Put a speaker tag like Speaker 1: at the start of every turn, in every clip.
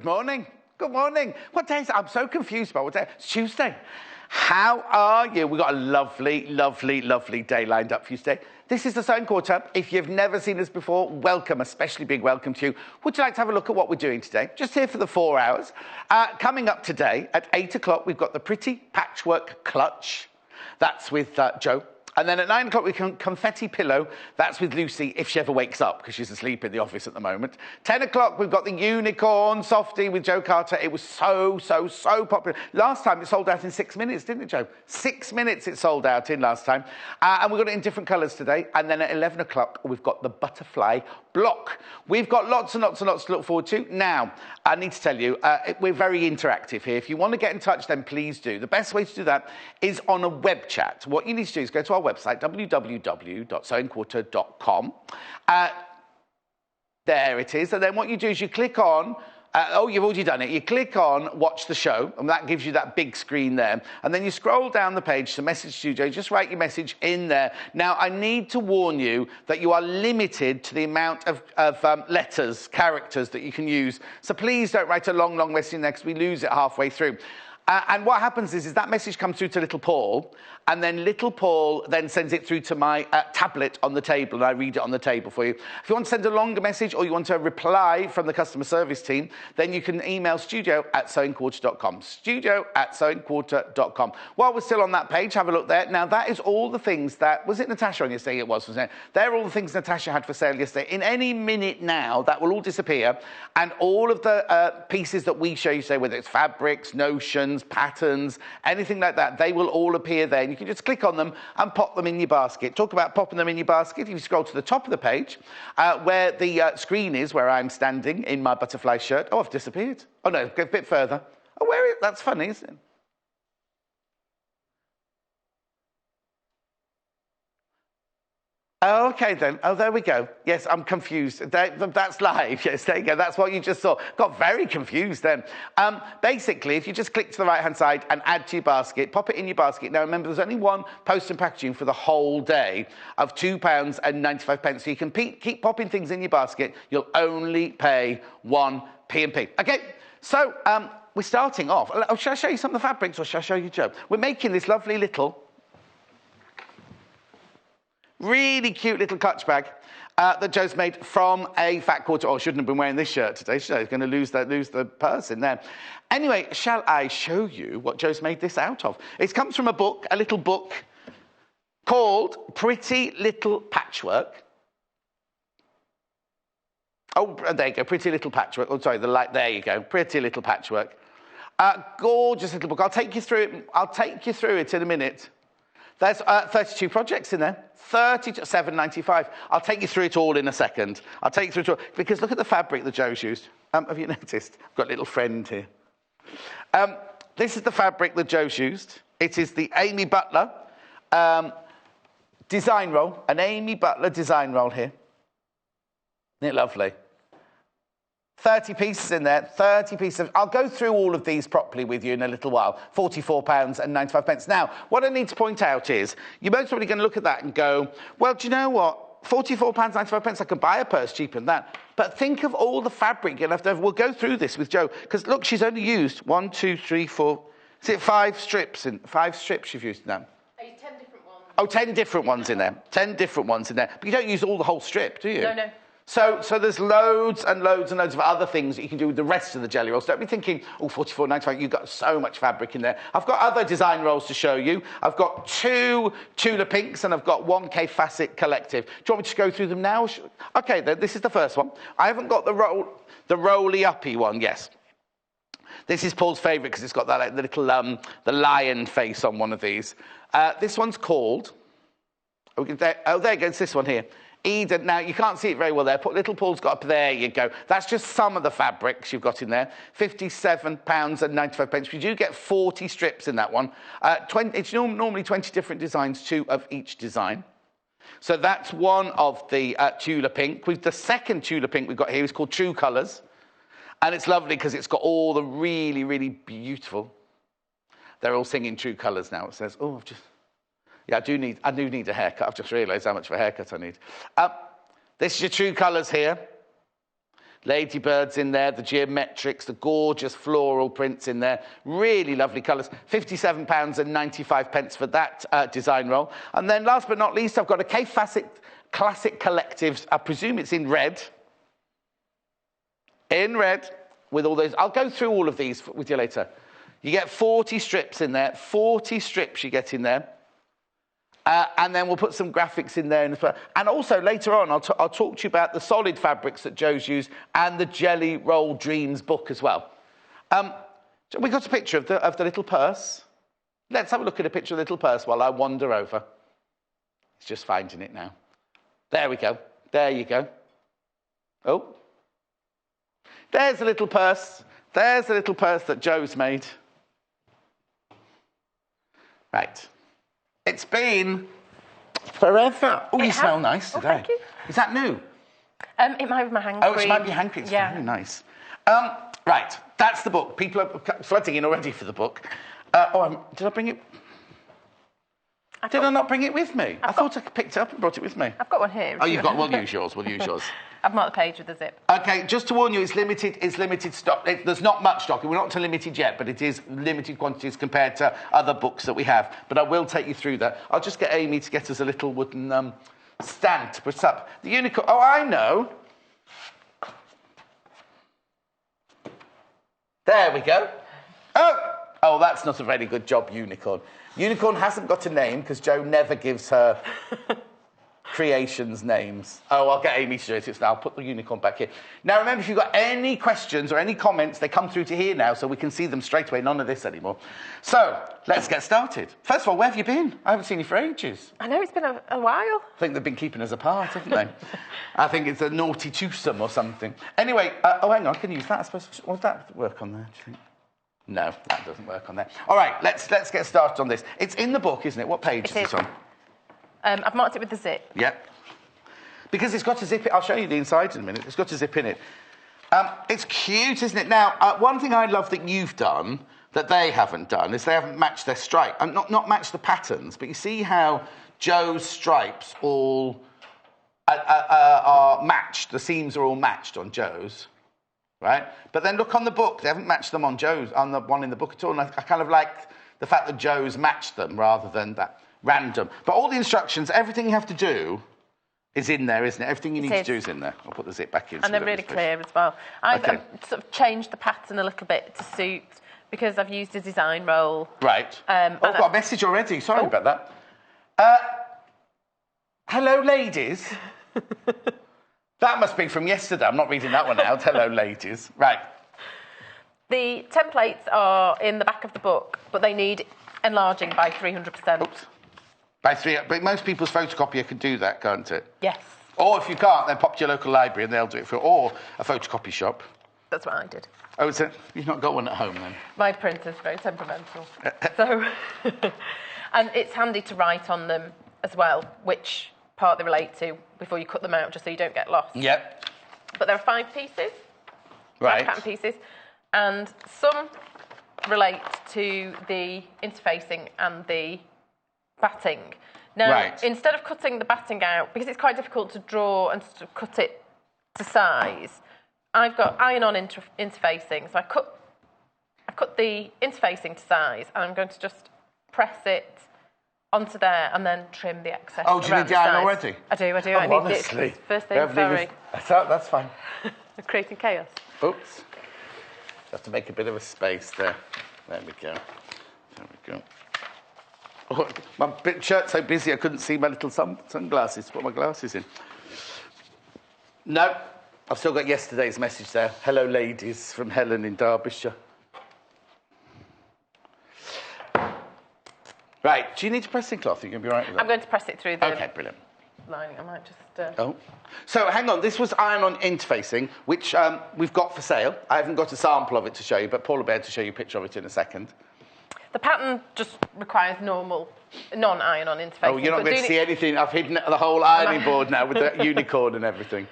Speaker 1: morning. Good morning. What day is it? I'm so confused about what day. It's Tuesday. How are you? We've got a lovely, lovely, lovely day lined up for you today. This is the Sewing Quarter. If you've never seen us before, welcome, especially big welcome to you. Would you like to have a look at what we're doing today? Just here for the 4 hours. Coming up today at 8 o'clock, we've got the Pretty Patchwork Clutch. That's with Joe. And then at 9 o'clock, we can Confetti Pillow. That's with Lucy, if she ever wakes up, because she's asleep in the office at the moment. 10 o'clock, we've got the Unicorn Softie with Joe Carter. It was so popular. Last time, it sold out in 6 minutes, didn't it, Joe? 6 minutes it sold out in last time. And we've got it in different colours today. And then at 11 o'clock, we've got the Butterfly Block. We've got lots and lots and lots to look forward to. Now, I need to tell you, we're very interactive here. If you want to get in touch, then please do. The best way to do that is on a web chat. What you need to do is go to our website, www.sewingquarter.com. There it is. And then what you do is you click on, you've already done it. You click on Watch the Show, and that gives you that big screen there. And then you scroll down the page to Message Studio. Just write your message in there. Now, I need to warn you that you are limited to the amount of letters, characters that you can use. So please don't write a long, long message in there because we lose it halfway through. And what happens is that message comes through to little Paul, and then little Paul then sends it through to my tablet on the table, and I read it on the table for you. If you want to send a longer message or you want a reply from the customer service team, then you can email studio@sewingquarter.com, studio@sewingquarter.com. While we're still on that page, have a look there. Now, that is all the things that, was it Natasha on yesterday? It was, wasn't it? They're all the things Natasha had for sale yesterday. In any minute now, that will all disappear, and all of the pieces that we show you today, whether it's fabrics, notions, patterns, anything like that, they will all appear there. And you can just click on them and pop them in your basket. Talk about popping them in your basket. If you scroll to the top of the page, where the screen is, where I'm standing in my butterfly shirt. Oh, I've disappeared. Oh, no, go a bit further. Oh, where is it? That's funny, isn't it? Oh, okay then. Oh, there we go. Yes, I'm confused. That's live. Yes, there you go. That's what you just saw. Got very confused then. Basically, if you just click to the right-hand side and add to your basket, pop it in your basket. Now, remember, there's only one post and packaging for the whole day of £2.95. So you can keep popping things in your basket. You'll only pay 1p&p. Okay, so we're starting off. Oh, shall I show you some of the fabrics, or shall I show you Joe? We're making this lovely little, really cute little clutch bag that Joe's made from a fat quarter. Oh, I shouldn't have been wearing this shirt today, should I? He's going to lose the purse in there. Anyway, shall I show you what Joe's made this out of? It comes from a book, a little book called Pretty Little Patchwork. Oh, there you go, Pretty Little Patchwork. Oh, sorry, the light, there you go, Pretty Little Patchwork. Gorgeous little book. I'll take you through it in a minute. There's 32 projects in there, $7.95. I'll take you through it all in a second. I'll take you through it all, because look at the fabric that Joe's used. Have you noticed? I've got a little friend here. This is the fabric that Joe's used. It is the Amy Butler design roll, an Amy Butler design roll here. Isn't it lovely? 30 pieces in there, 30 pieces. I'll go through all of these properly with you in a little while. £44.95. Now, what I need to point out is, you're most probably going to look at that and go, well, do you know what? £44.95, I can buy a purse cheaper than that. But think of all the fabric you're left over. We'll go through this with Joe, because look, she's only used 1, 2, 3, 4, is it 5 strips? 5 strips you've used now.
Speaker 2: 10 different ones.
Speaker 1: Oh, 10 different ones in there. 10 different ones in there. But you don't use all the whole strip, do you?
Speaker 2: No.
Speaker 1: So there's loads and loads and loads of other things that you can do with the rest of the jelly rolls. Don't be thinking, oh, £44.95, you've got so much fabric in there. I've got other design rolls to show you. I've got 2 Tula Pinks and I've got 1 K Facet Collective. Do you want me to go through them now? Okay, then this is the first one. I haven't got the roly-uppy one, yes. This is Paul's favourite because it's got that like, the little the lion face on one of these. This one's called, there you go, it's this one here. Eden. Now, you can't see it very well there. Little Paul's got up, there you go. That's just some of the fabrics you've got in there. £57.95. You do get 40 strips in that one. It's normally 20 different designs, 2 of each design. So that's one of the Tula Pink. The second Tula Pink we've got here is called True Colours. And it's lovely because it's got all the really, really beautiful. They're all singing True Colours now. It says, oh, I've just... Yeah, I do need a haircut. I've just realised how much of a haircut I need. This is your True Colours here. Ladybirds in there, the geometrics, the gorgeous floral prints in there. Really lovely colours. £57.95 for that design roll. And then last but not least, I've got a K Facet Classic Collectives. I presume it's in red. In red, with all those. I'll go through all of these with you later. You get 40 strips in there. 40 strips you get in there. And then we'll put some graphics in there. And also, later on, I'll talk to you about the solid fabrics that Joe's used and the Jelly Roll Dreams book as well. We got a picture of the little purse. Let's have a look at a picture of the little purse while I wander over. It's just finding it now. There we go. There you go. Oh. There's a little purse. There's a little purse that Joe's made. Right. It's been forever. Oh, you smell nice today.
Speaker 2: Thank you.
Speaker 1: Is that new?
Speaker 2: It might be my hand cream.
Speaker 1: Oh, it might be hand cream. It's very nice. Right, that's the book. People are flooding in already for the book. Did I bring it? Did I not bring it with me? I thought I picked it up and brought it with me.
Speaker 2: I've got one here.
Speaker 1: Oh, you've got. We'll use yours. We'll use yours.
Speaker 2: I've marked the page with the zip.
Speaker 1: Okay, just to warn you, it's limited stock. There's not much stock. We're not to limited yet, but it is limited quantities compared to other books that we have. But I will take you through that. I'll just get Amy to get us a little wooden stand to put up. The unicorn. Oh, I know. There we go. Oh, that's not a very good job, unicorn. Unicorn hasn't got a name because Joe never gives her creations names. Oh, I'll get Amy to do it. I'll put the unicorn back here. Now, remember, if you've got any questions or any comments, they come through to here now, so we can see them straight away. None of this anymore. So, let's get started. First of all, where have you been? I haven't seen you for ages.
Speaker 2: I know, it's been a while.
Speaker 1: I think they've been keeping us apart, haven't they? I think it's a naughty twosome or something. Anyway, hang on, I can use that, I suppose. Would that work on there, do you think? No, that doesn't work on there. All right, let's get started on this. It's in the book, isn't it? What page is this on?
Speaker 2: I've marked it with the zip.
Speaker 1: Yep. Because it's got a zip. I'll show you the inside in a minute. It's got a zip in it. It's cute, isn't it? Now, one thing I love that you've done that they haven't done is they haven't matched their stripe. And not matched the patterns, but you see how Joe's stripes all are matched. The seams are all matched on Joe's. Right? But then look on the book. They haven't matched them on Joe's, on the one in the book at all. And I kind of like the fact that Joe's matched them rather than that random. But all the instructions, everything you have to do is in there, isn't it? Everything you need to do is in there. I'll put the zip back in.
Speaker 2: And they're really clear as well. I've sort of changed the pattern a little bit to suit, because I've used a design roll. Right.
Speaker 1: I've got a message already. Sorry about that. Hello, ladies. That must be from yesterday. I'm not reading that one out. Hello, ladies. Right.
Speaker 2: The templates are in the back of the book, but they need enlarging by 300%.
Speaker 1: Oops. But most people's photocopier can do that, can't it?
Speaker 2: Yes.
Speaker 1: Or if you can't, then pop to your local library and they'll do it for you. Or a photocopy shop.
Speaker 2: That's what I did.
Speaker 1: Oh, is it? You've not got one at home, then?
Speaker 2: My printer's very temperamental. So, and it's handy to write on them as well, which part they relate to before you cut them out, just so you don't get lost. Yep. But there are 5 pieces.
Speaker 1: Right.
Speaker 2: 5 pattern pieces. And some relate to the interfacing and the batting. Now, instead of cutting the batting out, because it's quite difficult to draw and to cut it to size, I've got iron-on interfacing. So I cut the interfacing to size, and I'm going to just press it onto there and then trim the excess.
Speaker 1: Oh, do you need the iron already?
Speaker 2: I do.
Speaker 1: Oh,
Speaker 2: I need
Speaker 1: honestly.
Speaker 2: it. First thing, sorry.
Speaker 1: That's fine.
Speaker 2: Creating chaos.
Speaker 1: Oops. Have to make a bit of a space there. There we go. There we go. Oh, my shirt's so busy I couldn't see my little sunglasses to put my glasses in. No, I've still got yesterday's message there. Hello, ladies, from Helen in Derbyshire. Right, do you need to press in cloth? Are you going to be all right with that?
Speaker 2: I'm going to press it through the
Speaker 1: brilliant.
Speaker 2: lining. I might just...
Speaker 1: So, hang on. This was iron-on interfacing, which we've got for sale. I haven't got a sample of it to show you, but Paul will be able to show you a picture of it in a second. The
Speaker 2: pattern just requires normal, non-iron-on interfacing.
Speaker 1: Oh, you're not going to see anything. I've hidden the whole ironing board now with the unicorn and everything.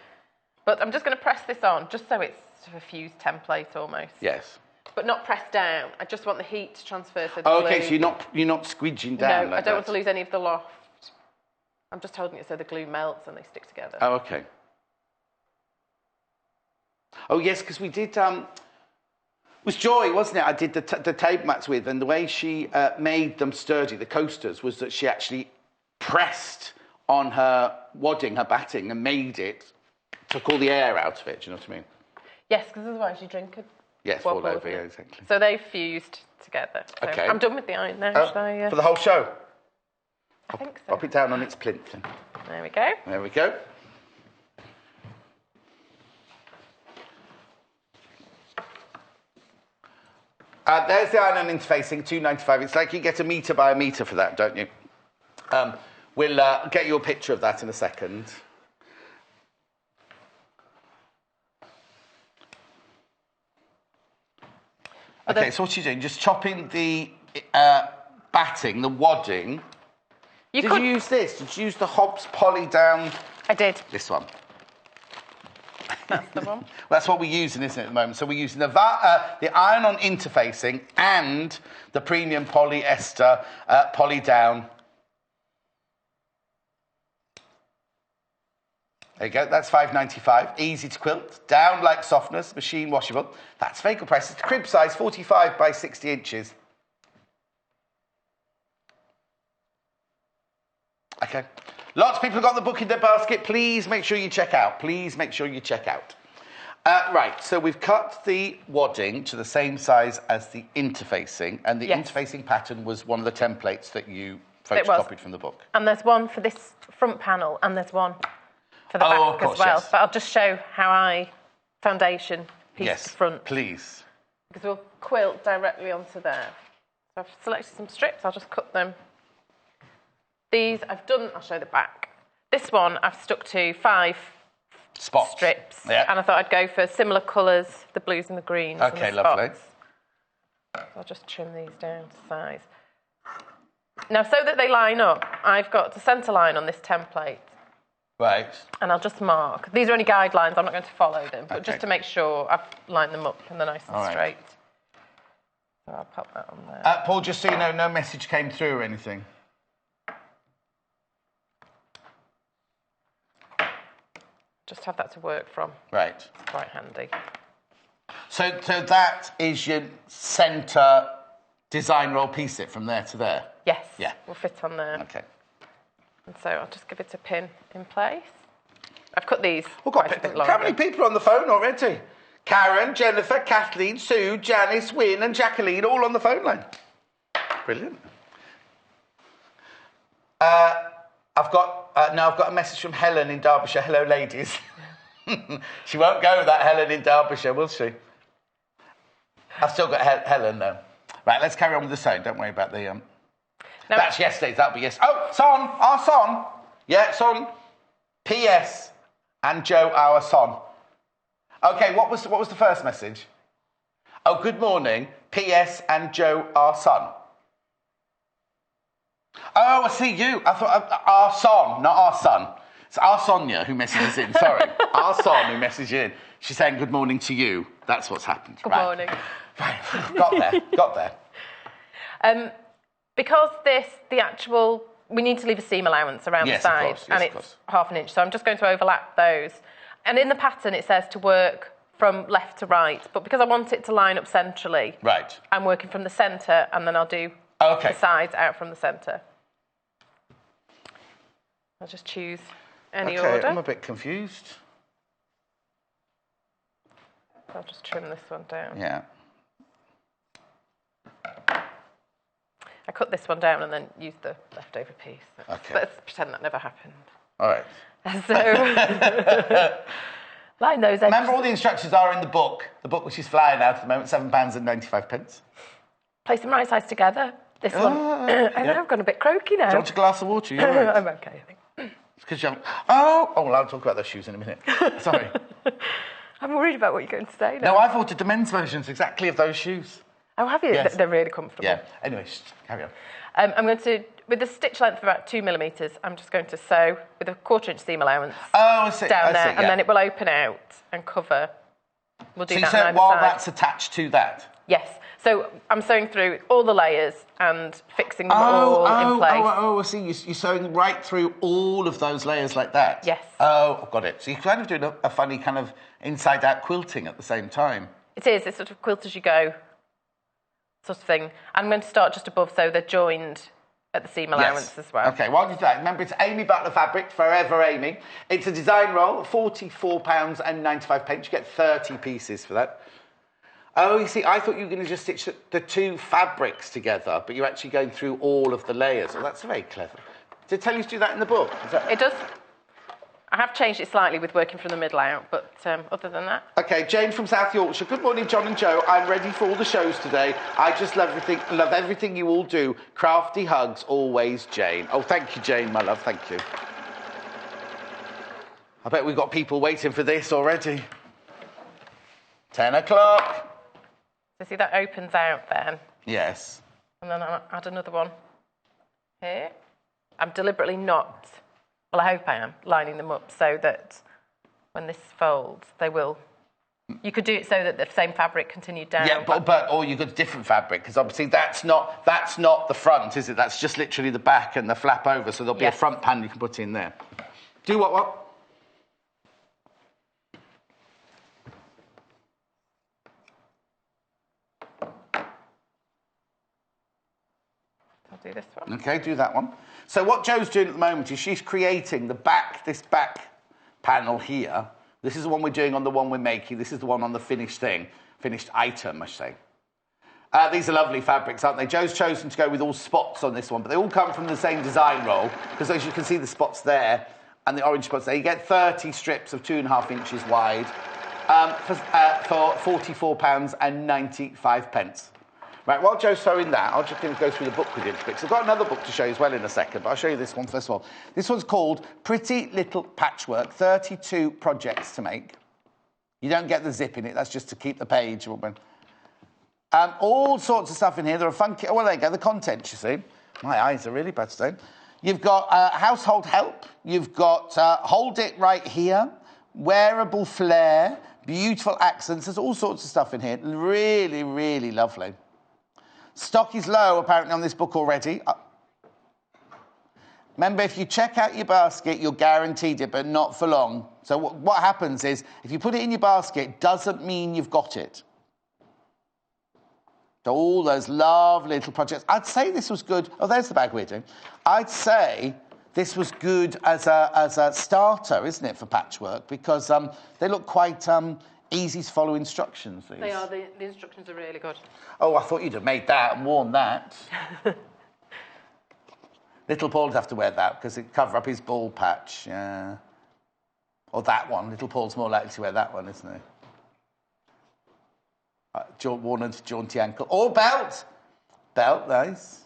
Speaker 2: But I'm just going to press this on, just so it's a fused template almost.
Speaker 1: Yes.
Speaker 2: But not pressed down. I just want the heat to transfer to the glue.
Speaker 1: Okay, so you're not squidging down.
Speaker 2: No, I don't want to lose any of the loft. I'm just holding it so the glue melts and they stick together.
Speaker 1: Oh, okay. Oh, yes, because we did... it was Joy, wasn't it? I did the table mats with, and the way she made them sturdy, the coasters, was that she actually pressed on her wadding, her batting, and made it, took all the air out of it, do you know what I mean?
Speaker 2: Yes, because otherwise you drink it.
Speaker 1: Yes, fall over, yeah, exactly.
Speaker 2: So they fused together. So
Speaker 1: okay.
Speaker 2: I'm done with the iron now, should I?
Speaker 1: For the whole show?
Speaker 2: I think so.
Speaker 1: Pop it down on its plinth.
Speaker 2: There we go.
Speaker 1: There we go. There's the iron interfacing, $2.95. It's like you get a metre by a metre for that, don't you? We'll get you a picture of that in a second. Okay, so what are you doing? Just chopping the batting, the wadding. Did you use this? Did you use the Hobbs poly down?
Speaker 2: I did.
Speaker 1: This one.
Speaker 2: That's the one.
Speaker 1: Well, that's what we're using, isn't it, at the moment? So we're using the iron-on interfacing and the premium polyester poly down. There you go, that's $5.95. Easy to quilt, down like softness, machine washable. That's very good price. It's crib size, 45 by 60 inches. Okay. Lots of people have got the book in their basket. Please make sure you check out. Please make sure you check out. Right, so we've cut the wadding to the same size as the interfacing, and the interfacing pattern was one of the templates that you photocopied from the book.
Speaker 2: And there's one for this front panel, and there's one for the back as well. Yes. But I'll just show how I foundation piece the front.
Speaker 1: Please.
Speaker 2: Because we'll quilt directly onto there. So I've selected some strips. I'll just cut them. These I've done. I'll show the back. This one I've stuck to 5 strips, and I thought I'd go for similar colours, the blues and the greens.
Speaker 1: Okay,
Speaker 2: and the
Speaker 1: lovely.
Speaker 2: So I'll just trim these down to size. Now, so that they line up, I've got to centre line on this template.
Speaker 1: Right.
Speaker 2: And I'll just mark. These are only guidelines. I'm not going to follow them, but just to make sure I've lined them up and they're nice and straight. So I'll pop that on there.
Speaker 1: Paul, just so you know, no message came through or anything.
Speaker 2: Just have that to work from.
Speaker 1: Right.
Speaker 2: It's quite handy.
Speaker 1: So that is your centre design roll piece it from there to there?
Speaker 2: Yes.
Speaker 1: Yeah.
Speaker 2: Will fit on there.
Speaker 1: Okay.
Speaker 2: And so I'll just give it a pin in place. I've cut these quite a bit longer.
Speaker 1: How many people are on the phone already? Karen, Jennifer, Kathleen, Sue, Janice, Wynne and Jacqueline all on the phone line. Brilliant. I've got a message from Helen in Derbyshire. Hello, ladies. She won't go with that Helen in Derbyshire, will she? I've still got Helen, though. Right, let's carry on with the sewing. Don't worry about the... No, that's yesterday's. That'll be yesterday. Oh, son. Our son. Yeah, son. P.S. and Joe, our son. OK, what was the first message? Oh, good morning. P.S. and Joe, our son. Oh, I see you. I thought our son, not our son. It's our Sonia who messages in. Sorry. Our son who messages in. She's saying good morning to you. That's what's happened.
Speaker 2: Good morning.
Speaker 1: Right. Got there.
Speaker 2: Because we need to leave a seam allowance around the side, and it's ½ an inch, so I'm just going to overlap those. And in the pattern, it says to work from left to right, but because I want it to line up centrally, I'm working from the centre, and then I'll do the sides out from the centre. I'll just choose any order.
Speaker 1: I'm a bit confused.
Speaker 2: I'll just trim this one down.
Speaker 1: Yeah.
Speaker 2: I cut this one down and then used the leftover piece.
Speaker 1: Okay.
Speaker 2: Let's pretend that never happened.
Speaker 1: All right.
Speaker 2: So, line those edges.
Speaker 1: Remember, all the instructions are in the book which is flying out at the moment, £7.95.
Speaker 2: Place them right sides together. This one. I know, I've gone a bit croaky now.
Speaker 1: Do you want a glass of water? You're right.
Speaker 2: I'm okay, I think.
Speaker 1: It's because you haven't... Oh, well, I'll talk about those shoes in a minute. Sorry.
Speaker 2: I'm worried about what you're going to say now.
Speaker 1: No, I've ordered the men's versions exactly of those shoes.
Speaker 2: Oh, have you?
Speaker 1: Yes.
Speaker 2: They're really comfortable.
Speaker 1: Yeah. Anyway, carry on.
Speaker 2: I'm going to, with a stitch length of about 2mm, I'm just going to sew with a 1/4 inch seam allowance
Speaker 1: I see.
Speaker 2: down there, and then it will open out and cover. We'll do that
Speaker 1: while that's attached to that?
Speaker 2: Yes. So I'm sewing through all the layers and fixing them all in place.
Speaker 1: I see. You're sewing right through all of those layers like that?
Speaker 2: Yes.
Speaker 1: Oh, I've got it. So you're kind of doing a funny kind of inside-out quilting at the same time.
Speaker 2: It is. It's sort of quilt as you go sort of thing. I'm going to start just above so they're joined at the seam allowance as well.
Speaker 1: OK, while you do that, remember it's Amy Butler fabric, Forever Amy. It's a design roll, £44.95. You get 30 pieces for that. Oh, you see, I thought you were going to just stitch the two fabrics together, but you're actually going through all of the layers. Oh, that's very clever. Did it tell you to do that in the book?
Speaker 2: It does. I have changed it slightly with working from the middle out, but other than that...
Speaker 1: OK, Jane from South Yorkshire. Good morning, John and Joe. I'm ready for all the shows today. I just love everything you all do. Crafty hugs, always, Jane. Oh, thank you, Jane, my love, thank you. I bet we've got people waiting for this already. 10 o'clock.
Speaker 2: So see, that opens out then.
Speaker 1: Yes.
Speaker 2: And then I'll add another one here. I'm deliberately not... Well, I hope I am, lining them up so that when this folds, they will... You could do it so that the same fabric continued down.
Speaker 1: Yeah, or you could different fabric, because obviously that's not the front, is it? That's just literally the back and the flap over, so there'll be a front panel you can put in there. Do what?
Speaker 2: I'll do this one.
Speaker 1: OK, do that one. So what Jo's doing at the moment is she's creating this back panel here. This is the one we're doing on the one we're making. This is the one on the finished item, I should say. These are lovely fabrics, aren't they? Jo's chosen to go with all spots on this one, but they all come from the same design roll, because as you can see, the spots there and the orange spots there. You get 30 strips of 2.5 inches wide for £44.95. Right, while Jo's sewing that, I'll just going to go through the book with you because I've got another book to show you as well in a second, but I'll show you this one first of all. This one's called Pretty Little Patchwork, 32 projects to make. You don't get the zip in it, that's just to keep the page open. All sorts of stuff in here. There are funky... Oh, well, there you go, the content, you see. My eyes are really bad today. You've got household help. You've got hold it right here, wearable flair, beautiful accents. There's all sorts of stuff in here. Really, really lovely. Stock is low, apparently, on this book already. Remember, if you check out your basket, you're guaranteed it, but not for long. So what happens is, if you put it in your basket, doesn't mean you've got it. So all those lovely little projects. I'd say this was good. Oh, there's the bag we're doing. I'd say this was good as a starter, isn't it, for patchwork? Because they look quite... easy to follow instructions, these.
Speaker 2: They are. The instructions are really good.
Speaker 1: Oh, I thought you'd have made that and worn that. Little Paul would have to wear that because it'd cover up his bald patch. Yeah. Or that one. Little Paul's more likely to wear that one, isn't he? Worn under jaunty ankle. Or belt. Belt, nice.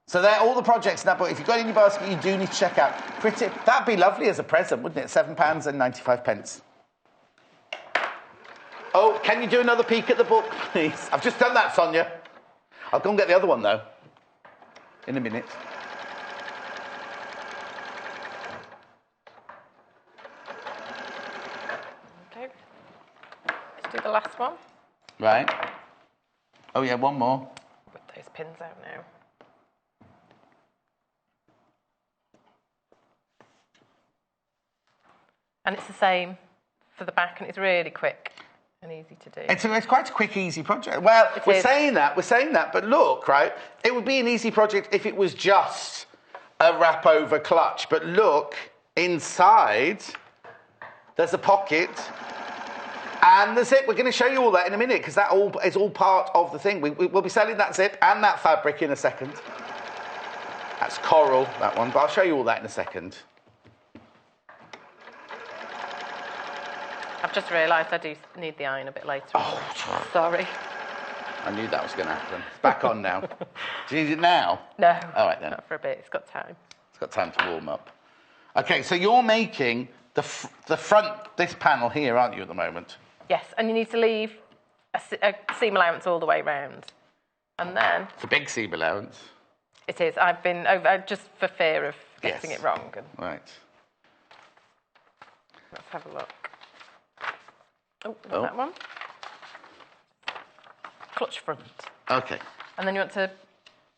Speaker 1: So they're all the projects in that book. If you've got it in your basket, you do need to check out. Pretty. That'd be lovely as a present, wouldn't it? £7.95. Oh, can you do another peek at the book, please? I've just done that, Sonia. I'll go and get the other one, though, in a minute.
Speaker 2: Okay. Let's do the last one.
Speaker 1: Right. Oh, yeah, one more.
Speaker 2: Put those pins out now. And it's the same for the back, and it's really quick and easy to do.
Speaker 1: It's quite a quick, easy project. Well, we're saying that, but look, right, it would be an easy project if it was just a wrap-over clutch. But look, inside, there's a pocket and the zip. We're going to show you all that in a minute because that is all part of the thing. We'll be selling that zip and that fabric in a second. That's coral, that one, but I'll show you all that in a second.
Speaker 2: I've just realised I do need the iron a bit later.
Speaker 1: Oh,
Speaker 2: sorry.
Speaker 1: I knew that was going to happen. It's back on now. Do you need it now?
Speaker 2: No.
Speaker 1: All right, then.
Speaker 2: Not for a bit. It's got time.
Speaker 1: It's got time to warm up. OK, so you're making the front, this panel here, aren't you, at the moment?
Speaker 2: Yes, and you need to leave a seam allowance all the way round. And then...
Speaker 1: It's a big seam allowance.
Speaker 2: It is. I've been over, just for fear of getting it wrong.
Speaker 1: Right.
Speaker 2: Let's have a look. Oh, that one. clutch front.
Speaker 1: Okay.
Speaker 2: And then you want to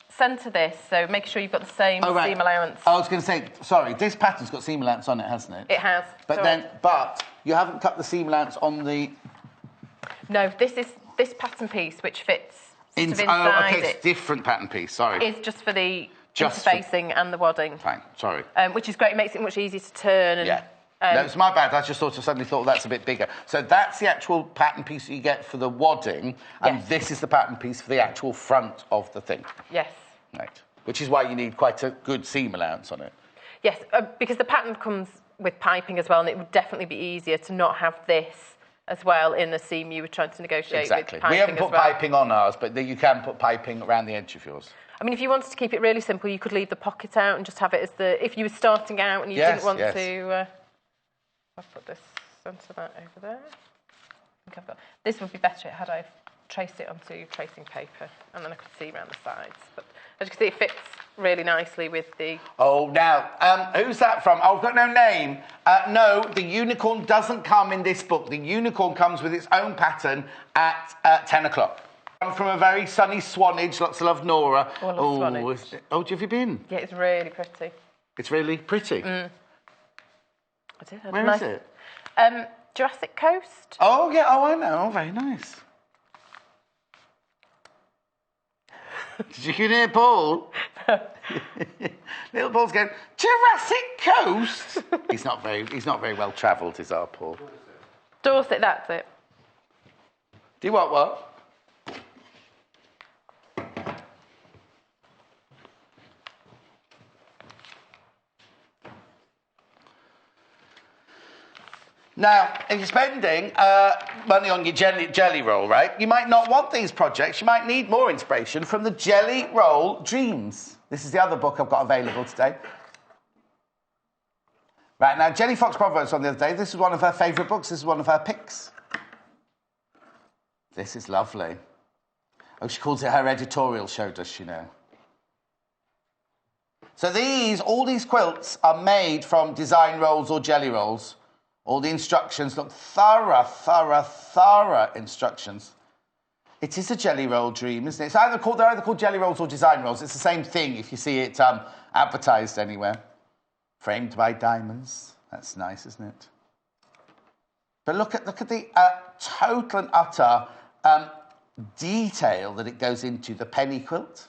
Speaker 2: centre this, so make sure you've got the same seam allowance.
Speaker 1: I was going to say, sorry, this pattern's got seam allowance on it, hasn't it?
Speaker 2: It has.
Speaker 1: But you haven't cut the seam allowance on the...
Speaker 2: No, this pattern piece, which fits sort of inside
Speaker 1: it's different pattern piece, sorry.
Speaker 2: Is just for the interfacing and the wadding.
Speaker 1: Fine, sorry.
Speaker 2: Which is great, it makes it much easier to turn. And,
Speaker 1: no, it's my bad. I just suddenly thought that's a bit bigger. So that's the actual pattern piece that you get for the wadding, and this is the pattern piece for the actual front of the thing.
Speaker 2: Yes.
Speaker 1: Right. Which is why you need quite a good seam allowance on it.
Speaker 2: Yes, because the pattern comes with piping as well, and it would definitely be easier to not have this as well in the seam you were trying to negotiate with piping.
Speaker 1: We haven't put piping on ours, but you can put piping around the edge of yours.
Speaker 2: I mean, if you wanted to keep it really simple, you could leave the pocket out and just have it as if you were starting out and you didn't want to... I'll put this centre that over there. I think I've got... This would be better had I traced it onto tracing paper, and then I could see around the sides. But as you can see, it fits really nicely with the...
Speaker 1: Oh, now, who's that from? Oh, I've got no name. No, the unicorn doesn't come in this book. The unicorn comes with its own pattern at 10 o'clock. From a very sunny Swanage. Lots of love, Nora.
Speaker 2: Oh, I love Swanage.
Speaker 1: Have you been?
Speaker 2: Yeah, it's really pretty.
Speaker 1: It's really pretty?
Speaker 2: I did.
Speaker 1: Where is it?
Speaker 2: Jurassic Coast.
Speaker 1: Oh, yeah. Oh, I know. Oh, very nice. Did you hear Paul? Little Paul's going, Jurassic Coast? He's not very well travelled, is our Paul.
Speaker 2: Dorset, that's it.
Speaker 1: Do you want what? Now, if you're spending money on your jelly roll, right, you might not want these projects. You might need more inspiration from the Jelly Roll Dreams. This is the other book I've got available today. Right, now, Jenny Fox Provost on the other day, this is one of her favourite books. This is one of her picks. This is lovely. Oh, she calls it her editorial show, does she know? So all these quilts are made from design rolls or jelly rolls. All the instructions look thorough instructions. It is a jelly roll dream, isn't it? They're either called jelly rolls or design rolls. It's the same thing if you see it advertised anywhere. Framed by diamonds. That's nice, isn't it? But look at the total and utter detail that it goes into the penny quilt.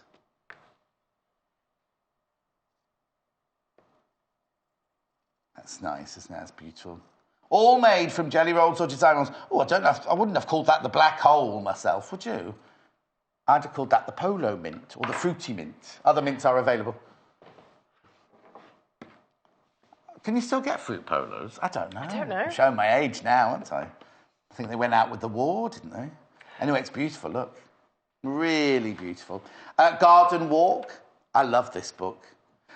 Speaker 1: That's nice, isn't it? That's beautiful. All made from jelly rolls or design rolls. Oh, I wouldn't have called that the black hole myself, would you? I'd have called that the polo mint or the fruity mint. Other mints are available. Can you still get fruit polos? I don't know. I'm showing my age now, aren't I? I think they went out with the war, didn't they? Anyway, it's beautiful, look. Really beautiful. Garden Walk. I love this book.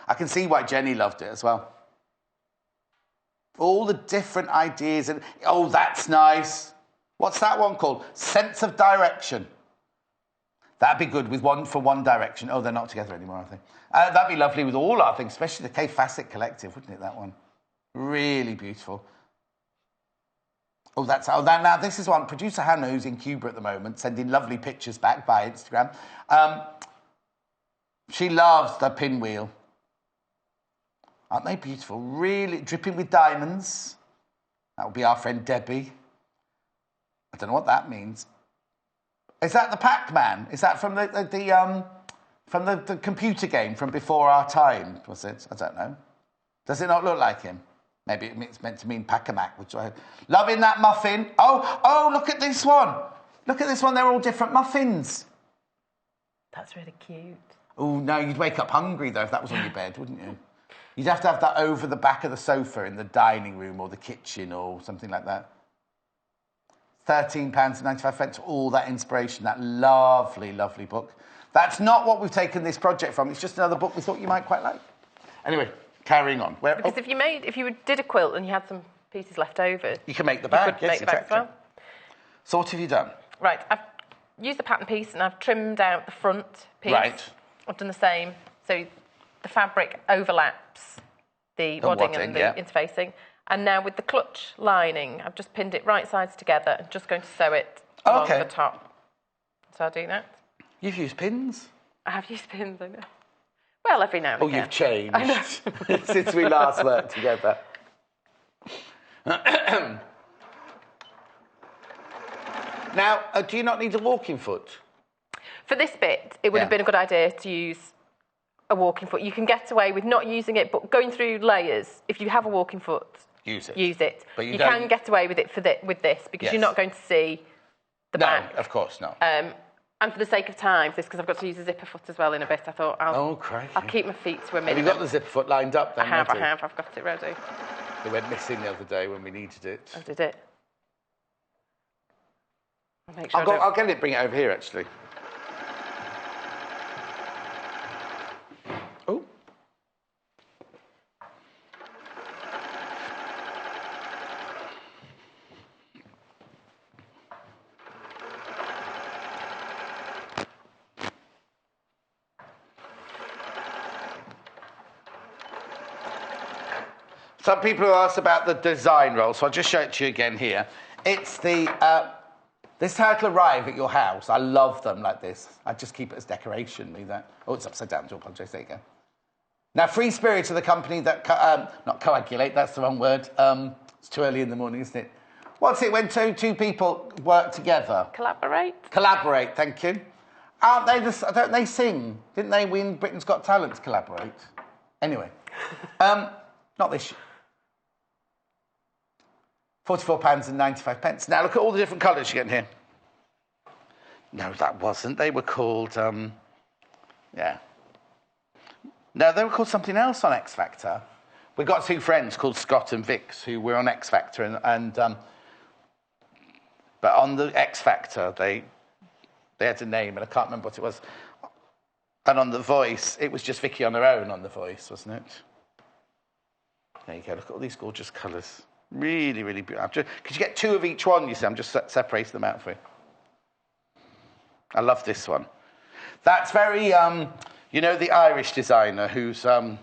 Speaker 1: I can see why Jenny loved it as well. All the different ideas. And oh, that's nice. What's that one called? Sense of Direction. That'd be good with one direction. Oh, they're not together anymore, I think. That'd be lovely with all our things, especially the K Facet Collective, wouldn't it, that one? Really beautiful. Now this is one. Producer Hannah, who's in Cuba at the moment, sending lovely pictures back by Instagram. She loves the pinwheel. Aren't they beautiful? Really dripping with diamonds. That will be our friend Debbie. I don't know what that means. Is that the Pac-Man? Is that from the computer game from before our time? Was it? I don't know. Does it not look like him? Maybe it's meant to mean Pac-a-Mac. Loving that muffin. Oh, look at this one. Look at this one. They're all different muffins.
Speaker 2: That's really cute.
Speaker 1: Oh, no, you'd wake up hungry, though, if that was on your bed, wouldn't you? You'd have to have that over the back of the sofa in the dining room or the kitchen or something like that. £13.95, all that inspiration, that lovely, lovely book. That's not what we've taken this project from. It's just another book we thought you might quite like. Anyway, carrying on.
Speaker 2: Because if you did a quilt and you had some pieces left over...
Speaker 1: You can make the bag,
Speaker 2: yes, make the bag as well.
Speaker 1: So what have you done?
Speaker 2: Right, I've used the pattern piece and I've trimmed out the front piece.
Speaker 1: Right.
Speaker 2: I've done the same. So the fabric overlaps the wadding and the interfacing. And now with the clutch lining, I've just pinned it right sides together and just going to sew it along the top. So I'll do that.
Speaker 1: You've used pins?
Speaker 2: I have used pins, I know. Well, every now and again.
Speaker 1: Oh, you've changed.
Speaker 2: I know.
Speaker 1: Since we last worked together. Now, do you not need a walking foot?
Speaker 2: For this bit, it would have been a good idea to use a walking foot. You can get away with not using it, but going through layers. If you have a walking foot, use it. But you can get away with it with this because you're not going to see the back.
Speaker 1: No, of course not.
Speaker 2: And for the sake of time, because I've got to use a zipper foot as well in a bit, I thought I'll keep my feet to a minimum.
Speaker 1: Have you got the zipper foot lined up then?
Speaker 2: I have. I've got it ready.
Speaker 1: It went missing the other day when we needed it.
Speaker 2: Oh, did it? I'll make sure
Speaker 1: I'll get it, bring it over here, actually. Oh. Some people have asked about the design roll, so I'll just show it to you again here. It's the... This title arrive at your house. I love them like this. I just keep it as decoration. Oh, it's upside down. Do apologise. There you go. Now, Free Spirit are the company that... not coagulate, that's the wrong word. It's too early in the morning, isn't it? What's it when two people work together?
Speaker 2: Collaborate.
Speaker 1: Collaborate, thank you. Aren't they don't they sing? Didn't they win Britain's Got Talent to collaborate? Anyway. Not this... £44.95. Now, look at all the different colours you get in here. No, that wasn't. They were called... No, they were called something else on X Factor. We've got two friends called Scott and Vix who were on X Factor, but on the X Factor, they had a name, and I can't remember what it was. And on The Voice, it was just Vicky on her own on The Voice, wasn't it? There you go. Look at all these gorgeous colours. Really, really beautiful. Because you get two of each one, you see. I'm just separating them out for you. I love this one. That's very, you know, the Irish designer who's a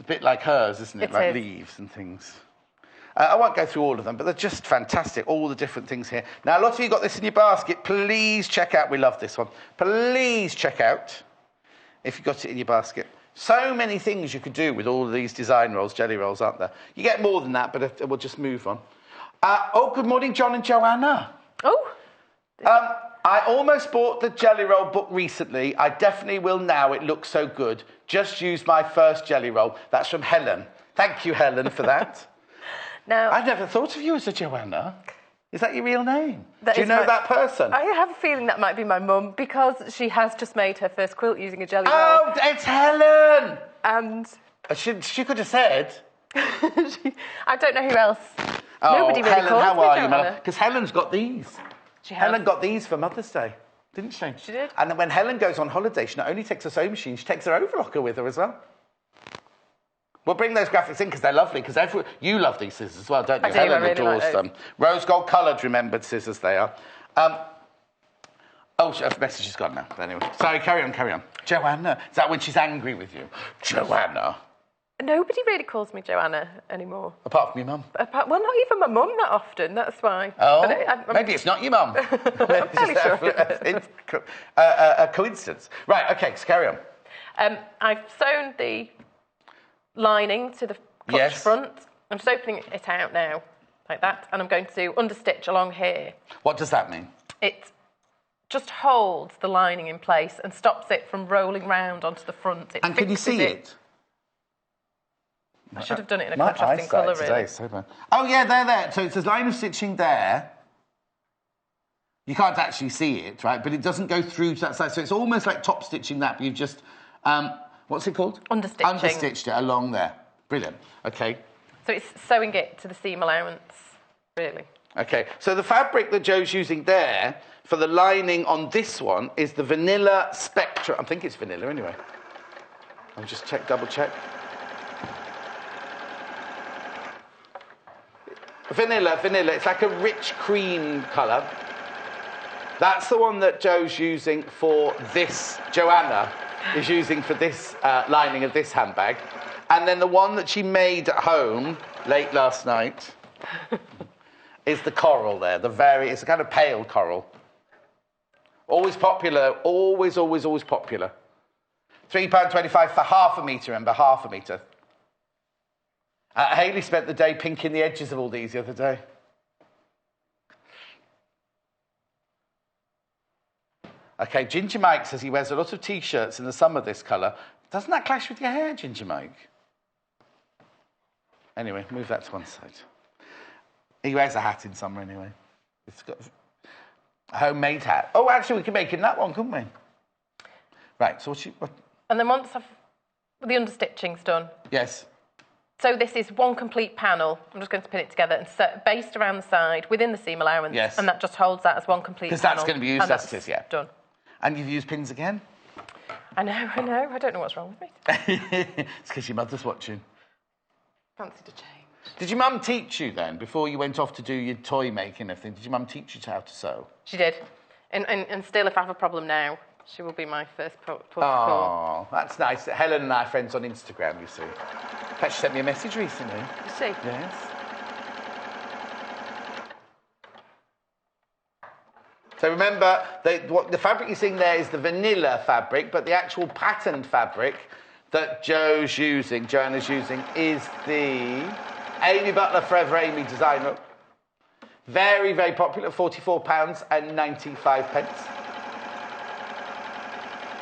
Speaker 1: bit like hers, isn't it? Like leaves and things. I won't go through all of them, but they're just fantastic, all the different things here. Now, a lot of you got this in your basket. Please check out. We love this one. Please check out if you got it in your basket. So many things you could do with all of these design rolls, jelly rolls, aren't there? You get more than that, but we'll just move on. Good morning, John and Joanna.
Speaker 2: Oh.
Speaker 1: I almost bought the jelly roll book recently. I definitely will now. It looks so good. Just used my first jelly roll. That's from Helen. Thank you, Helen, for that.
Speaker 2: Now,
Speaker 1: I never thought of you as a Joanna. Is that your real name? Do you know that person?
Speaker 2: I have a feeling that might be my mum because she has just made her first quilt using a jelly roll.
Speaker 1: Oh, it's Helen!
Speaker 2: And...
Speaker 1: She could have said.
Speaker 2: I don't know who else.
Speaker 1: Oh,
Speaker 2: nobody really
Speaker 1: Helen,
Speaker 2: calls
Speaker 1: how
Speaker 2: me
Speaker 1: are you,
Speaker 2: Joanna.
Speaker 1: Because Helen's got these. Helen got these for Mother's Day, didn't she?
Speaker 2: She did.
Speaker 1: And then when Helen goes on holiday, she not only takes her sewing machine, she takes her overlocker with her as well. We'll bring those graphics in because they're lovely. Because you love these scissors as well, don't you?
Speaker 2: I do,
Speaker 1: Helen
Speaker 2: I really
Speaker 1: adores
Speaker 2: like
Speaker 1: them. Rose gold coloured, remembered scissors they are. Her message is gone now. But anyway, sorry, carry on. Joanna. Is that when she's angry with you? Joanna.
Speaker 2: Nobody really calls me Joanna anymore.
Speaker 1: Apart from your mum.
Speaker 2: Well, not even my mum that often, that's why.
Speaker 1: Oh, maybe it's not your mum.
Speaker 2: I'm fairly sure.
Speaker 1: It's a coincidence. Right, okay, so carry on.
Speaker 2: I've sewn the lining to the clutch front. I'm just opening it out now, like that, and I'm going to understitch along here.
Speaker 1: What does that mean?
Speaker 2: It just holds the lining in place and stops it from rolling round onto the front.
Speaker 1: And can you see it?
Speaker 2: I should have done it in a contrasting colour, really.
Speaker 1: So bad. Oh, yeah, there. So it's a line of stitching there. You can't actually see it, right? But it doesn't go through to that side. So it's almost like top stitching that, but you've just... what's it called?
Speaker 2: Understitching.
Speaker 1: Understitched it along there. Brilliant. Okay.
Speaker 2: So it's sewing it to the seam allowance, really. Okay.
Speaker 1: So the fabric that Joe's using there for the lining on this one is the Vanilla Spectra. I think it's vanilla anyway. I'll just double check. Vanilla. It's like a rich cream colour. That's the one that Joe's using for this. Joanna is using for this lining of this handbag. And then the one that she made at home late last night is the coral there. It's a kind of pale coral. Always popular. Always, always, always popular. £3.25 for half a metre, remember, half a metre. Hayley spent the day pinking the edges of all these the other day. Okay, Ginger Mike says he wears a lot of T-shirts in the summer this colour. Doesn't that clash with your hair, Ginger Mike? Anyway, move that to one side. He wears a hat in summer anyway. It's got a homemade hat. Oh, actually, we can make him that one, couldn't we? Right, so what?
Speaker 2: And then once the understitching's done.
Speaker 1: Yes.
Speaker 2: So this is one complete panel. I'm just going to pin it together and based around the side within the seam allowance.
Speaker 1: Yes.
Speaker 2: And that just holds that as one complete panel.
Speaker 1: Because that's going to be used as it is, yeah.
Speaker 2: Done.
Speaker 1: And you've used pins again?
Speaker 2: I know. I don't know what's wrong with me.
Speaker 1: It's because your mother's watching.
Speaker 2: Fancy to change.
Speaker 1: Did your mum teach you then, before you went off to do your toy making and everything, did your mum teach you how to sew?
Speaker 2: She did. And still, if I have a problem now, she will be my first port of
Speaker 1: Oh,
Speaker 2: call.
Speaker 1: that's nice. Helen and I are friends on Instagram, you see. In fact, she sent me a message recently.
Speaker 2: Did she?
Speaker 1: Yes. So remember, the fabric you're seeing there is the vanilla fabric, but the actual patterned fabric that Joanna's using, is the Amy Butler Forever Amy design rope. Very, very popular, £44.95.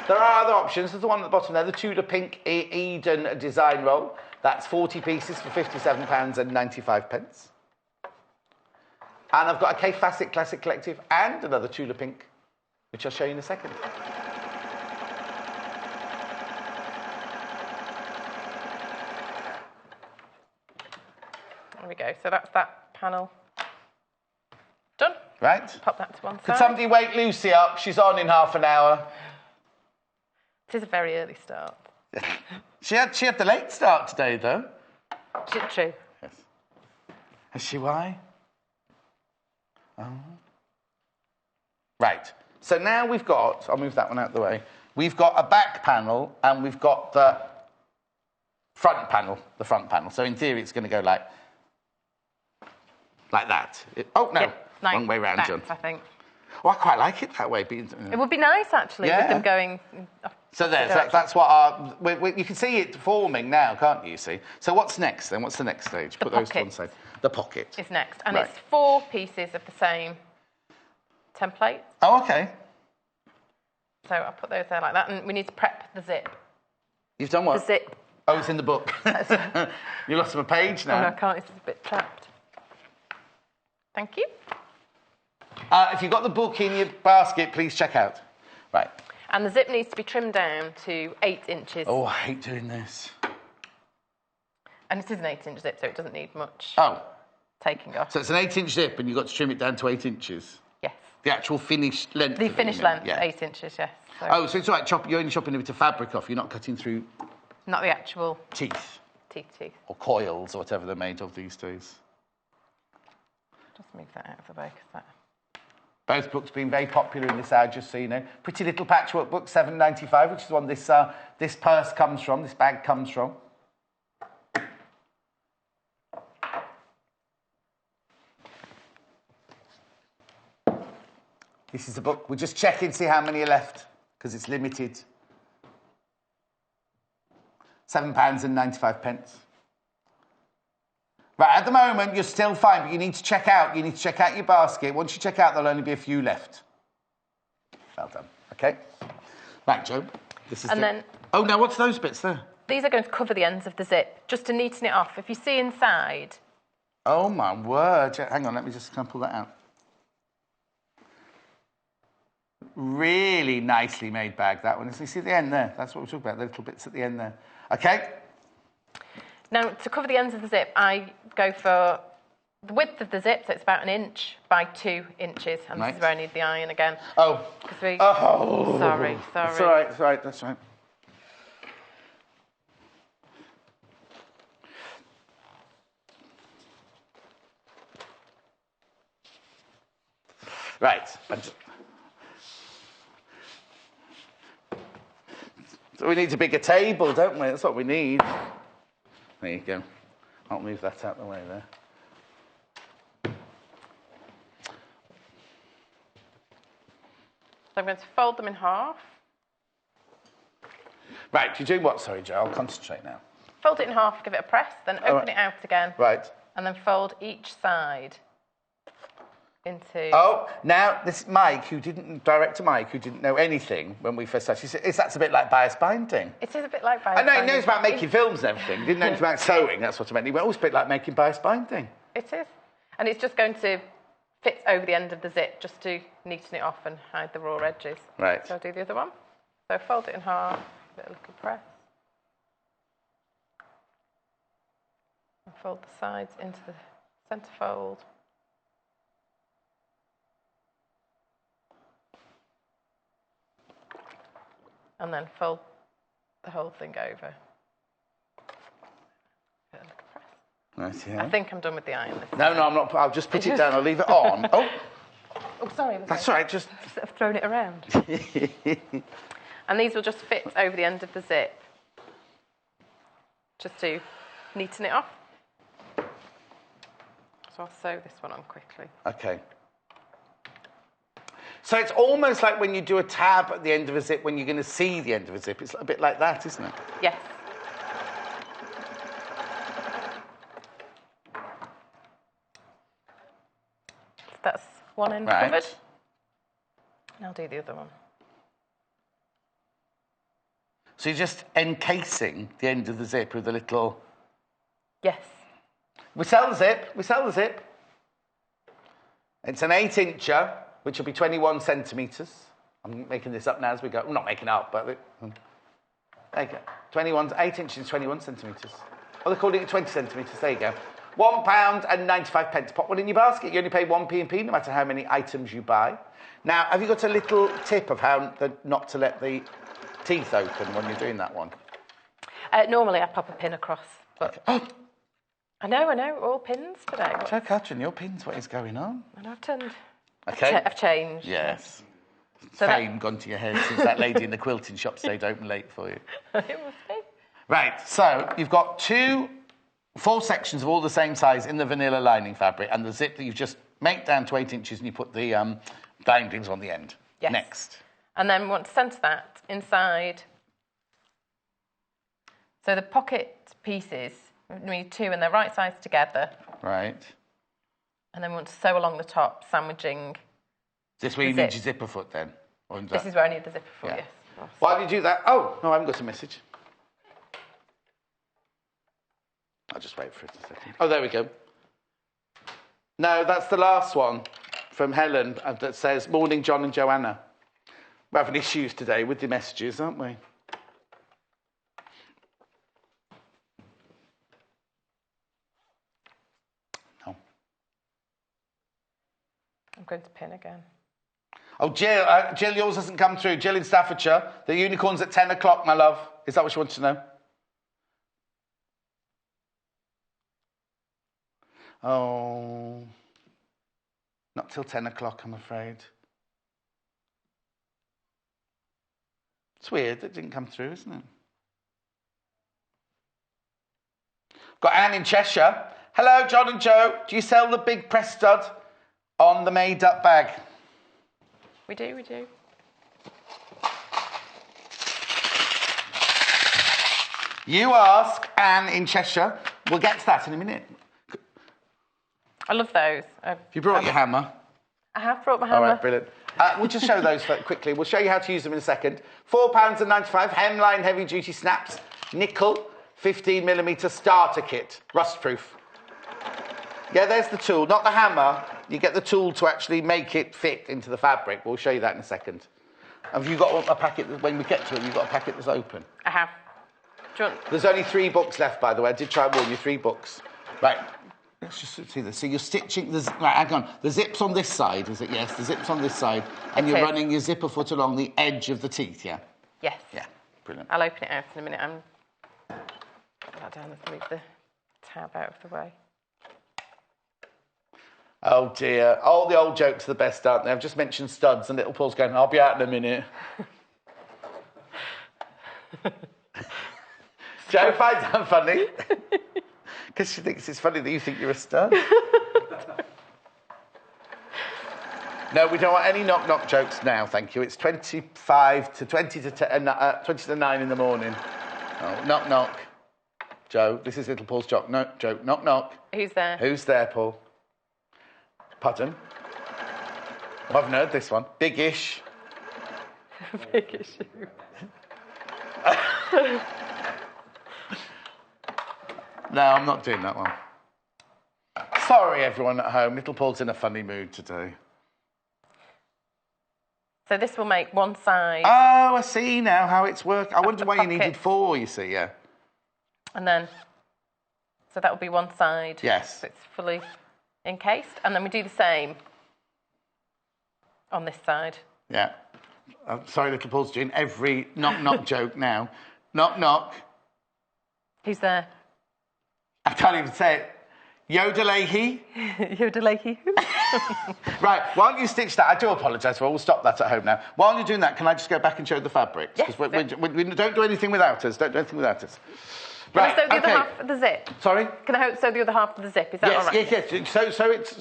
Speaker 1: There are other options. There's the one at the bottom there, the Tudor Pink Eden design roll. That's 40 pieces for £57.95. And I've got a K Facet Classic Collective and another Tudor Pink, which I'll show you in a second.
Speaker 2: There we go. So that's that panel done.
Speaker 1: Right.
Speaker 2: Pop that to one side.
Speaker 1: Could somebody wake Lucy up? She's on in half an hour.
Speaker 2: It is a very early start.
Speaker 1: She had the late start today, though.
Speaker 2: Is it true?
Speaker 1: Yes. Is she why? Oh. Right. So now we've got, I'll move that one out of the way. We've got a back panel and we've got the front panel. So in theory, it's going to go like that. Oh, no.
Speaker 2: Yeah, like
Speaker 1: wrong way round,
Speaker 2: that,
Speaker 1: John.
Speaker 2: I think.
Speaker 1: Oh, I quite like it that way.
Speaker 2: It would be nice, actually, with them going...
Speaker 1: So that's what you can see it forming now, can't you, see? So what's next, then? What's the next stage? Put those to one side. The pocket.
Speaker 2: Is next. And it's 4 pieces of the same template.
Speaker 1: Oh, OK.
Speaker 2: So I'll put those there like that. And we need to prep the zip.
Speaker 1: You've done what?
Speaker 2: The zip.
Speaker 1: Oh, it's in the book. You lost a page now.
Speaker 2: Oh, no, I can't. It's a bit trapped. Thank you.
Speaker 1: If you've got the book in your basket, please check out. Right.
Speaker 2: And the zip needs to be trimmed down to 8 inches.
Speaker 1: Oh, I hate doing this.
Speaker 2: And it is an 8-inch zip, so it doesn't need much taking off.
Speaker 1: So it's an 8-inch zip, and you've got to trim it down to 8 inches?
Speaker 2: Yes.
Speaker 1: The actual finished length?
Speaker 2: The finished length, 8 inches, yes.
Speaker 1: So. So it's all right, you're only chopping a bit of fabric off, you're not cutting through...
Speaker 2: Not the actual...
Speaker 1: Teeth.
Speaker 2: Teeth.
Speaker 1: Or coils, or whatever they're made of these days.
Speaker 2: Just move that out of the way, because that...
Speaker 1: Both books being very popular in this hour, just so you know. Pretty Little Patchwork book, £7.95, which is the one this purse comes from, this bag comes from. This is the book. We're just checking, see how many are left, because it's limited. £7.95. Right, at the moment, you're still fine, but you need to check out. You need to check out your basket. Once you check out, there'll only be a few left. Well done. OK. Right, Jo. This is then... Oh, now, what's those bits there?
Speaker 2: These are going to cover the ends of the zip, just to neaten it off. If you see inside...
Speaker 1: Oh, my word. Hang on, let me just pull that out. Really nicely made bag, that one. You see the end there? That's what we're talking about, the little bits at the end there. OK. Now,
Speaker 2: to cover the ends of the zip, I go for the width of the zip, so it's about 1 inch by 2 inches. And this is where I need the iron again.
Speaker 1: Oh.
Speaker 2: Sorry.
Speaker 1: That's all right, that's right. Right. So we need a bigger table, don't we? That's what we need. There you go. I'll move that out of the way there.
Speaker 2: I'm going to fold them in half.
Speaker 1: Right, you're doing what? Sorry, Joe, I'll concentrate now.
Speaker 2: Fold it in half, give it a press, then open it out again.
Speaker 1: Right.
Speaker 2: And then fold each side into...
Speaker 1: Oh, now this Director Mike, who didn't know anything when we first started, he said, that's a bit like bias binding.
Speaker 2: It is a bit like bias binding.
Speaker 1: I know, he knows about making films and everything. He didn't know anything about sewing, that's what I meant. He went, it's a bit like making bias binding.
Speaker 2: It is. And it's just going to fit over the end of the zip just to neaten it off and hide the raw edges.
Speaker 1: Right.
Speaker 2: So I'll do the other one. So fold it in half, give it a little press. And fold the sides into the centre fold. And then fold the whole thing over. Give it a little press.
Speaker 1: Right, yeah.
Speaker 2: I think I'm done with the iron.
Speaker 1: No, I'm not. I'll just put it down. I'll leave it on. Oh,
Speaker 2: sorry.
Speaker 1: That's all right. Just
Speaker 2: I've thrown it around. And these will just fit over the end of the zip, just to neaten it off. So I'll sew this one on quickly.
Speaker 1: Okay. So it's almost like when you do a tab at the end of a zip, when you're going to see the end of a zip. It's a bit like that, isn't it?
Speaker 2: Yes. That's one end covered. And I'll do the other one.
Speaker 1: So you're just encasing the end of the zip with a little...
Speaker 2: Yes.
Speaker 1: We sell the zip. It's an 8-incher, which will be 21 centimetres. I'm making this up now as we go. I'm not making it up, but... There you go. 8 inches, 21 centimetres. Oh, they're calling it 20 centimetres. There you go. £1.95. Pop one in your basket. You only pay 1p&p no matter how many items you buy. Now, have you got a little tip of how not to let the teeth open when you're doing that one?
Speaker 2: Normally I pop a pin across, but... Okay. I know, all pins today.
Speaker 1: Joe Catherine, your pins, what is going on?
Speaker 2: I know, I've turned...
Speaker 1: Okay.
Speaker 2: I've changed.
Speaker 1: Yes.
Speaker 2: So
Speaker 1: Fame gone to your head since that lady in the quilting shop stayed open late for you.
Speaker 2: It must be.
Speaker 1: Right, so you've got 4 sections of all the same size in the vanilla lining fabric and the zip that you've just made down to 8 inches and you put the bindings on the end.
Speaker 2: Yes.
Speaker 1: Next.
Speaker 2: And then we want to centre that inside. So the pocket pieces, we need 2 and they're right sides together.
Speaker 1: Right.
Speaker 2: And then we want to sew along the top, sandwiching.
Speaker 1: Is this where you need your zipper foot then?
Speaker 2: This is where I need the zipper foot,
Speaker 1: yeah.
Speaker 2: Yes.
Speaker 1: Why do you do that? Oh, no, I haven't got a message. I'll just wait for it a second. Oh, there we go. No, that's the last one from Helen that says, "Morning, John and Joanna. We're having issues today with the messages, aren't we?" No.
Speaker 2: I'm going to pin again.
Speaker 1: Oh, Jill, yours hasn't come through. Jill in Staffordshire. The unicorn's at 10 o'clock, my love. Is that what you want to know? Oh, not till 10 o'clock, I'm afraid. It's weird that it didn't come through, isn't it? Got Anne in Cheshire. Hello, John and Joe. Do you sell the big press stud on the made-up bag?
Speaker 2: We do.
Speaker 1: You ask Anne in Cheshire. We'll get to that in a minute.
Speaker 2: I love those.
Speaker 1: Have you brought your hammer?
Speaker 2: I have brought my hammer.
Speaker 1: All right, brilliant. We'll just show those quickly. We'll show you how to use them in a second. £4.95 hemline heavy-duty snaps, nickel, 15mm starter kit, rust-proof. Yeah, there's the tool, not the hammer. You get the tool to actually make it fit into the fabric. We'll show you that in a second. Have you got a packet, when we get to it, you've got a packet that's open?
Speaker 2: I have. Do you want...
Speaker 1: There's only 3 books left, by the way. I did try and warn you, 3 books. Right. Let's just see this. So you're stitching... Right, hang on. The zip's on this side, is it? Yes, the zip's on this side. And you're running your zipper foot along the edge of the teeth, yeah?
Speaker 2: Yes.
Speaker 1: Yeah, brilliant.
Speaker 2: I'll open it out in a minute. I'm... Move the tab out of the way.
Speaker 1: Oh, dear. All the old jokes are the best, aren't they? I've just mentioned studs and little Paul's going, I'll be out in a minute. Joe finds that funny. Because she thinks it's funny that you think you're a stud. No, we don't want any knock-knock jokes now, thank you. It's 25 to 20 to 9 in the morning. Oh, knock-knock. Joe, this is little Paul's joke. No, joke. Knock-knock.
Speaker 2: Who's there?
Speaker 1: Who's there, Paul? Pardon? I haven't heard this one. Big-ish.
Speaker 2: Big issue.
Speaker 1: No, I'm not doing that one. Sorry, everyone at home. Little Paul's in a funny mood today.
Speaker 2: So this will make one side.
Speaker 1: Oh, I see now how it's working. I wondered why you needed 4, you see, yeah.
Speaker 2: And then, so that will be one side.
Speaker 1: Yes.
Speaker 2: So it's fully encased. And then we do the same on this side.
Speaker 1: Yeah. I'm sorry, little Paul's doing every knock-knock joke now. Knock-knock.
Speaker 2: Who's there?
Speaker 1: I can't even say it. Yodelahey.
Speaker 2: Yodelahey.
Speaker 1: Right, while you stitch that, I do apologise, we'll stop that at home now. While you're doing that, can I just go back and show the fabrics?
Speaker 2: Yes.
Speaker 1: Because we don't do anything without us. Don't do anything without us.
Speaker 2: Can I sew the other half of the zip?
Speaker 1: Sorry?
Speaker 2: Can I sew the other half of the zip? Is that all right?
Speaker 1: Yes. So it's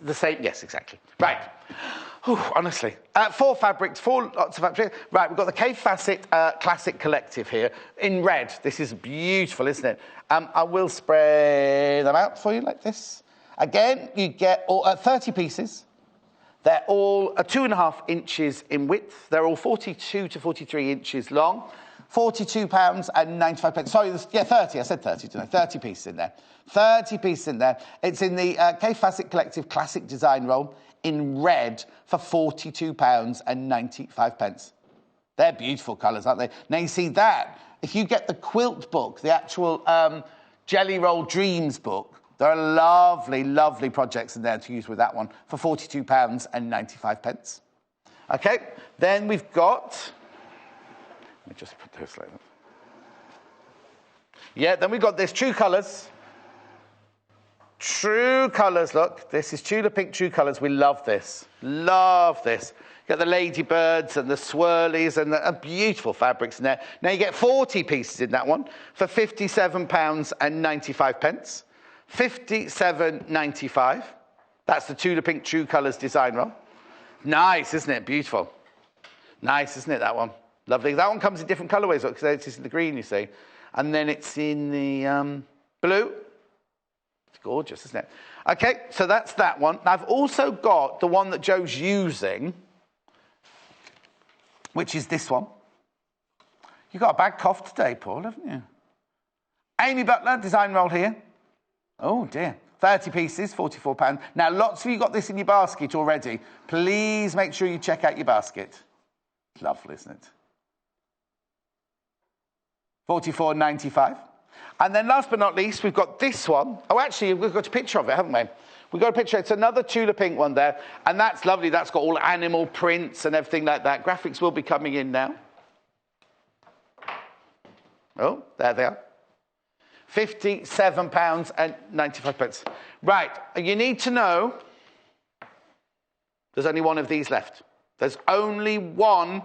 Speaker 1: the same. Yes, exactly. Right. Whew, honestly. 4 fabrics, 4 lots of fabrics. Right, we've got the Cave Facet Classic Collective here in red. This is beautiful, isn't it? I will spray them out for you like this. Again, you get 30 pieces. They're all 2.5 inches in width. They're all 42 to 43 inches long. £42.95. Sorry, 30. I said 30, didn't I? 30 pieces in there. 30 pieces in there. It's in the Cave Facet Collective Classic Design Roll in red for £42.95. They're beautiful colours, aren't they? Now, you see that. If you get the Quilt book, the actual Jelly Roll Dreams book, there are lovely, lovely projects in there to use with that one for £42.95. OK, then we've got... Let me just put this like that. Yeah, then we've got this True Colours. True Colours, look. This is Tulip Pink True Colours. We love this. Love this. You get the ladybirds and the swirlies and the beautiful fabrics in there. Now, you get 40 pieces in that one for £57.95. £57.95. That's the Tulip Pink True Colours design roll. Nice, isn't it? Beautiful. Nice, isn't it, that one? Lovely. That one comes in different colourways, because it's in the green, you see. And then it's in the blue. It's gorgeous, isn't it? OK, so that's that one. Now, I've also got the one that Joe's using, which is this one. You've got a bad cough today, Paul, haven't you? Amy Butler, design roll here. Oh, dear. 30 pieces, £44. Now, lots of you got this in your basket already. Please make sure you check out your basket. Lovely, isn't it? £44.95. And then last but not least, we've got this one. Oh, actually, we've got a picture of it, haven't we? We've got a picture. It's another Tulip Pink one there. And that's lovely. That's got all animal prints and everything like that. Graphics will be coming in now. Oh, there they are. £57.95. Right, you need to know there's only one of these left. There's only one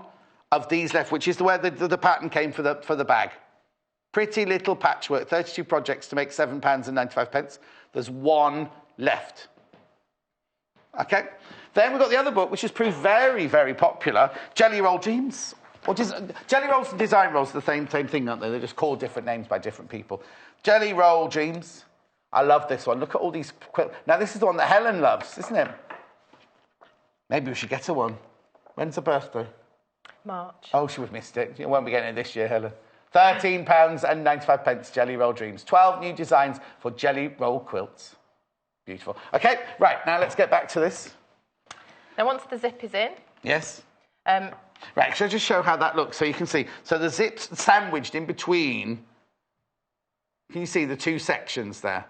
Speaker 1: of these left, which is where the pattern came for the bag. Pretty little patchwork, 32 projects to make £7.95. There's one left. OK? Then we've got the other book, which has proved very, very popular, Jelly Roll Dreams. Jelly Rolls and Design Rolls are the same thing, aren't they? They're just called different names by different people. Jelly Roll Dreams. I love this one. Look at all these quilts. Now, this is the one that Helen loves, isn't it? Maybe we should get her one. When's her birthday?
Speaker 2: March.
Speaker 1: Oh, she would have missed it. You won't be getting it this year, Helen. £13.95, Jelly Roll Dreams. 12 new designs for Jelly Roll quilts. Beautiful. OK, right, now let's get back to this.
Speaker 2: Now, once the zip is in...
Speaker 1: Yes. Right, shall I just show how that looks so you can see? So the zip's sandwiched in between. Can you see the two sections there?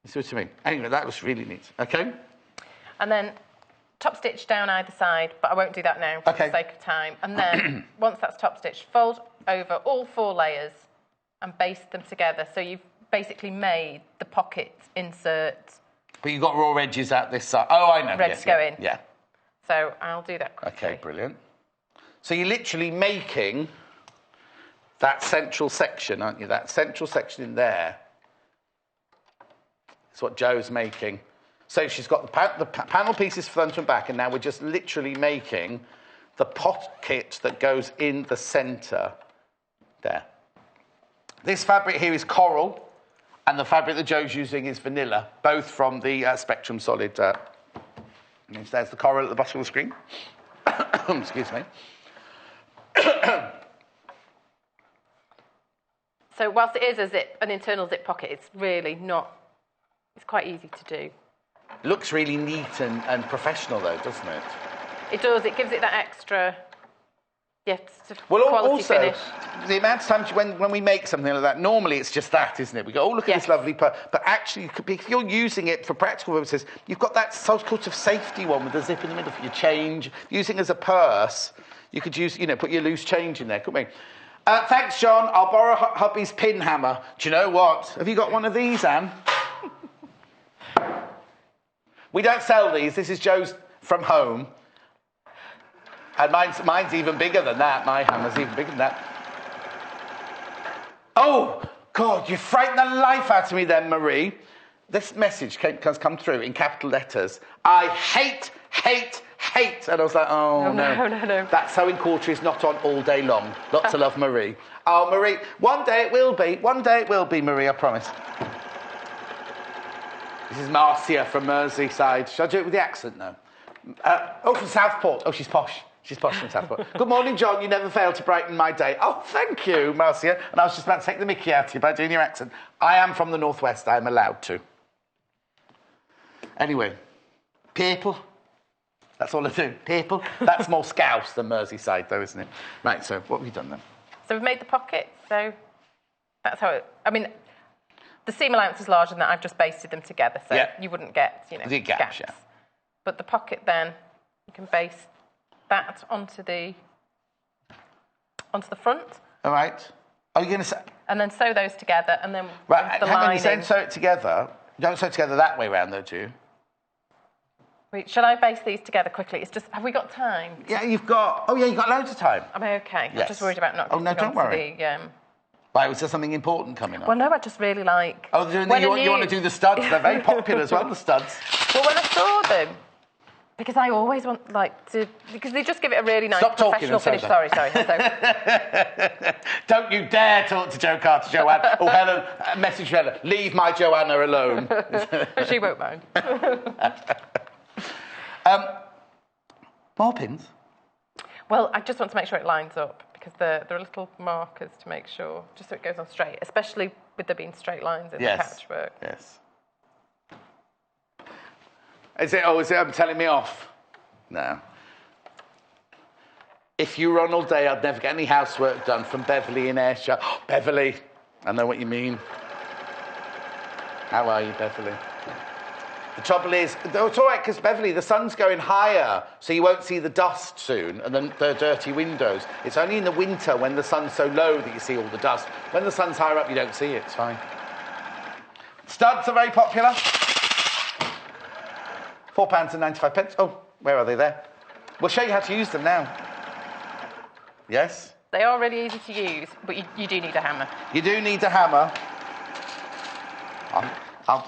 Speaker 1: You see what I mean? Anyway, that was really neat. OK?
Speaker 2: And then... top stitch down either side, but I won't do that now for the sake of time. And then, once that's top stitched, fold over all 4 layers and baste them together. So you've basically made the pocket insert.
Speaker 1: But you've got raw edges at this side. Oh, I know.
Speaker 2: Ready to go in.
Speaker 1: Yeah.
Speaker 2: So I'll do that quickly.
Speaker 1: OK, brilliant. So you're literally making that central section, aren't you? That central section in there. That's what Joe's making. So she's got the panel pieces front and back, and now we're just literally making the pocket that goes in the centre there. This fabric here is coral, and the fabric that Joe's using is vanilla, both from the Spectrum Solid. And there's the coral at the bottom of the screen. Excuse me.
Speaker 2: So whilst it is an internal zip pocket, it's really not, it's quite easy to do.
Speaker 1: It looks really neat and professional though, doesn't it?
Speaker 2: It does, it gives it that extra,
Speaker 1: well,
Speaker 2: quality
Speaker 1: also,
Speaker 2: finish.
Speaker 1: The amount of times when we make something like that, normally it's just that, isn't it? We go, oh, look at this lovely but actually, if you're using it for practical purposes, you've got that sort of safety one with the zip in the middle for your change. Using it as a purse, you could use, put your loose change in there, couldn't we? Thanks, John. I'll borrow hubby's pin hammer. Do you know what? Have you got one of these, Anne? We don't sell these. This is Joe's from home. And mine's even bigger than that. My hammer's even bigger than that. Oh, God, you frightened the life out of me then, Marie. This message has come through in capital letters. I hate. And I was like, oh, no.
Speaker 2: No.
Speaker 1: That sewing quarter is not on all day long. Lots of love, Marie. Oh, Marie, one day it will be. One day it will be, Marie, I promise. This is Marcia from Merseyside. Shall I do it with the accent now? From Southport. Oh, she's posh. She's posh from Southport. Good morning, John. You never fail to brighten my day. Oh, thank you, Marcia. And I was just about to take the mickey out of you by doing your accent. I am from the Northwest. I am allowed to. Anyway, people. That's all I do. People. That's more Scouse than Merseyside, though, isn't it? Right, so what have you done then?
Speaker 2: So we've made the pocket, so that's how it... I mean, the seam allowance is larger than that. I've just basted them together, so you wouldn't get,
Speaker 1: the gaps. Yeah.
Speaker 2: But the pocket, then, you can base that onto the front.
Speaker 1: All right. Are you going to...
Speaker 2: And then sew those together, and then
Speaker 1: right,
Speaker 2: the
Speaker 1: hang
Speaker 2: lining...
Speaker 1: on, you said sew it together. You don't sew it together that way round, though, do you?
Speaker 2: Wait, shall I base these together quickly? It's just, have we got time?
Speaker 1: Yeah, you've got... Oh, yeah, you've got loads of time.
Speaker 2: Am I okay?
Speaker 1: Yes.
Speaker 2: I'm just worried about not getting
Speaker 1: don't worry. Right, was there something important coming up?
Speaker 2: Well, no, I just really like...
Speaker 1: Oh, you want to do the studs? They're very popular as well, the studs.
Speaker 2: Well, when I saw them, because I always want, because they just give it a really nice professional finish. Sorry.
Speaker 1: Don't you dare talk to Jo Carter, Joanne. Oh, Helen, message Helen. Leave my Joanna alone.
Speaker 2: She won't mind.
Speaker 1: More pins?
Speaker 2: Well, I just want to make sure it lines up, because there are little markers to make sure, just so it goes on straight, especially with there being straight lines in the patchwork.
Speaker 1: Yes. Is it telling me off? No. If you run all day, I'd never get any housework done from Beverly in Ayrshire. Oh, Beverly, I know what you mean. How are you, Beverly? The trouble is, it's all right, because Beverly, the sun's going higher, so you won't see the dust soon, and the dirty windows. It's only in the winter when the sun's so low that you see all the dust. When the sun's higher up, you don't see it. It's fine. Studs are very popular. £4.95. Oh, where are they there? We'll show you how to use them now. Yes?
Speaker 2: They are really easy to use, but you do need a hammer.
Speaker 1: You do need a hammer.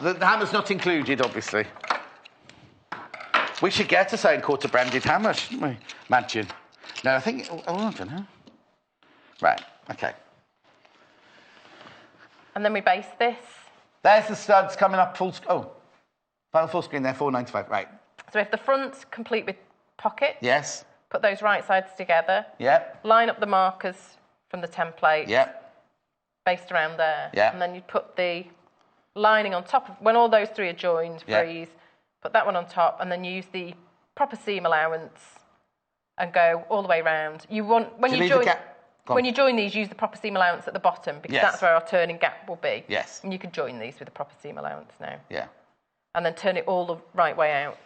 Speaker 1: The hammer's not included, obviously. We should get a sewing quarter branded hammer, shouldn't we? Imagine. No, I think... I don't know. Right, OK.
Speaker 2: And then we base this.
Speaker 1: There's the studs coming up full... full screen there, £4.95. Right.
Speaker 2: So we have the front complete with pockets.
Speaker 1: Yes.
Speaker 2: Put those right sides together.
Speaker 1: Yep.
Speaker 2: Line up the markers from the template.
Speaker 1: Yep.
Speaker 2: Based around there.
Speaker 1: Yep.
Speaker 2: And then you put the lining on top of... When all those three are joined, freeze, put that one on top, and then use the proper seam allowance and go all the way round. You want... When you join these, use the proper seam allowance at the bottom, because that's where our turning gap will be.
Speaker 1: Yes.
Speaker 2: And you can join these with the proper seam allowance now.
Speaker 1: Yeah.
Speaker 2: And then turn it all the right way out.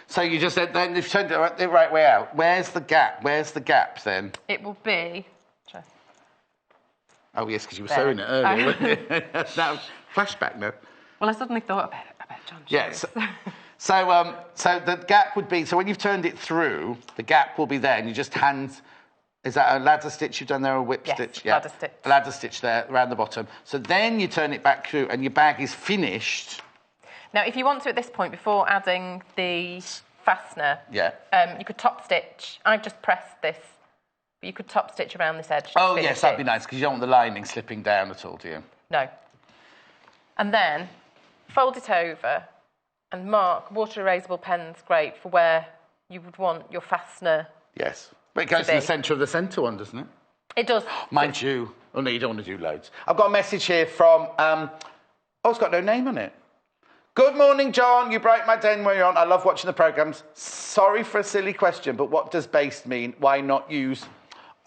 Speaker 1: So you just said, then you've turned it the right way out. Where's the gap? Where's the gap, then?
Speaker 2: It will be...
Speaker 1: Oh, yes, because you were sewing it earlier. Now, flashback now.
Speaker 2: Well, I suddenly thought about John.
Speaker 1: Yes. So the gap would be... So when you've turned it through, the gap will be there, and you just hand... Is that a ladder stitch you've done there, or a whip stitch?
Speaker 2: Yeah, ladder stitch.
Speaker 1: Ladder stitch there, around the bottom. So then you turn it back through, and your bag is finished...
Speaker 2: Now, if you want to at this point, before adding the fastener, you could top stitch. I've just pressed this, but you could top stitch around this edge.
Speaker 1: Oh, yes, that'd be nice, because you don't want the lining slipping down at all, do you?
Speaker 2: No. And then fold it over and mark water erasable pens, great, for where you would want your fastener.
Speaker 1: Yes. But it goes in the centre of the centre one, doesn't it?
Speaker 2: It does.
Speaker 1: Mind you. Oh, no, you don't want to do loads. I've got a message here from... it's got no name on it. Good morning, John. You brighten my day when you're on. I love watching the programmes. Sorry for a silly question, but what does based mean? Why not use...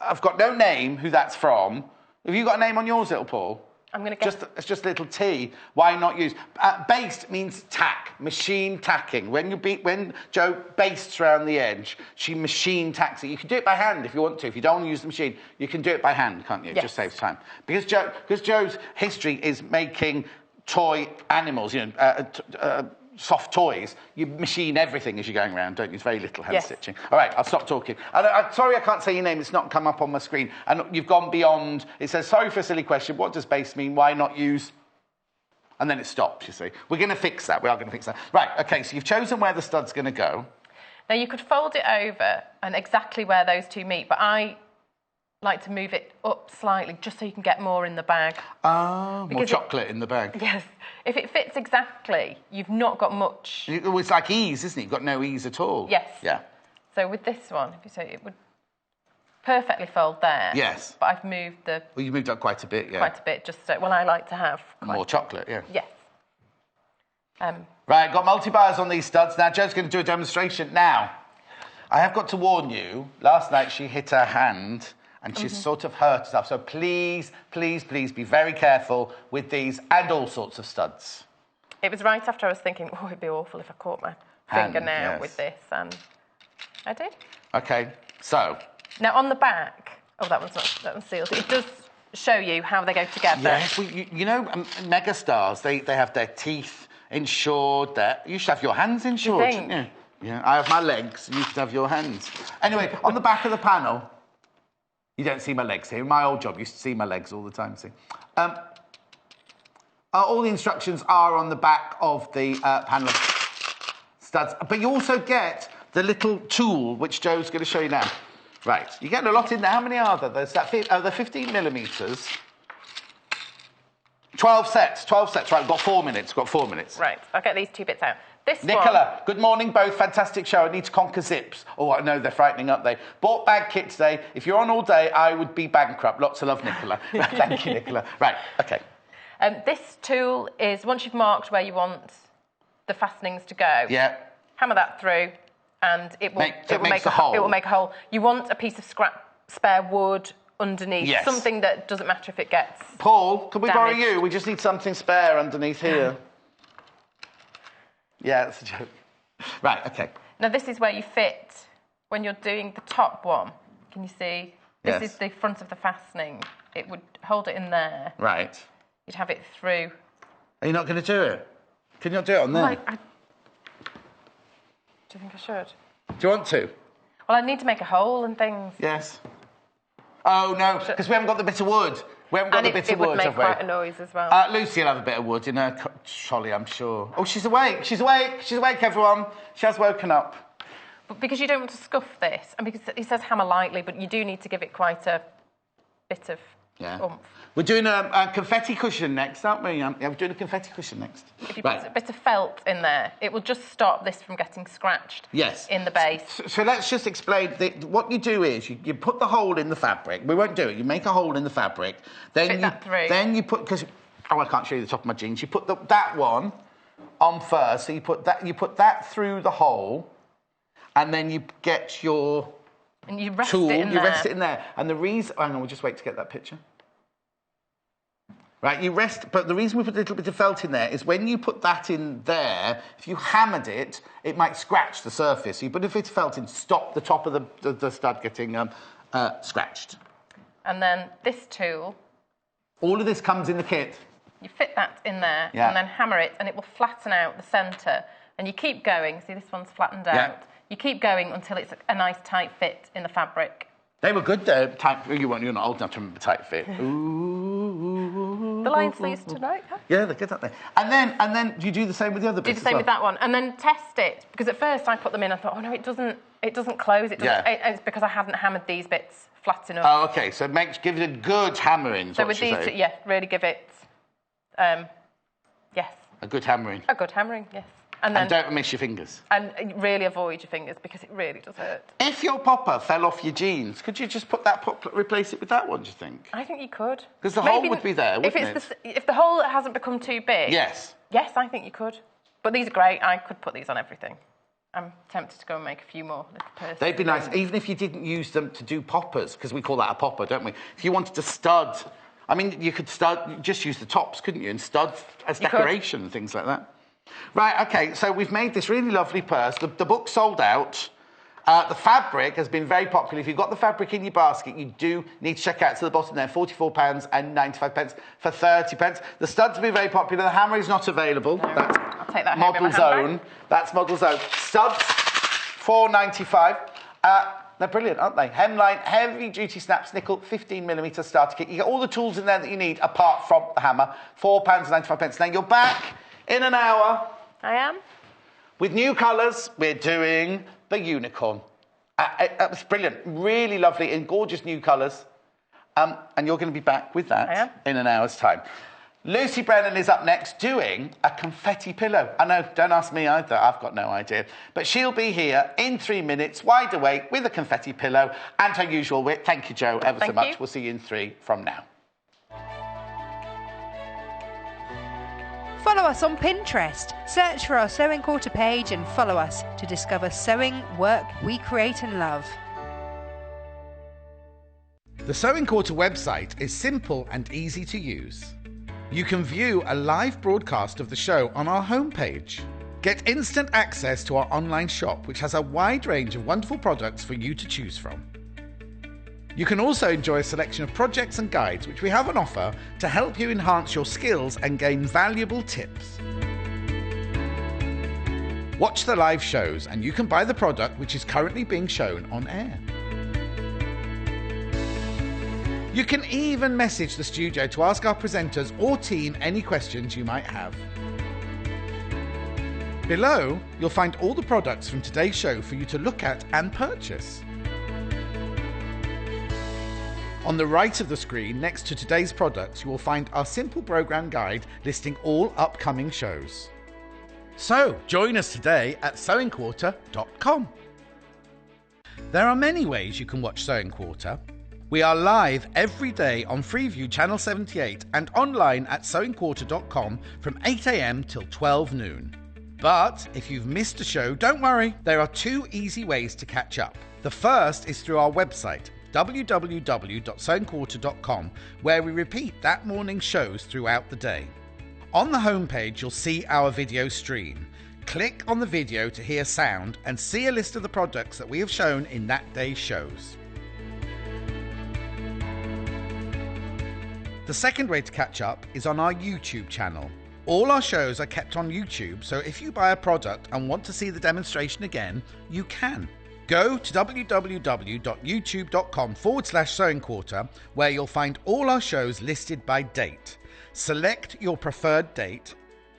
Speaker 1: I've got no name who that's from. Have you got a name on yours, little Paul?
Speaker 2: I'm going to guess.
Speaker 1: It's just a little T. Why not use... based means tack, machine tacking. When Jo bastes around the edge, she machine tacks it. You can do it by hand if you want to. If you don't want to use the machine, you can do it by hand, can't you? It just saves time. Because Jo's history is making toy animals, soft toys. You machine everything as you're going around, don't you? It's very little hand stitching. All right, I'll stop talking. I'm sorry I can't say your name. It's not come up on my screen. And you've gone beyond. It says, sorry for a silly question. What does base mean? Why not use... And then it stops, you see. We're going to fix that. We are going to fix that. Right, OK, so you've chosen where the stud's going to go. Now,
Speaker 2: you could fold it over and exactly where those two meet, but I like to move it up slightly just so you can get more in the bag.
Speaker 1: Oh, more chocolate in the bag.
Speaker 2: Yes. If it fits exactly, you've not got much...
Speaker 1: It's like ease, isn't it? You've got no ease at all.
Speaker 2: Yes.
Speaker 1: Yeah.
Speaker 2: So with this one, if you say it would perfectly fold there.
Speaker 1: Yes.
Speaker 2: But I've moved the...
Speaker 1: Well, you moved up quite a bit, yeah.
Speaker 2: Quite a bit, just so... Well, I like to have...
Speaker 1: More chocolate, yeah.
Speaker 2: Yes.
Speaker 1: Right, got multi-buyers on these studs. Now, Jo's going to do a demonstration. Now, I have got to warn you, last night she hit her hand... and she's sort of hurt herself. So please, please, please be very careful with these and all sorts of studs.
Speaker 2: It was right after I was thinking, oh, it'd be awful if I caught my finger now with this, and I did. OK, so... Now, on the back... Oh, that one's sealed. It does show you how they go together.
Speaker 1: Yes, well, you know, mega stars, they have their teeth insured. You should have your hands insured, shouldn't you? Yeah, I have my legs, you should have your hands. Anyway, on the back of the panel... You don't see my legs here. In my old job, you used to see my legs all the time, see. All the instructions are on the back of the panel of studs. But you also get the little tool, which Jo's going to show you now. Right, you're getting a lot in there. How many are there? There's that. They're 15 millimetres. 12 sets. Right, we've got 4 minutes.
Speaker 2: Right, I'll get these two bits out.
Speaker 1: Nicola, good morning both. Fantastic show. I need to conquer zips. Oh, I know, they're frightening, aren't they? Bought bag kit today. If you're on all day, I would be bankrupt. Lots of love, Nicola. Thank you, Nicola. Right, OK.
Speaker 2: This tool is, once you've marked where you want the fastenings to go, hammer that through, and it will make a hole. It will make a hole. You want a piece of spare wood underneath, something that doesn't matter if it gets
Speaker 1: Paul, can we borrow
Speaker 2: damaged.
Speaker 1: you? We just need something spare underneath here. Yeah, that's a joke. Right, OK.
Speaker 2: Now, this is where you fit when you're doing the top one. Can you see? This is the front of the fastening. It would hold it in there.
Speaker 1: Right.
Speaker 2: You'd have it through.
Speaker 1: Are you not going to do it? Can you not do it on there?
Speaker 2: Do you think I should?
Speaker 1: Do you want to?
Speaker 2: Well, I need to make a hole and things.
Speaker 1: Yes. Oh, no, because we haven't got the bit of wood. We haven't got the bit of wood, have we?
Speaker 2: It would make quite a noise as well.
Speaker 1: Lucy will have a bit of wood in her trolley, I'm sure. Oh, she's awake. She's awake. She's awake, everyone. She has woken up.
Speaker 2: But because you don't want to scuff this, and because it says hammer lightly, but you do need to give it quite a bit of oomph.
Speaker 1: We're doing a confetti cushion next, aren't we? Yeah, we're doing a confetti cushion next.
Speaker 2: If you put a bit of felt in there, it will just stop this from getting scratched in the base.
Speaker 1: So let's just explain. What you do is you put the hole in the fabric. We won't do it. You make a hole in the fabric. Then you put... because I can't show you the top of my jeans. You put that one on first. So you put that through the hole, and then you get your
Speaker 2: and you rest
Speaker 1: tool.
Speaker 2: It in
Speaker 1: you rest it in there. And the reason... Hang on, we'll just wait to get that picture. Right, you rest, but the reason we put a little bit of felt in there is when you put that in there, if you hammered it, it might scratch the surface. So you put a bit of felt in, stop the top of the stud getting scratched. And then this tool. All of this comes in the kit. You fit that in there and then hammer it, and it will flatten out the centre. And you keep going. See, this one's flattened out. You keep going until it's a nice tight fit in the fabric. They were good though. You're not old enough to remember tight fit. Ooh.
Speaker 2: The line sleeves tonight.
Speaker 1: Yeah, they're good, aren't they? And then you do the same with the other bits.
Speaker 2: Do the same with that one, and then test it, because at first I put them in. I thought, oh no, it doesn't close. It doesn't. It's because I hadn't hammered these bits flat enough.
Speaker 1: Oh, okay. So give it a good hammering.
Speaker 2: So with these, really give it. Yes.
Speaker 1: A good hammering.
Speaker 2: A good hammering, yes.
Speaker 1: And don't miss your fingers.
Speaker 2: And really avoid your fingers, because it really does hurt.
Speaker 1: If your popper fell off your jeans, could you just replace it with that one, do you think?
Speaker 2: I think you could.
Speaker 1: Because the hole would be there, wouldn't it?
Speaker 2: If the hole hasn't become too big...
Speaker 1: Yes.
Speaker 2: Yes, I think you could. But these are great. I could put these on everything. I'm tempted to go and make a few more little purses.
Speaker 1: They'd be nice, even if you didn't use them to do poppers, because we call that a popper, don't we? If you wanted to stud... I mean, you could just use the tops, couldn't you? And stud as decoration and things like that. Right, OK, so we've made this really lovely purse. The book sold out. The fabric has been very popular. If you've got the fabric in your basket, you do need to check out to the bottom there, £44.95 for 30p. The studs have been very popular. The hammer is not available.
Speaker 2: No,
Speaker 1: that's
Speaker 2: I'll take that
Speaker 1: Model Zone. That's Model Zone. Studs, £4.95. They're brilliant, aren't they? Hemline, heavy-duty snaps, nickel, 15mm starter kit. You get all the tools in there that you need, apart from the hammer. £4.95. Now, you're back in an hour.
Speaker 2: I am.
Speaker 1: With new colours, we're doing the unicorn. That was brilliant. Really lovely and gorgeous new colours. And you're going to be back with that in an hour's time. Lucy Brennan is up next doing a confetti pillow. I know, don't ask me either. I've got no idea. But she'll be here in 3 minutes, wide awake, with a confetti pillow and her usual wit. Thank you, Jo, ever so much. We'll see you in 3 from now.
Speaker 3: Follow us on Pinterest. Search for our Sewing Quarter page and follow us to discover sewing work we create and love.
Speaker 1: The Sewing Quarter website is simple and easy to use. You can view a live broadcast of the show on our homepage. Get instant access to our online shop, which has a wide range of wonderful products for you to choose from. You can also enjoy a selection of projects and guides which we have on offer to help you enhance your skills and gain valuable tips. Watch the live shows and you can buy the product which is currently being shown on air. You can even message the studio to ask our presenters or team any questions you might have. Below, you'll find all the products from today's show for you to look at and purchase. On the right of the screen, next to today's products, you will find our simple programme guide listing all upcoming shows. So, join us today at sewingquarter.com. There are many ways you can watch Sewing Quarter. We are live every day on Freeview Channel 78 and online at sewingquarter.com from 8 a.m. till 12 noon. But if you've missed a show, don't worry. There are 2 easy ways to catch up. The first is through our website, www.sewingquarter.com, where we repeat that morning's shows throughout the day. On the homepage, you'll see our video stream. Click on the video to hear sound and see a list of the products that we have shown in that day's shows. The second way to catch up is on our YouTube channel. All our shows are kept on YouTube, so if you buy a product and want to see the demonstration again, you can. Go to www.youtube.com/sewingquarter, where you'll find all our shows listed by date. Select your preferred date,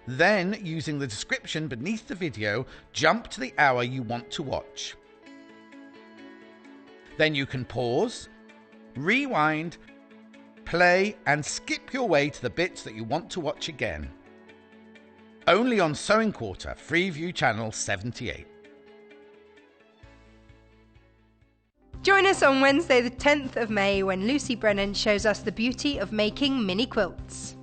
Speaker 1: then, using the description beneath the video, jump to the hour you want to watch. Then you can pause, rewind, play and skip your way to the bits that you want to watch again. Only on Sewing Quarter, Freeview Channel 78.
Speaker 3: Join us on Wednesday the 10th of May when Lucy Brennan shows us the beauty of making mini quilts.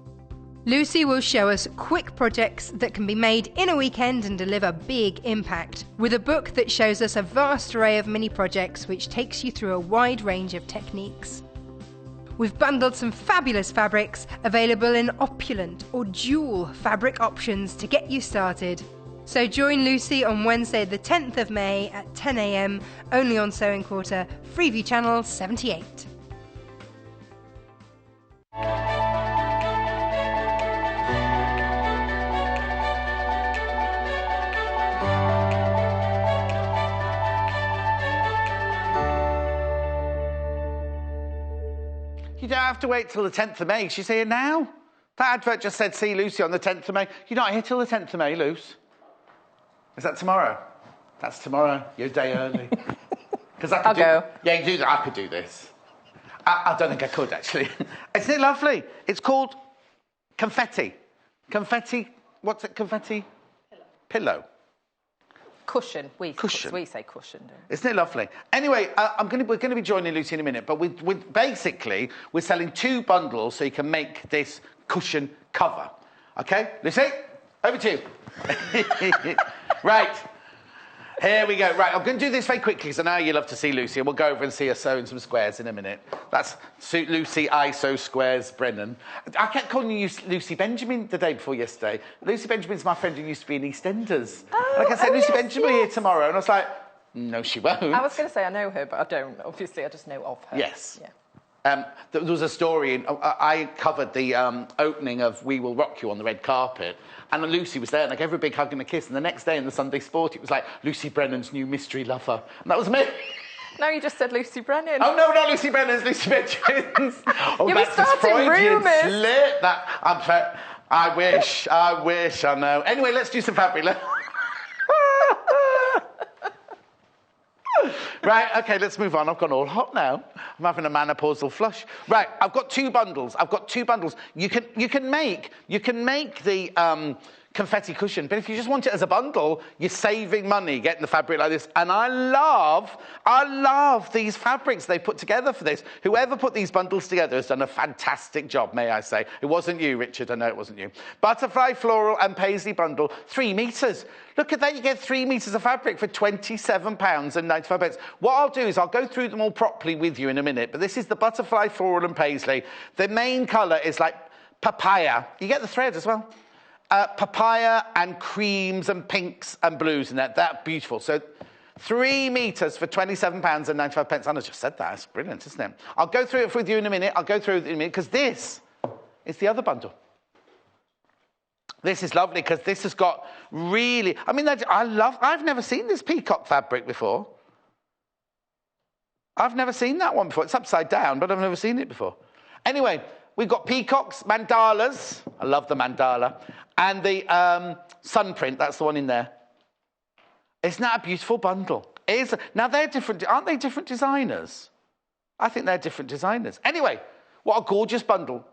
Speaker 3: Lucy will show us quick projects that can be made in a weekend and deliver big impact, with a book that shows us a vast array of mini projects which takes you through a wide range of techniques. We've bundled some fabulous fabrics available in opulent or dual fabric options to get you started. So join Lucy on Wednesday the 10th of May at 10 a.m. only on Sewing Quarter, Freeview Channel 78.
Speaker 1: You don't have to wait till the 10th of May. She's here now. That advert just said, see Lucy on the 10th of May. You're not here till the 10th of May, Luce. Is that tomorrow? That's tomorrow. You're a day early. Because I'll
Speaker 2: go.
Speaker 1: Yeah, you do that. I could do this. I don't think I could, actually. Isn't it lovely? It's called Confetti. Confetti, what's it? Confetti? Pillow.
Speaker 2: Cushion. We say cushion, don't we?
Speaker 1: Isn't it lovely? Anyway, we're going to be joining Lucy in a minute, but basically, we're selling 2 bundles so you can make this cushion cover. Okay? Lucy, over to you. Right. Here we go. Right, I'm going to do this very quickly because I know you love to see Lucy, and we'll go over and see her sewing some squares in a minute. That's Lucy I Sew Squares Brennan. I kept calling you Lucy Benjamin the day before yesterday. Lucy Benjamin's my friend who used to be in EastEnders.
Speaker 2: Oh,
Speaker 1: like I said, Lucy
Speaker 2: yes,
Speaker 1: Benjamin here tomorrow, and I was like, no, she won't.
Speaker 2: I was going to say I know her, but I don't. Obviously, I just know of her.
Speaker 1: Yes.
Speaker 2: Yeah.
Speaker 1: There was a story, I covered the opening of We Will Rock You on the red carpet, and Lucy was there, and I gave her a big hug and a kiss, and the next day in the Sunday Sport, it was like, Lucy Brennan's new mystery lover. And that was me.
Speaker 2: No, you just said Lucy Brennan.
Speaker 1: Oh, no, not Lucy Brennan's, Lucy Benjamin's. Oh,
Speaker 2: You'll be starting rumours.
Speaker 1: Slip. I wish, I know. Anyway, let's do some fabric. Right, OK, let's move on. I've gone all hot now. I'm having a menopausal flush. Right, I've got 2 bundles. You can make the confetti cushion, but if you just want it as a bundle, you're saving money getting the fabric like this. And I love these fabrics they put together for this. Whoever put these bundles together has done a fantastic job, may I say. It wasn't you, Richard. I know it wasn't you. Butterfly floral and paisley bundle, 3 metres. Look at that, you get 3 metres of fabric for £27.95. What I'll do is I'll go through them all properly with you in a minute, but this is the butterfly floral and paisley. The main colour is like papaya. You get the thread as well. Papaya and creams and pinks and blues and that's beautiful. So 3 metres for £27.95. Anna just said that. That's brilliant, isn't it? I'll go through it with you in a minute. Because this is the other bundle. This is lovely because this has got really... I've never seen this peacock fabric before. I've never seen that one before. It's upside down, but I've never seen it before. Anyway, we've got peacocks, mandalas. I love the mandala. And the sun print, that's the one in there. Isn't that a beautiful bundle? Now, they're different. Aren't they different designers? I think they're different designers. Anyway, what a gorgeous bundle.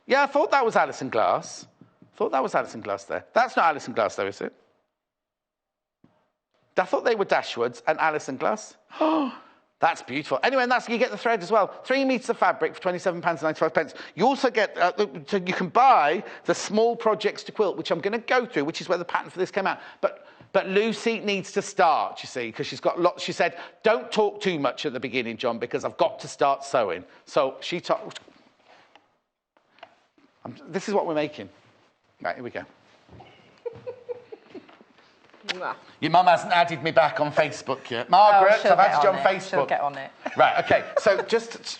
Speaker 1: Yeah, I thought that was Alison Glass. There. That's not Alison Glass, though, is it? I thought they were Dashwoods and Alison Glass. Oh, that's beautiful. Anyway, and you get the thread as well. 3 metres of fabric for £27.95. You also get, so you can buy the small projects to quilt, which I'm going to go through, which is where the pattern for this came out. But Lucy needs to start, you see, because she's got lots. She said, don't talk too much at the beginning, John, because I've got to start sewing. So she talked. This is what we're making. Right, here we go. Your mum hasn't added me back on Facebook yet. Margaret, I've added you on Facebook.
Speaker 2: She'll get on it.
Speaker 1: Right, OK. So just,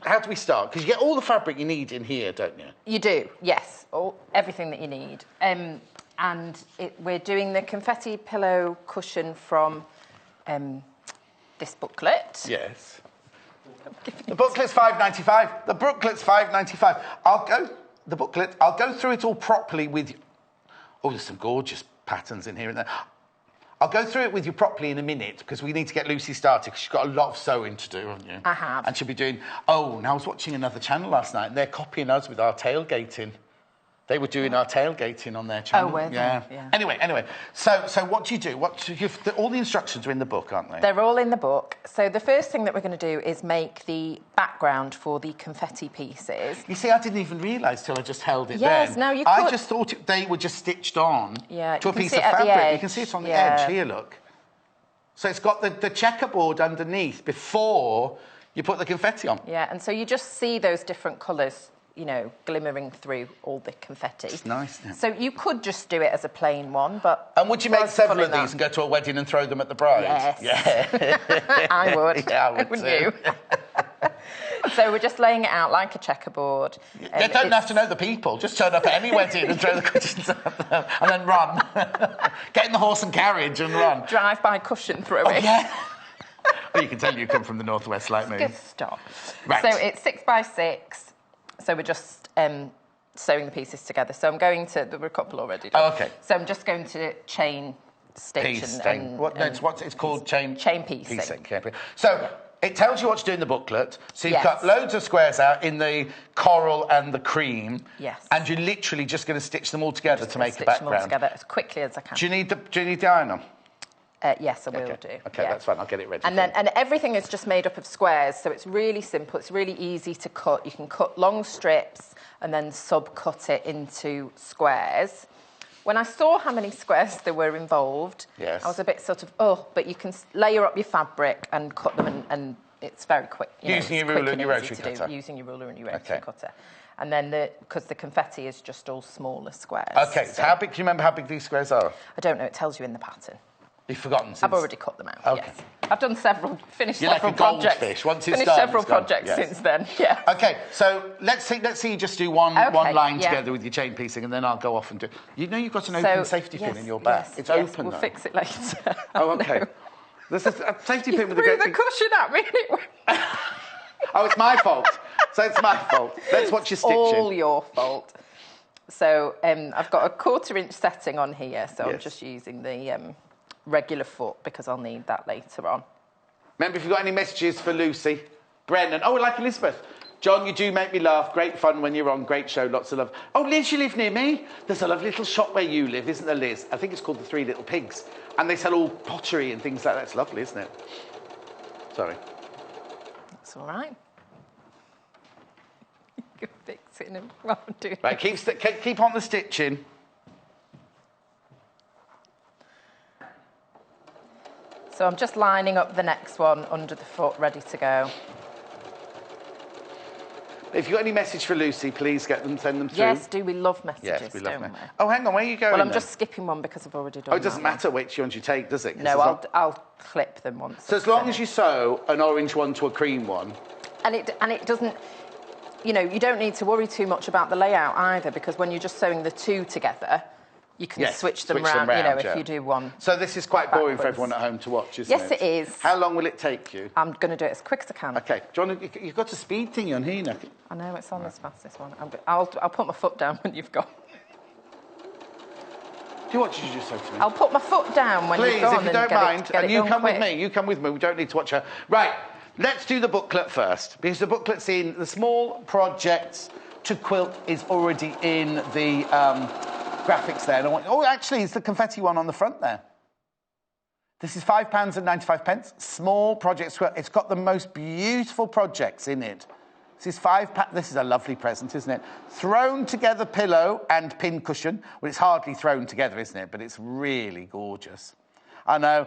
Speaker 1: how do we start? Because you get all the fabric you need in here, don't you?
Speaker 2: You do, yes. Everything that you need. We're doing the confetti pillow cushion from this booklet.
Speaker 1: Yes. The booklet's £5.95. The booklet's £5.95. I'll go through it all properly with you. Oh, there's some gorgeous patterns in here and there. I'll go through it with you properly in a minute because we need to get Lucy started because she's got a lot of sewing to do, haven't you?
Speaker 2: I have.
Speaker 1: And she'll be doing... Oh, now I was watching another channel last night and they're copying us with our tailgating. They were doing our tailgating on their channel.
Speaker 2: Oh, were they? Yeah.
Speaker 1: Anyway. So what do you do? All the instructions are in the book, aren't they?
Speaker 2: They're all in the book. So the first thing that we're going to do is make the background for the confetti pieces.
Speaker 1: You see, I didn't even realise till I just held it
Speaker 2: Yes,
Speaker 1: then.
Speaker 2: now you could...
Speaker 1: I just thought they were just stitched on to a piece of fabric. You can see it on the edge here, look. So it's got the checkerboard underneath before you put the confetti on.
Speaker 2: Yeah, and so you just see those different colours, you know, glimmering through all the confetti.
Speaker 1: It's nice, isn't it?
Speaker 2: So you could just do it as a plain one, but...
Speaker 1: And would you make several of these and go to a wedding and throw them at the bride?
Speaker 2: Yes.
Speaker 1: Yeah.
Speaker 2: I would.
Speaker 1: Yeah, I would
Speaker 2: Wouldn't
Speaker 1: too.
Speaker 2: You? So we're just laying it out like a checkerboard.
Speaker 1: You don't have to know the people. Just turn up at any wedding and throw the cushions at them and then run. Get in the horse and carriage and run.
Speaker 2: Drive-by cushion throwing.
Speaker 1: Oh, yeah. Well, you can tell you come from the northwest like me.
Speaker 2: Good stop.
Speaker 1: Right.
Speaker 2: So it's 6 by 6. So we're just sewing the pieces together. So I'm going to, there were a couple already done.
Speaker 1: Oh, okay.
Speaker 2: So I'm just going to chain stitch
Speaker 1: It's called chain
Speaker 2: piecing.
Speaker 1: So it tells you what to do in the booklet. So you've cut loads of squares out in the coral and the cream.
Speaker 2: Yes.
Speaker 1: And you're literally just going to stitch them all together to make a background.
Speaker 2: Stitch them all together as quickly as I can.
Speaker 1: Do you need the iron on?
Speaker 2: Yes, I will do.
Speaker 1: Okay, that's fine. I'll get it ready.
Speaker 2: And everything is just made up of squares, so it's really simple. It's really easy to cut. You can cut long strips and then sub-cut it into squares. When I saw how many squares there were involved, I was a bit sort of, but you can layer up your fabric and cut them, and it's very quick.
Speaker 1: Using your ruler and your rotary cutter.
Speaker 2: Using your ruler and your rotary cutter. And then, because the confetti is just all smaller squares.
Speaker 1: Okay, so how big? Do you remember how big these squares are?
Speaker 2: I don't know. It tells you in the pattern.
Speaker 1: You've forgotten since...
Speaker 2: I've already cut them out,
Speaker 1: okay.
Speaker 2: Yes. I've done finished
Speaker 1: You're
Speaker 2: several
Speaker 1: like a
Speaker 2: projects.
Speaker 1: Goldfish. Once it's
Speaker 2: finished
Speaker 1: done,
Speaker 2: several
Speaker 1: it's gone.
Speaker 2: projects since then, yeah.
Speaker 1: Okay, so let's see you just do one line together with your chain piecing, and then I'll go off and do... You know you've got an open safety pin in your back. It's open,
Speaker 2: we'll fix it later.
Speaker 1: Oh, okay. There's a safety pin with a great...
Speaker 2: You threw the cushion at me and it went...
Speaker 1: Oh, it's my fault. So it's my fault. Let's watch your stitching.
Speaker 2: All your fault. So I've got a 1/4 inch setting on here, so I'm just using the... regular foot because I'll need that later on.
Speaker 1: Remember, if you've got any messages for Lucy Brennan, like Elizabeth. John, you do make me laugh. Great fun when you're on. Great show. Lots of love. Oh, Liz, you live near me. There's a lovely little shop where you live, isn't there, Liz? I think it's called the Three Little Pigs. And they sell all pottery and things like that. It's lovely, isn't it? Sorry.
Speaker 2: That's all right. You're fixing them while I'm doing
Speaker 1: Right, keep on the stitching.
Speaker 2: So I'm just lining up the next one under the foot, ready to go.
Speaker 1: If you've got any message for Lucy, please send them through.
Speaker 2: Yes, we love messages,
Speaker 1: yes, we love
Speaker 2: don't we?
Speaker 1: Oh, hang on, where are you going
Speaker 2: Well, I'm just skipping one because I've already done
Speaker 1: it doesn't matter which ones you take, does it?
Speaker 2: No, I'll clip them once.
Speaker 1: So as long as you sew an orange one to a cream one...
Speaker 2: And it doesn't... You know, you don't need to worry too much about the layout either, because when you're just sewing the two together... You can switch them around, if you do one.
Speaker 1: So this is quite boring for everyone at home to watch, isn't it?
Speaker 2: Yes, it is.
Speaker 1: How long will it take you?
Speaker 2: I'm going to do it as quick as I can.
Speaker 1: OK. John, you've got a speed thingy on here now.
Speaker 2: I know, it's on as fast, this one. I'll put my foot down when you've gone.
Speaker 1: What did you just say to me?
Speaker 2: I'll put my foot down when you've gone.
Speaker 1: Please, if you don't mind. And you come with me. You come with me. We don't need to watch her. Right. Let's do the booklet first, because the booklet's in. The small projects to quilt is already in the... graphics there. Actually, it's the confetti one on the front there. This is £5.95. Small project square. It's got the most beautiful projects in it. This is This is a lovely present, isn't it? Thrown together pillow and pin cushion. Well, it's hardly thrown together, isn't it? But it's really gorgeous. I know.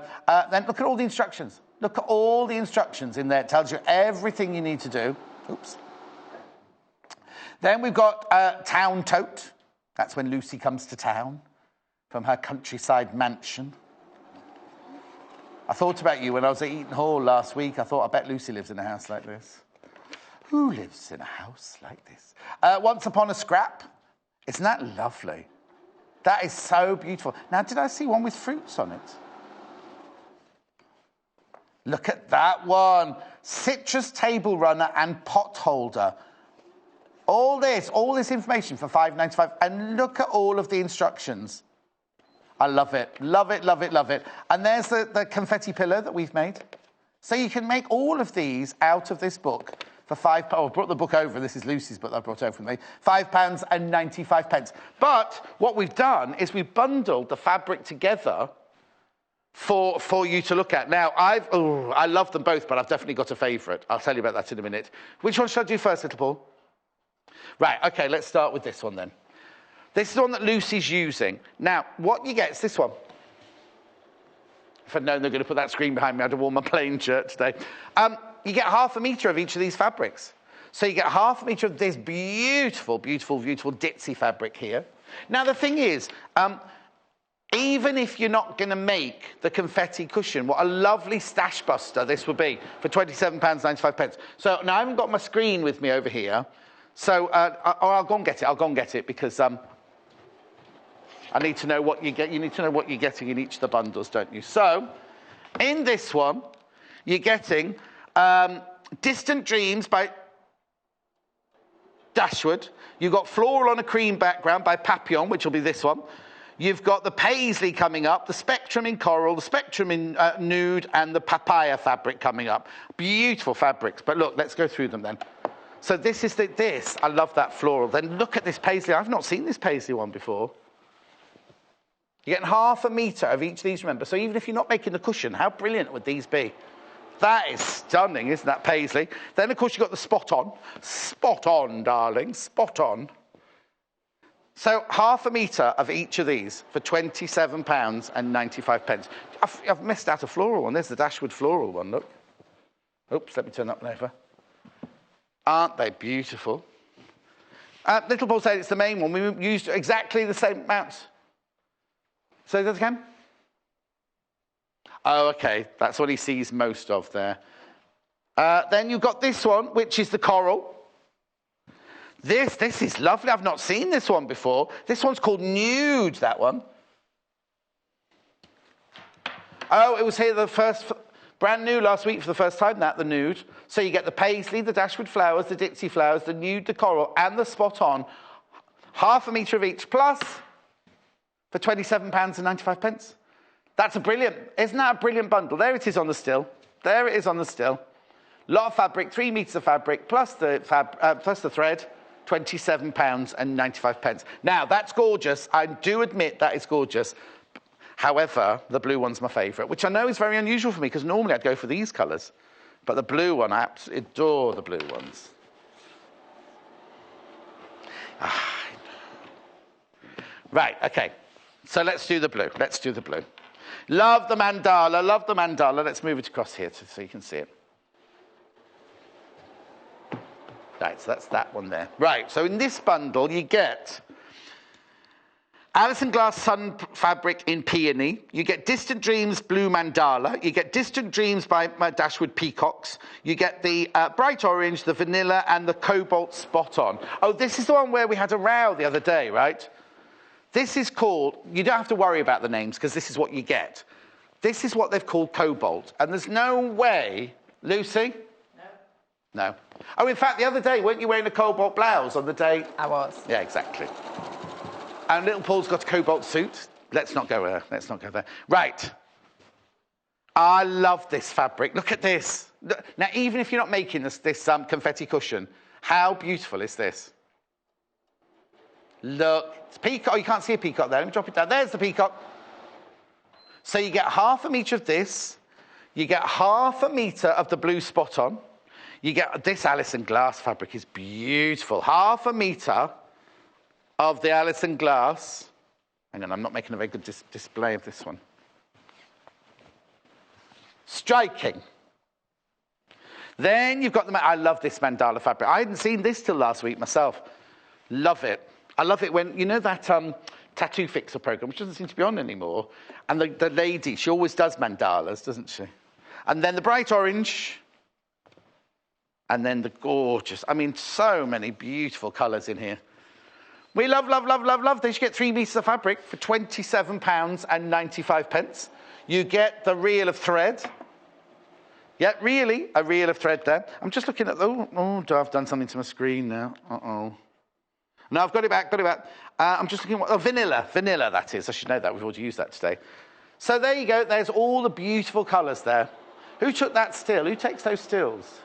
Speaker 1: Then look at all the instructions. Look at all the instructions in there. It tells you everything you need to do. Oops. Then we've got town tote. That's when Lucy comes to town from her countryside mansion. I thought about you when I was at Eaton Hall last week. I thought, I bet Lucy lives in a house like this. Who lives in a house like this? Once Upon a Scrap. Isn't that lovely? That is so beautiful. Now, did I see one with fruits on it? Look at that one. Citrus table runner and pot holder. All this information for £5.95, and look at all of the instructions. I love it, love it, love it, love it. And there's the confetti pillow that we've made. So you can make all of these out of this book for £5. Oh, I brought the book over. This is Lucy's book that I brought over with me. £5.95. But what we've done is we've bundled the fabric together for you to look at. Now, I love them both, but I've definitely got a favourite. I'll tell you about that in a minute. Which one should I do first, little Paul? Right, OK, let's start with this one then. This is the one that Lucy's using. Now, what you get is this one. If I'd known they're going to put that screen behind me, I'd have worn my plain shirt today. You get ½ metre of each of these fabrics. So you get ½ metre of this beautiful, beautiful, beautiful ditzy fabric here. Now, the thing is, even if you're not going to make the confetti cushion, what a lovely stash buster this would be for £27.95. So now I haven't got my screen with me over here. So, I'll go and get it. I'll go and get it because I need to know what you get. You need to know what you're getting in each of the bundles, don't you? So, in this one, you're getting Distant Dreams by... Dashwood. You've got Floral on a Cream background by Papillon, which will be this one. You've got the Paisley coming up, the Spectrum in Coral, the Spectrum in Nude, and the Papaya fabric coming up. Beautiful fabrics. But look, let's go through them then. So this is this. I love that floral. Then look at this Paisley. I've not seen this Paisley one before. You're getting half a metre of each of these, remember. So even if you're not making the cushion, how brilliant would these be? That is stunning, isn't that, Paisley? Then, of course, you've got the Spot On. Spot on, darling, spot on. So half a metre of each of these for £27.95. I've missed out a floral one. There's the Dashwood floral one, look. Oops, let me turn that one over. Aren't they beautiful? Little Paul said it's the main one. We used exactly the same amounts. Say that again? Oh, okay. That's what he sees most of there. Then you've got this one, which is the Coral. This is lovely. I've not seen this one before. This one's called Nude, that one. Oh, it was here the first, brand new last week for the first time, the Nude. So you get the Paisley, the Dashwood flowers, the Dixie flowers, the Nude, the Coral, and the Spot On. Half a metre of each, plus for £27.95. That's isn't that a brilliant bundle? There it is on the still. There it is on the still. Lot of fabric, 3 metres of fabric, plus the thread, £27.95. Now, that's gorgeous. I do admit that is gorgeous. However, the blue one's my favourite, which I know is very unusual for me, because normally I'd go for these colours. But the blue one, I absolutely adore the blue ones. Right, okay. So let's do the blue. Let's do the blue. Love the mandala, love the mandala. Let's move it across here so you can see it. Right, so that's that one there. Right, so in this bundle you get Alison Glass Sun fabric in Peony. You get Distant Dreams blue mandala. You get Distant Dreams by Dashwood Peacocks. You get the bright orange, the vanilla, and the cobalt Spot On. Oh, this is the one where we had a row the other day, right? This is called, you don't have to worry about the names because this is what you get. This is what they've called cobalt. And there's no way, Lucy? No. Oh, in fact, the other day, weren't you wearing a cobalt blouse on the day?
Speaker 2: I was.
Speaker 1: Yeah, exactly. And little Paul's got a cobalt suit. Let's not go there. Let's not go there. Right. I love this fabric. Look at this. Now, even if you're not making this confetti cushion, how beautiful is this? Look, it's peacock. Oh, you can't see a peacock there. Let me drop it down. There's the peacock. So you get half a metre of this. You get half a metre of the blue Spot On. You get this Alison Glass fabric is beautiful. Half a metre of the Alison Glass. Hang on, I'm not making a very good display of this one. Striking. Then you've got I love this mandala fabric. I hadn't seen this till last week myself. Love it. I love it when, you know that Tattoo Fixer program, which doesn't seem to be on anymore, and the lady, she always does mandalas, doesn't she? And then the bright orange, and then the gorgeous, I mean, so many beautiful colours in here. We love, love, love, love, love this. You get 3 metres of fabric for £27.95. You get the reel of thread. Yeah, really, a reel of thread there. I'm just looking at, I've done something to my screen now. Uh-oh. No, I've got it back, I'm just looking at vanilla, that is. I should know that. We've already used that today. So there you go. There's all the beautiful colours there. Who took that still? Who takes those stills?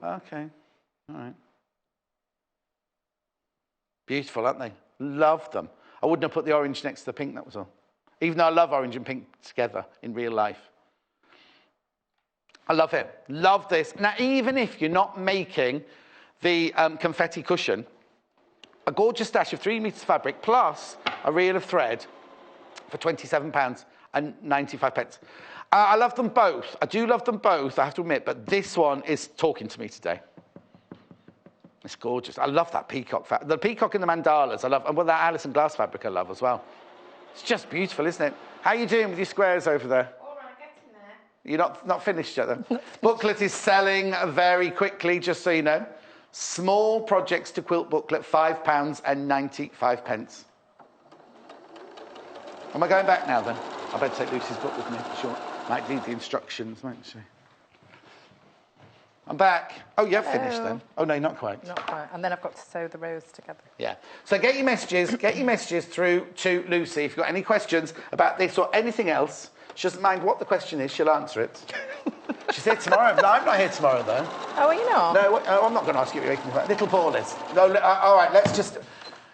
Speaker 1: Okay. All right. Beautiful, aren't they? Love them. I wouldn't have put the orange next to the pink, that was all. Even though I love orange and pink together in real life. I love it. Love this. Now, even if you're not making the confetti cushion, a gorgeous stash of 3 metres fabric plus a reel of thread for £27.95. I love them both. I do love them both, I have to admit, but this one is talking to me today. It's gorgeous. I love that peacock fabric. The peacock and the mandalas, I love. And that Alison Glass fabric I love as well. It's just beautiful, isn't it? How are you doing with your squares over there?
Speaker 2: All right, getting there.
Speaker 1: You're not finished yet, then? Booklet is selling very quickly, just so you know. Small projects to quilt booklet, £5.95. Am I going back now, then? I better take Lucy's book with me. She might need the instructions, won't she? I'm back. Oh, you're finished then. Oh, no, not quite.
Speaker 2: Not quite. And then I've got to sew the rows together.
Speaker 1: Yeah. So get your messages through to Lucy. If you've got any questions about this or anything else, she doesn't mind what the question is, she'll answer it. She's here tomorrow. No, I'm not here tomorrow, though.
Speaker 2: Oh, are you not?
Speaker 1: No, I'm not going to ask you what you're making about. Little Paul is. No, all right, let's just...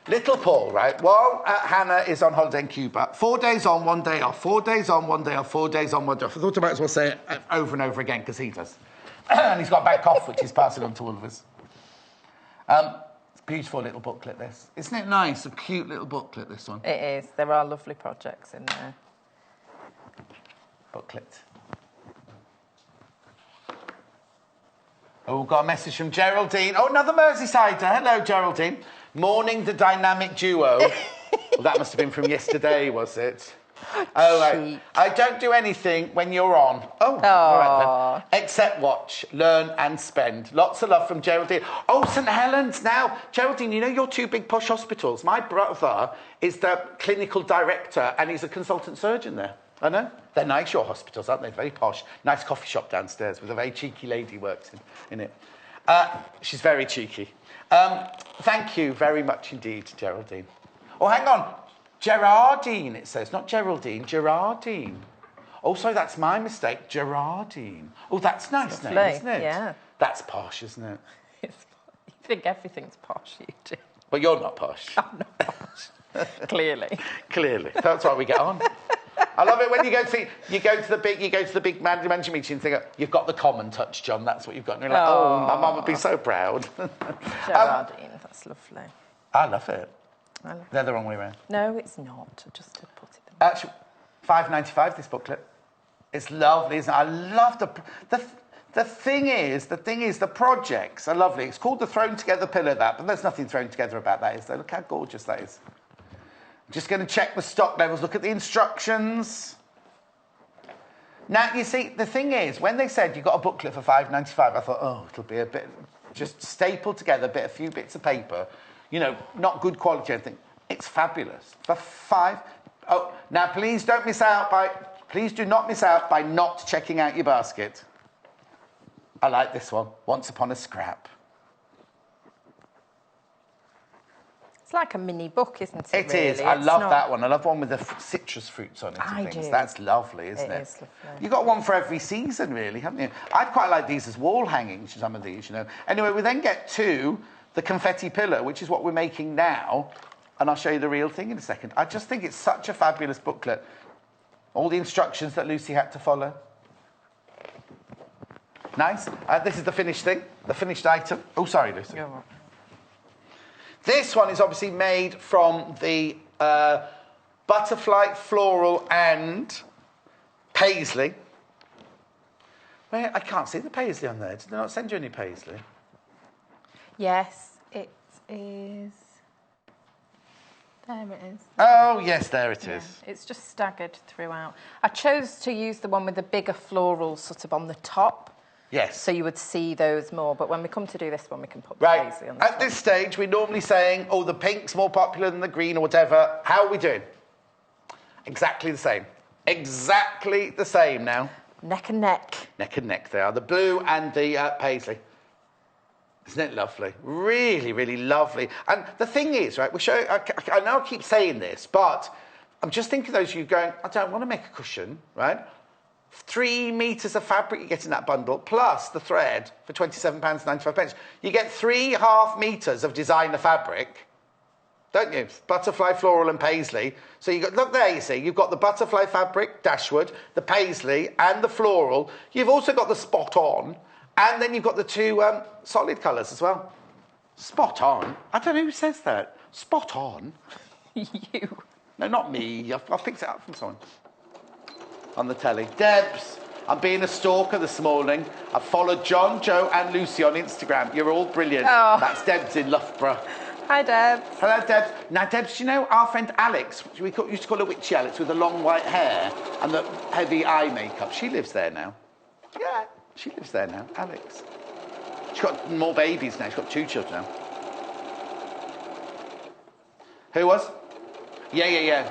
Speaker 1: Little Paul, right? While Hannah is on holiday in Cuba, 4 days on, 1 day off. 4 days on, 1 day off. 4 days on, 1 day off. I thought I might as well say it over and over again, because he does. And he's got back off, which he's passing on to all of us. It's a beautiful little booklet, this. Isn't it nice? A cute little booklet, this one.
Speaker 2: It is. There are lovely projects in there.
Speaker 1: Booklet. Oh, we've got a message from Geraldine. Oh, another Merseysider. Hello, Geraldine. Mourning the dynamic duo. Well, that must have been from yesterday, was it? Oh, right. I don't do anything when you're on. Oh, all right then. Except watch, learn and spend. Lots of love from Geraldine. Oh, St Helens now. Geraldine, you know your two big posh hospitals? My brother is the clinical director and he's a consultant surgeon there. I know. They're nice, your hospitals, aren't they? Very posh. Nice coffee shop downstairs with a very cheeky lady works in it. She's very cheeky. Thank you very much indeed, Geraldine. Oh, hang on. Gerardine, it says. Not Geraldine, Gerardine. Oh, sorry, that's my mistake. Gerardine. Oh, that's nice name, isn't it?
Speaker 2: Yeah.
Speaker 1: That's posh, isn't it?
Speaker 2: You think everything's posh, you do.
Speaker 1: But you're not posh.
Speaker 2: I'm not posh. Clearly.
Speaker 1: Clearly. That's why we get on. I love it when you go to the big manager meeting and think, you've got the common touch, John. That's what you've got. And you're like, oh, my mum would be so proud.
Speaker 2: Gerardine, that's lovely.
Speaker 1: I love it.
Speaker 2: I love
Speaker 1: They're the wrong way around.
Speaker 2: No, it's not. I just put it in.
Speaker 1: Actually, £5.95 this booklet. It's lovely, isn't it? I love the thing is, the projects are lovely. It's called the thrown together pillow, but there's nothing thrown together about that, is there? Look how gorgeous that is. Just going to check the stock levels, look at the instructions. Now, you see, the thing is, when they said you got a booklet for £5.95, I thought, oh, it'll be a bit, just stapled together, a few bits of paper, you know, not good quality or anything. It's fabulous. For oh, now please do not miss out by not checking out your basket. I like this one, Once Upon a Scrap.
Speaker 2: It's like a mini book, isn't it?
Speaker 1: It is. I love that one. I love one with the citrus fruits on it and things.
Speaker 2: Do.
Speaker 1: That's lovely, isn't it?
Speaker 2: It is lovely.
Speaker 1: You've got one for every season, really, haven't you? I'd quite like these as wall hangings, some of these, you know. Anyway, we then get to the Confetti Pillow, which is what we're making now, and I'll show you the real thing in a second. I just think it's such a fabulous booklet. All the instructions that Lucy had to follow. Nice. This is the finished thing, the finished item. Oh, sorry, Lucy.
Speaker 2: You're right.
Speaker 1: This one is obviously made from the butterfly, floral, and paisley. Where I can't see the paisley on there. Did they not send you any paisley?
Speaker 2: Yes, it is. There it is.
Speaker 1: Oh, yes, there it is.
Speaker 2: It's just staggered throughout. I chose to use the one with the bigger florals sort of on the top.
Speaker 1: Yes.
Speaker 2: So you would see those more, but when we come to do this one, we can put the paisley on the top.
Speaker 1: At this stage, we're normally saying, oh, the pink's more popular than the green or whatever. How are we doing? Exactly the same. Exactly the same now.
Speaker 2: Neck and neck.
Speaker 1: Neck and neck they are. The blue and the paisley. Isn't it lovely? Really, really lovely. And the thing is, right, I know I keep saying this, but I'm just thinking of those of you going, I don't want to make a cushion, right? 3 metres of fabric you get in that bundle, plus the thread for £27.95. You get 3.5 metres of designer fabric, don't you? Butterfly, floral and paisley. So you got, look there, you see, you've got the butterfly fabric, dashwood, the paisley and the floral. You've also got the spot on, and then you've got the two solid colours as well. Spot on? I don't know who says that. Spot on?
Speaker 2: You.
Speaker 1: No, not me. I picked it up from someone. On the telly. Debs, I'm being a stalker this morning. I've followed John, Joe and Lucy on Instagram. You're all brilliant.
Speaker 2: Oh.
Speaker 1: That's Debs in Loughborough.
Speaker 2: Hi, Debs.
Speaker 1: Hello, Debs. Now, Debs, do you know our friend Alex? We used to call her Witchy Alex with the long white hair and the heavy eye makeup. She lives there now. Yeah, she lives there now, Alex. She's got more babies now. She's got 2 children now. Who was? Yeah.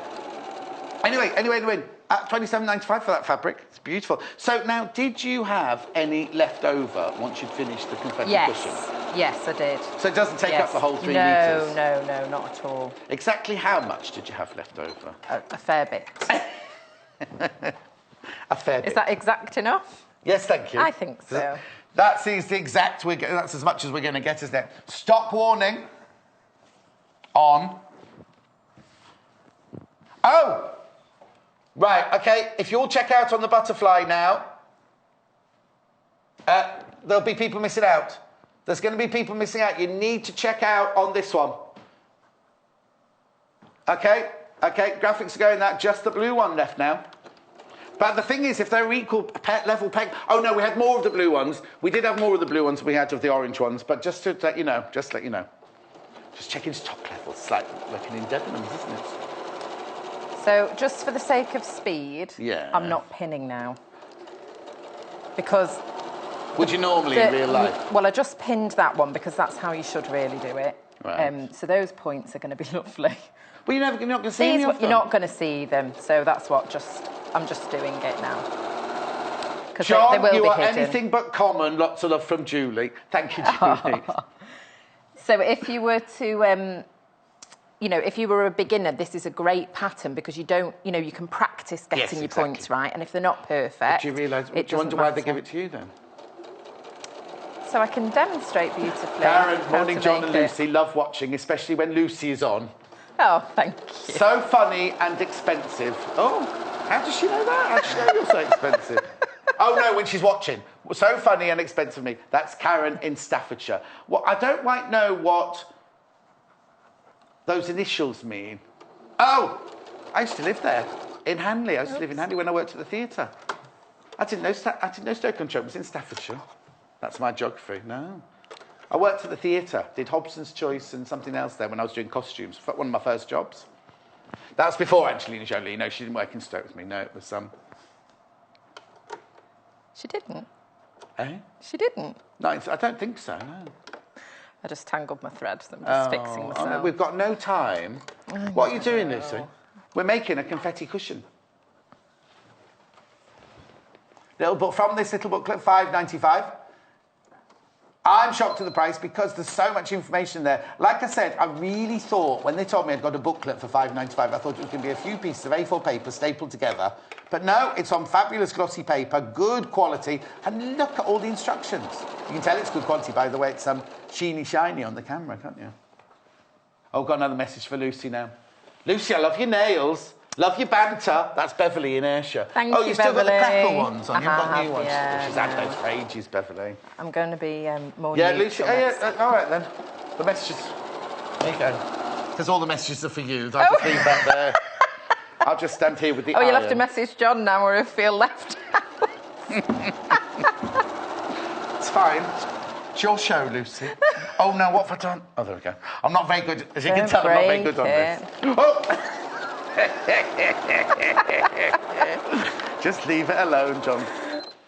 Speaker 1: Anyway. at $27.95 for that fabric. It's beautiful. So now, did you have any left over once you'd finished the confetti cushion?
Speaker 4: Yes, I did.
Speaker 1: So it doesn't take up the whole 3
Speaker 4: meters?
Speaker 1: metres?
Speaker 4: No, not at all.
Speaker 1: Exactly how much did you have left over?
Speaker 4: A fair bit.
Speaker 1: A fair bit.
Speaker 4: Is that exact enough?
Speaker 1: Yes, thank you.
Speaker 4: I think so.
Speaker 1: That's the exact. That's as much as we're going to get, isn't it? Stop warning. On. Oh! Right, okay. If you'll check out on the butterfly now, there'll be people missing out. There's going to be people missing out. You need to check out on this one. Okay, graphics are going that. Just the blue one left now. But the thing is, if they're equal level peg... Oh, no, we had more of the blue ones. We did have more of the blue ones than we had of the orange ones. But just to let you know, just checking stock levels. It's like looking in Debenhams, isn't it?
Speaker 4: So, just for the sake of speed, I'm not pinning now. Because...
Speaker 1: Would you normally in real life?
Speaker 4: Well, I just pinned that one because that's how you should really do it.
Speaker 1: Right.
Speaker 4: So those points are going to be lovely.
Speaker 1: Well, you're not going to see any of them.
Speaker 4: You're not going to see them, so that's what I'm just doing it now.
Speaker 1: John,
Speaker 4: they will
Speaker 1: you
Speaker 4: be
Speaker 1: are
Speaker 4: hidden.
Speaker 1: anything but common. Lots of love from Julie. Thank you, Julie.
Speaker 4: So if you were to... if you were a beginner, this is a great pattern because you don't, you can practice getting your points right. And if they're not perfect,
Speaker 1: do you realise? Do you wonder why they give it to you then?
Speaker 4: So I can demonstrate beautifully.
Speaker 1: Karen, morning, John and Lucy. Love watching, especially when Lucy is on.
Speaker 4: Oh, thank you.
Speaker 1: So funny and expensive. Oh, how does she know that? How does she know you're so expensive? Oh, no, when she's watching. So funny and expensive me. That's Karen in Staffordshire. Well, I don't quite know what those initials mean. Oh, I used to live there, in Hanley. I used to live in Hanley when I worked at the theatre. I didn't know Stoke-on-Trent was in Staffordshire. That's my geography. No. I worked at the theatre, did Hobson's Choice and something else there when I was doing costumes. One of my first jobs. That was before Angelina Jolie. No, she didn't work in Stoke with me. No, it was...
Speaker 4: She didn't?
Speaker 1: Eh?
Speaker 4: She didn't?
Speaker 1: No, I don't think so, no.
Speaker 4: I just tangled my threads. I'm just fixing myself.
Speaker 1: No, we've got no time. What are you doing, Lucy? We're making a confetti cushion. Little book from this little booklet, $5.95. I'm shocked at the price because there's so much information there. Like I said, I really thought, when they told me I'd got a booklet for $5.95, I thought it was going to be a few pieces of A4 paper stapled together. But no, it's on fabulous glossy paper, good quality, and look at all the instructions. You can tell it's good quality, by the way. It's sheeny shiny on the camera, can't you? Oh, got another message for Lucy now. Lucy, I love your nails. Love your banter. That's Beverly in Ayrshire.
Speaker 4: Thank you,
Speaker 1: you've still got the
Speaker 4: Beverly.
Speaker 1: crackle ones on. You've got new ones.
Speaker 4: Yeah,
Speaker 1: She's had those for ages, Beverly.
Speaker 4: I'm going to be more
Speaker 1: Lucy. All right, then. The messages. There you go. Because all the messages are for you. I'll just leave that there. I'll just stand here with the iron.
Speaker 4: You'll have to message John now or he'll feel left out.
Speaker 1: It's fine. It's your show, Lucy. Oh, no, what have I done? Oh, there we go. I'm not very good. As you can tell, I'm not very good on this. Oh! Just leave it alone, John.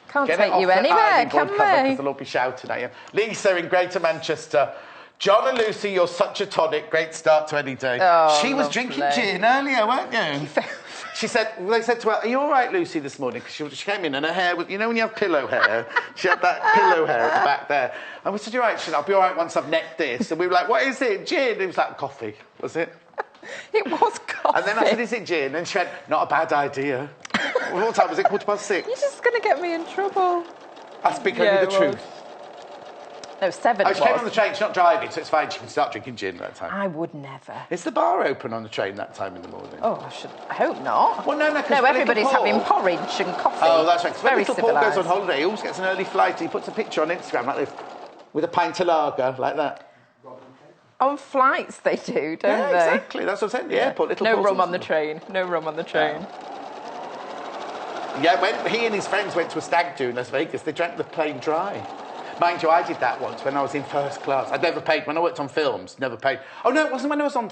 Speaker 4: Can't take you anywhere, can we?
Speaker 1: Because they'll all be shouting at you. Lisa in Greater Manchester. John and Lucy, you're such a tonic. Great start to any day.
Speaker 4: Oh,
Speaker 1: she was drinking gin earlier, weren't you? They said to her, are you all right, Lucy, this morning? Because she came in and her hair was, when you have pillow hair, she had that pillow hair at the back there. And we said, you're right. She said, I'll be all right once I've necked this. And we were like, what is it? Gin? It was like coffee, was it?
Speaker 4: It was coffee.
Speaker 1: And then I said, is it gin? And she went, not a bad idea. What time was it? 6:15?
Speaker 4: You're just going to get me in trouble.
Speaker 1: I speak only the truth.
Speaker 4: No, 7
Speaker 1: she came on the train. She's not driving, so it's fine. She can start drinking gin at that time.
Speaker 4: I would never.
Speaker 1: Is the bar open on the train that time in the morning?
Speaker 4: Oh, I hope not.
Speaker 1: Well, no,
Speaker 4: everybody's having porridge and coffee.
Speaker 1: Oh, that's right. When little Paul
Speaker 4: civilised.
Speaker 1: goes on holiday, he always gets an early flight. He puts a picture on Instagram like this, with a pint of lager, like that.
Speaker 4: On flights they do, don't they?
Speaker 1: Exactly. That's what I'm saying. The airport. Little
Speaker 4: no
Speaker 1: Paul's
Speaker 4: rum on the train. No rum on the train.
Speaker 1: Yeah, when he and his friends went to a stag do in Las Vegas, they drank the plane dry. Mind you, I did that once when I was in first class. I'd never paid when I worked on films. Never paid. Oh no, it wasn't when I was on.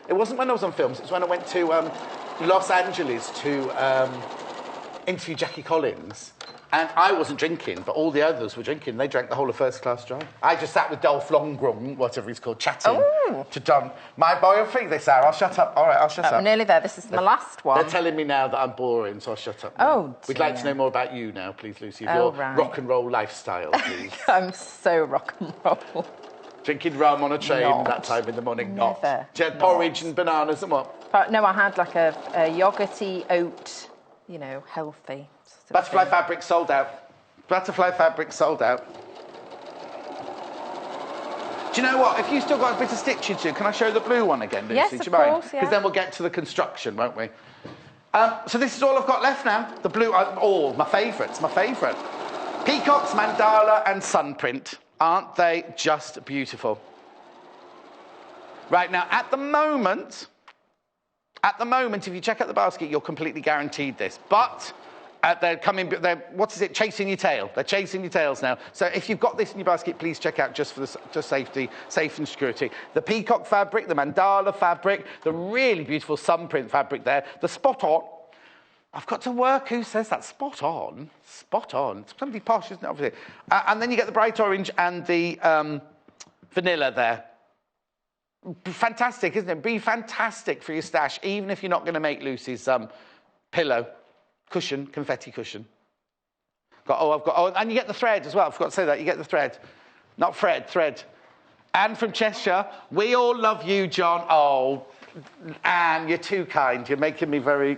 Speaker 1: It wasn't when I was on films. It was when I went to Los Angeles to interview Jackie Collins. And I wasn't drinking, but all the others were drinking. They drank the whole of first class dry. I just sat with Dolph Lundgren, whatever he's called, chatting to Don. My boy will think this hour. I'll shut up. All right, I'll shut up.
Speaker 4: I'm nearly there. This is my last one.
Speaker 1: They're telling me now that I'm boring, so I'll shut up. Now.
Speaker 4: Oh,
Speaker 1: We'd like to know more about you now, please, Lucy. Your rock and roll lifestyle, please.
Speaker 4: I'm so rock and roll.
Speaker 1: Drinking rum on a train that time in the morning.
Speaker 4: Never.
Speaker 1: Do you have porridge and bananas and what?
Speaker 4: But no, I had like a yogurty oat, healthy.
Speaker 1: Butterfly fabric sold out. Butterfly fabric sold out. Do you know what? If you still got a bit of stitching to do, can I show the blue one again, Lucy?
Speaker 4: Yes,
Speaker 1: do you
Speaker 4: of
Speaker 1: mind?
Speaker 4: course, yeah.
Speaker 1: Because then we'll get to the construction, won't we? So this is all I've got left now. The blue, all my favourites, my favourite. Peacocks, mandala and sunprint. Aren't they just beautiful? Right, now, at the moment, if you check out the basket, you're completely guaranteed this. But they're chasing your tail. They're chasing your tails now. So if you've got this in your basket, please check out just for safety, safe and security. The peacock fabric, the mandala fabric, the really beautiful sunprint fabric there, the spot on. I've got to work. Who says that? Spot on. Spot on. It's somebody posh, isn't it? Obviously. And then you get the bright orange and the vanilla there. Fantastic, isn't it? Be fantastic for your stash, even if you're not going to make Lucy's pillow cushion, confetti cushion. And you get the thread as well. I forgot to say that. You get the thread. Not Fred, thread. Anne from Cheshire. We all love you, John. Oh, Anne, you're too kind. You're making me very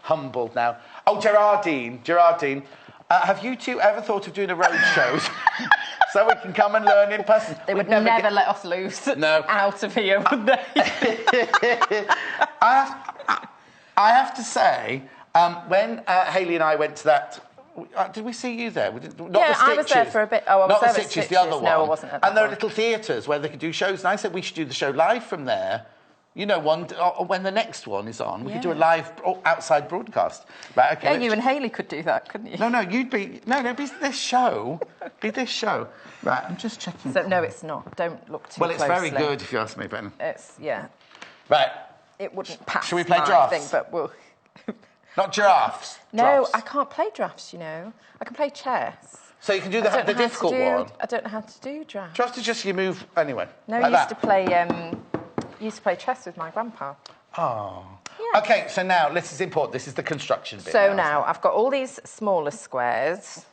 Speaker 1: humbled now. Oh, Gerardine. Have you two ever thought of doing a road show so we can come and learn in person?
Speaker 4: They would never let us loose out of here, would they?
Speaker 1: I have to say, when Hayley and I went to that, did we see you there? Not the Stitches.
Speaker 4: I was there for a bit. Oh, I was
Speaker 1: not
Speaker 4: there
Speaker 1: the Stitches,
Speaker 4: Stitches.
Speaker 1: the other one.
Speaker 4: No, I wasn't at that
Speaker 1: And there are
Speaker 4: one.
Speaker 1: little theatres where they could do shows. And I said we should do the show live from there. When the next one is on, we could do a live outside broadcast. Right, okay.
Speaker 4: Yeah, you and Hayley could do that, couldn't you?
Speaker 1: No, it'd be this show. Right, I'm just checking.
Speaker 4: So, no, it's not. Don't look too closely.
Speaker 1: Well, it's very good, if you ask me, Ben. Right.
Speaker 4: It wouldn't pass.
Speaker 1: Shall we play drafts?
Speaker 4: Thing, but we'll...
Speaker 1: Not giraffes.
Speaker 4: No,
Speaker 1: drafts.
Speaker 4: I can't play drafts, I can play chess.
Speaker 1: So you can do the difficult one.
Speaker 4: I don't know how to do drafts.
Speaker 1: Drafts is just you move anyway.
Speaker 4: No,
Speaker 1: like
Speaker 4: I used to play chess with my grandpa.
Speaker 1: Oh.
Speaker 4: Yeah.
Speaker 1: Okay, so now this is important. This is the construction bit.
Speaker 4: So now I've got all these smaller squares.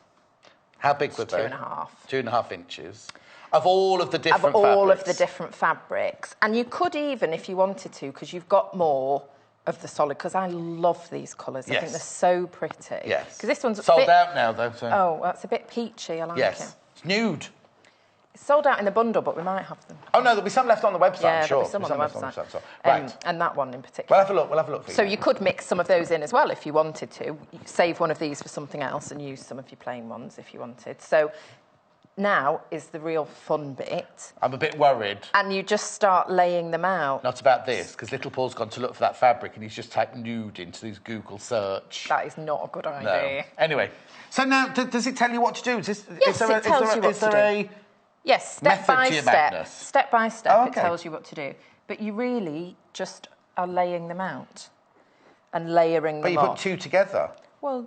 Speaker 1: How big were they?
Speaker 4: 2.5.
Speaker 1: 2.5 inches. Of all of the different fabrics.
Speaker 4: Of all of the different fabrics. And you could even, if you wanted to, because you've got more of the solid, because I love these colours. I think they're so pretty.
Speaker 1: Yes.
Speaker 4: Because this one's
Speaker 1: sold out now, though. So.
Speaker 4: Oh, well, it's a bit peachy. I like it.
Speaker 1: It's nude.
Speaker 4: It's sold out in the bundle, but we might have them.
Speaker 1: Oh, no, there'll be some left on the website,
Speaker 4: yeah,
Speaker 1: sure.
Speaker 4: There'll be some on the website.
Speaker 1: Right.
Speaker 4: And that one in particular.
Speaker 1: We'll have a look for you.
Speaker 4: So you could mix some of those in as well if you wanted to. You save one of these for something else and use some of your plain ones if you wanted. So now is the real fun bit.
Speaker 1: I'm a bit worried.
Speaker 4: And you just start laying them out.
Speaker 1: Not about this, because little Paul's gone to look for that fabric and he's just typed nude into his Google search.
Speaker 4: That is not a good idea.
Speaker 1: No. Anyway, so now, does it tell you what to do?
Speaker 4: Yes, it tells you what to do. Yes, step by step. Step by step, it tells you what to do. But you really just are laying them out and layering them
Speaker 1: But you
Speaker 4: off.
Speaker 1: put two together.
Speaker 4: Well,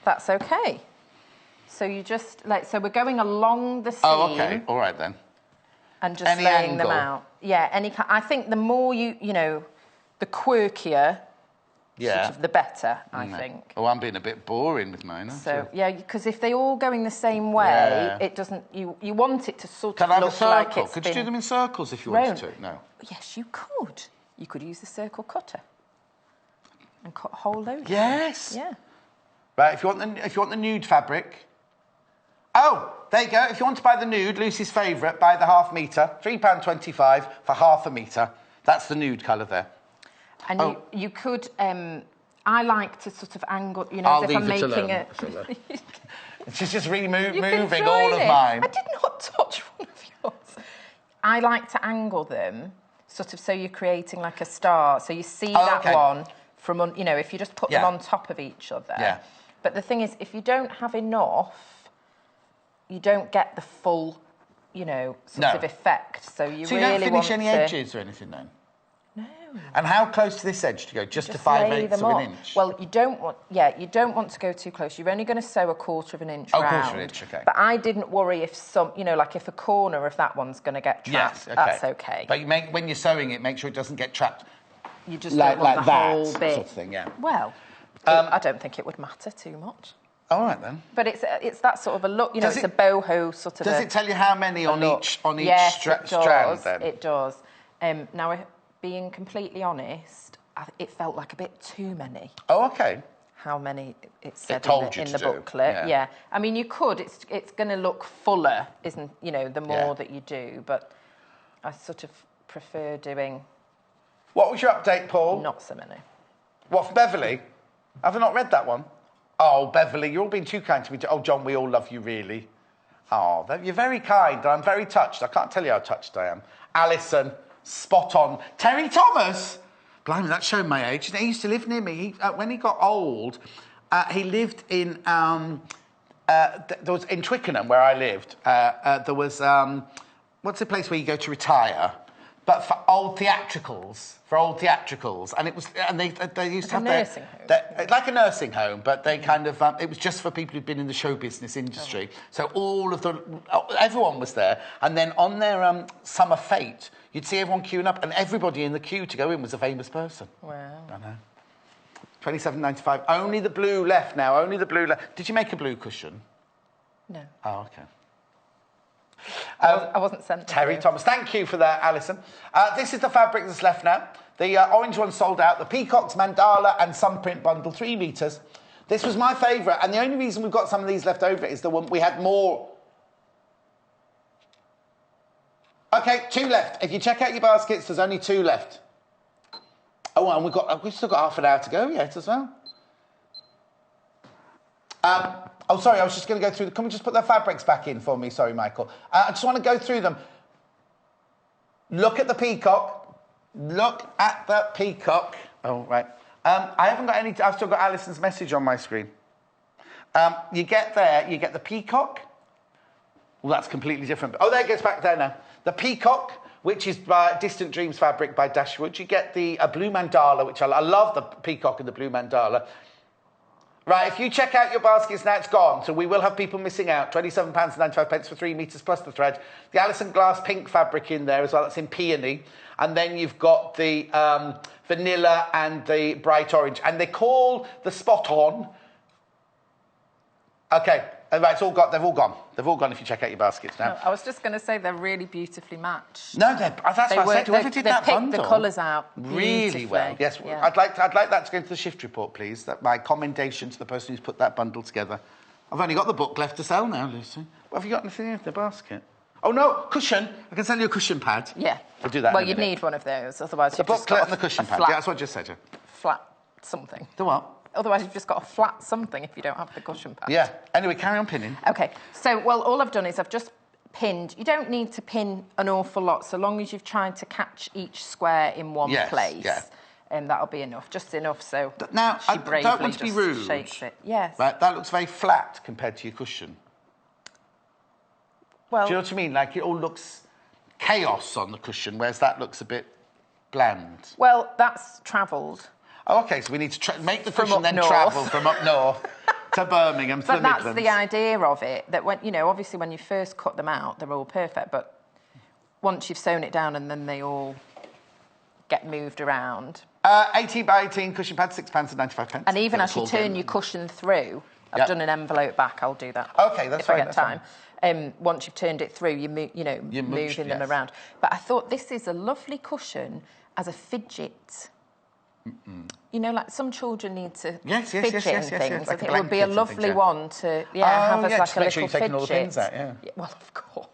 Speaker 4: that's okay. So you just, so we're going along the seam.
Speaker 1: Oh, okay. All right, then.
Speaker 4: And just laying them out. Yeah, I think the more the quirkier, sort of the better, I think.
Speaker 1: Oh, I'm being a bit boring with mine, aren't
Speaker 4: So, because if they're all going the same way, it doesn't, you want it to sort of look like it's
Speaker 1: Can I have a circle? Could you do them in circles if you wanted to? No.
Speaker 4: Yes, you could. You could use the circle cutter and cut a whole load.
Speaker 1: Yes.
Speaker 4: Yeah.
Speaker 1: Right, if you want the nude fabric. Oh, there you go. If you want to buy the nude, Lucy's favourite, buy the half metre, £3.25 for half a metre. That's the nude colour there.
Speaker 4: And you could, I like to sort of angle, as if I'm making it.
Speaker 1: She's just moving all of mine.
Speaker 4: I did not touch one of yours. I like to angle them, sort of so you're creating like a star. So you see that one from, if you just put them on top of each other.
Speaker 1: Yeah.
Speaker 4: But the thing is, if you don't have enough, you don't get the full, sort of effect. So you really
Speaker 1: don't finish
Speaker 4: want
Speaker 1: any edges or anything then?
Speaker 4: No.
Speaker 1: And how close to this edge to go? Just to 5/8 of an inch?
Speaker 4: Well, you don't want to go too close. You're only going to sew 1/4 of an inch round.
Speaker 1: 1/4 of an inch, okay.
Speaker 4: But I didn't worry if like if a corner of that one's going to get trapped.
Speaker 1: Yes, okay.
Speaker 4: That's okay.
Speaker 1: But when you're sewing it, make sure it doesn't get trapped.
Speaker 4: You just don't want the whole bit.
Speaker 1: Sort of thing, yeah.
Speaker 4: Well, I don't think it would matter too much.
Speaker 1: All right then.
Speaker 4: But it's that sort of a look, it's a boho sort of.
Speaker 1: Does it tell you how many on each strand? Then
Speaker 4: it does. Now, being completely honest, it felt like a bit too many.
Speaker 1: Oh, okay.
Speaker 4: How many it said in the booklet?
Speaker 1: Yeah.
Speaker 4: I mean, you could. It's going to look fuller, isn't? The more that you do. But I sort of prefer doing.
Speaker 1: What was your update, Paul?
Speaker 4: Not so many.
Speaker 1: What, from Beverly? Have I not read that one? Oh, Beverly, you're all being too kind to me. Oh, John, we all love you, really. Oh, you're very kind. I'm very touched. I can't tell you how touched I am. Alison, spot on. Terry Thomas? Blimey, that's showing my age. He used to live near me. When he got old, he lived in... there was in Twickenham, where I lived. There was... what's the place where you go to retire? But for old theatricals, and it was, and they used to have
Speaker 4: nursing home,
Speaker 1: like a nursing home, but they kind of it was just for people who'd been in the show business industry. So everyone was there, and then on their summer fete, you'd see everyone queuing up, and everybody in the queue to go in was a famous person.
Speaker 4: Wow!
Speaker 1: I know. $27.95. Only the blue left now. Only the blue left. Did you make a blue cushion?
Speaker 4: No.
Speaker 1: Oh, okay.
Speaker 4: I wasn't sent.
Speaker 1: Terry Thomas, thank you for that, Alison. This is the fabric that's left now. The orange one sold out. The Peacocks, Mandala and Sunprint bundle, 3 metres. This was my favourite, and the only reason we've got some of these left over is the one we had more. Okay, 2 left. If you check out your baskets, there's only 2 left. Oh, and we've still got half an hour to go yet as well. Oh, sorry, I was just going to go through... Can we just put the fabrics back in for me? Sorry, Michael. I just want to go through them. Look at the peacock. Look at the peacock. Oh, right. I haven't got any... I've still got Alison's message on my screen. You get the peacock. Well, that's completely different. Oh, there it goes back there now. The peacock, which is by Distant Dreams fabric by Dashwood. You get the blue mandala, which I love the peacock and the blue mandala. Right, if you check out your baskets now, it's gone. So we will have people missing out. £27.95 for 3 metres plus the thread. The Alison Glass pink fabric in there as well. That's in peony. And then you've got the vanilla and the bright orange. And they call the spot on. Okay, right, they've all gone. They've all gone if you check out your baskets now.
Speaker 4: No, I was just going to say they're really beautifully matched.
Speaker 1: No, that's what I said. Whoever did that bundle,
Speaker 4: they picked the colours out
Speaker 1: really well. Yes,
Speaker 4: yeah.
Speaker 1: I'd like that to go to the shift report, please. That my commendation to the person who's put that bundle together. I've only got the book left to sell now, Lucy. What have you got anything in the basket? Oh no, cushion. I can sell you a cushion pad.
Speaker 4: Yeah,
Speaker 1: we'll do that.
Speaker 4: Well, you'd need one of those, otherwise.
Speaker 1: The booklet and the cushion pad. Yeah, that's what I just said.
Speaker 4: Flat something.
Speaker 1: The what?
Speaker 4: Otherwise, you've just got a flat something if you don't have the cushion pad.
Speaker 1: Yeah. Anyway, carry on pinning.
Speaker 4: OK. So, well, all I've done is I've just pinned. You don't need to pin an awful lot, so long as you've tried to catch each square in one place. Yeah. And that'll be enough, just enough so
Speaker 1: now,
Speaker 4: she bravely
Speaker 1: don't want to be rude.
Speaker 4: Shakes it. Yes.
Speaker 1: Right, that looks very flat compared to your cushion.
Speaker 4: Well,
Speaker 1: do you know what I mean? Like, it all looks chaos on the cushion, whereas that looks a bit bland.
Speaker 4: Well, that's travelled.
Speaker 1: Oh, OK, so we need to make the cushion then travel from up north to Birmingham to the Midlands.
Speaker 4: But that's the idea of it, that when, obviously when you first cut them out, they're all perfect, but once you've sewn it down and then they all get moved around.
Speaker 1: 18 by 18 cushion pad, £6.95.
Speaker 4: And even as you turn your cushion through, I've done an envelope back, I'll do that.
Speaker 1: OK, that's fine.
Speaker 4: If I get time. Once you've turned it through, you're moving them around. But I thought this is a lovely cushion as a fidget. Like some children need to fidget and things.
Speaker 1: Like
Speaker 4: I think it would be a lovely one to have as like a little
Speaker 1: sure you're taking all the pins out,
Speaker 4: Well, of course.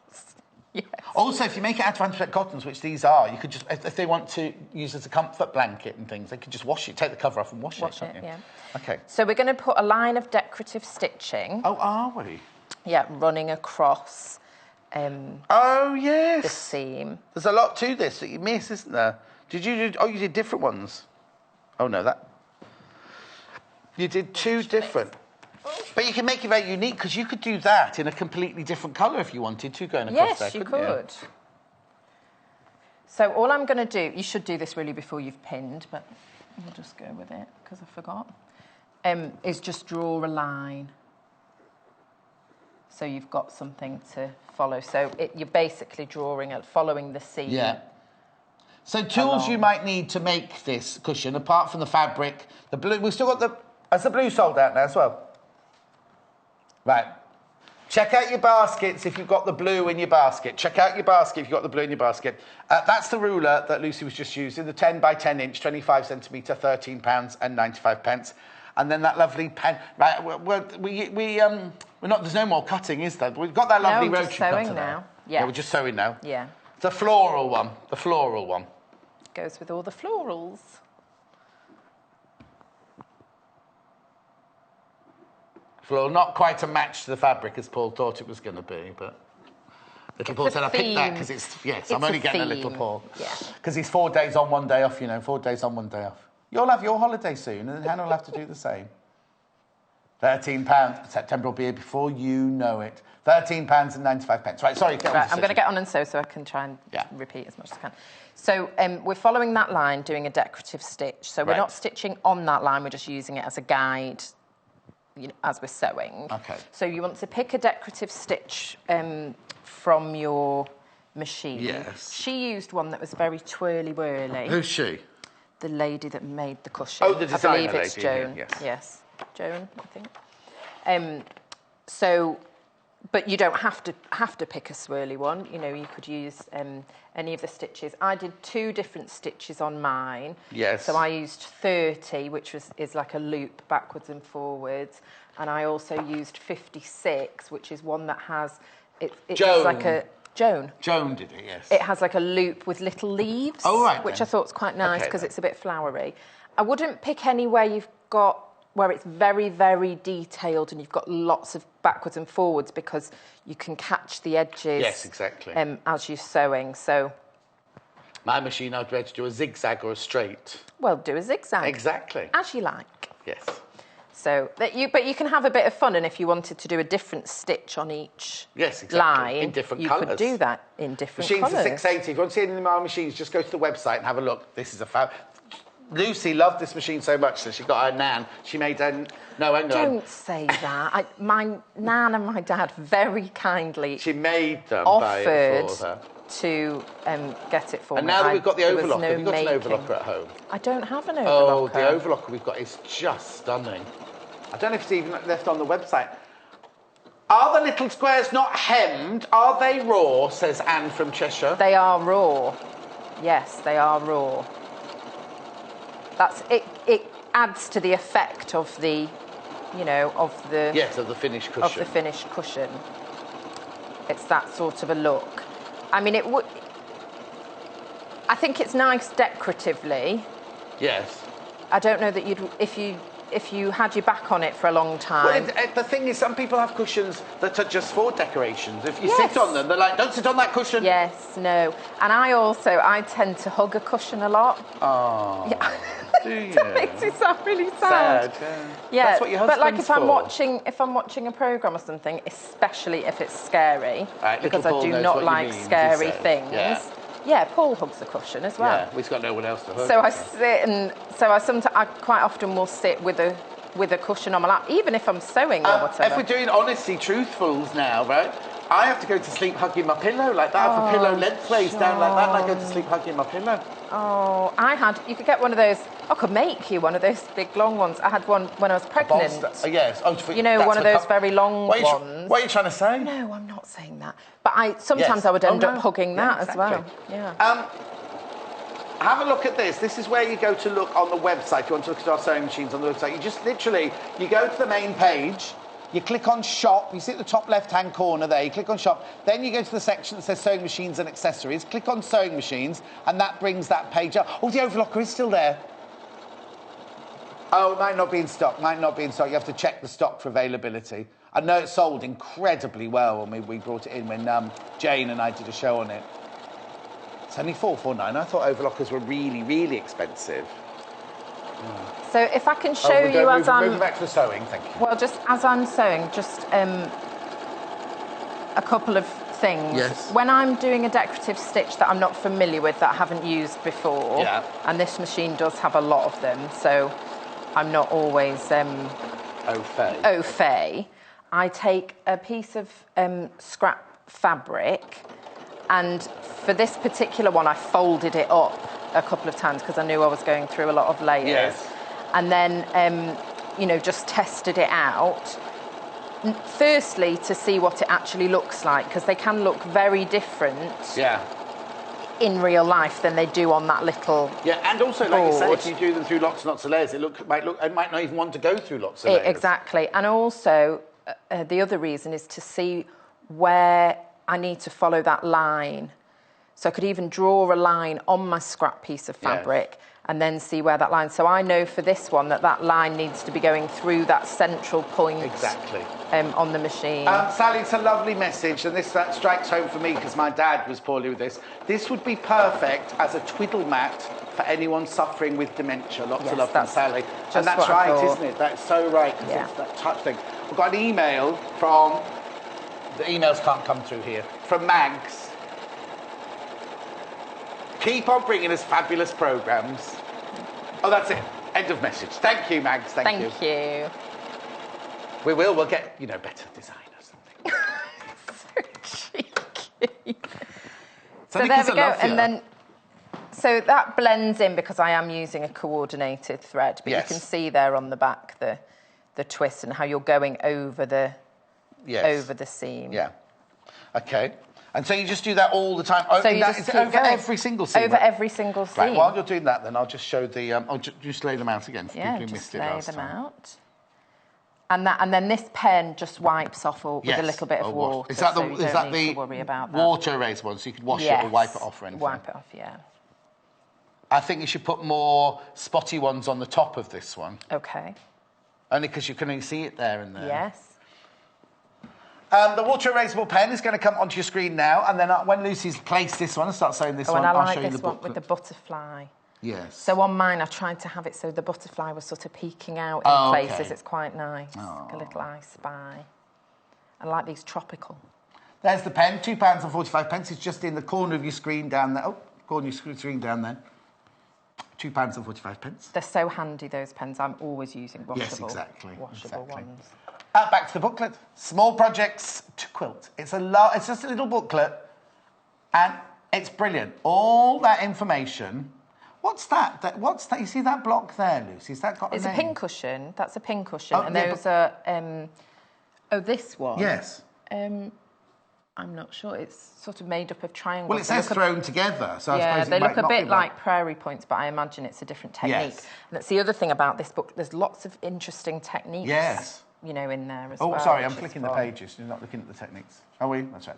Speaker 4: Yes.
Speaker 1: Also, if you make it out of 100% cottons, which these are, you could just, if they want to use as a comfort blanket and things, they could just wash it, take the cover off and wash it.
Speaker 4: Yeah.
Speaker 1: OK.
Speaker 4: So we're going to put a line of decorative stitching.
Speaker 1: Oh, are we?
Speaker 4: Yeah, running across
Speaker 1: oh, yes.
Speaker 4: the seam.
Speaker 1: There's a lot to this that you miss, isn't there? Did you do... Oh, you did different ones. Oh, no, that... You did 2 different. But you can make it very unique, because you could do that in a completely different colour if you wanted to, going across there,
Speaker 4: Yes, you
Speaker 1: couldn't
Speaker 4: could. So all I'm going to do, you should do this really before you've pinned, but we'll just go with it because I forgot, is just draw a line. So you've got something to follow. So you're basically following the seam.
Speaker 1: Yeah. So tools you might need to make this cushion, apart from the fabric, the blue, we've still got has the blue sold out now as well? Right. Check out your baskets if you've got the blue in your basket. Check out your basket if you've got the blue in your basket. That's the ruler that Lucy was just using, the 10 by 10 inch, 25 centimetre, £13.95. And then that lovely pen. Right, we're not. There's no more cutting, is there? We've got that lovely rotary cutter
Speaker 4: sewing now.
Speaker 1: Yeah. Yeah, we're just sewing now.
Speaker 4: Yeah.
Speaker 1: The floral one. The floral one.
Speaker 4: Goes with all the florals.
Speaker 1: Floral, not quite a match to the fabric as Paul thought it was going to be, but little Paul said I picked that because I'm only getting a little Paul. Yeah. Because he's 4 days on, 1 day off. 4 days on, 1 day off. You'll have your holiday soon, and Hannah will have to do the same. £13. September will be here before you know it. £13.95. Right, sorry.
Speaker 4: Right, I'm going to get on and sew so I can try and repeat as much as I can. So we're following that line, doing a decorative stitch. So we're not stitching on that line, we're just using it as a guide as we're sewing.
Speaker 1: Okay.
Speaker 4: So you want to pick a decorative stitch from your machine.
Speaker 1: Yes.
Speaker 4: She used one that was very twirly-whirly.
Speaker 1: Who's she?
Speaker 4: The lady that made the cushion.
Speaker 1: Oh, the designer lady.
Speaker 4: I believe it's Joan.
Speaker 1: Yes.
Speaker 4: Yes, Joan, I think. But you don't have to pick a swirly one. You could use any of the stitches. I did 2 different stitches on mine.
Speaker 1: Yes.
Speaker 4: So I used 30, which is like a loop backwards and forwards, and I also used 56, which is one that has it's like a Joan.
Speaker 1: Joan did it, yes.
Speaker 4: It has like a loop with little leaves.
Speaker 1: Oh, right.
Speaker 4: Which I thought was quite nice because it's a bit flowery. I wouldn't pick anywhere where it's very, very detailed and you've got lots of backwards and forwards because you can catch the edges.
Speaker 1: Yes, exactly.
Speaker 4: As you're sewing, so...
Speaker 1: My machine, I'd rather do a zigzag or a straight.
Speaker 4: Well, do a zigzag.
Speaker 1: Exactly.
Speaker 4: As you like.
Speaker 1: Yes.
Speaker 4: So, but you can have a bit of fun, and if you wanted to do a different stitch on each line,
Speaker 1: in different colours.
Speaker 4: You could do that in different
Speaker 1: colours. Machines are £6.80. If you want to see any of my machines, just go to the website and have a look. This is a fab. Lucy loved this machine so much that she got her nan. She made her... No, hang on.
Speaker 4: Don't say that. My nan and my dad very kindly...
Speaker 1: She made them
Speaker 4: offered
Speaker 1: for her.
Speaker 4: To get it for me.
Speaker 1: And now that we've got the overlocker,
Speaker 4: no
Speaker 1: have you got
Speaker 4: making.
Speaker 1: an overlocker at home?
Speaker 4: I don't have an overlocker.
Speaker 1: Oh, the overlocker we've got is just stunning. I don't know if it's even left on the website. Are the little squares not hemmed? Are they raw, says Anne from Cheshire?
Speaker 4: They are raw. Yes, they are raw. That's it. It adds to the effect of the, of the...
Speaker 1: Yes, of the finished cushion.
Speaker 4: Of the finished cushion. It's that sort of a look. I mean, it would... I think it's nice decoratively.
Speaker 1: Yes.
Speaker 4: I don't know that you'd... If you had your back on it for a long time...
Speaker 1: Well, the thing is, some people have cushions that are just for decorations. If you sit on them, they're like, don't sit on that cushion.
Speaker 4: Yes, no. And I tend to hug a cushion a lot.
Speaker 1: Oh.
Speaker 4: Yeah.
Speaker 1: Do you?
Speaker 4: That makes it sound really sad.
Speaker 1: Yeah. That's what your husband's
Speaker 4: but like if
Speaker 1: for.
Speaker 4: I'm watching a programme or something, especially if it's scary,
Speaker 1: right,
Speaker 4: because I do not like scary things. Yeah, Paul hugs a cushion as well.
Speaker 1: Yeah, we've got no one else to hug.
Speaker 4: So I sit and I quite often will sit with a cushion on my lap, even if I'm sewing or whatever.
Speaker 1: If we're doing honesty truthfuls now, right? I have to go to sleep hugging my pillow like that. I have a pillow lengthways down like that, and I go to sleep hugging my pillow.
Speaker 4: Oh, you could get one of those. I could make you one of those big long ones. I had one when I was pregnant.
Speaker 1: Yes. Oh,
Speaker 4: one of those very long ones.
Speaker 1: What are you trying to say?
Speaker 4: No, I'm not saying that. But sometimes I would end up hugging that as well. Yeah.
Speaker 1: Have a look at this. This is where you go to look on the website. If you want to look at our sewing machines on the website, you just literally, you go to the main page, you click on shop, you see at the top left-hand corner there, you click on shop, then you go to the section that says sewing machines and accessories, click on sewing machines, and that brings that page up. Oh, the overlocker is still there. Oh, it might not be in stock, You have to check the stock for availability. I know it sold incredibly well when we brought it in when Jane and I did a show on it. It's only $4.49. I thought overlockers were really, really expensive.
Speaker 4: So if I can show you as I'm...
Speaker 1: Moving back to the sewing, thank you.
Speaker 4: Well, just as I'm sewing, just a couple of things.
Speaker 1: Yes.
Speaker 4: When I'm doing a decorative stitch that I'm not familiar with, that I haven't used before, and this machine does have a lot of them, so I'm not always au fait, I take a piece of scrap fabric, and for this particular one, I folded it up a couple of times because I knew I was going through a lot of layers.
Speaker 1: Yes.
Speaker 4: And then, you know, just tested it out. Firstly, to see what it actually looks like, because they can look very different in real life than they do on that little
Speaker 1: and also, like you say, if you do them through lots and lots of layers, it might not even want to go through lots of layers.
Speaker 4: Exactly. And also, the other reason is to see where I need to follow that line. So I could even draw a line on my scrap piece of fabric and then see where that line... So I know for this one that line needs to be going through that central point on the machine.
Speaker 1: Sally, it's a lovely message, and that strikes home for me because my dad was poorly with this. This would be perfect as a twiddle mat for anyone suffering with dementia. Lots of love from Sally. And that's right, isn't it? That's so right, because it's that touch thing. We've got an email from... The emails can't come through here. From Mags. Keep on bringing us fabulous programmes. Oh, that's it. End of message. Thank you, Mags. Thank you. We will. We'll get, you know, better design or something.
Speaker 4: So cheeky. So there we go. And then, so that blends in because I am using a coordinated thread. But you can see there on the back the twist and how you're going over the seam.
Speaker 1: Yeah. Okay. And so you just do that all the time?
Speaker 4: So you just keep
Speaker 1: over every single seam?
Speaker 4: Over every single seam.
Speaker 1: Right, while you're doing that, then I'll just show the... I'll just lay them out again for people who missed it last time.
Speaker 4: Yeah, just lay them out. And then this pen just wipes off with a little bit of water.
Speaker 1: Is that the
Speaker 4: worry about
Speaker 1: water erase one, so you could wash it or wipe it off or anything?
Speaker 4: Wipe it off, yeah.
Speaker 1: I think you should put more spotty ones on the top of this one.
Speaker 4: Okay.
Speaker 1: Only because you can only see it there and there.
Speaker 4: Yes.
Speaker 1: The water erasable pen is going to come onto your screen now, and then when Lucy's placed this one and starts sewing this one, I'll show you the booklet.
Speaker 4: this one with the butterfly.
Speaker 1: Yes.
Speaker 4: So on mine, I tried to have it so the butterfly was sort of peeking out in places. It's quite nice, like a little I Spy. I like these tropical.
Speaker 1: There's the pen, £2.45. It's just in the corner of your screen down there. Oh, corner of your screen down there. £2.45.
Speaker 4: They're so handy, those pens. I'm always using washable,
Speaker 1: washable
Speaker 4: ones.
Speaker 1: Back to the booklet. Small projects to quilt. It's just a little booklet, and it's brilliant. All that information. What's that? What's that? You see that block there, Lucy? Has that got a name?
Speaker 4: It's a pincushion. That's a pincushion. And those are... this one?
Speaker 1: Yes.
Speaker 4: I'm not sure. It's sort of made up of triangles.
Speaker 1: Well, it says thrown together, so I suppose
Speaker 4: they look a bit like prairie points, but I imagine it's a different technique.
Speaker 1: Yes.
Speaker 4: And that's the other thing about this book. There's lots of interesting techniques.
Speaker 1: Yes.
Speaker 4: You know, in there as well.
Speaker 1: Oh, sorry, I'm flicking the pages. You're not looking at the techniques. Are we? That's right.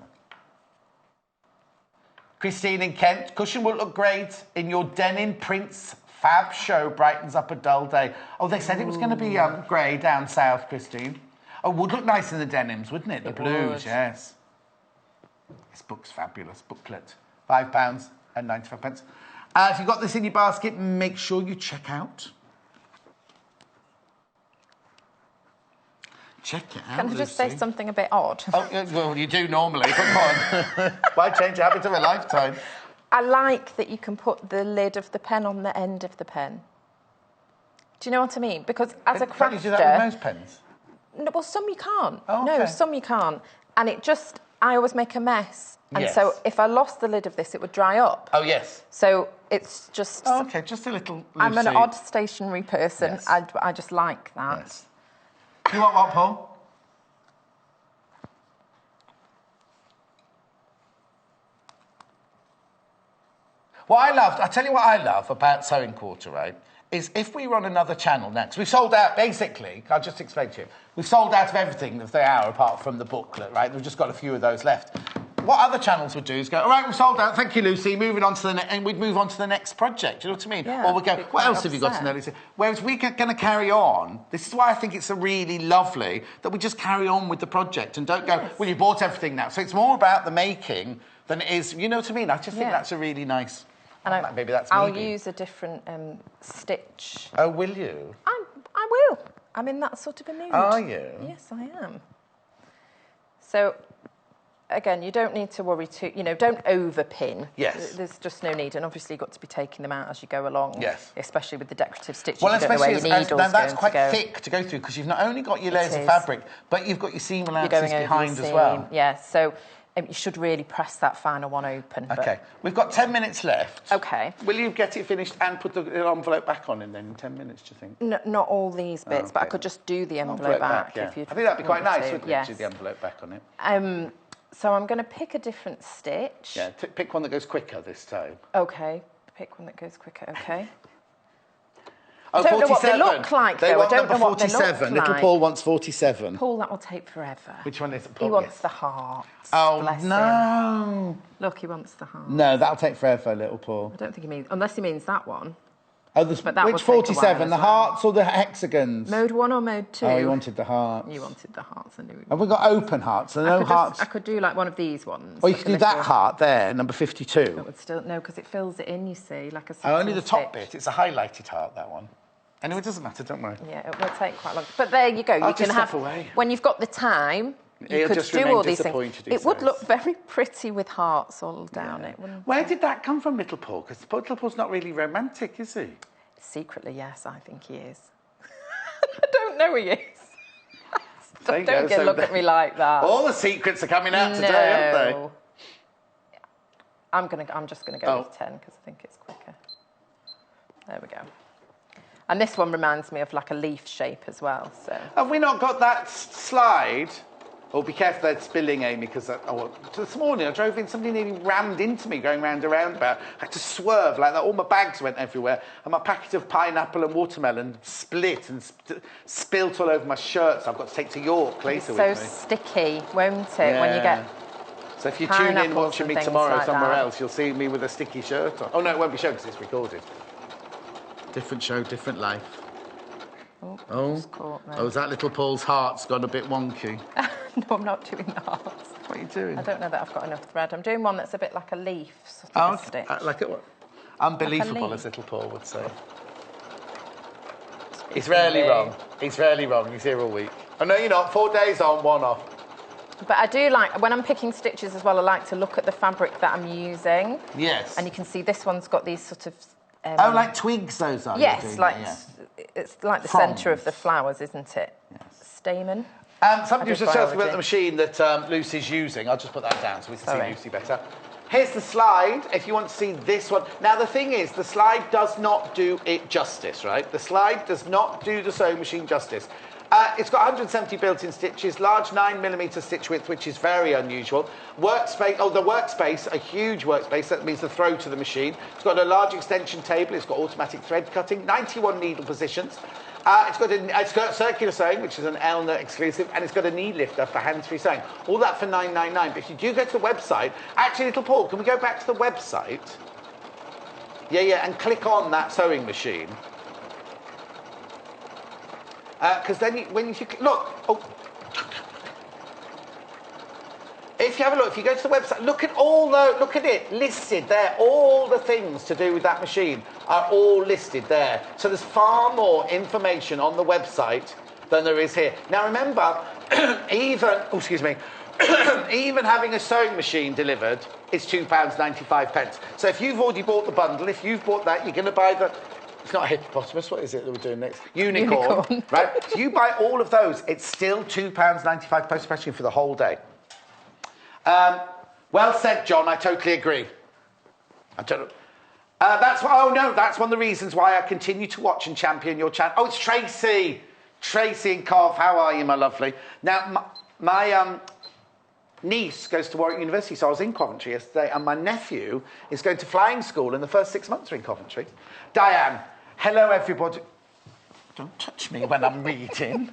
Speaker 1: Christine in Kent. Cushion will look great in your denim prints. Fab show brightens up a dull day. Oh, they said it was going to be grey down south, Christine. Oh, would look nice in the denims, wouldn't it? The blues, yes. This book's fabulous. Booklet. £5.95. If you've got this in your basket, make sure you check out. Check it out,
Speaker 4: Can I just say something a bit odd?
Speaker 1: Oh, well, you do normally, but come on. Why change the habit of a lifetime?
Speaker 4: I like that you can put the lid of the pen on the end of the pen. Do you know what I mean? Because as a crafter...
Speaker 1: Can't you do that with most pens?
Speaker 4: No, well, some you can't.
Speaker 1: Oh, okay.
Speaker 4: No, some you can't. And it just... I always make a mess. And so if I lost the lid of this, it would dry up.
Speaker 1: Oh, yes.
Speaker 4: So it's just...
Speaker 1: Oh, OK, just a little... Lucy.
Speaker 4: I'm an odd stationary person. Yes. I just like that.
Speaker 1: Yes. You want what, Paul? I'll tell you what I love about Sewing Quarter, right, is if we run another channel next, we've sold out, basically, I'll just explain to you, we've sold out of everything of the hour apart from the booklet, right? We've just got a few of those left. What other channels would do is go, all right, we've sold out, thank you, Lucy, moving on to the next, and we'd move on to the next project, do you know what I mean?
Speaker 4: Yeah,
Speaker 1: or we'd go, what else have you got to know, Lucy? Whereas we're going to carry on, this is why I think it's really lovely that we just carry on with the project and don't go, well, you bought everything now. So it's more about the making than it is, you know what I mean? I just think that's a really nice... And maybe that's
Speaker 4: I'll use a different stitch.
Speaker 1: Oh, will you?
Speaker 4: I will. I'm in that sort of a mood.
Speaker 1: Are you?
Speaker 4: Yes, I am. So again, you don't need to worry too, don't overpin.
Speaker 1: Yes.
Speaker 4: There's just no need. And obviously you've got to be taking them out as you go along.
Speaker 1: Yes.
Speaker 4: Especially with the decorative stitches.
Speaker 1: Well,
Speaker 4: you don't know where your needle's
Speaker 1: that's quite thick to go through because you've not only got your layers of fabric, but you've got your seam allowances behind as well.
Speaker 4: Yeah, so you should really press that final one open.
Speaker 1: Okay, we've got 10 minutes left.
Speaker 4: Okay.
Speaker 1: Will you get it finished and put the envelope back on in then in 10 minutes, do you think?
Speaker 4: No, not all these bits, but I could just do the envelope back if you'd
Speaker 1: I think that'd be quite nice, wouldn't it,
Speaker 4: yes.
Speaker 1: to do the envelope back on it.
Speaker 4: So I'm going to pick a different stitch.
Speaker 1: Yeah, pick one that goes quicker this time.
Speaker 4: Okay, pick one that goes quicker, okay.
Speaker 1: Oh,
Speaker 4: I don't
Speaker 1: 47.
Speaker 4: know what they look like,
Speaker 1: they
Speaker 4: though.
Speaker 1: Want
Speaker 4: I don't know what
Speaker 1: 47.
Speaker 4: they look like.
Speaker 1: Little Paul wants 47.
Speaker 4: Paul, that will take forever.
Speaker 1: Which one is it, Paul?
Speaker 4: He wants the heart.
Speaker 1: Oh,
Speaker 4: bless
Speaker 1: no.
Speaker 4: him. Look, he wants the heart.
Speaker 1: No, that'll take forever, Little Paul.
Speaker 4: I don't think he means... Unless he means that one.
Speaker 1: Oh,
Speaker 4: but that
Speaker 1: which
Speaker 4: will take a while
Speaker 1: 47?
Speaker 4: as
Speaker 1: The
Speaker 4: well.
Speaker 1: hearts or the hexagons?
Speaker 4: Mode 1 or mode 2?
Speaker 1: Oh, he wanted the hearts.
Speaker 4: You wanted the hearts. I knew.
Speaker 1: Have we got open hearts? So no hearts?
Speaker 4: I could do like one of these ones.
Speaker 1: Or you
Speaker 4: like
Speaker 1: could do that heart there, number 52.
Speaker 4: It would still... No, because it fills it in, you see, like a
Speaker 1: Oh, only the top
Speaker 4: stitch.
Speaker 1: bit. It's a highlighted heart, that one. Anyway, it doesn't matter, don't worry.
Speaker 4: Yeah, it will take quite long. But there you go.
Speaker 1: I'll
Speaker 4: You can
Speaker 1: just
Speaker 4: have...
Speaker 1: step away.
Speaker 4: When you've got the time... You
Speaker 1: He'll
Speaker 4: could
Speaker 1: just
Speaker 4: do
Speaker 1: remain
Speaker 4: all these things.
Speaker 1: disappointed, he
Speaker 4: It would
Speaker 1: says.
Speaker 4: look very pretty with hearts all down it, wouldn't
Speaker 1: Where
Speaker 4: it?
Speaker 1: did that come from, Little Paul? Because Little Paul's not really romantic, is he?
Speaker 4: Secretly, yes, I think he is. I don't know he is. Don't look at me like that.
Speaker 1: All the secrets are coming out today, aren't
Speaker 4: they? I'm just gonna go with 10 because I think it's quicker. There we go. And this one reminds me of like a leaf shape as well. So
Speaker 1: Have we not got that slide? Oh, be careful they're spilling, Amy, because this morning I drove in, somebody nearly rammed into me going round a roundabout. I had to swerve like that. All my bags went everywhere. And my packet of pineapple and watermelon split and spilt all over my shirt. So I've got to take to York later with me.
Speaker 4: It's so sticky, won't it, when you get...
Speaker 1: So if you tune in watching me tomorrow
Speaker 4: like
Speaker 1: somewhere
Speaker 4: that.
Speaker 1: Else, you'll see me with a sticky shirt on. Oh, no, it won't be shown because it's recorded. Different show, different life. Oh, is that Little Paul's heart's gone a bit wonky?
Speaker 4: No, I'm not doing the hearts.
Speaker 1: What are you doing?
Speaker 4: I don't know that I've got enough thread. I'm doing one that's a bit like a leaf sort of a stitch.
Speaker 1: Like it, unbelievable,
Speaker 4: like a
Speaker 1: as Little Paul would say. He's rarely wrong. He's rarely wrong. He's here all week. Oh, no, you're not. 4 days on, 1 off.
Speaker 4: But I do like, when I'm picking stitches as well, I like to look at the fabric that I'm using.
Speaker 1: Yes.
Speaker 4: And you can see this one's got these sort of...
Speaker 1: like twigs, those are?
Speaker 4: Yes, like it's like the centre of the flowers, isn't it? Yes. Stamen.
Speaker 1: Somebody was just asking about the machine that Lucy's using. I'll just put that down so we can see Lucy better. Here's the slide, if you want to see this one. Now, the thing is, the slide does not do it justice, right? The slide does not do the sewing machine justice. It's got 170 built-in stitches, large 9mm stitch width, which is very unusual. Workspace, the workspace, a huge workspace, that means the throw to the machine. It's got a large extension table, it's got automatic thread cutting, 91 needle positions. It's got circular sewing, which is an Elna exclusive, and it's got a knee lifter for hands-free sewing. All that for $9.99. But if you do go to the website, actually, Little Paul, can we go back to the website? Yeah, and click on that sewing machine. Because then, when you look, if you have a look, if you go to the website, look at it listed there. All the things to do with that machine are all listed there. So there's far more information on the website than there is here. Now remember, even having a sewing machine delivered is £2.95. So if you've already bought the bundle, if you've bought that, you're going to buy the. It's not a hippopotamus. What is it that we're doing next? Unicorn. Right? So you buy all of those. It's still £2.95 post-packing for the whole day. Well said, John. I totally agree. I don't know. That's one of the reasons why I continue to watch and champion your channel. Oh, it's Tracy. Tracy in Cov. How are you, my lovely? Now, my niece goes to Warwick University, so I was in Coventry yesterday, and my nephew is going to flying school, and the first 6 months are in Coventry. Diane. Hello, everybody. Don't touch me when I'm reading.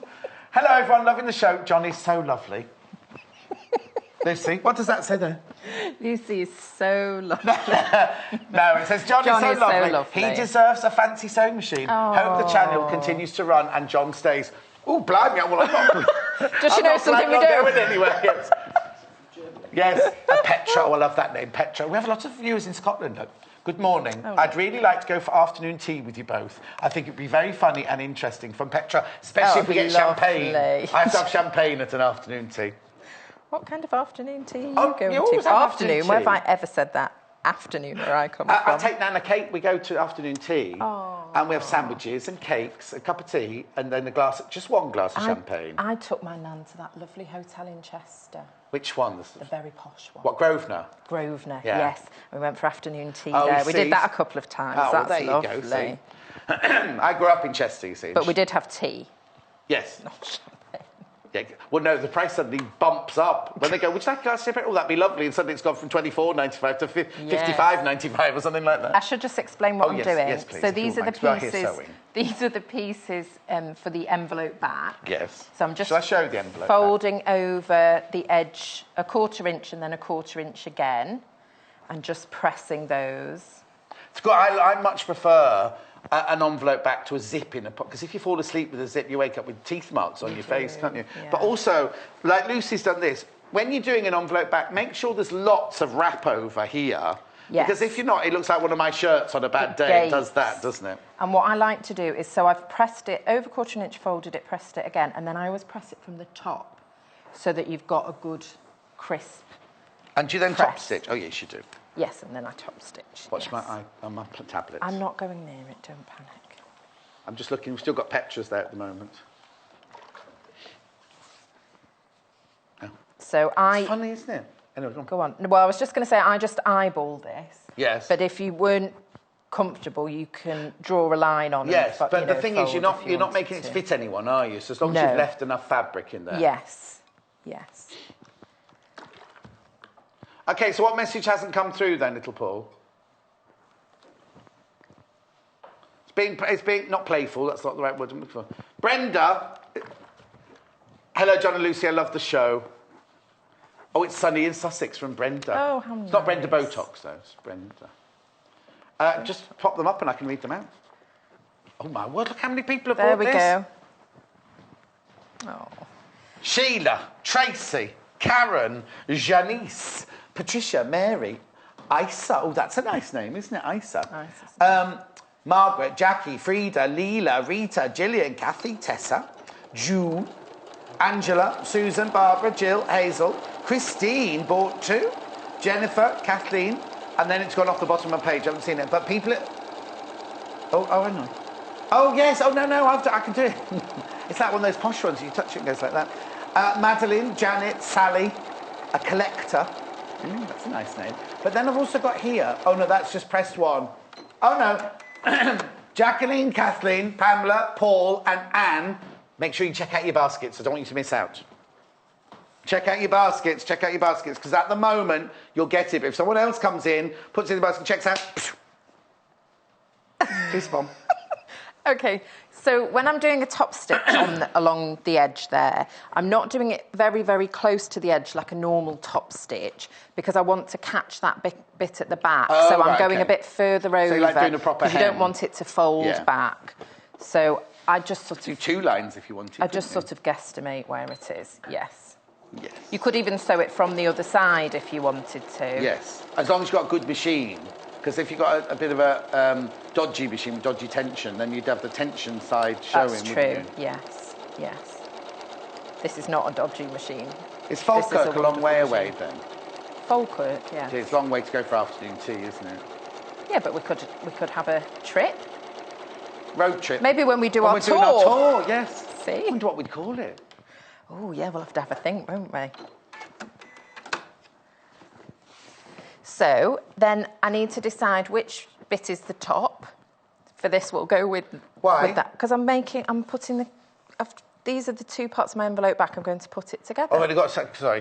Speaker 1: Hello, everyone. Loving the show. John is so lovely. Lucy, what does that say there?
Speaker 4: Lucy is so lovely.
Speaker 1: No, it says John is so lovely. He deserves a fancy sewing machine.
Speaker 4: Oh.
Speaker 1: Hope the channel continues to run and John stays. Oh, blimey, well, I'm not...
Speaker 4: Does she know something we do?
Speaker 1: Going anywhere, yes. Yes, Petra. Oh, I love that name, Petra. We have a lot of viewers in Scotland. Good morning.
Speaker 4: Oh.
Speaker 1: I'd really like to go for afternoon tea with you both. I think it'd be very funny and interesting from Petra, especially if we get champagne. I have to have champagne at an afternoon tea.
Speaker 4: What kind of afternoon tea are you
Speaker 1: Oh,
Speaker 4: going
Speaker 1: you always
Speaker 4: to?
Speaker 1: have
Speaker 4: Afternoon.
Speaker 1: afternoon
Speaker 4: Where
Speaker 1: tea.
Speaker 4: have I ever said that? Afternoon, where I come from.
Speaker 1: I take Nana Kate. We go to afternoon tea, and we have sandwiches and cakes, a cup of tea, and then just one glass of champagne.
Speaker 4: I took my nan to that lovely hotel in Chester.
Speaker 1: Which one?
Speaker 4: The very posh one.
Speaker 1: What, Grosvenor?
Speaker 4: Grosvenor,
Speaker 1: Yeah.
Speaker 4: yes. We went for afternoon tea
Speaker 1: Oh,
Speaker 4: there. We
Speaker 1: see.
Speaker 4: did that a couple of times.
Speaker 1: Oh, well,
Speaker 4: That's
Speaker 1: there you
Speaker 4: lovely.
Speaker 1: go. See. I grew up in Chester, you see.
Speaker 4: But we did have tea.
Speaker 1: Yes.
Speaker 4: Not champagne.
Speaker 1: Yeah. Well, no, the price suddenly bumps up when they go, would you like a glass of champagne? Oh, that'd be lovely. And suddenly it's gone from $24.95 to $55.95 or something like that.
Speaker 4: I should just explain what I'm doing.
Speaker 1: Yes, please.
Speaker 4: So these are the
Speaker 1: We're here
Speaker 4: pieces.
Speaker 1: sewing.
Speaker 4: These are the pieces for the envelope back.
Speaker 1: Yes.
Speaker 4: So I'm just
Speaker 1: Shall I show the envelope
Speaker 4: folding over the edge a 1/4 inch and then a 1/4 inch again, and just pressing those.
Speaker 1: It's good. I much prefer an envelope back to a zip in a pot, because if you fall asleep with a zip, you wake up with teeth marks on your face, can't you?
Speaker 4: Yeah.
Speaker 1: But also, like Lucy's done this, when you're doing an envelope back, make sure there's lots of wrap over here.
Speaker 4: Yes.
Speaker 1: Because if you're not, it looks like one of my shirts on a bad day. It does that, doesn't it?
Speaker 4: And what I like to do is, so I've pressed it over 1/4 inch, folded it, pressed it again, and then I always press it from the top so that you've got a good crisp.
Speaker 1: And do you then top
Speaker 4: press.
Speaker 1: stitch? Oh, yes, you do.
Speaker 4: Yes, and then I top stitch.
Speaker 1: Watch
Speaker 4: yes.
Speaker 1: my eye on my tablet.
Speaker 4: I'm not going near it, don't panic.
Speaker 1: I'm just looking. We've still got Petras there at the moment. Oh.
Speaker 4: So
Speaker 1: It's funny, isn't it? Anyway,
Speaker 4: Go on. Well, I was just going to say, I just eyeball this.
Speaker 1: Yes.
Speaker 4: But if you weren't comfortable, you can draw a line on it.
Speaker 1: Yes, but the thing is, you're not making it
Speaker 4: to.
Speaker 1: fit anyone, are you? So as long as
Speaker 4: No.
Speaker 1: you've left enough fabric in there.
Speaker 4: Yes. Yes.
Speaker 1: Okay, so what message hasn't come through then, little Paul? It's being not playful. That's not the right word I'm looking for. Brenda. Hello, John and Lucy. I love the show. Oh, it's sunny in Sussex from Brenda.
Speaker 4: Oh, how
Speaker 1: It's not Brenda
Speaker 4: nice.
Speaker 1: Botox, though. It's Brenda. Just pop them up and I can read them out. Oh, my word. Look how many people have
Speaker 4: There
Speaker 1: bought
Speaker 4: we
Speaker 1: this.
Speaker 4: go. Oh.
Speaker 1: Sheila, Tracy, Karen, Janice, Patricia, Mary, Isa. Oh, that's a nice name, isn't it? Isa. Margaret, Jackie, Frida, Leela, Rita, Gillian, Kathy, Tessa, June, Angela, Susan, Barbara, Jill, Hazel, Christine bought 2, Jennifer, Kathleen, and then it's gone off the bottom of the page. I haven't seen it. But people... Oh, I know. Oh, yes. Oh, no, I can do it. It's like one of those posh ones. You touch it and it goes like that. Madeline, Janet, Sally, a collector. That's a nice name. But then I've also got here... Oh, no, that's just pressed 1. Oh, no. Jacqueline, Kathleen, Pamela, Paul, and Anne. Make sure you check out your baskets. I don't want you to miss out. Check out your baskets, because at the moment, you'll get it. But if someone else comes in, puts it in the basket, checks out... Piece bomb.
Speaker 4: Okay, so when I'm doing a top stitch along the edge there, I'm not doing it very, very close to the edge like a normal top stitch, because I want to catch that bit at the back.
Speaker 1: Oh,
Speaker 4: so I'm
Speaker 1: right,
Speaker 4: going
Speaker 1: okay.
Speaker 4: a bit further over.
Speaker 1: So you're like doing a proper
Speaker 4: because you don't
Speaker 1: hem.
Speaker 4: want it to fold back. So I just sort
Speaker 1: Do
Speaker 4: of...
Speaker 1: 2 lines if you want to.
Speaker 4: I just sort of guesstimate where it is, yes.
Speaker 1: Yes.
Speaker 4: You could even sew it from the other side if you wanted to.
Speaker 1: Yes, as long as you've got a good machine. Because if you've got a bit of a dodgy machine with dodgy tension, then you'd have the tension side showing,
Speaker 4: That's true,
Speaker 1: wouldn't you?
Speaker 4: yes. This is not a dodgy machine.
Speaker 1: Is Falkirk a long way away
Speaker 4: machine.
Speaker 1: then?
Speaker 4: Falkirk, yeah.
Speaker 1: It's a long way to go for afternoon tea, isn't it?
Speaker 4: Yeah, but we could have a trip.
Speaker 1: Road trip.
Speaker 4: Maybe when we do our
Speaker 1: we're
Speaker 4: tour.
Speaker 1: doing our tour, yes.
Speaker 4: See?
Speaker 1: I wonder what we'd call it.
Speaker 4: Oh, yeah, we'll have to have a think, won't we? So then I need to decide which bit is the top. For this, we'll go with that. Because I'm putting the... These are the 2 parts of my envelope back. I'm going to put it together.
Speaker 1: Oh, I've only got... Sorry.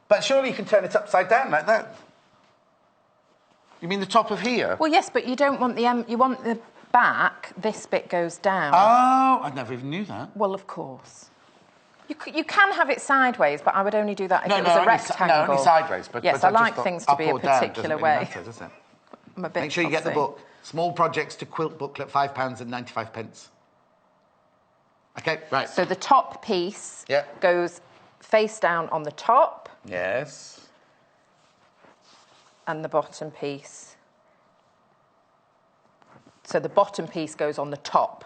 Speaker 1: But surely you can turn it upside down like that. You mean the top of here?
Speaker 4: Well, yes, but you don't want you want the back, this bit goes down.
Speaker 1: Oh, I never even knew that.
Speaker 4: Well, of course. You can have it sideways, but I would only do that if it was a rectangle.
Speaker 1: No, only sideways. But
Speaker 4: yes, I like things to be a particular way.
Speaker 1: Matter, does it?
Speaker 4: I'm a bit
Speaker 1: Make sure you get the
Speaker 4: fussy.
Speaker 1: book. Small Projects to Quilt booklet, £5.95. Okay, right.
Speaker 4: So the top piece goes face down on the top.
Speaker 1: Yes.
Speaker 4: And the bottom piece. So the bottom piece goes on the top.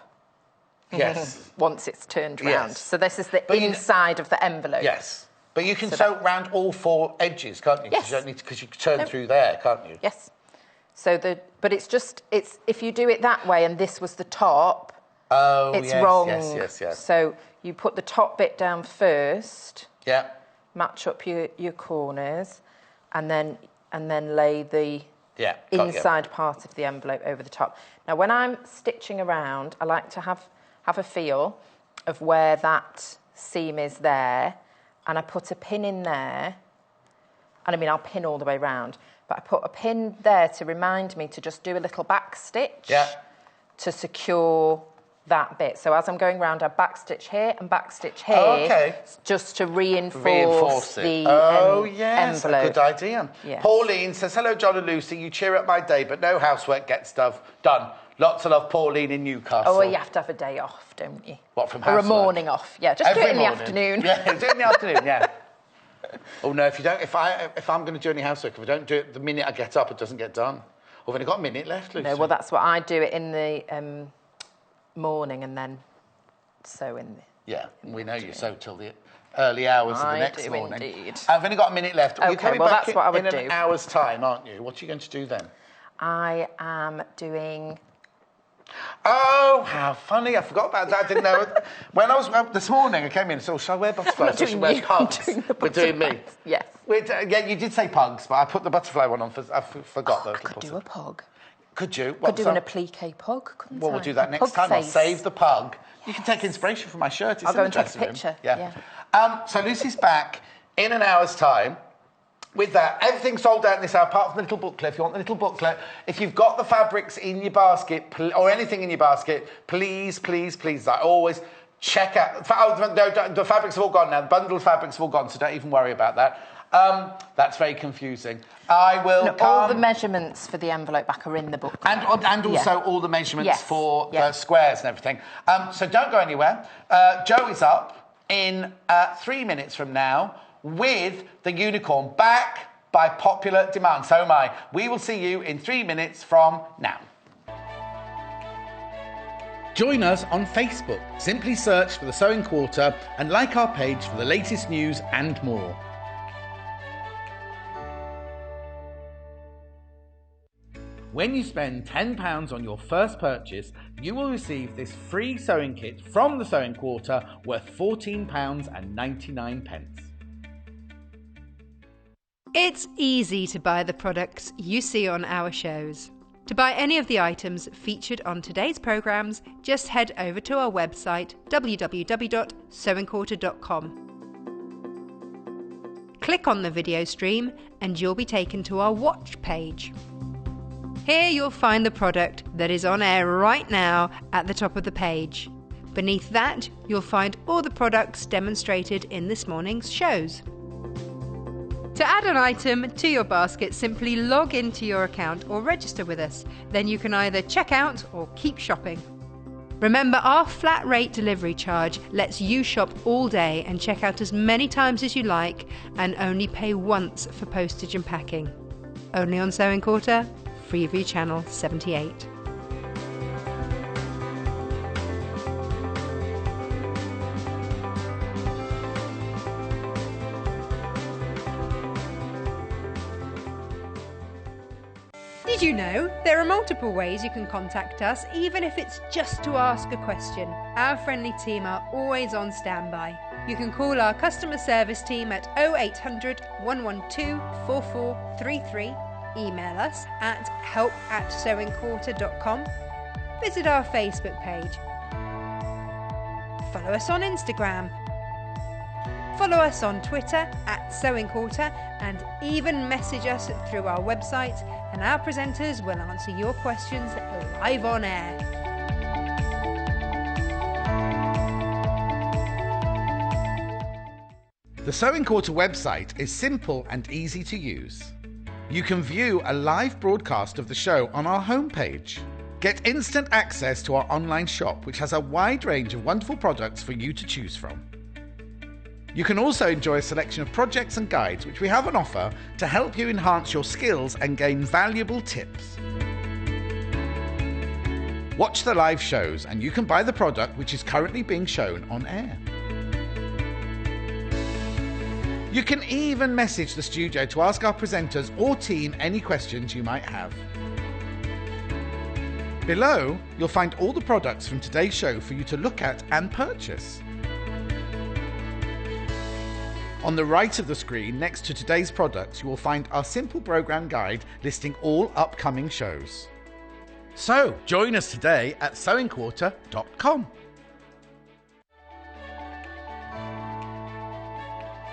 Speaker 1: Yes.
Speaker 4: Once it's turned round.
Speaker 1: Yes.
Speaker 4: So this is the inside of the envelope.
Speaker 1: Yes. But you can sew round all 4 edges, can't you?
Speaker 4: Yes.
Speaker 1: You don't need because you can turn through there, can't you?
Speaker 4: Yes. So but it's if you do it that way and this was the top, it's wrong.
Speaker 1: Yes.
Speaker 4: So you put the top bit down first.
Speaker 1: Yeah.
Speaker 4: Match up your corners, and then lay the inside part of the envelope over the top. Now, when I'm stitching around, I like to have a feel of where that seam is there, and I put a pin in there. And I mean, I'll pin all the way round, but I put a pin there to remind me to just do a little back stitch to secure that bit. So as I'm going round, I back stitch here and back stitch here, just to reinforce the envelope.
Speaker 1: A good idea.
Speaker 4: Yes.
Speaker 1: Pauline says, hello, John and Lucy. You cheer up my day, but no housework gets stuff done. Lots of love, Pauline in Newcastle.
Speaker 4: Oh, well, you have to have a day off, don't you?
Speaker 1: What, from housework?
Speaker 4: Or a morning off. Yeah, just do it in the afternoon.
Speaker 1: Yeah, do it in the afternoon, yeah. Oh, no, if I'm going to do any housework, if I don't do it the minute I get up, it doesn't get done. I've only got a minute left, Lucy.
Speaker 4: No, well, that's what I do it in the morning and then sew in the...
Speaker 1: Yeah, we know you sew till the early hours of the next morning.
Speaker 4: Indeed.
Speaker 1: I've only got a minute left.
Speaker 4: Okay,
Speaker 1: You're coming
Speaker 4: well,
Speaker 1: back
Speaker 4: that's what I would
Speaker 1: in
Speaker 4: do.
Speaker 1: an hour's time, aren't you? What are you going to do then?
Speaker 4: I am doing...
Speaker 1: Oh, how funny. I forgot about that. I didn't know. When I was this morning, I came in and said, shall I wear butterflies or shall I wear pugs? We're doing me.
Speaker 4: Yes.
Speaker 1: Yeah, you did say pugs, but I put the butterfly one on. I forgot those.
Speaker 4: I could do a pug.
Speaker 1: Could you?
Speaker 4: Could do an applique pug, couldn't I?
Speaker 1: Well, we'll do that next time. I'll save the pug. You can take inspiration from my shirt. It's
Speaker 4: I'll
Speaker 1: in
Speaker 4: go
Speaker 1: the
Speaker 4: and take a
Speaker 1: dressing room.
Speaker 4: picture.
Speaker 1: Yeah. So Lucy's back in an hour's time. With that, everything's sold out in this hour, apart from the little booklet. If you want the little booklet, if you've got the fabrics in your basket, or anything in your basket, please, I always check out... the fabrics have all gone now. The bundled fabrics have all gone, so don't even worry about that. That's very confusing.
Speaker 4: All the measurements for the envelope back are in the booklet.
Speaker 1: And also all the measurements for the squares and everything. So don't go anywhere. Joe is up in 3 minutes from now, with the unicorn back by popular demand. So am I. We will see you in 3 minutes from now. Join us on Facebook. Simply search for The Sewing Quarter and like our page for the latest news and more. When you spend £10 on your first purchase, you will receive this free sewing kit from The Sewing Quarter worth £14.99.
Speaker 3: It's easy to buy the products you see on our shows. To buy any of the items featured on today's programmes, just head over to our website www.sewingquarter.com. Click on the video stream and you'll be taken to our watch page. Here you'll find the product that is on air right now at the top of the page. Beneath that, you'll find all the products demonstrated in this morning's shows. To add an item to your basket, simply log into your account or register with us. Then you can either check out or keep shopping. Remember, our flat rate delivery charge lets you shop all day and check out as many times as you like and only pay once for postage and packing. Only on Sewing Quarter, Freeview Channel 78. Did you know there are multiple ways you can contact us, even if it's just to ask a question? Our friendly team are always on standby. You can call our customer service team at 0800 112 4433, email us at help@sewingquarter.com, visit our Facebook page, follow us on Instagram, follow us on Twitter @SewingQuarter, and even message us through our website, and our presenters will answer your questions live on air.
Speaker 1: The Sewing Quarter website is simple and easy to use. You can view a live broadcast of the show on our homepage. Get instant access to our online shop, which has a wide range of wonderful products for you to choose from. You can also enjoy a selection of projects and guides which we have on offer to help you enhance your skills and gain valuable tips. Watch the live shows and you can buy the product which is currently being shown on air. You can even message the studio to ask our presenters or team any questions you might have. Below, you'll find all the products from today's show for you to look at and purchase. On the right of the screen, next to today's products, you will find our simple programme guide listing all upcoming shows. So, join us today at sewingquarter.com.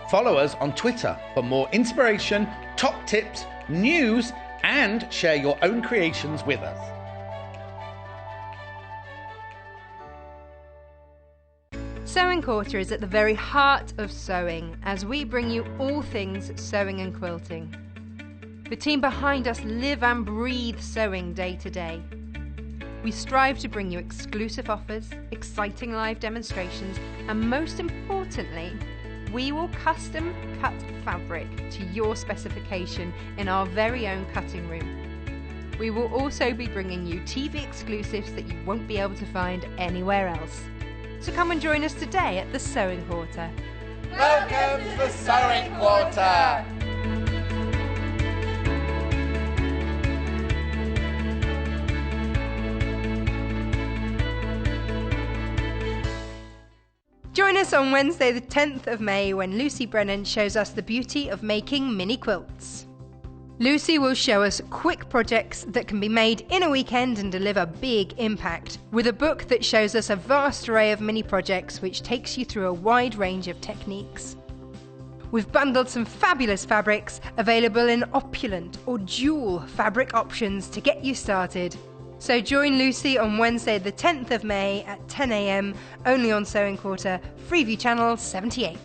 Speaker 1: Follow us on Twitter for more inspiration, top tips, news, and share your own creations with us.
Speaker 3: Sewing Quarter is at the very heart of sewing as we bring you all things sewing and quilting. The team behind us live and breathe sewing day to day. We strive to bring you exclusive offers, exciting live demonstrations, and most importantly, we will custom cut fabric to your specification in our very own cutting room. We will also be bringing you TV exclusives that you won't be able to find anywhere else. So come and join us today at the Sewing Quarter.
Speaker 1: Welcome to the Sewing Quarter!
Speaker 3: Join us on Wednesday the 10th of May when Lucy Brennan shows us the beauty of making mini quilts. Lucy will show us quick projects that can be made in a weekend and deliver big impact, with a book that shows us a vast array of mini projects which takes you through a wide range of techniques. We've bundled some fabulous fabrics available in opulent or dual fabric options to get you started. So join Lucy on Wednesday the 10th of May at 10 a.m, only on Sewing Quarter, Freeview Channel 78.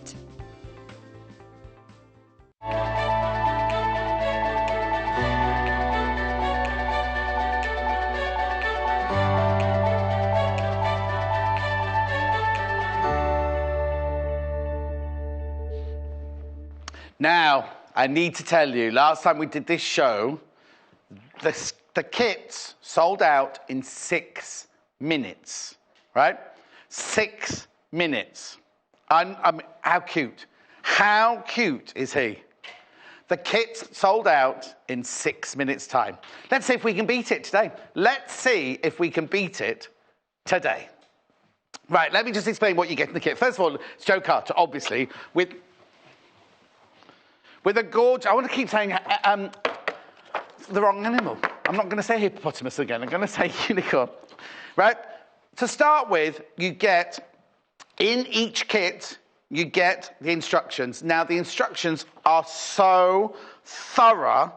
Speaker 1: Now, I need to tell you, last time we did this show, the kits sold out in 6 minutes, right? 6 minutes. How cute. How cute is he? The kits sold out in 6 minutes' time. Let's see if we can beat it today. Let's see if we can beat it today. Right, let me just explain what you get in the kit. First of all, it's Joe Carter, obviously, with a gorgeous... I want to keep saying the wrong animal. I'm not going to say hippopotamus again. I'm going to say unicorn. Right? To start with, you get, in each kit, you get the instructions. Now, the instructions are so thorough.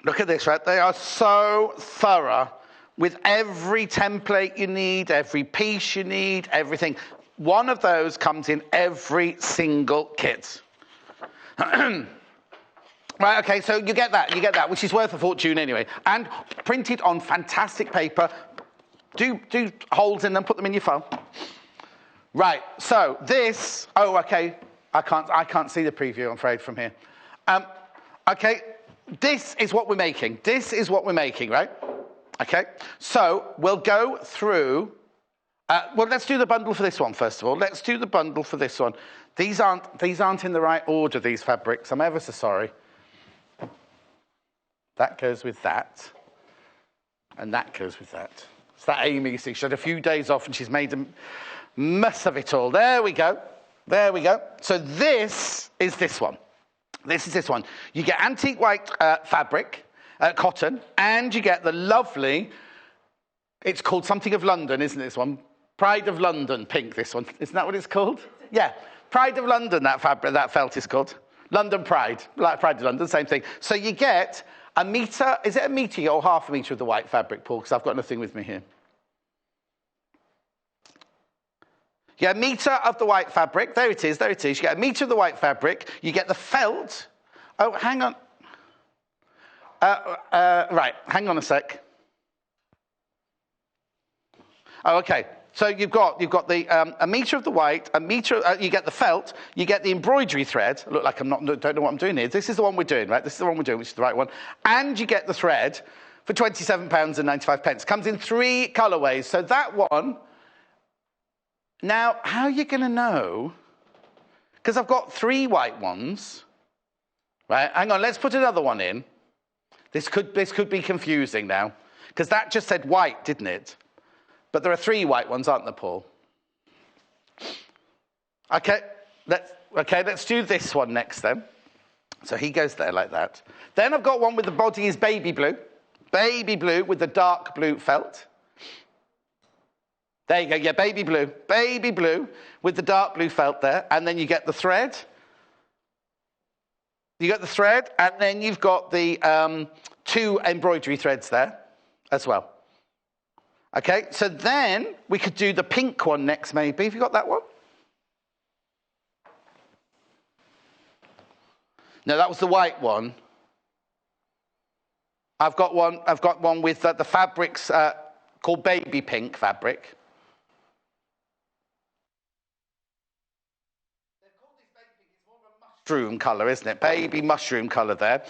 Speaker 1: Look at this, right? They are so thorough with every template you need, every piece you need, everything. One of those comes in every single kit. Right, okay, so you get that, which is worth a fortune anyway. And printed on fantastic paper. Do holes in them, put them in your phone. Right, so this, oh, okay, I can't see the preview, I'm afraid, from here. Okay, this is what we're making. This is what we're making, right? Okay, so we'll go through... well, let's do the bundle for this one, first of all. Let's do the bundle for this one. These aren't in the right order, these fabrics. I'm ever so sorry. That goes with that. And that goes with that. It's that Amy, you see. She had a few days off and she's made a mess of it all. There we go. There we go. So this is this one. This is this one. You get antique white fabric, cotton, and you get the lovely... It's called something of London, isn't it, this one? Pride of London, pink, this one. Isn't that what it's called? Yeah. Pride of London, that fabric, that felt is called. London Pride. Like Pride of London, same thing. So you get a metre, is it a metre or half a metre of the white fabric, Paul? Because I've got nothing with me here. Yeah, a metre of the white fabric. There it is, there it is. You get a metre of the white fabric. You get the felt. Oh, hang on. Right, hang on a sec. Oh, okay. So you've got the a metre of the white, a metre. You get the felt. You get the embroidery thread. I look like don't know what I'm doing here. This is the one we're doing, right? This is the one we're doing, which is the right one. And you get the thread for £27.95. Comes in 3 colourways. So that one. Now, how are you going to know because I've got 3 white ones, right? Hang on, let's put another one in. This could be confusing now, because that just said white, didn't it? But there are 3 white ones, aren't there, Paul? Okay, let's do this one next then. So he goes there like that. Then I've got one with the body is baby blue with the dark blue felt. There you go, yeah, baby blue with the dark blue felt there. And then you get the thread. And then you've got the 2 embroidery threads there as well. Okay, so then we could do the pink one next, maybe. Have you got that one? No, that was the white one. I've got one with the fabrics called baby pink fabric. They've called this baby pink. It's more of a mushroom colour, isn't it? Baby mushroom colour there.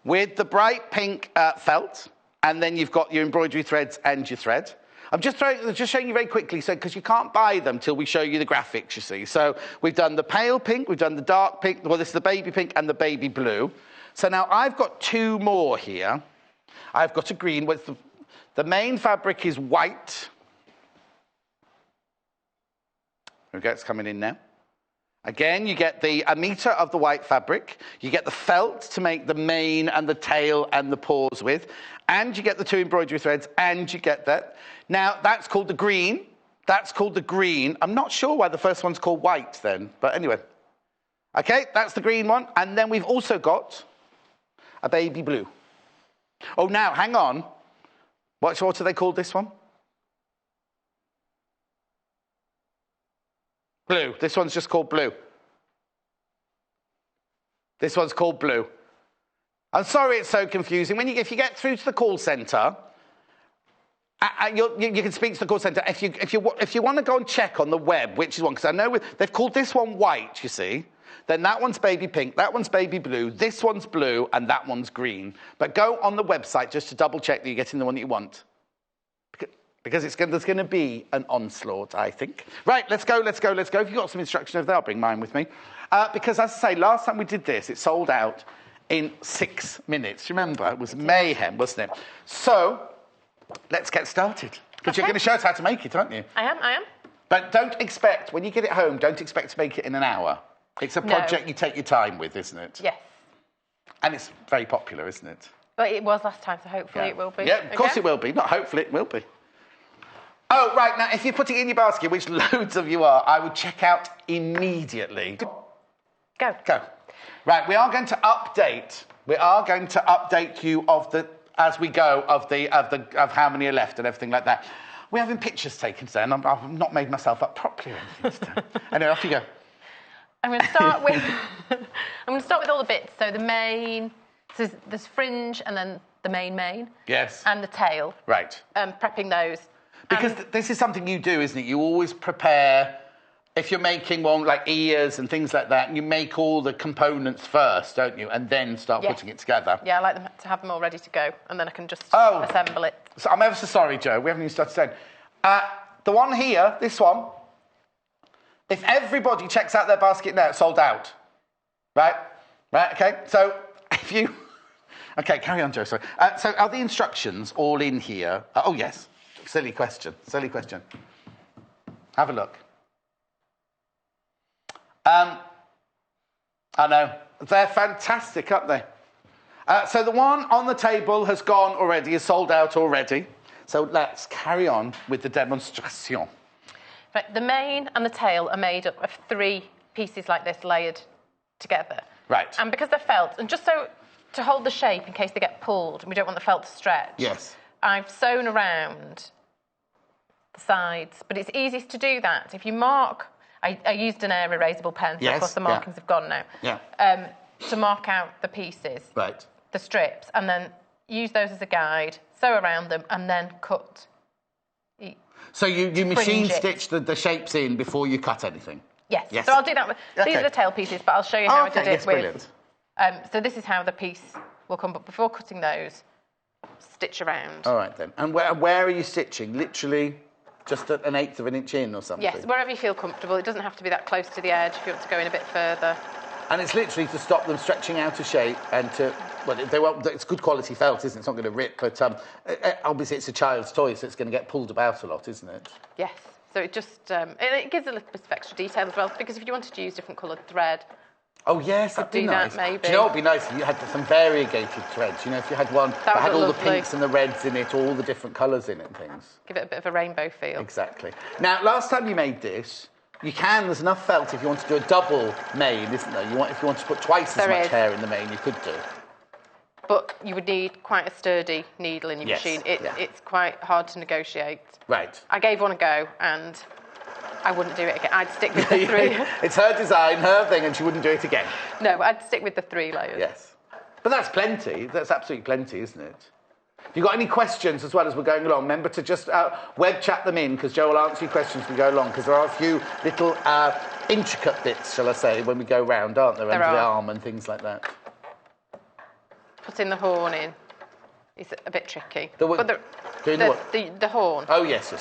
Speaker 1: With the bright pink felt, and then you've got your embroidery threads and your thread. I'm just showing you very quickly, so because you can't buy them till we show you the graphics, you see. So we've done the pale pink, we've done the dark pink, well, this is the baby pink and the baby blue. So now I've got 2 more here. I've got a green, with the main fabric is white. There we go, it's coming in now. Again, you get a metre of the white fabric, you get the felt to make the mane and the tail and the paws with, and you get the 2 embroidery threads, and you get that. Now, that's called the green. I'm not sure why the first one's called white then, but anyway. Okay, that's the green one, and then we've also got a baby blue. Oh, now, hang on. What do they call this one? Blue. This one's just called blue. This one's called blue. I'm sorry it's so confusing. If you get through to the call centre, you can speak to the call centre. If you want to go and check on the web, which is one, because I know they've called this one white, you see. Then that one's baby pink, that one's baby blue, this one's blue, and that one's green. But go on the website just to double check that you're getting the one that you want. Because there's going to be an onslaught, I think. Right, let's go. If you've got some instruction over there, I'll bring mine with me. Because, as I say, last time we did this, it sold out in 6 minutes. Remember, it was mayhem, wasn't it? So, let's get started. Because you're going to show us how to make it, aren't you?
Speaker 2: I am.
Speaker 1: But don't expect, when you get it home, don't expect to make it in an hour. It's a project you take your time with, isn't it?
Speaker 2: Yes.
Speaker 1: And it's very popular, isn't it?
Speaker 2: Well, it was last time, so hopefully it will be.
Speaker 1: Yeah, of course it will be. Not hopefully, it will be. Oh, right, now, if you're putting it in your basket, which loads of you are, I would check out immediately.
Speaker 2: Go.
Speaker 1: Right, we are going to update you as we go of how many are left and everything like that. We're having pictures taken today, and I've not made myself up properly or anything today. Anyway, off you go.
Speaker 2: I'm going to start with all the bits. So the mane, so there's fringe and then the main.
Speaker 1: Yes.
Speaker 2: And the tail.
Speaker 1: Right.
Speaker 2: Prepping those.
Speaker 1: Because this is something you do, isn't it? You always prepare, if you're making one like ears and things like that, you make all the components first, don't you? And then start putting it together. Yeah,
Speaker 2: I like them to have them all ready to go, and then I can just assemble it.
Speaker 1: So I'm ever so sorry, Joe. We haven't even started saying. The one here, this one, if everybody checks out their basket now, it's sold out. Right, okay. So if you... Okay, carry on, Joe, sorry. So are the instructions all in here? Oh, yes. Silly question. Have a look. I know. They're fantastic, aren't they? So the one on the table has gone already, is sold out already. So let's carry on with the demonstration.
Speaker 2: Right, the mane and the tail are made up of 3 pieces like this layered together.
Speaker 1: Right.
Speaker 2: And because they're felt, and just so to hold the shape in case they get pulled and we don't want the felt to stretch.
Speaker 1: Yes.
Speaker 2: I've sewn around the sides, but it's easiest to do that. If you mark, I used an air erasable pen, so of course the markings have gone now.
Speaker 1: Yeah.
Speaker 2: To mark out the pieces.
Speaker 1: Right.
Speaker 2: The strips, and then use those as a guide, sew around them, and then cut.
Speaker 1: So you machine stitch the shapes in before you cut anything?
Speaker 2: Yes. So I'll do that. These are the tail pieces, but I'll show you how I did it with...
Speaker 1: Brilliant.
Speaker 2: So this is how the piece will come, but before cutting those, stitch around.
Speaker 1: All right, then. And where are you stitching? Literally just an eighth of an inch in or something?
Speaker 2: Yes, wherever you feel comfortable. It doesn't have to be that close to the edge if you want to go in a bit further.
Speaker 1: And it's literally to stop them stretching out of shape and to, well, it's good quality felt, isn't it? It's not going to rip, but obviously it's a child's toy, so it's going to get pulled about a lot, isn't it?
Speaker 2: Yes. So it just, it gives a little bit of extra detail as well, because if you wanted to use different coloured thread...
Speaker 1: Oh, yes, that'd be nice.
Speaker 2: Maybe.
Speaker 1: Do you know what would be nice? If you had some variegated threads. You know, if you had one that had all the pinks and the reds in it, all the different colours in it and things.
Speaker 2: Give it a bit of a rainbow feel.
Speaker 1: Exactly. Now, last time you made this, there's enough felt if you want to do a double mane, isn't there? If you want to put twice as much hair in the mane, you could do.
Speaker 2: But you would need quite a sturdy needle in your machine. It's quite hard to negotiate.
Speaker 1: Right.
Speaker 2: I gave one a go and I wouldn't do it again. I'd stick with the 3.
Speaker 1: It's her design, her thing, and she wouldn't do it again.
Speaker 2: No, I'd stick with the 3 layers.
Speaker 1: Yes. But that's plenty. That's absolutely plenty, isn't it? If you've got any questions as well as we're going along, remember to just web chat them in, because Jo will answer your questions as we go along, because there are a few little intricate bits, shall I say, when we go round, aren't there? Under the arm and things like that.
Speaker 2: Putting the horn in is a bit tricky.
Speaker 1: The horn? Oh, yes.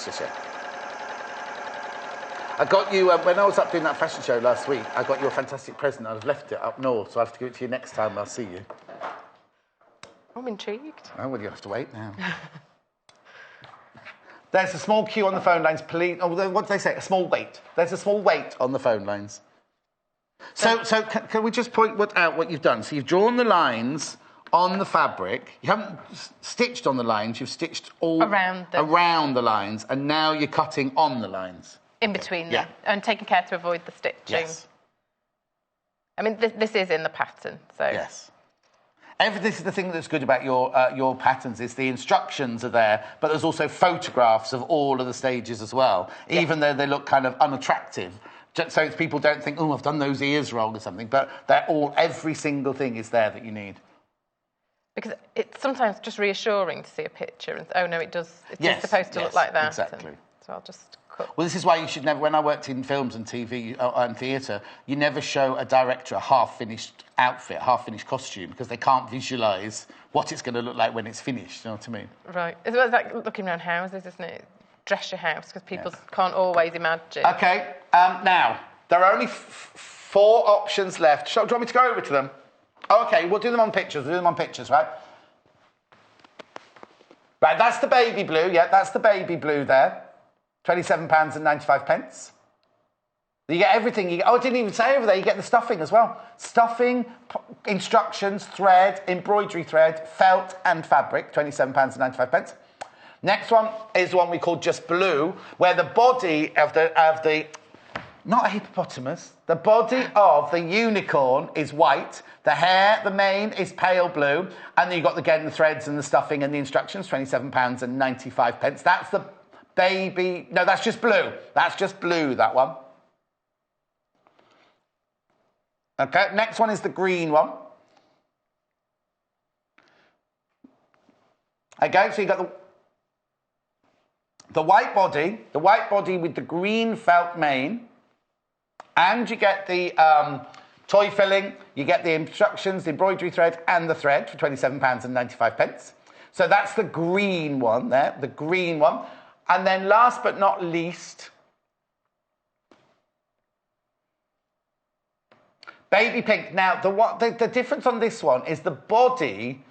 Speaker 1: I got you, when I was up doing that fashion show last week, I got you a fantastic present. I've left it up north, so I'll have to give it to you next time I'll see you.
Speaker 2: I'm intrigued.
Speaker 1: Oh, well, you have to wait now. There's a small queue on the phone lines, please. Oh, what did they say? A small wait. There's a small wait on the phone lines. So can we just point out what you've done? So you've drawn the lines on the fabric. You haven't stitched on the lines. You've stitched all around the lines, and now you're cutting on the lines.
Speaker 2: In between them, and taking care to avoid the stitching.
Speaker 1: Yes.
Speaker 2: I mean, this is in the pattern, so...
Speaker 1: Yes. This is the thing that's good about your patterns, is the instructions are there, but there's also photographs of all of the stages as well, even though they look kind of unattractive. So people don't think, oh, I've done those ears wrong or something, but every single thing is there that you need. Because
Speaker 2: it's sometimes just reassuring to see a picture and, oh, no, it is supposed to look like that.
Speaker 1: Exactly.
Speaker 2: So I'll just cut.
Speaker 1: Well, this is why you should never, when I worked in films and TV and theatre, you never show a director a half-finished outfit, half-finished costume, because they can't visualise what it's going to look like when it's finished, you know what I mean?
Speaker 2: Right. It's like looking around houses, isn't it? Dress your house, because people can't always imagine.
Speaker 1: OK, now, there are only 4 options left. Do you want me to go over to them? OK, we'll do them on pictures. Right? Right, that's the baby blue. Yeah, that's the baby blue there. £27.95. You get everything. I didn't even say over there, you get the stuffing as well. Stuffing, instructions, thread, embroidery thread, felt and fabric, £27.95. Next one is the one we call just blue, where the body of the not a hippopotamus, the body of the unicorn is white, the hair, the mane is pale blue, and then you've got, again, the threads and the stuffing and the instructions, £27.95. That's the baby... No, that's just blue. That's just blue, that one. OK, next one is the green one. OK, so you've got the white body with the green felt mane, and you get the toy filling, you get the instructions, the embroidery thread, and the thread for £27.95. So that's the green one there, the green one. And then last but not least, baby pink. Now, the difference on this one is the body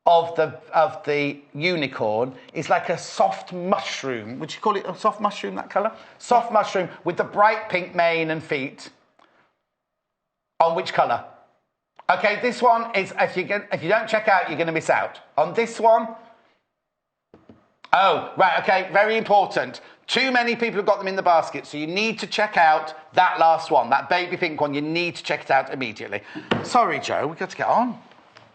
Speaker 1: of the unicorn is like a soft mushroom. Would you call it a soft mushroom, that colour? Soft mushroom with the bright pink mane and feet. On which colour? OK, this one is, if you don't check out, you're going to miss out. On this one... Oh, right, OK, very important. Too many people have got them in the basket, so you need to check out that last one, that baby pink one. You need to check it out immediately. Sorry, Jo, we've got to get on.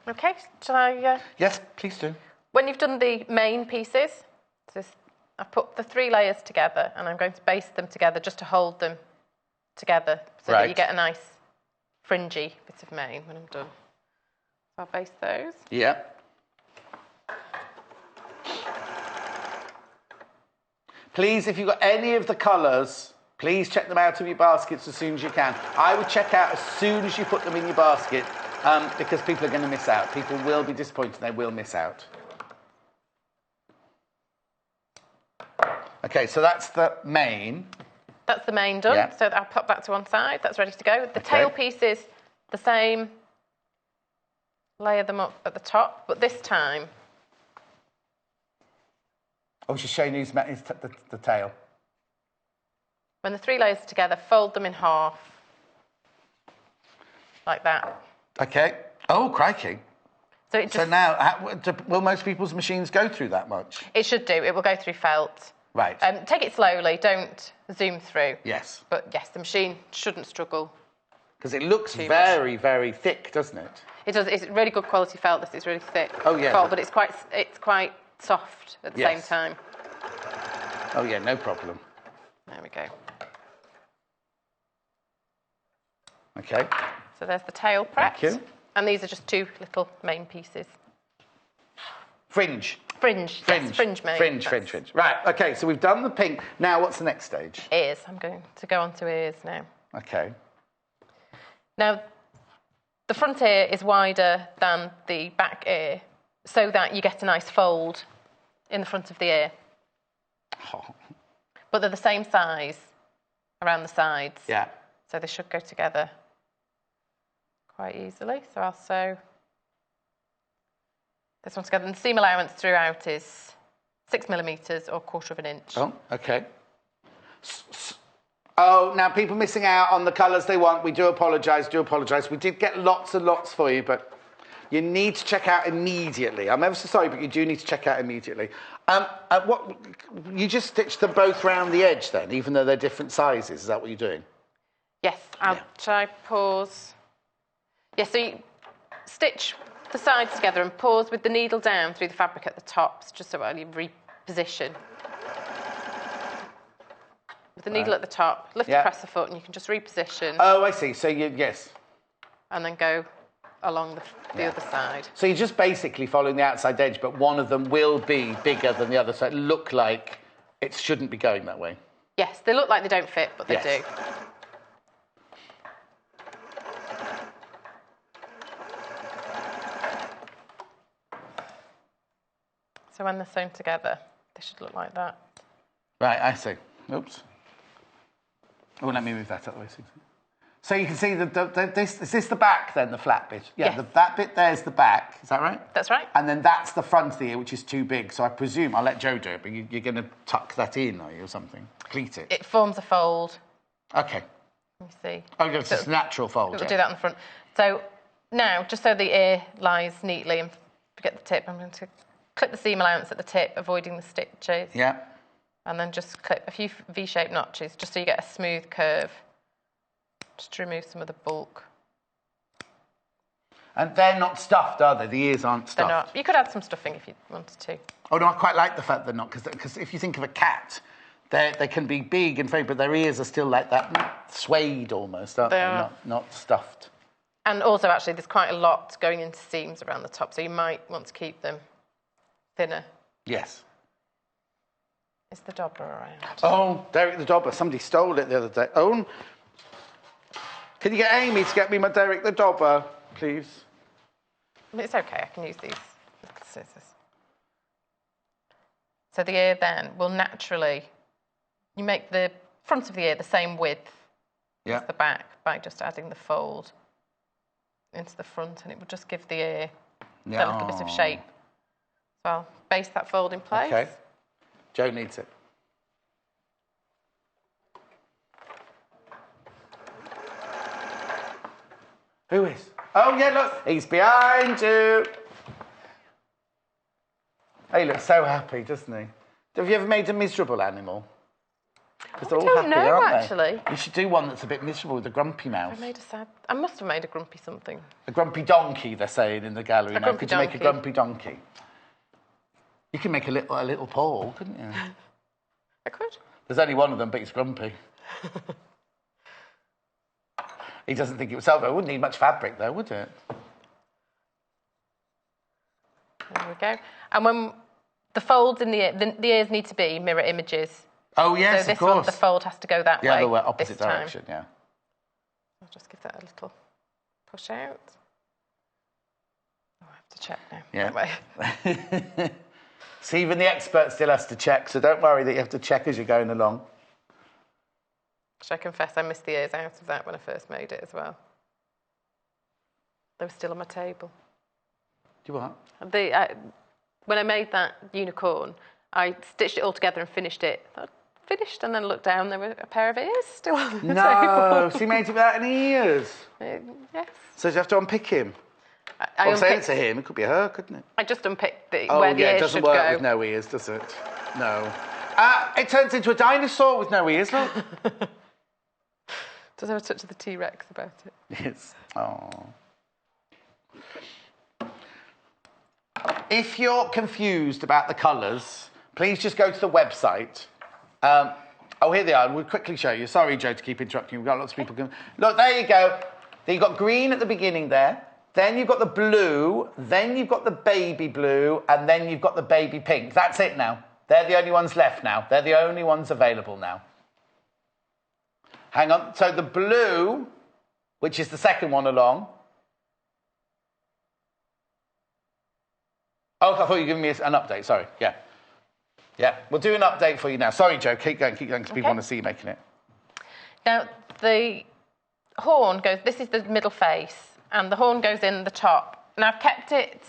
Speaker 2: OK, shall I...
Speaker 1: Yes, please do.
Speaker 2: When you've done the main pieces, I've put the 3 layers together, and I'm going to baste them together just to hold them together so that you get a nice fringy bit of mane when I'm done. So I'll baste those.
Speaker 1: Yeah. Please, if you've got any of the colours, please check them out of your baskets as soon as you can. I would check out as soon as you put them in your basket, because people are going to miss out. People will be disappointed. They will miss out. OK, Okay, so that's the main.
Speaker 2: That's the main done.
Speaker 1: Yeah.
Speaker 2: So I'll pop that to one side. That's ready to go. The tail pieces, the same. Layer them up at the top, but this time...
Speaker 1: Oh, she's showing you the tail.
Speaker 2: When the 3 layers are together, fold them in half. Like that.
Speaker 1: Okay. Oh, crikey.
Speaker 2: So
Speaker 1: now, will most people's machines go through that much?
Speaker 2: It should do. It will go through felt.
Speaker 1: Right.
Speaker 2: Take it slowly. Don't zoom through.
Speaker 1: Yes.
Speaker 2: But yes, the machine shouldn't struggle.
Speaker 1: Because it looks very, very thick, doesn't it?
Speaker 2: It does. It's really good quality felt. This is really thick.
Speaker 1: Oh yeah.
Speaker 2: Felt, but it's quite soft at the same time.
Speaker 1: Oh yeah, no problem.
Speaker 2: There we go.
Speaker 1: Okay.
Speaker 2: So there's the tail prepped.
Speaker 1: Thank you.
Speaker 2: And these are just 2 little main pieces.
Speaker 1: Fringe.
Speaker 2: Fringe. Yes, fringe main.
Speaker 1: Fringe. Right, okay, so we've done the pink. Now, what's the next stage?
Speaker 2: Ears. I'm going to go on to ears now.
Speaker 1: Okay.
Speaker 2: Now, the front ear is wider than the back ear so that you get a nice fold in the front of the ear.
Speaker 1: Oh.
Speaker 2: But they're the same size around the sides.
Speaker 1: Yeah.
Speaker 2: So they should go together quite easily. So I'll sew this one together. And the seam allowance throughout is 6mm or 1/4 inch.
Speaker 1: Oh, okay. Oh, now people missing out on the colours they want. We do apologise, We did get lots and lots for you, but you need to check out immediately. I'm ever so sorry, but you do need to check out immediately. What you just stitched them both round the edge then, even though they're different sizes. Is that what you're doing?
Speaker 2: Yes. Shall I pause? Yes, so you stitch the sides together and pause with the needle down through the fabric at the tops, just so you reposition. With the needle at the top, lift the presser foot and you can just reposition.
Speaker 1: Oh, I see. So yes.
Speaker 2: And then go along the other side.
Speaker 1: So you're just basically following the outside edge, but one of them will be bigger than the other, so it look like it shouldn't be going that way.
Speaker 2: Yes, they look like they don't fit, but they do. So when they're sewn together, they should look like that.
Speaker 1: Right, I see. Oops. Oh, let me move that up. So you can see is this the back then, the flat bit? Yeah,
Speaker 2: yes.
Speaker 1: That bit there's the back. Is that right?
Speaker 2: That's right.
Speaker 1: And then that's the front of the ear, which is too big. So I presume, I'll let Jo do it, but you're going to tuck that in, are you, or something? Pleat it?
Speaker 2: It forms a fold.
Speaker 1: Okay.
Speaker 2: Let me see.
Speaker 1: Oh, it's just a natural fold.
Speaker 2: We'll do that on the front. So now, just so the ear lies neatly and forget the tip, I'm going to clip the seam allowance at the tip, avoiding the stitches.
Speaker 1: Yeah.
Speaker 2: And then just clip a few V-shaped notches, just so you get a smooth curve. Just to remove some of the bulk.
Speaker 1: And they're not stuffed, are they? The ears aren't stuffed.
Speaker 2: They're not. You could add some stuffing if you wanted to.
Speaker 1: Oh, no, I quite like the fact they're not, because if you think of a cat, they can be big and very, but their ears are still like that suede almost, aren't they? Not stuffed.
Speaker 2: And also, actually, there's quite a lot going into seams around the top, so you might want to keep them thinner.
Speaker 1: Yes.
Speaker 2: Is the dobber around?
Speaker 1: Oh, Derek the Dobber. Somebody stole it the other day. Oh, can you get Amy to get me my Derek the Dobber, please?
Speaker 2: It's okay, I can use these scissors. So the ear then will naturally, you make the front of the ear the same width as the back by just adding the fold into the front, and it will just give the ear that little bit of shape. So I'll base that fold in place.
Speaker 1: Okay. Jo needs it. Who is? Oh, yeah, look. He's behind you. He looks so happy, doesn't he? Have you ever made a miserable animal? Because they're all happy, aren't they?
Speaker 2: Actually.
Speaker 1: You should do one that's a bit miserable with a grumpy mouth.
Speaker 2: I must have made a grumpy something.
Speaker 1: A grumpy donkey, they're saying in the gallery now. Could you make a grumpy donkey? You can make a little Paul, couldn't you?
Speaker 2: I could.
Speaker 1: There's only one of them, but he's grumpy. He doesn't think it would sell. It wouldn't need much fabric, though, would it?
Speaker 2: There we go. And when the folds in the ears need to be mirror images.
Speaker 1: Oh, yes,
Speaker 2: so
Speaker 1: of course.
Speaker 2: The fold has to go that way.
Speaker 1: The other way, opposite direction, yeah.
Speaker 2: I'll just give that a little push out. Oh, I have to check now.
Speaker 1: Yeah. So even the expert still has to check, so don't worry that you have to check as you're going along.
Speaker 2: Should I confess I missed the ears out of that when I first made it as well? They were still on my table.
Speaker 1: Do you what?
Speaker 2: When I made that unicorn, I stitched it all together and finished it. I finished and then looked down, there were a pair of ears still on the table.
Speaker 1: No, so you made it without any ears?
Speaker 2: Yes.
Speaker 1: So you have to unpick him? I'm saying it to him, it could be her, couldn't it?
Speaker 2: I just unpicked where the ears should go.
Speaker 1: Oh yeah, it doesn't work with no ears, does it? No. It turns into a dinosaur with no ears, look.
Speaker 2: Does have a touch of the T-Rex about it.
Speaker 1: Yes. Oh. If you're confused about the colours, please just go to the website. Here they are. We'll quickly show you. Sorry, Joe, to keep interrupting. We've got lots of people. Look, there you go. You've got green at the beginning there. Then you've got the blue. Then you've got the baby blue. And then you've got the baby pink. That's it now. They're the only ones left now. They're the only ones available now. Hang on. So the blue, which is the second one along. Oh, I thought you were giving me an update. Sorry. Yeah. Yeah. We'll do an update for you now. Sorry, Joe. Keep going, because people want to see you making it.
Speaker 2: Now, the horn goes... This is the middle face, and the horn goes in the top. And I've kept it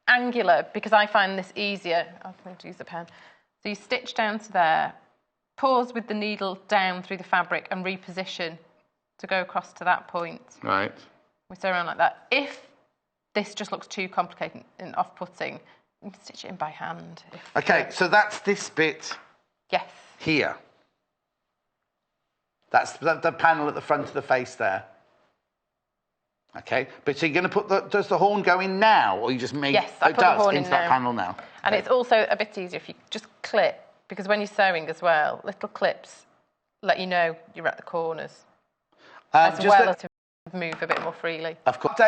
Speaker 2: angular because I find this easier. I'm going to use the pen. So you stitch down to there, pause with the needle down through the fabric and reposition to go across to that point.
Speaker 1: Right.
Speaker 2: We sew around like that. If this just looks too complicated and off-putting, you can stitch it in by hand.
Speaker 1: Okay, so that's this bit.
Speaker 2: Yes.
Speaker 1: Here. That's the panel at the front of the face there. Okay, but so you're going to put does the horn go in now, or you just make...
Speaker 2: Yes, I put the horn
Speaker 1: into
Speaker 2: in
Speaker 1: that
Speaker 2: now.
Speaker 1: panel now.
Speaker 2: And it's also a bit easier if you just clip, because when you're sewing as well, little clips let you know you're at the corners, as to move a bit more freely.
Speaker 1: Of course.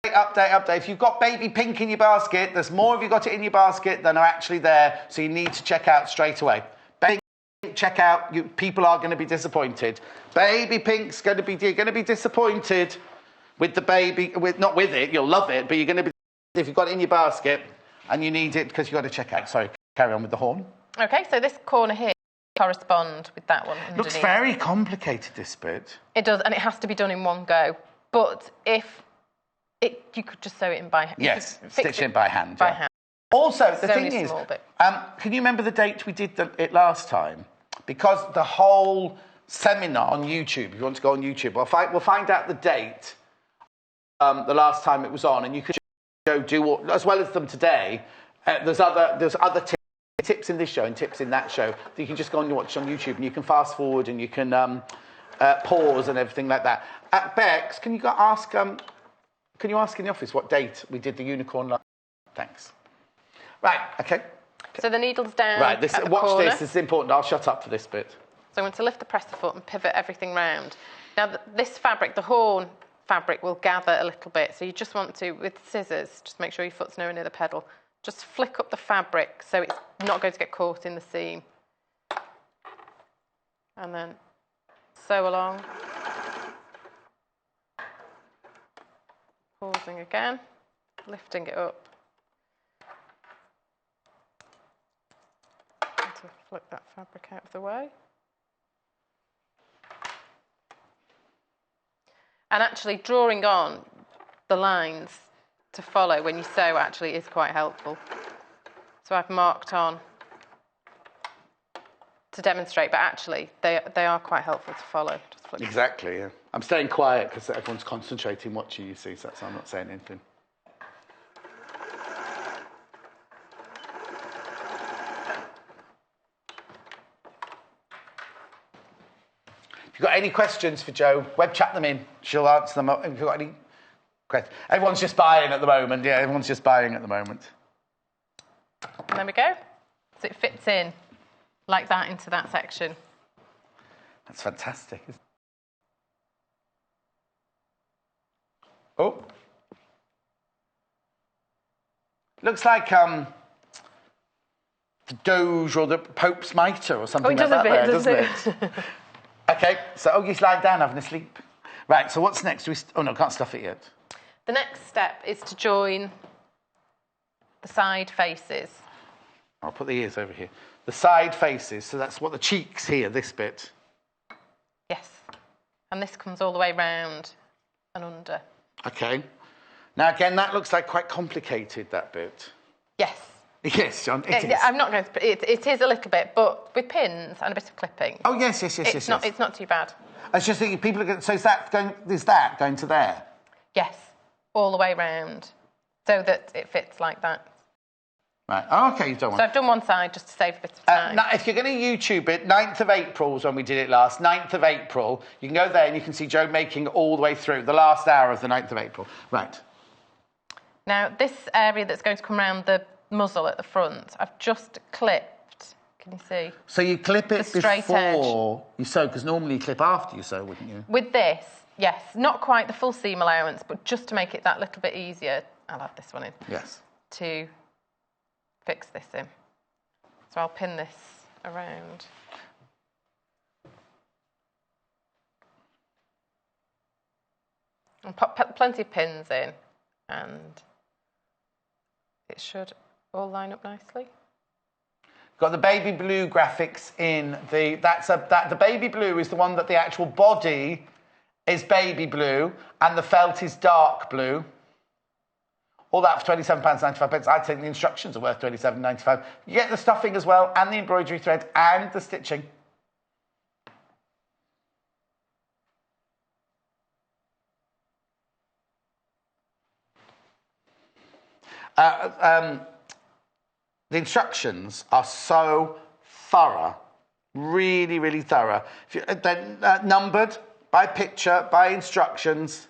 Speaker 1: Update. If you've got baby pink in your basket, there's more of you got it in your basket than are actually there, so you need to check out straight away. Baby pink, check out. People are going to be disappointed. Baby pink's you're going to be disappointed with the baby, not with it, you'll love it, but you're going to be, if you've got it in your basket and you need it because you've got to check out. Sorry, carry on with the horn.
Speaker 2: Okay, so this corner here correspond with that one underneath.
Speaker 1: Looks very complicated, this bit.
Speaker 2: It does, and it has to be done in one go. But you could just sew it in by hand.
Speaker 1: Yes, stitch it by hand.
Speaker 2: By hand.
Speaker 1: Also, the thing is, can you remember the date we did it last time? Because the whole seminar on YouTube, if you want to go on YouTube, we'll find out the date the last time it was on, and you could go do, as well as them today, there's other tips in this show and tips in that show that you can just go and watch on YouTube, and you can fast forward and you can pause and everything like that. At Bex, can you ask in the office what date we did the unicorn last? Thanks. Right, okay.
Speaker 2: So the needle's down.
Speaker 1: Right, watch
Speaker 2: corner.
Speaker 1: this is important. I'll shut up for this bit.
Speaker 2: So I'm going to lift the presser foot and pivot everything round. Now, this fabric, the horn fabric, will gather a little bit. So you just want to, with scissors, just make sure your foot's nowhere near the pedal. Just flick up the fabric so it's not going to get caught in the seam. And then sew along. Pausing again, lifting it up. To flick that fabric out of the way. And actually drawing on the lines to follow when you sew actually is quite helpful. So I've marked on to demonstrate, but actually they are quite helpful to follow. Just flick.
Speaker 1: Exactly, yeah. I'm staying quiet because everyone's concentrating watching you see, so that's why I'm not saying anything. If you've got any questions for Jo, web chat them in. She'll answer them. If you've got any questions. Everyone's just buying at the moment. Yeah, everyone's just buying at the moment.
Speaker 2: And there we go. So it fits in like that into that section.
Speaker 1: That's fantastic, isn't it? Oh. Looks like the Doge or the Pope's mitre or something like that there, doesn't it? Okay, so Ogie's lying down having a sleep. Right, so what's next? Oh no, can't stuff it yet.
Speaker 2: The next step is to join the side faces.
Speaker 1: I'll put the ears over here. The side faces, so that's what the cheeks here, this bit.
Speaker 2: Yes. And this comes all the way round and under.
Speaker 1: Okay. Now, again, that looks like quite complicated, that bit.
Speaker 2: Yes.
Speaker 1: Yes, John, it is.
Speaker 2: I'm not going to... It is a little bit, but with pins and a bit of clipping...
Speaker 1: Oh, yes.
Speaker 2: It's not too bad.
Speaker 1: I was just thinking, people are going... So is that going to there?
Speaker 2: Yes, all the way round, so that it fits like that.
Speaker 1: Right, oh, okay, you've done one.
Speaker 2: So I've done one side just to save a bit of time.
Speaker 1: Now, if you're going to YouTube it, 9th of April was when we did it last. 9th of April. You can go there and you can see Jo making all the way through, the last hour of the 9th of April. Right.
Speaker 2: Now, this area that's going to come around the muzzle at the front, I've just clipped. Can you see?
Speaker 1: So you clip it before
Speaker 2: edge.
Speaker 1: You sew, because normally you clip after you sew, wouldn't you?
Speaker 2: With this, yes. Not quite the full seam allowance, but just to make it that little bit easier, I'll add this one in.
Speaker 1: Yes.
Speaker 2: To fix this in. So I'll pin this around. And pop plenty of pins in, and it should all line up nicely.
Speaker 1: Got the baby blue graphics in the... the baby blue is the one that the actual body is baby blue, and the felt is dark blue. All that for £27.95. I'd say the instructions are worth £27.95. You get the stuffing as well, and the embroidery thread, and the stitching. The instructions are so thorough, really, really thorough. They're numbered by picture, by instructions.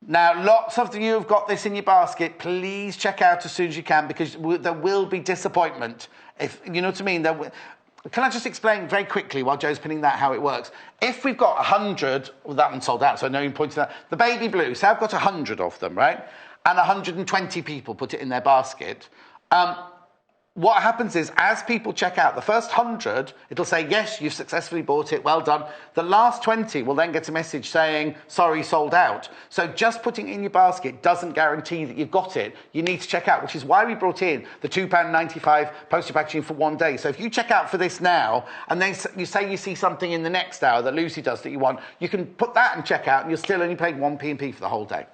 Speaker 1: Now, lots of you have got this in your basket. Please check out as soon as you can, because there will be disappointment. If you know what I mean. Can I just explain very quickly while Jo's pinning that how it works? If we've got 100, well, that one sold out, so I know you pointed that. The baby blue, so I've got 100 of them, right? And 120 people put it in their basket. What happens is, as people check out, the first 100, it'll say, yes, you've successfully bought it, well done. The last 20 will then get a message saying, sorry, sold out. So just putting it in your basket doesn't guarantee that you've got it. You need to check out, which is why we brought in the £2.95 postage packaging for 1 day. So if you check out for this now, and then you say you see something in the next hour that Lucy does that you want, you can put that and check out, and you're still only paying 1p&p for the whole day.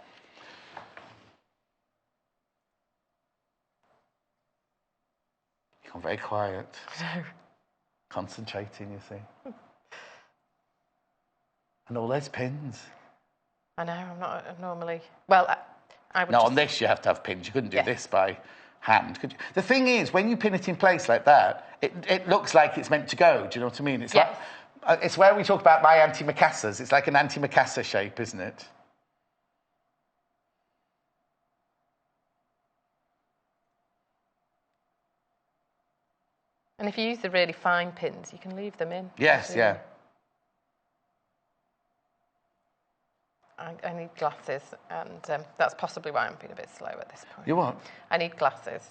Speaker 1: I'm very quiet.
Speaker 2: No.
Speaker 1: Concentrating, you see. And all those pins.
Speaker 2: I know, I'm not normally... Well, I would
Speaker 1: on this you have to have pins. You couldn't do this by hand, could you? The thing is, when you pin it in place like that, it looks like it's meant to go. Do you know what I mean? It's like, it's where we talk about my antimacassars. It's like an antimacassar shape, isn't it?
Speaker 2: And if you use the really fine pins, you can leave them in.
Speaker 1: Yes, yeah.
Speaker 2: I need glasses, and that's possibly why I'm being a bit slow at this point.
Speaker 1: You what?
Speaker 2: I need glasses.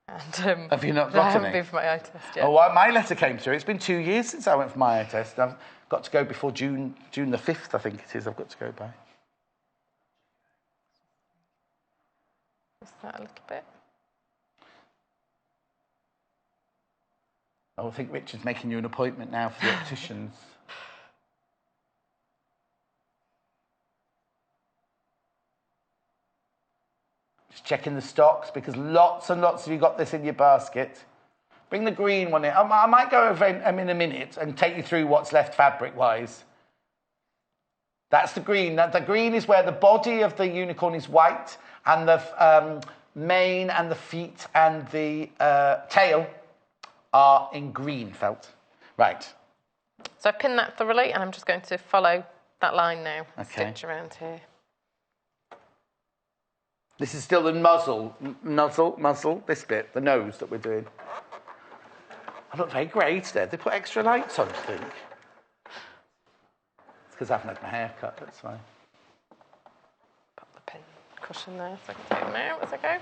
Speaker 2: And,
Speaker 1: have you not got any?
Speaker 2: I haven't been for my eye test yet.
Speaker 1: Oh, well, my letter came through. It's been 2 years since I went for my eye test. I've got to go before June the 5th, I think it is. I've got to go by.
Speaker 2: Is that a little bit?
Speaker 1: I think Richard's making you an appointment now for the opticians. Just checking the stocks, because lots and lots of you got this in your basket. Bring the green one in. I might go over in a minute and take you through what's left fabric-wise. That's the green. The green is where the body of the unicorn is white, and the mane and the feet and the tail are in green felt. Right.
Speaker 2: So I've pinned that thoroughly, and I'm just going to follow that line now.
Speaker 1: Okay.
Speaker 2: Stitch around here.
Speaker 1: This is still the muzzle, this bit, the nose that we're doing. I look very great there. They put extra lights on, I think. It's because I haven't had my hair cut, that's why.
Speaker 2: Pop the pin cushion there so I can take them out as I go.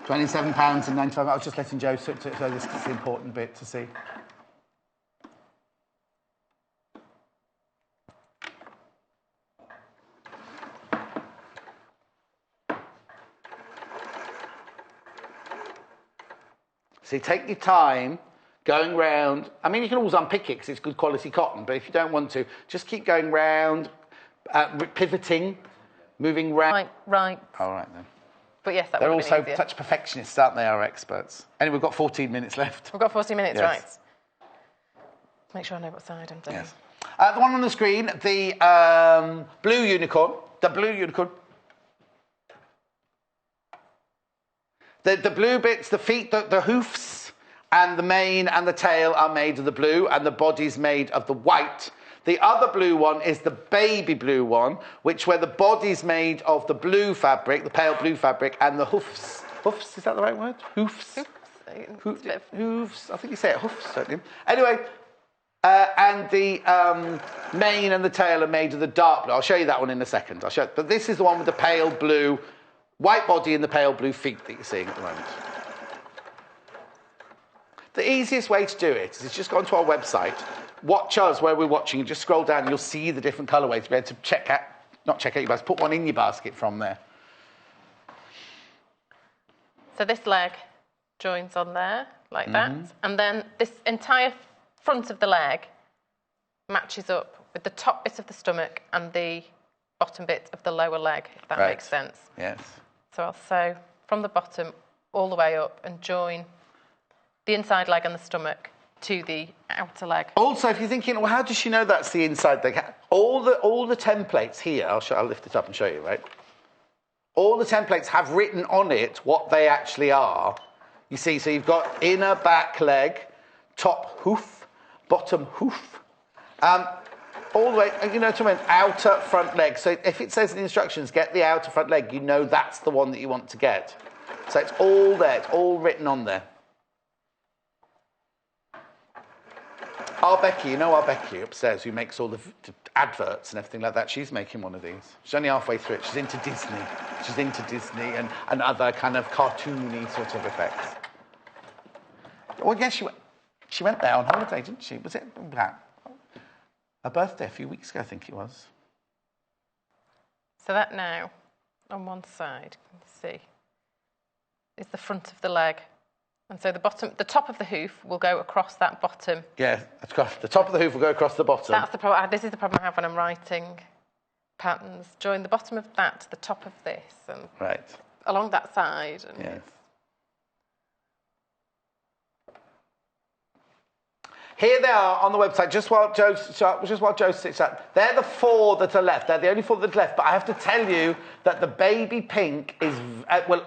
Speaker 1: £27.95. I was just letting Joe so this is the important bit to see. So take your time going round. I mean, you can always unpick it because it's good quality cotton, but if you don't want to, just keep going round, pivoting, moving round.
Speaker 2: Right.
Speaker 1: All right, then.
Speaker 2: But yes, that
Speaker 1: They're
Speaker 2: would have been
Speaker 1: also such perfectionists, aren't they, our experts? Anyway, we've got 14 minutes left.
Speaker 2: We've got 14 minutes,
Speaker 1: yes.
Speaker 2: Right. Make sure I know what side I'm doing.
Speaker 1: Yes. The one on the screen, the blue unicorn. The blue unicorn. The blue bits, the feet, the hoofs, and the mane and the tail are made of the blue, and the body's made of the white. The other blue one is the baby blue one, where the body's made of the blue fabric, the pale blue fabric, and the hoofs. Hoofs, is that the right word? Hoofs? Hoofs. I think you say it hoofs, don't you? Anyway, and the mane and the tail are made of the dark blue. I'll show you that one in a second. But this is the one with the pale blue, white body and the pale blue feet that you're seeing at the moment. The easiest way to do it is just go onto our website, watch us where we're watching, and just scroll down and you'll see the different colourways to be able to not check out your basket, put one in your basket from there.
Speaker 2: So this leg joins on there, like that. And then this entire front of the leg matches up with the top bit of the stomach and the bottom bit of the lower leg, if that makes sense.
Speaker 1: Yes.
Speaker 2: So I'll sew from the bottom all the way up and join the inside leg and the stomach to the outer leg. Also,
Speaker 1: if you're thinking, well, how does she know that's the inside leg? All the templates here, I'll lift it up and show you, right? All the templates have written on it what they actually are. You see, so you've got inner back leg, top hoof, bottom hoof, all the way, you know, to an outer front leg. So if it says in the instructions, get the outer front leg, you know that's the one that you want to get. So it's all there, it's all written on there. Our Becky, you know our Becky upstairs who makes all the adverts and everything like that, she's making one of these. She's only halfway through it. She's into Disney. She's into Disney and other kind of cartoony sort of effects. Well, yes, she went there on holiday, didn't she? Was it her birthday a few weeks ago, I think it was.
Speaker 2: So that now, on one side, you can see, is the front of the leg. And so the top of the hoof will go across that bottom.
Speaker 1: Yeah, the top of the hoof will go across the bottom.
Speaker 2: That's the problem. This is the problem I have when I'm writing patterns. Join the bottom of that to the top of this, and along that side. And
Speaker 1: yes. Here they are on the website, just while Joe sits up. They're the 4 that are left. They're the only 4 that are left. But I have to tell you that the baby pink is when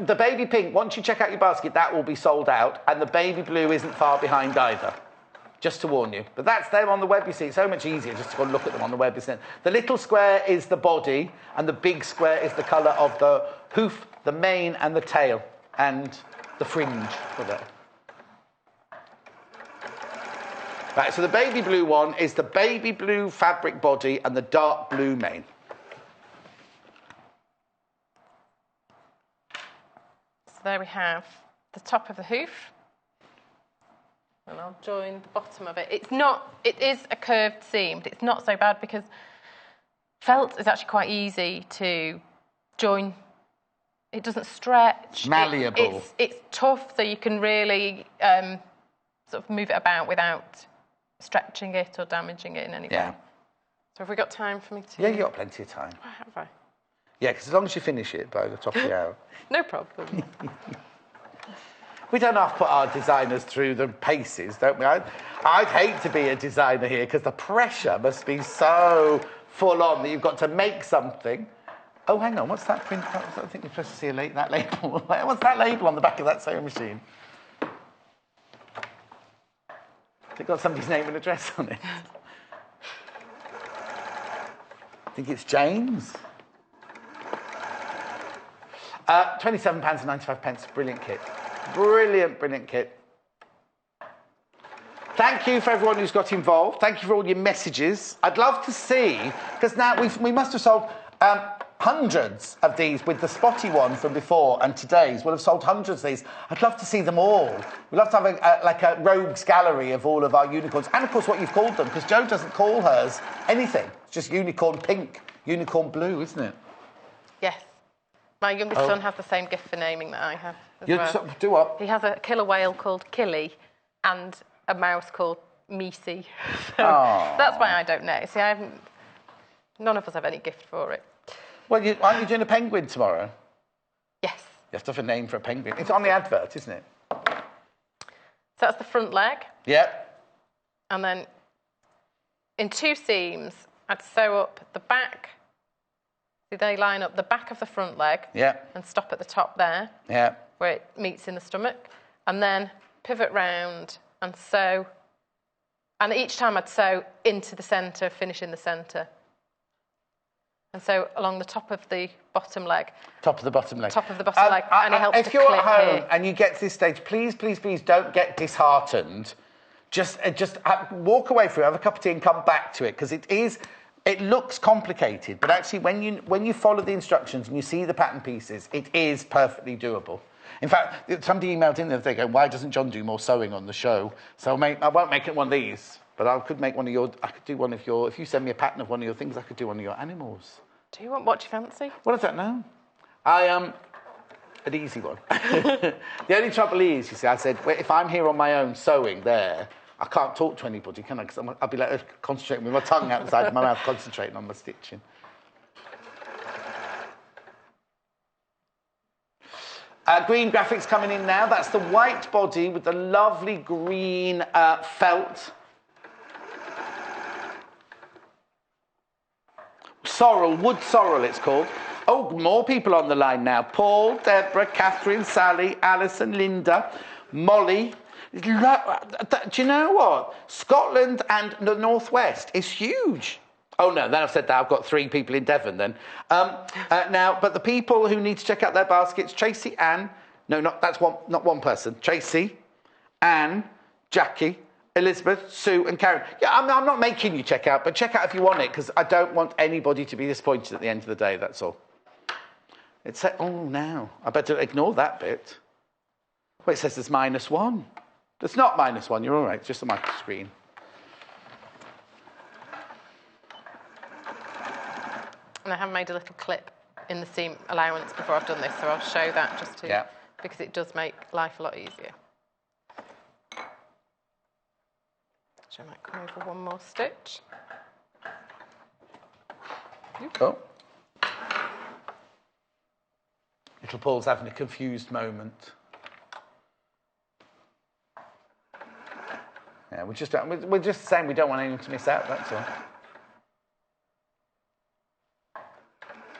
Speaker 1: the baby pink, once you check out your basket, that will be sold out, and the baby blue isn't far behind either. Just to warn you. But that's them on the web, you see. It's so much easier just to go and look at them on the web, isn't it? The little square is the body, and the big square is the colour of the hoof, the mane, and the tail, and the fringe for that. Right, so the baby blue one is the baby blue fabric body and the dark blue mane.
Speaker 2: So there we have the top of the hoof. And I'll join the bottom of it. It is a curved seam, but it's not so bad because felt is actually quite easy to join. It doesn't stretch.
Speaker 1: Malleable.
Speaker 2: It's tough, so you can really sort of move it about without stretching it or damaging it in any way.
Speaker 1: Yeah.
Speaker 2: So have we got time for me to...
Speaker 1: Yeah, you've got plenty of time.
Speaker 2: Oh, have I?
Speaker 1: Yeah, because as long as you finish it by the top of the hour.
Speaker 2: No problem.
Speaker 1: We don't have to put our designers through the paces, don't we? I'd hate to be a designer here because the pressure must be so full on that you've got to make something. Oh, hang on, what's that print? I think you're supposed to see that label. What's that label on the back of that sewing machine? It's got somebody's name and address on it. I think it's James. £27.95. Brilliant kit. Brilliant kit. Thank you for everyone who's got involved. Thank you for all your messages. I'd love to see, because now we must have sold hundreds of these with the spotty one from before and today's. We'll have sold hundreds of these. I'd love to see them all. We'd love to have a rogues gallery of all of our unicorns. And, of course, what you've called them, because Jo doesn't call hers anything. It's just unicorn pink, unicorn blue, isn't it?
Speaker 2: Yes. My youngest son has the same gift for naming that I have as well.
Speaker 1: Do what?
Speaker 2: He has a killer whale called Killy and a mouse called Meesy. So that's why I don't know. See, none of us have any gift for it.
Speaker 1: Well, aren't you doing a penguin tomorrow?
Speaker 2: Yes.
Speaker 1: You have to have a name for a penguin. It's on the advert, isn't it?
Speaker 2: So that's the front leg.
Speaker 1: Yep.
Speaker 2: And then in 2 seams, I'd sew up the back. See, they line up the back of the front leg.
Speaker 1: Yeah.
Speaker 2: And stop at the top there.
Speaker 1: Yeah.
Speaker 2: Where it meets in the stomach. And then pivot round and sew. And each time I'd sew into the centre, finish in the centre. And so along the top of the bottom leg.
Speaker 1: Top of the bottom leg.
Speaker 2: Top of the bottom leg. And it helps to
Speaker 1: if you're at home
Speaker 2: here.
Speaker 1: and you get to this stage, please, please, please don't get disheartened. Just walk away from it, have a cup of tea and come back to it, because it looks complicated, but actually when you follow the instructions and you see the pattern pieces, it is perfectly doable. In fact, somebody emailed in the other day going, why doesn't John do more sewing on the show? So I won't make it one of these, but I could make do one of your, if you send me a pattern of one of your things, I could do one of your animals.
Speaker 2: Do you want what you fancy?
Speaker 1: Well, I don't know. An easy one. The only trouble is, you see, I said, well, if I'm here on my own sewing there, I can't talk to anybody, can I? Because I'll be like concentrating with my tongue out the side of my mouth, concentrating on my stitching. Green graphics coming in now. That's the white body with the lovely green felt. Sorrel, wood sorrel it's called. Oh, more people on the line now. Paul, Deborah, Catherine, Sally, Alison, Linda, Molly. Do you know what? Scotland and the Northwest is huge. Oh, no, then I've said that. I've got 3 people in Devon then. Now, but the people who need to check out their baskets, Tracy, Anne. No, not one person. Tracy, Anne, Jackie, Elizabeth, Sue and Karen. Yeah, I'm not making you check out, but check out if you want it, because I don't want anybody to be disappointed at the end of the day, that's all. Now. I better ignore that bit. Well, it says there's -1. It's not -1, you're all right, it's just on my screen.
Speaker 2: And I have made a little clip in the seam allowance before I've done this, so I'll show that just to, because it does make life a lot easier. So I might come over one more stitch.
Speaker 1: Oh. Little Paul's having a confused moment. Yeah, we're just saying we don't want anyone to miss out, that's all.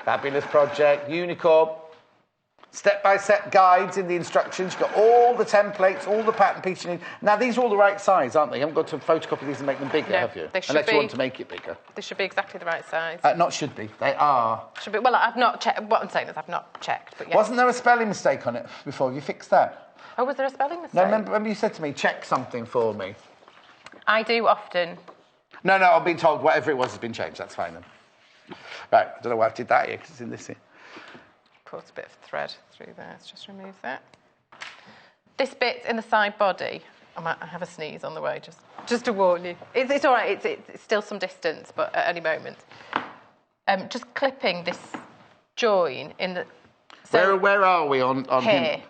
Speaker 1: Fabulous project, unicorn. Step-by-step guides in the instructions. You've got all the templates, all the pattern pieces you need. Now, these are all the right size, aren't they? You haven't got to photocopy these and make them bigger, have you?
Speaker 2: They should
Speaker 1: Unless
Speaker 2: be,
Speaker 1: you want to make it bigger.
Speaker 2: They should be exactly the right size.
Speaker 1: Not should be. They are.
Speaker 2: Should be. Well, I've not checked. What I'm saying is I've not checked, but yeah.
Speaker 1: Wasn't there a spelling mistake on it before? Have you fixed that?
Speaker 2: Oh, was there a spelling mistake?
Speaker 1: No, remember you said to me, check something for me.
Speaker 2: I do often.
Speaker 1: No, I've been told whatever it was has been changed. That's fine then. Right, I don't know why I did that here, because it's in this here.
Speaker 2: Caught a bit of thread through there. Let's just remove that. This bit's in the side body. I might have a sneeze on the way, just to warn you. It's all right. It's still some distance, but at any moment. Just clipping this join in the. So
Speaker 1: where are we on
Speaker 2: here?
Speaker 1: Him?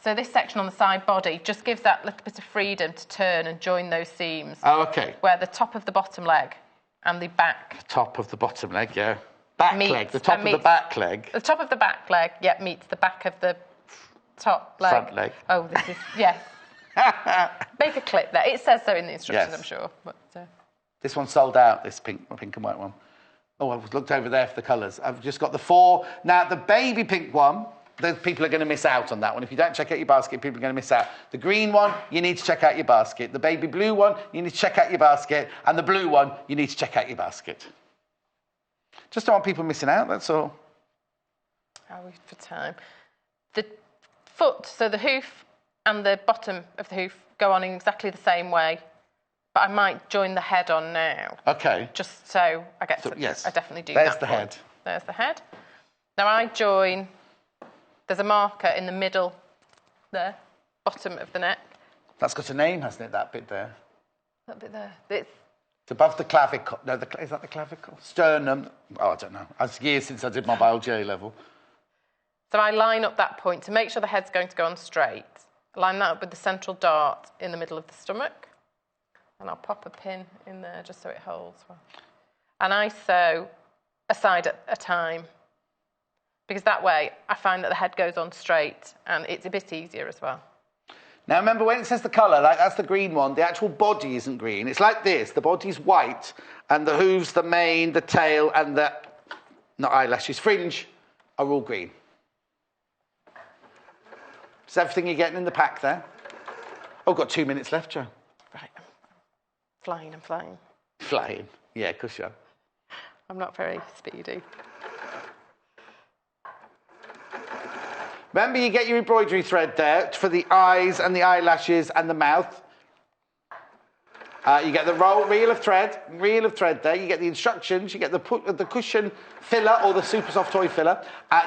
Speaker 2: So this section on the side body just gives that little bit of freedom to turn and join those seams.
Speaker 1: Oh, okay.
Speaker 2: Where the top of the bottom leg and the back.
Speaker 1: The top of the bottom leg, yeah. Back leg. The top of the back leg.
Speaker 2: The top of the back leg, meets the back of the top leg.
Speaker 1: Front leg.
Speaker 2: Oh, this is, yes. Make a clip there. It says so in the instructions, yes. I'm sure. But,
Speaker 1: This one's sold out, this pink and white one. Oh, I've looked over there for the colours. I've just got the 4. Now, the baby pink one, the people are going to miss out on that one. If you don't check out your basket, people are going to miss out. The green one, you need to check out your basket. The baby blue one, you need to check out your basket. And the blue one, you need to check out your basket. Just don't want people missing out, that's all.
Speaker 2: How are we for time? The foot, so the hoof and the bottom of the hoof go on in exactly the same way. But I might join the head on now.
Speaker 1: Okay.
Speaker 2: Just so I get to...
Speaker 1: Yes.
Speaker 2: I definitely do
Speaker 1: There's
Speaker 2: that.
Speaker 1: The head.
Speaker 2: There's the head. Now I join, there's a marker in the middle there, bottom of the neck.
Speaker 1: That's got a name, hasn't it, that bit there?
Speaker 2: That bit there. It's
Speaker 1: above the clavicle. No, is that the clavicle? Sternum. Oh, I don't know. It's years since I did my biology A level.
Speaker 2: So I line up that point to make sure the head's going to go on straight. I line that up with the central dart in the middle of the stomach. And I'll pop a pin in there just so it holds well. And I sew a side at a time. Because that way I find that the head goes on straight and it's a bit easier as well.
Speaker 1: Now remember, when it says the colour, like that's the green one, the actual body isn't green. It's like this. The body's white and the hooves, the mane, the tail and the, not eyelashes, fringe are all green. Is everything you're getting in the pack there? Oh, got 2 minutes left, Joe.
Speaker 2: Right. I'm flying.
Speaker 1: Flying. Yeah, of course you are.
Speaker 2: I'm not very speedy.
Speaker 1: Remember, you get your embroidery thread there for the eyes and the eyelashes and the mouth. You get the reel of thread there. You get the instructions. You get the cushion filler or the super soft toy filler,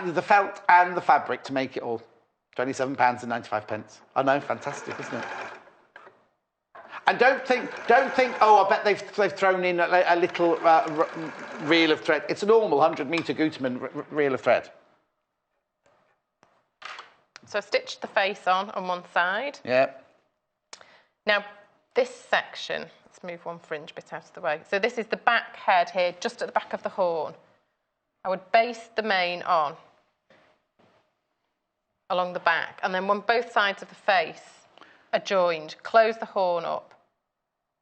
Speaker 1: the felt and the fabric to make it all. £27.95. I know, fantastic, isn't it? And don't think. Oh, I bet they've thrown in a little reel of thread. It's a normal 100-metre Gutermann reel of thread.
Speaker 2: So I stitched the face on one side.
Speaker 1: Yeah.
Speaker 2: Now, this section, let's move one fringe bit out of the way. So this is the back head here, just at the back of the horn. I would base the mane on along the back, and then when both sides of the face are joined, close the horn up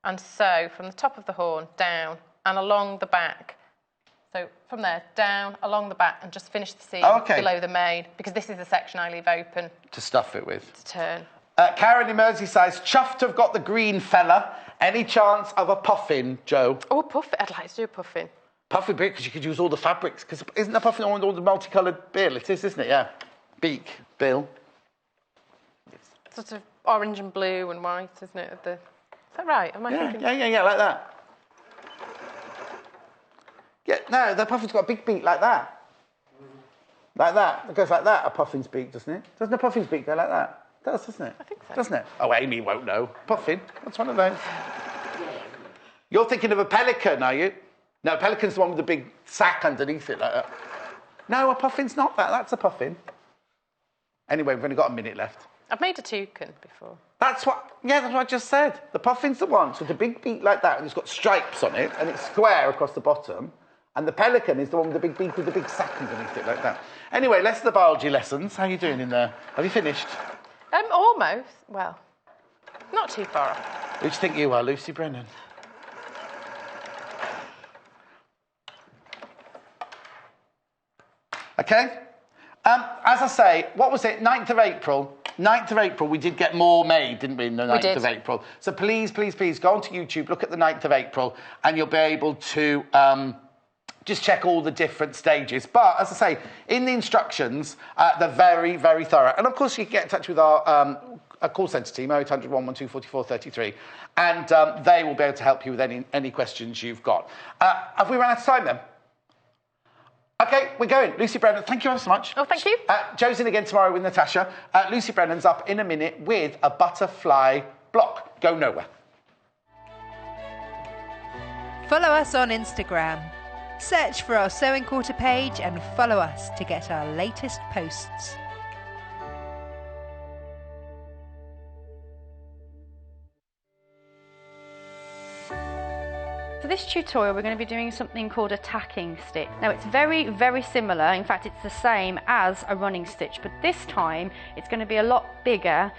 Speaker 2: and sew from the top of the horn down and along the back. So from there, down, along the back, and just finish the seam below the mane, because this is the section I leave open.
Speaker 1: To stuff it with.
Speaker 2: To turn.
Speaker 1: Karen in Merseyside's chuffed to have got the green fella. Any chance of a puffin, Joe?
Speaker 2: Oh, a puffin. I'd like to do a puffin.
Speaker 1: Puffin bit, because you could use all the fabrics. Because isn't a puffin all the multicoloured bill? It is, isn't it? Yeah. Beak, bill.
Speaker 2: It's sort of orange and blue and white, isn't it? Is that right? Am I thinking?
Speaker 1: Yeah, like that. Yeah, no, the puffin's got a big beak like that. Like that. It goes like that, a puffin's beak, doesn't it? Doesn't a puffin's beak go like that? It does, doesn't it?
Speaker 2: I think so.
Speaker 1: Doesn't it? Oh, Amy won't know. Puffin, that's one of those. You're thinking of a pelican, are you? No, a pelican's the one with the big sack underneath it like that. No, a puffin's not that. That's a puffin. Anyway, we've only got a minute left.
Speaker 2: I've made a toucan before.
Speaker 1: That's what I just said. The puffin's the one with the big beak like that, and it's got stripes on it, and it's square across the bottom. And the pelican is the one with the big beak with the big sack underneath it, like that. Anyway, less of the biology lessons. How are you doing in there? Have you finished?
Speaker 2: Almost. Well, not too far off.
Speaker 1: Who do you think you are, Lucy Brennan? Okay. As I say, what was it? 9th of April. 9th of April, we did get more made, didn't we, on the 9th of April? So please, please, please, go onto YouTube, look at the 9th of April, and you'll be able to just check all the different stages. But, as I say, in the instructions, they're very, very thorough. And, of course, you can get in touch with our call centre team, 0800 112 44 33, and they will be able to help you with any questions you've got. Have we run out of time, then? OK, we're going. Lucy Brennan, thank you ever so much.
Speaker 2: Oh, thank you.
Speaker 1: Joe's in again tomorrow with Natasha. Lucy Brennan's up in a minute with a butterfly block. Go nowhere.
Speaker 3: Follow us on Instagram. Search for our Sewing Quarter page and follow us to get our latest posts.
Speaker 5: For this tutorial we're going to be doing something called a tacking stitch. Now it's very, very similar, in fact it's the same as a running stitch, but this time it's going to be a lot bigger,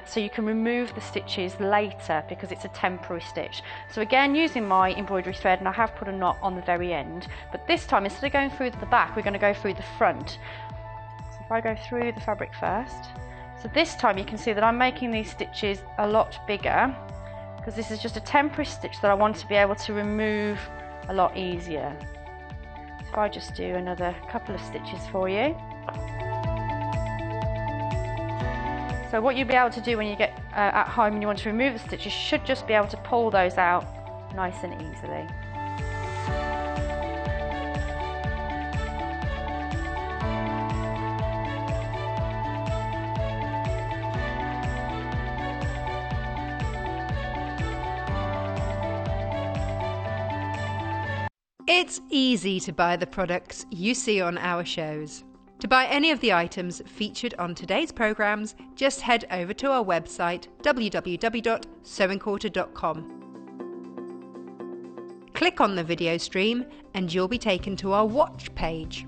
Speaker 5: so you can remove the stitches later because it's a temporary stitch. So again, using my embroidery thread, and I have put a knot on the very end, but this time instead of going through the back we're going to go through the front. So if I go through the fabric first, so this time you can see that I'm making these stitches a lot bigger, because this is just a temporary stitch that I want to be able to remove a lot easier. So if I just do another couple of stitches for you. So what you'll be able to do when you get at home and you want to remove the stitches, you should just be able to pull those out nice and easily.
Speaker 3: It's easy to buy the products you see on our shows. To buy any of the items featured on today's programmes, just head over to our website www.sewingquarter.com. Click on the video stream and you'll be taken to our watch page.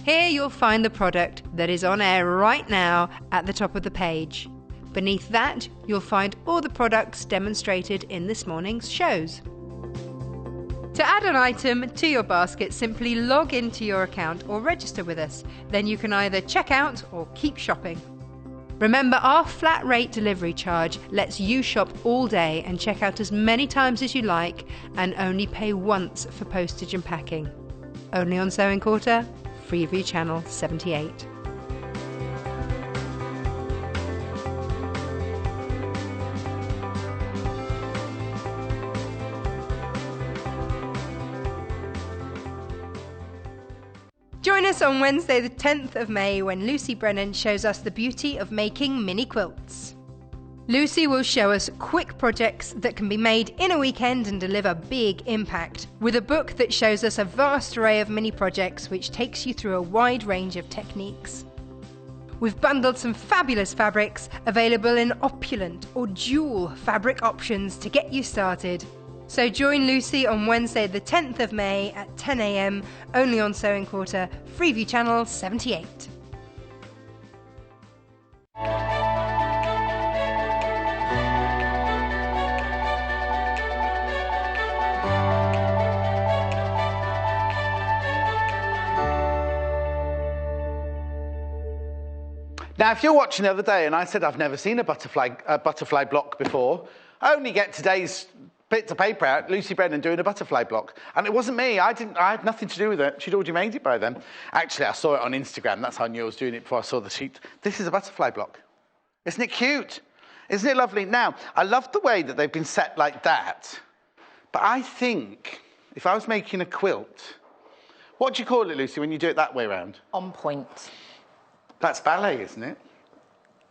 Speaker 3: Here you'll find the product that is on air right now at the top of the page. Beneath that, you'll find all the products demonstrated in this morning's shows. To add an item to your basket, simply log into your account or register with us. Then you can either check out or keep shopping. Remember, our flat rate delivery charge lets you shop all day and check out as many times as you like and only pay once for postage and packing. Only on Sewing Quarter, Freeview Channel 78. Join us on Wednesday the 10th of May when Lucy Brennan shows us the beauty of making mini quilts. Lucy will show us quick projects that can be made in a weekend and deliver big impact, with a book that shows us a vast array of mini projects which takes you through a wide range of techniques. We've bundled some fabulous fabrics available in opulent or dual fabric options to get you started. So join Lucy on Wednesday the 10th of May at 10 a.m, only on Sewing Quarter, Freeview Channel 78.
Speaker 1: Now, if you're watching the other day and I said I've never seen a butterfly block before, I only get today's bits of paper out, Lucy Brennan doing a butterfly block. And it wasn't me. I had nothing to do with it. She'd already made it by then. Actually, I saw it on Instagram. That's how I knew I was doing it before I saw the sheet. This is a butterfly block. Isn't it cute? Isn't it lovely? Now, I love the way that they've been set like that. But I think if I was making a quilt, what do you call it, Lucy, when you do it that way around?
Speaker 4: On point.
Speaker 1: That's ballet, isn't it?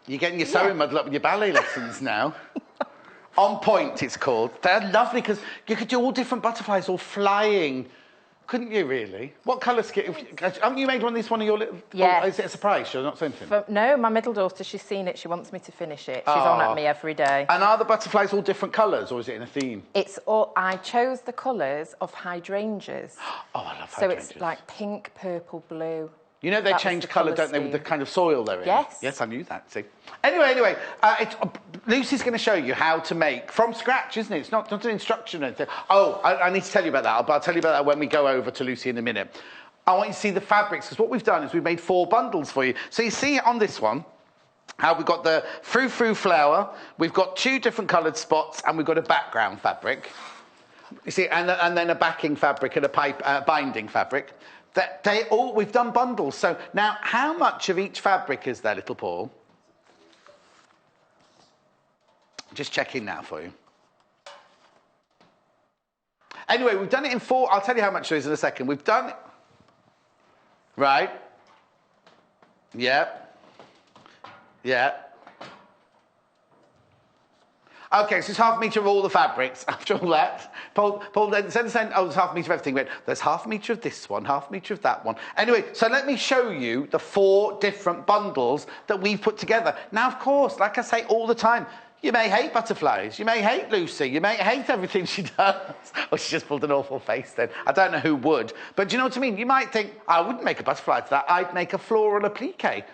Speaker 1: You're getting your sewing muddled up with your ballet lessons now. On point, it's called. They're lovely because you could do all different butterflies all flying, couldn't you, really? What colour scheme? Haven't you made one of these, one of your little...
Speaker 4: Yeah.
Speaker 1: Oh, is it a surprise? You're not saying anything?
Speaker 4: No, my middle daughter, she's seen it. She wants me to finish it. She's on at me every day.
Speaker 1: And are the butterflies all different colours, or is it in a theme?
Speaker 4: It's all... I chose the colours of hydrangeas.
Speaker 1: Oh, I love hydrangeas.
Speaker 4: So it's like pink, purple, blue.
Speaker 1: You know they change colour, don't they, with the kind of soil they're in?
Speaker 4: Yes.
Speaker 1: Yes, I knew that, see. Anyway, Lucy's going to show you how to make, from scratch, isn't it? It's not an instruction or anything. Oh, I need to tell you about that. I'll tell you about that when we go over to Lucy in a minute. I want you to see the fabrics, because what we've done is we've made 4 bundles for you. So you see on this one, how we've got the Frou Frou flower, we've got 2 different coloured spots, and we've got a background fabric. You see, and then a backing fabric and a binding fabric. We've done bundles. So now, how much of each fabric is there, little Paul? Just checking now for you. Anyway, we've done it in 4. I'll tell you how much there is in a second. We've done it. Right. Yeah. Yeah. Okay, so it's half a metre of all the fabrics after all that. Paul then instead of saying, oh, there's half a metre of everything, there's half a metre of this one, half a metre of that one. Anyway, so let me show you the 4 different bundles that we've put together. Now, of course, like I say all the time, you may hate butterflies, you may hate Lucy, you may hate everything she does. Oh, she just pulled an awful face then. I don't know who would. But do you know what I mean? You might think, I wouldn't make a butterfly to that, I'd make a floral applique.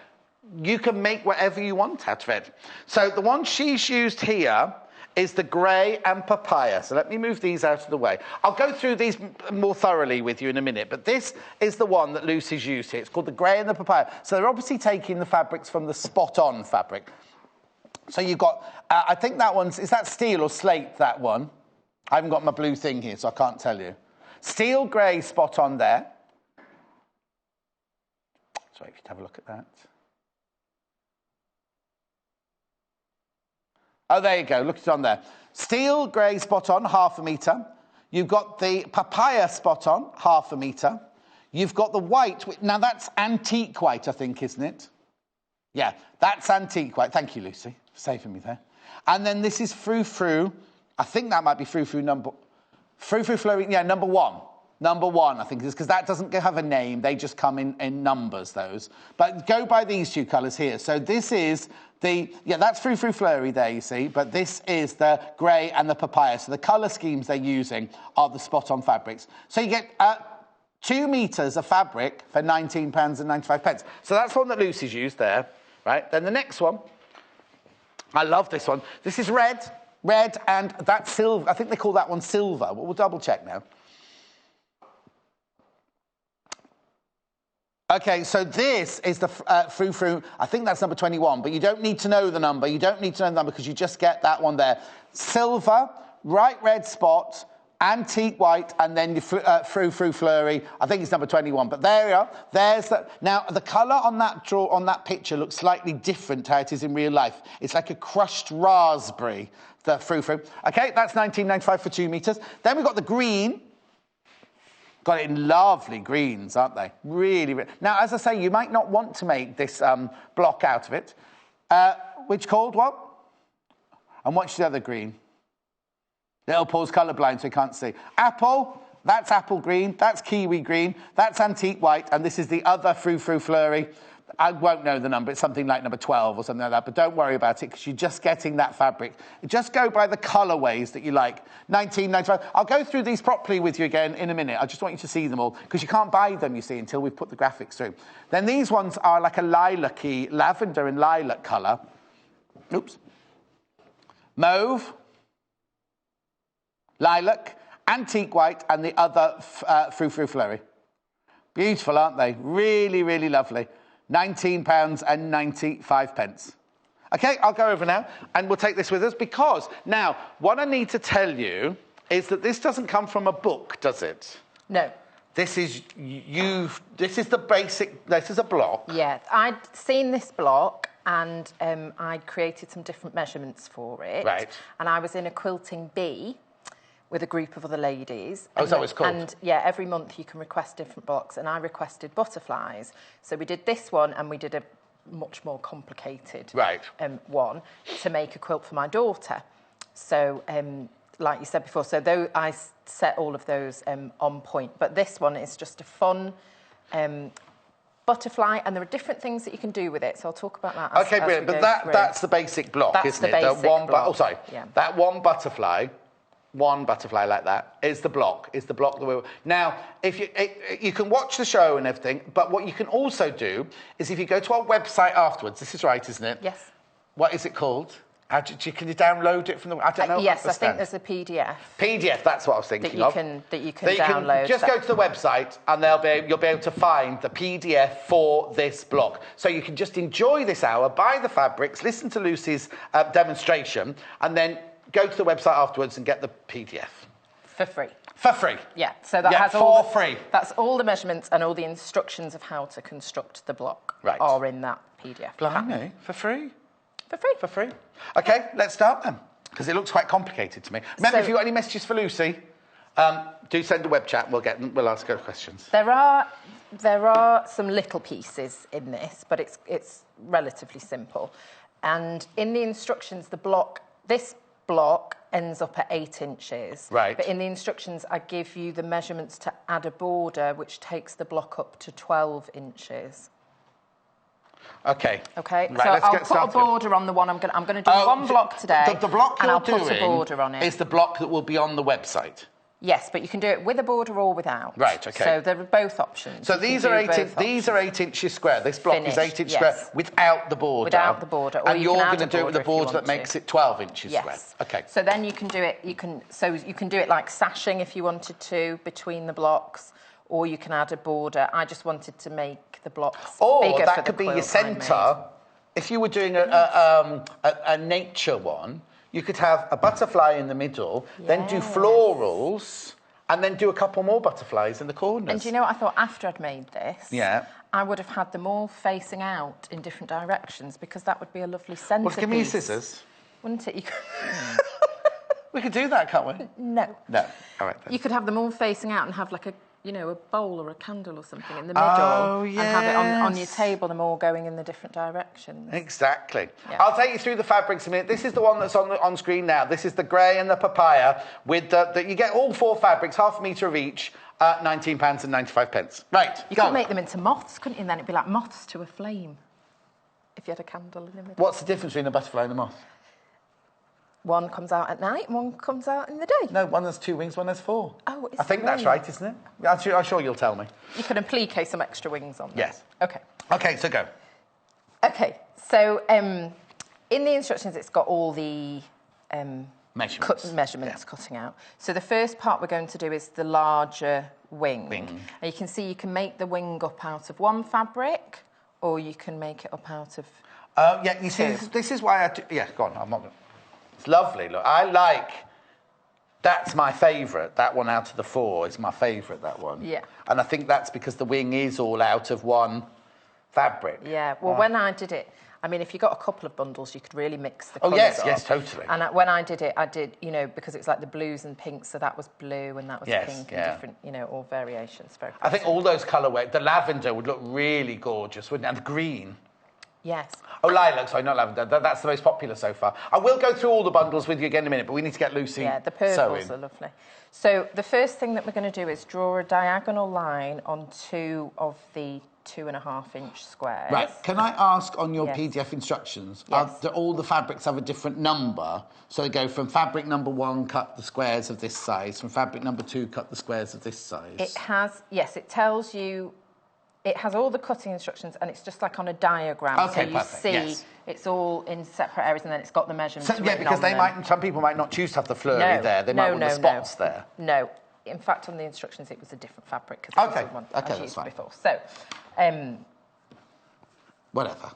Speaker 1: You can make whatever you want out of it. So the one she's used here is the grey and papaya. So let me move these out of the way. I'll go through these more thoroughly with you in a minute, but this is the one that Lucy's used here. It's called the grey and the papaya. So they're obviously taking the fabrics from the spot-on fabric. So you've got, I think that one's, is that steel or slate, that one? I haven't got my blue thing here, so I can't tell you. Steel grey spot-on there. Sorry, if you have a look at that. Oh, there you go. Look, it's on there. Steel grey spot on, half a metre. You've got the papaya spot on, half a metre. You've got the white. Now, that's antique white, I think, isn't it? Yeah, that's antique white. Thank you, Lucy, for saving me there. And then this is Frou Frou. I think that might be Frou Frou number... Frou Frou flowing, yeah, number 1. Number 1, I think, is because that doesn't have a name. They just come in numbers, those. But go by these 2 colours here. So this is that's Frou Frou Flurry there, you see. But this is the grey and the papaya. So the colour schemes they're using are the spot-on fabrics. So you get 2 metres of fabric for £19.95. So that's the one that Lucy's used there, right? Then the next one, I love this one. This is red, and that's silver. I think they call that one silver. We'll double check now. Okay, so this is the Frou Frou. I think that's number 21, but you don't need to know the number. You don't need to know the number because you just get that one there. Silver, bright red spot, antique white, and then your Frou Frou Flurry. I think it's number 21, but there you are. There's the... Now, the colour on that picture looks slightly different to how it is in real life. It's like a crushed raspberry, the Frou Frou. Okay, that's £19.95 for 2 metres. Then we've got the green. Got it in lovely greens, aren't they? Really. Now, as I say, you might not want to make this block out of it. Which called what? And what's the other green? Little Paul's colourblind, so he can't see. Apple, that's apple green. That's kiwi green. That's antique white. And this is the other Frou Frou Flurry. I won't know the number. It's something like number 12 or something like that. But don't worry about it because you're just getting that fabric. Just go by the colourways that you like. $19.95. I'll go through these properly with you again in a minute. I just want you to see them all because you can't buy them, you see, until we've put the graphics through. Then these ones are like a lilac-y, lavender and lilac colour. Oops. Mauve. Lilac. Antique white. And the other Frou Frou Flurry. Beautiful, aren't they? Really, really lovely. £19.95. OK, I'll go over now, and we'll take this with us because, now, what I need to tell you is that this doesn't come from a book, does it?
Speaker 4: No.
Speaker 1: This is the basic, this is a block.
Speaker 4: Yeah, I'd seen this block, and I'd created some different measurements for it.
Speaker 1: Right.
Speaker 4: And I was in a quilting bee with a group of other ladies.
Speaker 1: Oh, is that what it's called?
Speaker 4: And, yeah, every month you can request different blocks, and I requested butterflies. So we did this one, and we did a much more complicated one to make a quilt for my daughter. So, like you said before, so I set all of those on point. But this one is just a fun butterfly, and there are different things that you can do with it. So I'll talk about that as
Speaker 1: brilliant. But that's the basic block, isn't it?
Speaker 4: That's the basic block.
Speaker 1: That one butterfly... One butterfly like that is the block. Is the block that we're... Now, if you can watch the show and everything, but what you can also do is if you go to our website afterwards, this is right, isn't it?
Speaker 4: Yes.
Speaker 1: What is it called? Can you download it from the... I don't know.
Speaker 4: Yes, I think there's a PDF.
Speaker 1: PDF, that's what I was thinking of.
Speaker 4: That you can download.
Speaker 1: Just go to the website and you'll be able to find the PDF for this block. So you can just enjoy this hour, buy the fabrics, listen to Lucy's demonstration, and then... go to the website afterwards and get the PDF.
Speaker 4: For free.
Speaker 1: For free?
Speaker 4: Yeah, so that has
Speaker 1: free.
Speaker 4: That's all the measurements and all the instructions of how to construct the block are in that PDF.
Speaker 1: Blimey, for free?
Speaker 4: For free.
Speaker 1: For free. OK, let's start then, because it looks quite complicated to me. Remember, if you've got any messages for Lucy, do send a web chat and we'll ask her questions.
Speaker 4: There are some little pieces in this, but it's relatively simple. And in the instructions, this block ends up at 8 inches.
Speaker 1: Right.
Speaker 4: But in the instructions, I give you the measurements to add a border, which takes the block up to 12 inches.
Speaker 1: OK.
Speaker 4: OK,
Speaker 1: right,
Speaker 4: so
Speaker 1: let's
Speaker 4: I'll put a border on the one. I'm going to do one block today.
Speaker 1: The block
Speaker 4: and I'll put a border on it.
Speaker 1: Is the block that will be on the website.
Speaker 4: Yes, but you can do it with a border or without.
Speaker 1: Right, OK.
Speaker 4: So there are both options.
Speaker 1: So these are 8 inches square. This block is 8 inches square without the border.
Speaker 4: Without the border.
Speaker 1: And you're going to do it with a border that makes it 12 inches square. OK.
Speaker 4: So then you can do it. You can do it like sashing if you wanted to between the blocks, or you can add a border. I just wanted to make the blocks bigger.
Speaker 1: Or that could be your centre. If you were doing a nature one, you could have a butterfly in the middle, then do florals, and then do a couple more butterflies in the corners.
Speaker 4: And do you know what I thought after I'd made this?
Speaker 1: Yeah.
Speaker 4: I would have had them all facing out in different directions because that would be a lovely centrepiece.
Speaker 1: Well, give me your scissors.
Speaker 4: Wouldn't it?
Speaker 1: We could do that, can't we?
Speaker 4: No.
Speaker 1: No. All right, then.
Speaker 4: You could have them all facing out and have like a bowl or a candle or something in the middle and have it on your table, them all going in the different directions.
Speaker 1: Exactly.
Speaker 4: Yeah.
Speaker 1: I'll take you through the fabrics in a minute. This is the one that's on screen now. This is the grey and the papaya with you get all 4 fabrics, half a metre of each. £19.95. Right,
Speaker 4: You could make them into moths, couldn't you? And then it'd be like moths to a flame. If you had a candle in the middle.
Speaker 1: What's the difference between a butterfly and a moth?
Speaker 4: One comes out at night and one comes out in the day.
Speaker 1: No, one has 2 wings, one has 4.
Speaker 4: Oh,
Speaker 1: I think that's right, isn't it? I'm sure you'll tell me.
Speaker 4: You can applique some extra wings on them.
Speaker 1: Yes.
Speaker 4: Okay.
Speaker 1: Okay, so go.
Speaker 4: Okay, so in the instructions, it's got all the measurements cutting out. So the first part we're going to do is the larger wing. And you can see you can make the wing up out of one fabric, or you can make it up out of
Speaker 1: yeah, you see, this is why I do... Yeah, go on, I'm not... It's lovely, look. I like... That's my favourite. That one out of the 4 is my favourite, that one.
Speaker 4: Yeah.
Speaker 1: And I think that's because the wing is all out of one fabric.
Speaker 4: Yeah, well, when I did it, I mean, if you got a couple of bundles, you could really mix the colours up.
Speaker 1: Yes, totally.
Speaker 4: And when I did it, you know, because it's like the blues and pinks, so that was blue and that was pink and different, you know, all variations. Very
Speaker 1: I think all those colourways, the lavender would look really gorgeous, wouldn't it? And the green.
Speaker 4: Yes.
Speaker 1: Oh, lilac, sorry, not lavender. That's the most popular so far. I will go through all the bundles with you again in a minute, but we need to get Lucy
Speaker 4: Yeah, the purples are lovely. So the first thing that we're going to do is draw a diagonal line on 2 of the 2.5-inch squares.
Speaker 1: Right, can I ask on your PDF instructions, do all the fabrics have a different number? So they go from fabric number 1, cut the squares of this size, from fabric number 2, cut the squares of this size?
Speaker 4: It has, yes, it tells you, it has all the cutting instructions and it's just like on a diagram.
Speaker 1: Okay,
Speaker 4: so you
Speaker 1: perfect,
Speaker 4: see it's all in separate areas and then it's got the measurements written
Speaker 1: yeah, because some people might not choose to have the flurry there. They might want the spots there.
Speaker 4: No. In fact, on the instructions, it was a different fabric.
Speaker 1: Okay,
Speaker 4: one
Speaker 1: that's fine.
Speaker 4: Before. So,
Speaker 1: whatever.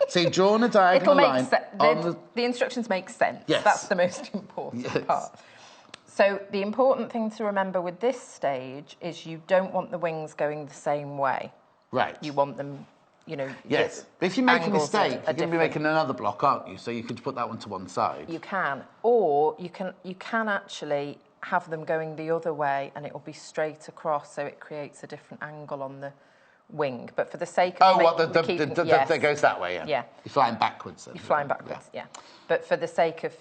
Speaker 1: So you've drawn a diagonal line.
Speaker 4: The instructions make sense.
Speaker 1: Yes.
Speaker 4: That's the most important part. So the important thing to remember with this stage is you don't want the wings going the same way.
Speaker 1: Right.
Speaker 4: You want them, you know...
Speaker 1: Yes. But if you make a mistake, you're going to be making another block, aren't you? So you could put that one to one side.
Speaker 4: You can. Or you can actually have them going the other way and it will be straight across, so it creates a different angle on the wing. But for the sake of...
Speaker 1: that goes that way, yeah.
Speaker 4: Yeah.
Speaker 1: You're flying backwards.
Speaker 4: You're flying backwards, yeah. But for the sake of...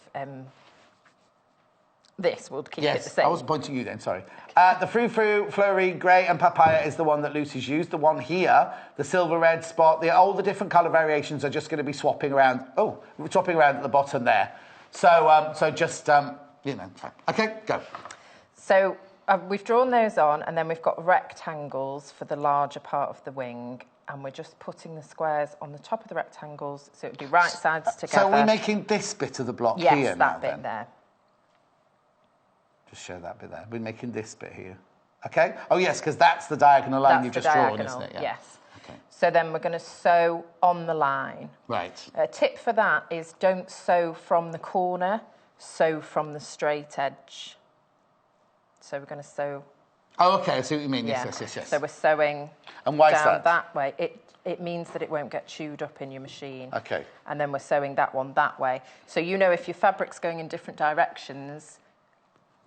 Speaker 4: this will keep it the same.
Speaker 1: I was pointing you then, sorry. The Frou Frou, Flurry, Grey and Papaya is the one that Lucy's used. The one here, the silver red spot, all the different colour variations are just going to be swapping around. Oh, swapping around at the bottom there. So just, you know, fine. Okay, go.
Speaker 4: So we've drawn those on and then we've got rectangles for the larger part of the wing and we're just putting the squares on the top of the rectangles so it would be right sides together.
Speaker 1: So are we making this bit of the block here now?
Speaker 4: Yes, that bit there.
Speaker 1: Just show that bit there. We're making this bit here. Okay? Oh, yes, because that's the diagonal line you've just drawn, isn't it? Yeah.
Speaker 4: Yes.
Speaker 1: Okay.
Speaker 4: So then we're going to sew on the line.
Speaker 1: Right.
Speaker 4: A tip for that is don't sew from the corner, sew from the straight edge. So we're going to sew...
Speaker 1: Oh, OK, I see what you mean.
Speaker 4: Yeah.
Speaker 1: Yes.
Speaker 4: So we're sewing
Speaker 1: and why
Speaker 4: down
Speaker 1: is
Speaker 4: that way. It means that it won't get chewed up in your machine.
Speaker 1: OK.
Speaker 4: And then we're sewing that one that way. So you know if your fabric's going in different directions...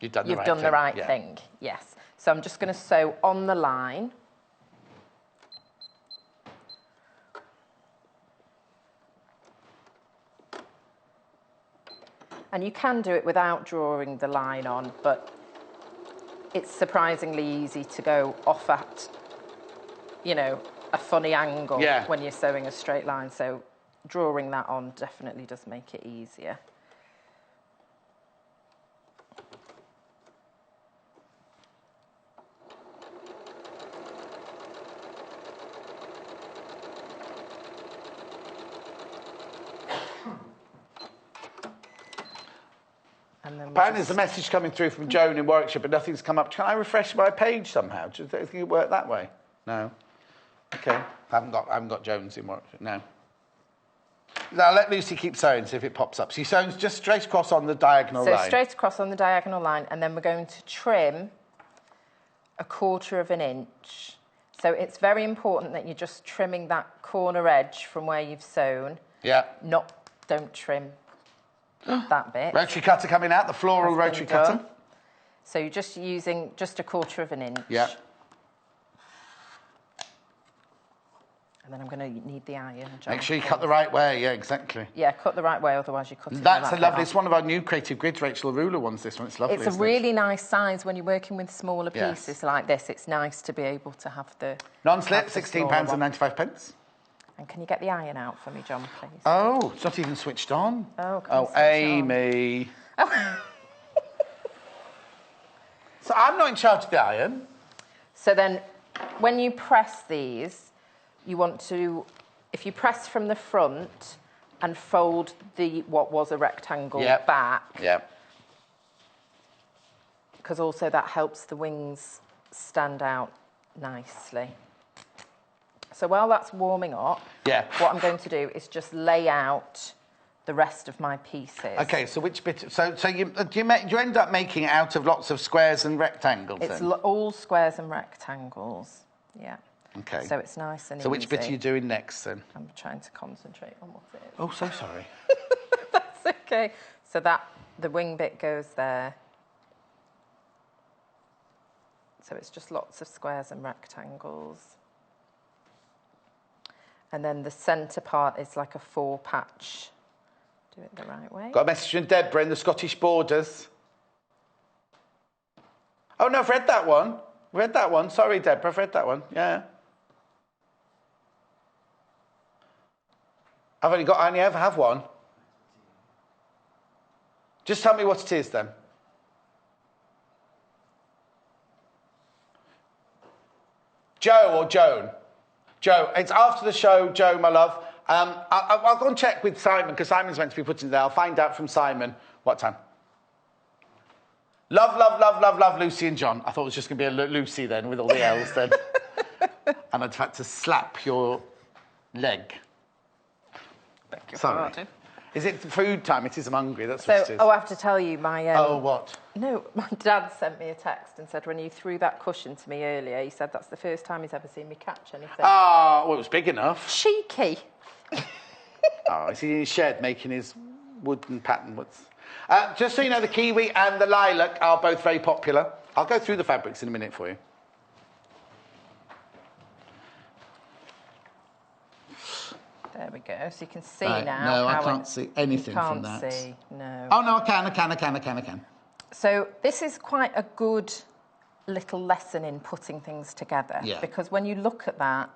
Speaker 4: You've done the right thing, yes. So I'm just going to sew on the line. And you can do it without drawing the line on, but it's surprisingly easy to go off at, you know, a funny angle when you're sewing a straight line. So drawing that on definitely does make it easier.
Speaker 1: Apparently there's a message coming through from Joan in Warwickshire, but nothing's come up. Can I refresh my page somehow? Do you think it work that way? No. OK. I haven't got Jones in Warwickshire. No. Now let Lucy keep sewing, see if it pops up. So you're sewing just straight across on the diagonal line.
Speaker 4: So straight across on the diagonal line, and then we're going to trim 1/4 inch. So it's very important that you're just trimming that corner edge from where you've sewn.
Speaker 1: Yeah.
Speaker 4: Don't trim that bit.
Speaker 1: Rotary cutter coming out, the floral rotary cutter.
Speaker 4: So you're just using just 1/4 inch.
Speaker 1: Yeah.
Speaker 4: And then I'm going to need the iron.
Speaker 1: Make sure you cut the right way, yeah, exactly.
Speaker 4: Yeah, cut the right way, otherwise you cut it.
Speaker 1: That's a lovely, it's one of our new creative grids, Rachel Arula ones, this one, it's lovely.
Speaker 4: It's a really nice size when you're working with smaller pieces like this. It's nice to be able to have the...
Speaker 1: Non-slip, £16.95.
Speaker 4: And can you get the iron out for me, John, please?
Speaker 1: Oh, it's not even switched on.
Speaker 4: Oh,
Speaker 1: Amy. Oh. So I'm not in charge of the iron.
Speaker 4: So then, when you press these, you want to, if you press from the front and fold what was a rectangle back.
Speaker 1: Yep.
Speaker 4: Because also that helps the wings stand out nicely. So while that's warming up, what I'm going to do is just lay out the rest of my pieces.
Speaker 1: Okay, so which bit? So you end up making it out of lots of squares and rectangles.
Speaker 4: It's all squares and rectangles. Yeah.
Speaker 1: Okay.
Speaker 4: So it's nice and easy.
Speaker 1: So which bit are you doing next then?
Speaker 4: I'm trying to concentrate on what it is.
Speaker 1: Oh, so sorry.
Speaker 4: That's okay. So the wing bit goes there. So it's just lots of squares and rectangles. And then the centre part is like a 4-patch. Do it the right way.
Speaker 1: Got a message from Deborah in the Scottish Borders. Oh, no, I've read that one. Read that one. Sorry, Deborah, I've read that one. Yeah. I only ever have one. Just tell me what it is then. Joe or Joan? Joe, it's after the show, Joe, my love. I'll go and check with Simon, because Simon's meant to be putting it there. I'll find out from Simon what time. Love, love, love, love, love, Lucy and John. I thought it was just going to be a Lucy then, with all the L's then. And I'd had to slap your leg.
Speaker 4: Beg your
Speaker 1: Sorry.
Speaker 4: pardon.
Speaker 1: Is it food time? It is, I'm hungry, that's what it is.
Speaker 4: Oh, I have to tell you, my...
Speaker 1: oh, what?
Speaker 4: No, my dad sent me a text and said when you threw that cushion to me earlier, he said that's the first time he's ever seen me catch anything.
Speaker 1: Oh, well, it was big enough.
Speaker 4: Cheeky.
Speaker 1: Oh, is he in his shed making his wooden pattern woods? Just so you know, the kiwi and the lilac are both very popular. I'll go through the fabrics in a minute for you.
Speaker 4: There we go. So you can see
Speaker 1: now. No, I can't see anything from that.
Speaker 4: You can't see, no.
Speaker 1: Oh, no, I can.
Speaker 4: So this is quite a good little lesson in putting things together.
Speaker 1: Yeah.
Speaker 4: Because when you look at that,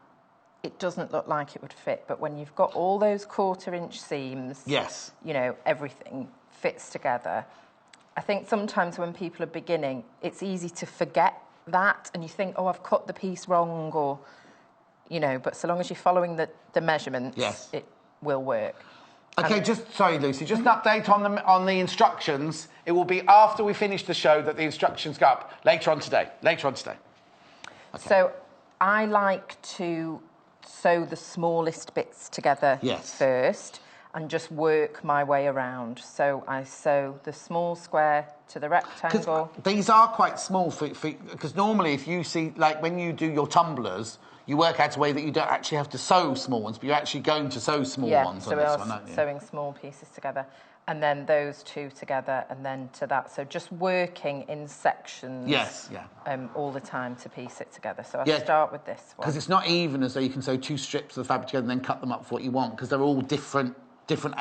Speaker 4: it doesn't look like it would fit. But when you've got all those 1/4-inch seams,
Speaker 1: yes,
Speaker 4: you know, everything fits together. I think sometimes when people are beginning, it's easy to forget that. And you think, oh, I've cut the piece wrong or... You know, but so long as you're following the measurements, it will work.
Speaker 1: Okay, sorry, Lucy, just an update on the instructions. It will be after we finish the show that the instructions go up. Later on today. Okay.
Speaker 4: So I like to sew the smallest bits together first and just work my way around. So I sew the small square to the rectangle.
Speaker 1: These are quite small because normally if you see, like when you do your tumblers, you work out a way that you don't actually have to sew small ones, but you're actually going to sew small ones on this one, aren't you?
Speaker 4: Sewing small pieces together, and then those two together, and then to that. So just working in sections all the time to piece it together. So I'll start with this one.
Speaker 1: Because it's not even as though you can sew 2 strips of the fabric together and then cut them up for what you want, because they're all different,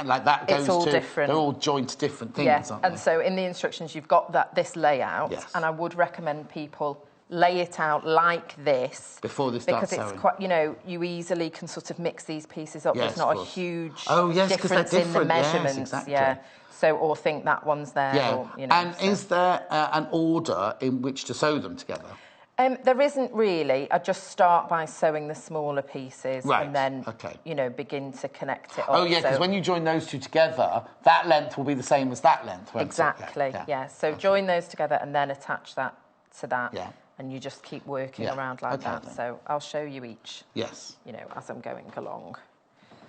Speaker 1: like that goes
Speaker 4: it's all
Speaker 1: to...
Speaker 4: different.
Speaker 1: They're all joined to different things, aren't they?
Speaker 4: And so in the instructions, you've got this layout, and I would recommend people... lay it out like this
Speaker 1: before they start
Speaker 4: because
Speaker 1: sewing.
Speaker 4: It's quite, you know, you easily can sort of mix these pieces up. There's not a huge difference in the measurements.
Speaker 1: Yes, exactly.
Speaker 4: So or think that one's there. Or, you know,
Speaker 1: and is there an order in which to sew them together?
Speaker 4: There isn't really. I just start by sewing the smaller pieces and then, you know, begin to connect it up.
Speaker 1: Oh, yeah, because when you join those two together, that length will be the same as that length, won't
Speaker 4: exactly,
Speaker 1: it?
Speaker 4: So join those together and then attach that to that.
Speaker 1: Yeah.
Speaker 4: And you just keep working around like that. Then. So I'll show you each.
Speaker 1: Yes.
Speaker 4: You know, as I'm going along.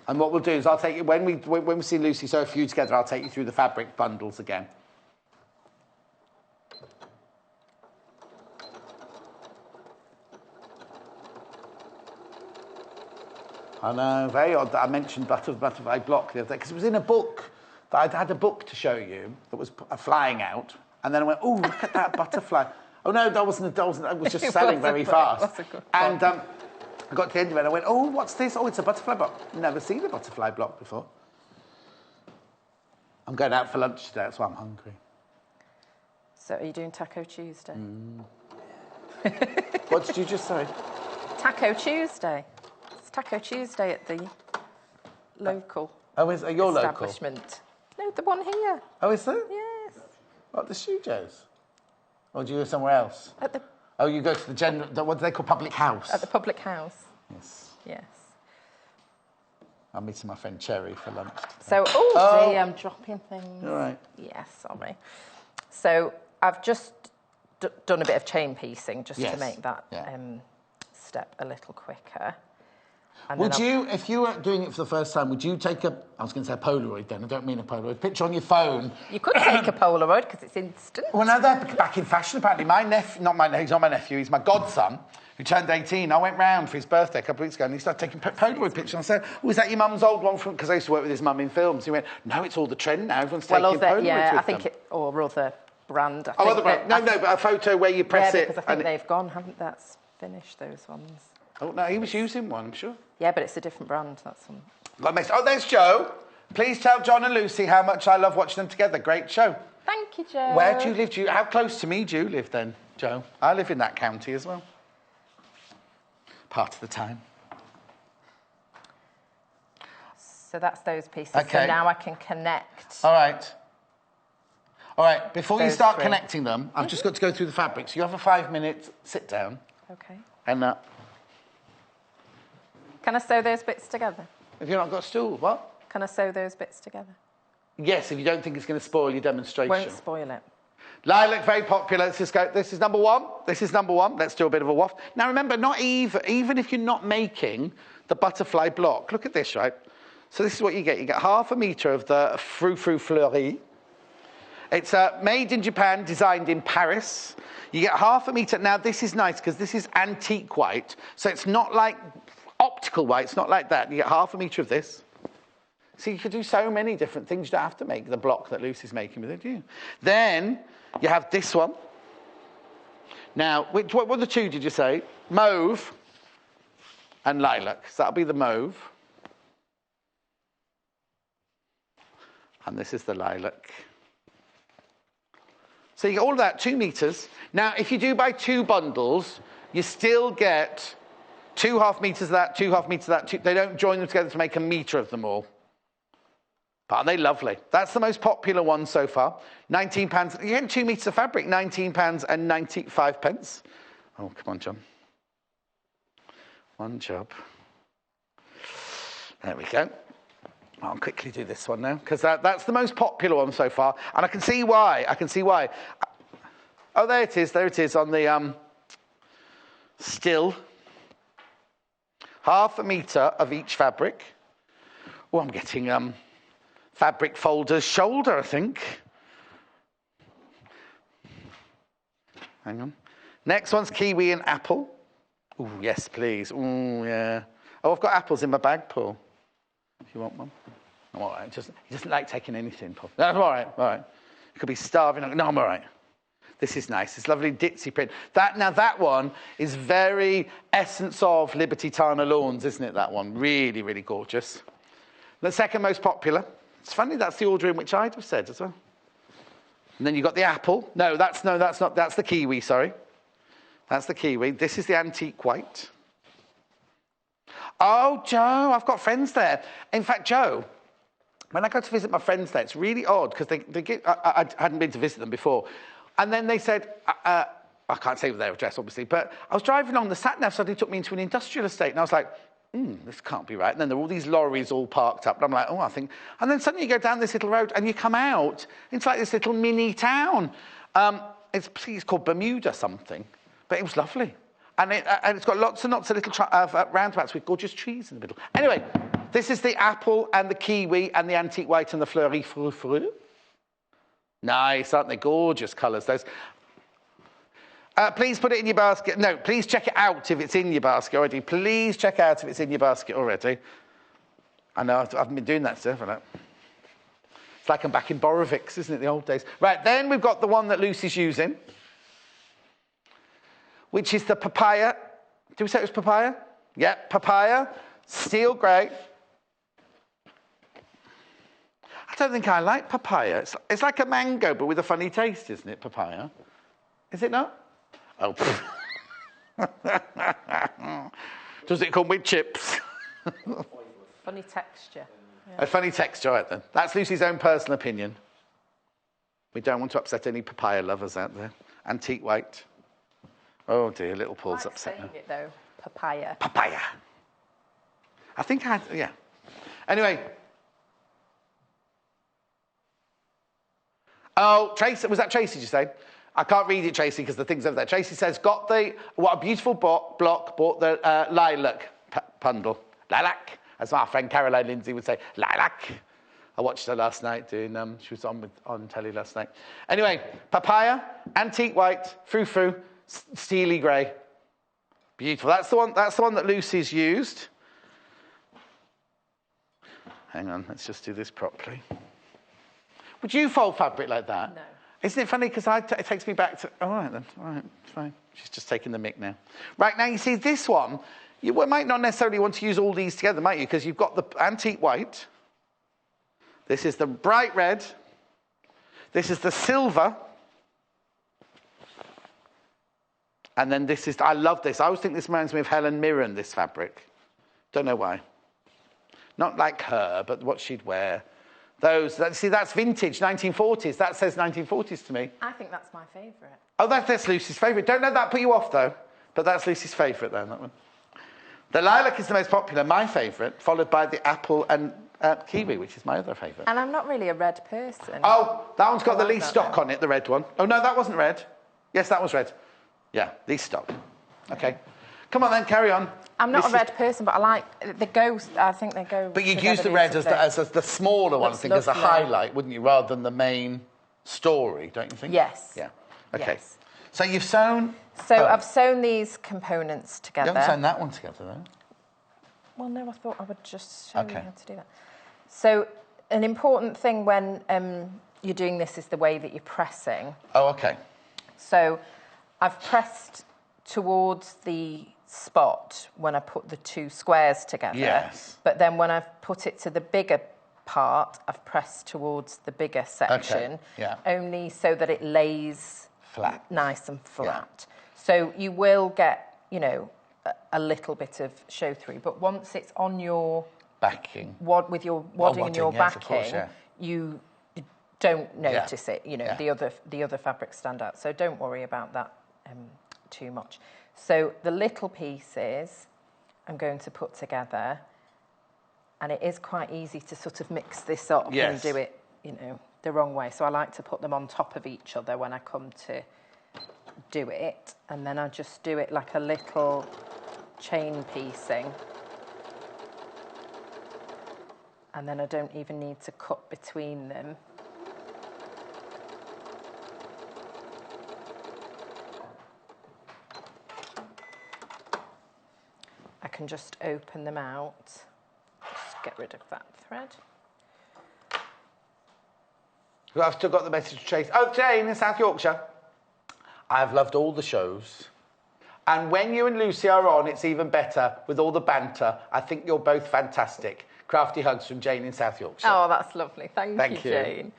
Speaker 1: And what we'll do is I'll take you when we see Lucy sew a few together. I'll take you through the fabric bundles again. I know, very odd that I mentioned butterfly block the other day because it was in a book that I'd had a book to show you that was flying out, and then I went, oh, look at that butterfly. Oh no, that wasn't. It was just selling very fast. And I got to the end of it and I went, oh, what's this? Oh, it's a butterfly block. Never seen a butterfly block before. I'm going out for lunch today, that's why I'm hungry.
Speaker 4: So are you doing Taco Tuesday?
Speaker 1: What did you just say?
Speaker 4: Taco Tuesday. It's Taco Tuesday at the local
Speaker 1: is it your
Speaker 4: establishment.
Speaker 1: Local?
Speaker 4: No, the one here.
Speaker 1: Oh, is there?
Speaker 4: Yes.
Speaker 1: What, the studios? Or do you go somewhere else?
Speaker 4: At the...
Speaker 1: Oh, you go to the general, what do they call public house?
Speaker 4: At the public house.
Speaker 1: Yes.
Speaker 4: Yes.
Speaker 1: I'm meeting my friend Cherry for lunch today.
Speaker 4: So, see, I'm dropping things.
Speaker 1: All right.
Speaker 4: Yes, sorry. So I've just done a bit of chain piecing just to make that step a little quicker. And
Speaker 1: would you, if you were doing it for the first time, would you take I was going to say a Polaroid then, I don't mean a Polaroid, picture on your phone?
Speaker 4: You could take a Polaroid because it's instant.
Speaker 1: Well, now they're back in fashion apparently. My nephew, he's not my nephew, he's my godson, who turned 18. I went round for his birthday a couple of weeks ago and he started taking Polaroid pictures. And I said, oh, is that your mum's old one from, because I used to work with his mum in films. He went, no, it's all the trend now, everyone's taking Polaroids
Speaker 4: yeah,
Speaker 1: with
Speaker 4: I think
Speaker 1: them.
Speaker 4: or other brand.
Speaker 1: Other brand. No, but a photo where you press it.
Speaker 4: Because I think they've gone, haven't they? That's finished, those ones.
Speaker 1: Oh, no, he was using one, I'm sure.
Speaker 4: Yeah, but it's a different brand, that's one.
Speaker 1: Oh, there's Joe. Please tell John and Lucy how much I love watching them together. Great show.
Speaker 4: Thank you, Joe.
Speaker 1: Where do you live? How close to me do you live then, Joe? I live in that county as well. Part of the time.
Speaker 4: So that's those pieces.
Speaker 1: Okay.
Speaker 4: So now I can connect.
Speaker 1: All right. All right, before you start
Speaker 4: three.
Speaker 1: connecting them, I've just got to go through the fabric. So you have a 5-minute sit down.
Speaker 4: Okay.
Speaker 1: And
Speaker 4: can I sew those bits together?
Speaker 1: If you've not got a stool, what?
Speaker 4: Can I sew those bits together?
Speaker 1: Yes, if you don't think it's going to spoil your demonstration.
Speaker 4: Won't spoil it.
Speaker 1: Lilac, very popular. Let's just go. This is number one. This is number one. Let's do a bit of a waft. Now, remember, not even if you're not making the butterfly block, look at this, right? So this is what you get. You get 1/2 metre of the Frou Frou fleuri. It's made in Japan, designed in Paris. You get 1/2 metre. Now, this is nice because this is antique white. So it's not like optical white. It's not like that. You get 1/2 metre of this. So you could do so many different things. You don't have to make the block that Lucy's making with it, do you? Then you have this one. Now, what were the two, did you say? Mauve and lilac. So that'll be the mauve. And this is the lilac. So you get all of that, 2 metres. Now, if you do buy 2 bundles, you still get 2 1/2 metres of that, 2 1/2 metres of that. They don't join them together to make a metre of them all. But aren't they lovely? That's the most popular one so far. £19. You're getting 2 metres of fabric, £19.95. Oh, come on, John. One job. There we go. I'll quickly do this one now, because that's the most popular one so far. And I can see why. Oh, there it is. There it is on the still. 1/2 metre of each fabric. Oh, I'm getting fabric folders shoulder, I think. Hang on. Next one's kiwi and apple. Oh, yes, please. Oh, yeah. Oh, I've got apples in my bag, Paul. If you want one. I'm all right. He doesn't like taking anything, Paul. No, I'm all right. All right. You could be starving. No, I'm all right. This is nice. This lovely ditzy print. That one is very essence of Liberty Tana Lawns, isn't it, that one? Really, really gorgeous. The second most popular. It's funny, that's the order in which I'd have said as well. And then you've got the apple. No, that's not. That's the kiwi, sorry. That's the kiwi. This is the antique white. Oh, Joe, I've got friends there. In fact, Joe, when I go to visit my friends there, it's really odd because I hadn't been to visit them before. And then they said, I can't say their address, obviously, but I was driving along the sat-nav, suddenly took me into an industrial estate, and I was like, this can't be right. And then there were all these lorries all parked up, and I'm like, oh, I think... And then suddenly you go down this little road, and you come out, it's like this little mini town. It's called Bermuda something, but it was lovely. And it's got lots and lots of little roundabouts with gorgeous trees in the middle. Anyway, this is the apple and the kiwi and the antique white and the fleuri Frou Frou. Nice, aren't they? Gorgeous colours, those. Please put it in your basket. No, please check it out if it's in your basket already. Please check out if it's in your basket already. I know, I've been doing that stuff, haven't I? It's like I'm back in Borovics, isn't it, the old days? Right, then we've got the one that Lucy's using, which is the papaya. Did we say it was papaya? Yeah, papaya, steel grey. I don't think I like papaya. It's like a mango, but with a funny taste, isn't it, papaya? Is it not? Oh. Does it come with chips?
Speaker 4: Funny texture. Yeah.
Speaker 1: A funny texture, right then. That's Lucy's own personal opinion. We don't want to upset any papaya lovers out there. Antique white. Oh dear, little Paul's upset now.
Speaker 4: Saying it though, papaya.
Speaker 1: Papaya. I think yeah. Anyway. Oh, Tracy, was that Tracy, did you say? I can't read it, Tracy, because the thing's over there. Tracy says, what a beautiful block, bought the lilac bundle. Lilac, as my friend Caroline Lindsay would say, lilac. I watched her last night doing, she was on telly last night. Anyway, papaya, antique white, Frou Frou, steely grey. Beautiful. That's the one that Lucy's used. Hang on, let's just do this properly. Would you fold fabric like that?
Speaker 4: No.
Speaker 1: Isn't it funny? Because it takes me back to... All right, then. All right, fine. She's just taking the mick now. Right, now, you see, this one, you might not necessarily want to use all these together, might you? Because you've got the antique white. This is the bright red. This is the silver. And then this is... I love this. I always think this reminds me of Helen Mirren, this fabric. Don't know why. Not like her, but what she'd wear. See, that's vintage, 1940s. That says 1940s to me.
Speaker 4: I think that's my favourite.
Speaker 1: Oh, that's Lucy's favourite. Don't let that put you off, though. But that's Lucy's favourite, then, that one. The lilac is the most popular, my favourite, followed by the apple and kiwi, which is my other favourite.
Speaker 4: And I'm not really a red person.
Speaker 1: Oh, that one's got the least stock on it, the red one. Oh, no, that wasn't red. Yes, that was red. Yeah, least stock. Okay. Come on, then, carry on.
Speaker 4: I'm not a red person, but I like... I think they go...
Speaker 1: But you'd use the red as the smaller one, I think, as a highlight, wouldn't you, rather than the main story, don't you think?
Speaker 4: Yes.
Speaker 1: Yeah. Okay.
Speaker 4: Yes.
Speaker 1: So you've sewn...
Speaker 4: So I've sewn these components together.
Speaker 1: You haven't sewn that one together, though.
Speaker 4: Well, no, I thought I would just show you how to do that. So an important thing when you're doing this is the way that you're pressing.
Speaker 1: Oh, okay.
Speaker 4: So I've pressed towards the spot when I put the two squares together.
Speaker 1: Yes.
Speaker 4: But then when I've put it to the bigger part, I've pressed towards the bigger section.
Speaker 1: Okay. Yeah.
Speaker 4: Only so that it lays
Speaker 1: flat,
Speaker 4: nice and flat.
Speaker 1: Yeah.
Speaker 4: So you will get, a little bit of show through, but once it's on your
Speaker 1: backing,
Speaker 4: with your wadding and your backing,
Speaker 1: course, yeah.
Speaker 4: you don't notice it. The other fabrics stand out. So don't worry about that too much. So the little pieces I'm going to put together, and it is quite easy to sort of mix this up and do it, the wrong way. So I like to put them on top of each other when I come to do it, and then I just do it like a little chain piecing. And then I don't even need to cut between them. I can just open them out. Just get rid of that thread.
Speaker 1: I've still got the message to Trace. Oh, Jane in South Yorkshire. I've loved all the shows. And when you and Lucy are on, it's even better with all the banter. I think you're both fantastic. Crafty hugs from Jane in South Yorkshire.
Speaker 4: Oh, that's lovely. Thank you, Jane.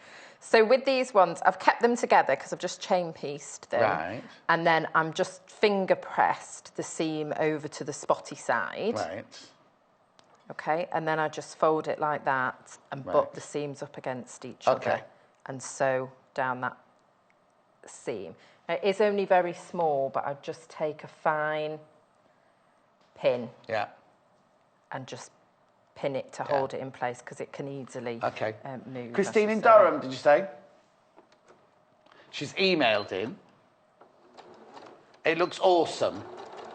Speaker 4: So with these ones, I've kept them together because I've just chain pieced them.
Speaker 1: Right.
Speaker 4: And then I'm just finger pressed the seam over to the spotty side.
Speaker 1: Right.
Speaker 4: Okay, and then I just fold it like that and butt the seams up against each other. And sew down that seam. Now, it is only very small, but I just take a fine pin.
Speaker 1: Yeah.
Speaker 4: And just pin it to hold it in place because it can easily move.
Speaker 1: Christine in Durham, did you say? She's emailed in. It looks awesome,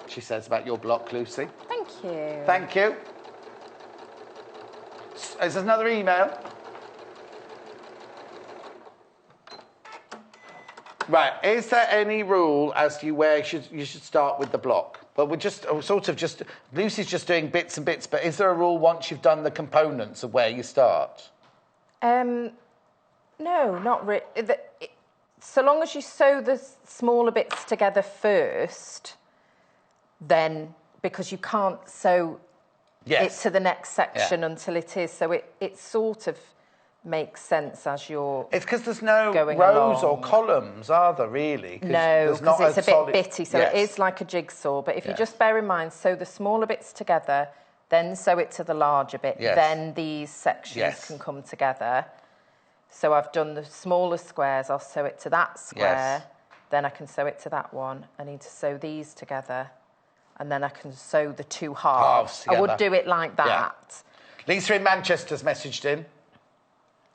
Speaker 1: she says, about your block, Lucy.
Speaker 4: Thank you.
Speaker 1: Thank you. Is there another email? Right, is there any rule as to where you should start with the block? Well, we're just Lucy's just doing bits and bits, but is there a rule once you've done the components of where you start?
Speaker 4: No, not really. So long as you sew the smaller bits together first, then because you can't sew it to the next section until it is. So it sort of makes sense as you're
Speaker 1: It's because there's no rows
Speaker 4: along.
Speaker 1: or columns, are there, really?
Speaker 4: No, because it's a bit bitty, so it is like a jigsaw. But if you just bear in mind, sew the smaller bits together, then sew it to the larger bit, then these sections can come together. So I've done the smaller squares, I'll sew it to that square, then I can sew it to that one. I need to sew these together, and then I can sew the two halves. I would do it like that.
Speaker 1: Yeah. Lisa in Manchester's messaged in.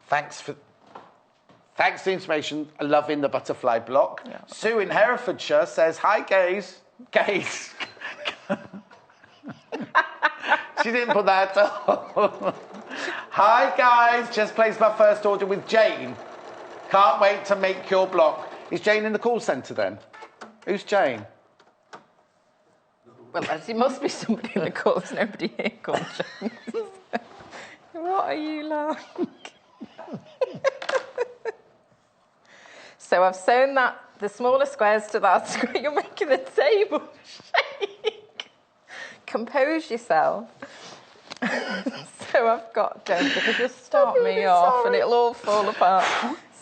Speaker 1: Thanks for the information. Loving the butterfly block. Yeah. Sue in Herefordshire says, hi, gays. Gays. She didn't put that on. Hi, guys. Just placed my first order with Jane. Can't wait to make your block. Is Jane in the call centre then? Who's Jane?
Speaker 4: Well, it must be somebody in the call. There's nobody here called Jane. What are you like? So I've sewn the smaller squares to that square. You're making the table shake. Compose yourself. So I've got, because you'll start me off and it'll all fall apart.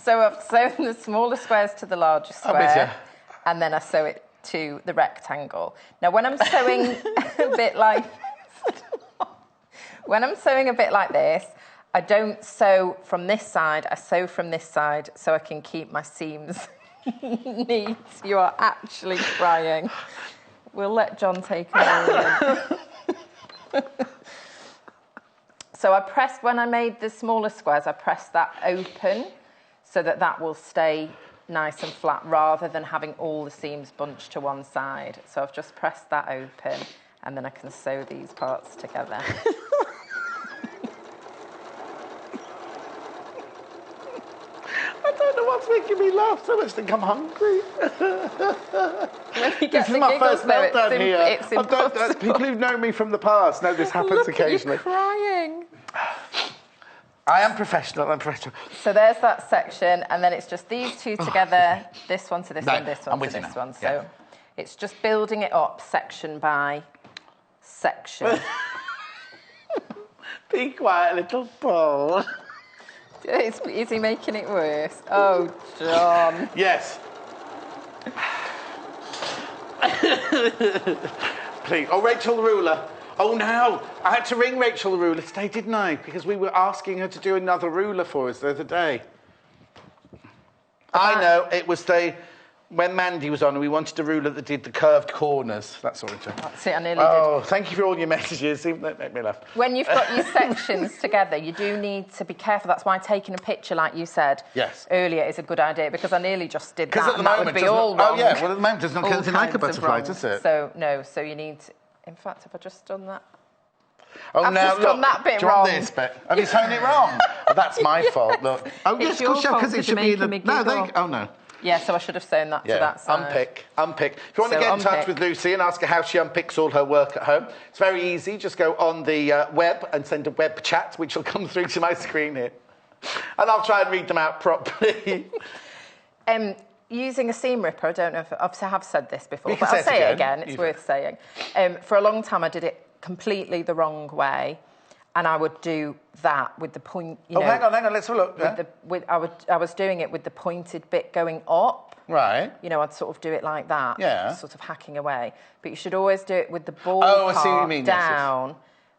Speaker 4: So I've sewn the smaller squares to the larger square, and then I sew it to the rectangle. Now, when I'm sewing a bit like this, I don't sew from this side, I sew from this side so I can keep my seams neat. You are actually crying. We'll let John take it over. So when I made the smaller squares, I pressed that open so that will stay nice and flat rather than having all the seams bunched to one side. So I've just pressed that open and then I can sew these parts together.
Speaker 1: I don't know what's making me laugh so much. I think I'm hungry.
Speaker 4: This is my first meltdown here. It's impossible.
Speaker 1: People who've known me from the past know this happens occasionally.
Speaker 4: You're crying.
Speaker 1: I am professional.
Speaker 4: So there's that section, and then it's just these two together. This one to this one, this one to this one. So it's just building it up section by section.
Speaker 1: Be quiet, little Paul.
Speaker 4: Is he making it worse? Oh, John.
Speaker 1: Yes. Please. Oh, Rachel the ruler. Oh, no. I had to ring Rachel the ruler today, didn't I? Because we were asking her to do another ruler for us the other day. I know. It was when Mandy was on, we wanted a ruler that did the curved corners. That sort of thing.
Speaker 4: That's it, I nearly did.
Speaker 1: Oh, thank you for all your messages. That made me laugh.
Speaker 4: When you've got your sections together, you do need to be careful. That's why taking a picture, like you said earlier, is a good idea, because I nearly just did that, and that would be all wrong.
Speaker 1: Oh, yeah, well, at the moment, it doesn't look anything like a butterfly, does it?
Speaker 4: So, no, so you need to... In fact, have I just done that?
Speaker 1: Oh,
Speaker 4: I've just done that bit wrong.
Speaker 1: Do you want this bit? Have you sewn it wrong? Oh, that's my fault, look. Oh, yes, because it should be in the... Oh, no.
Speaker 4: Yeah, so I should have sewn that to that side.
Speaker 1: Unpick. If you want to get in touch with Lucy and ask her how she unpicks all her work at home, it's very easy. Just go on the web and send a web chat, which will come through to my screen here. And I'll try and read them out properly.
Speaker 4: Using a seam ripper, I don't know if I have said this before, but I'll say it again. It's worth saying. For a long time, I did it completely the wrong way. And I would do that with the point.
Speaker 1: Hang on. Let's have a look.
Speaker 4: I was doing it with the pointed bit going up.
Speaker 1: Right.
Speaker 4: I'd sort of do it like that.
Speaker 1: Yeah.
Speaker 4: Sort of hacking away. But you should always do it with the ball part down,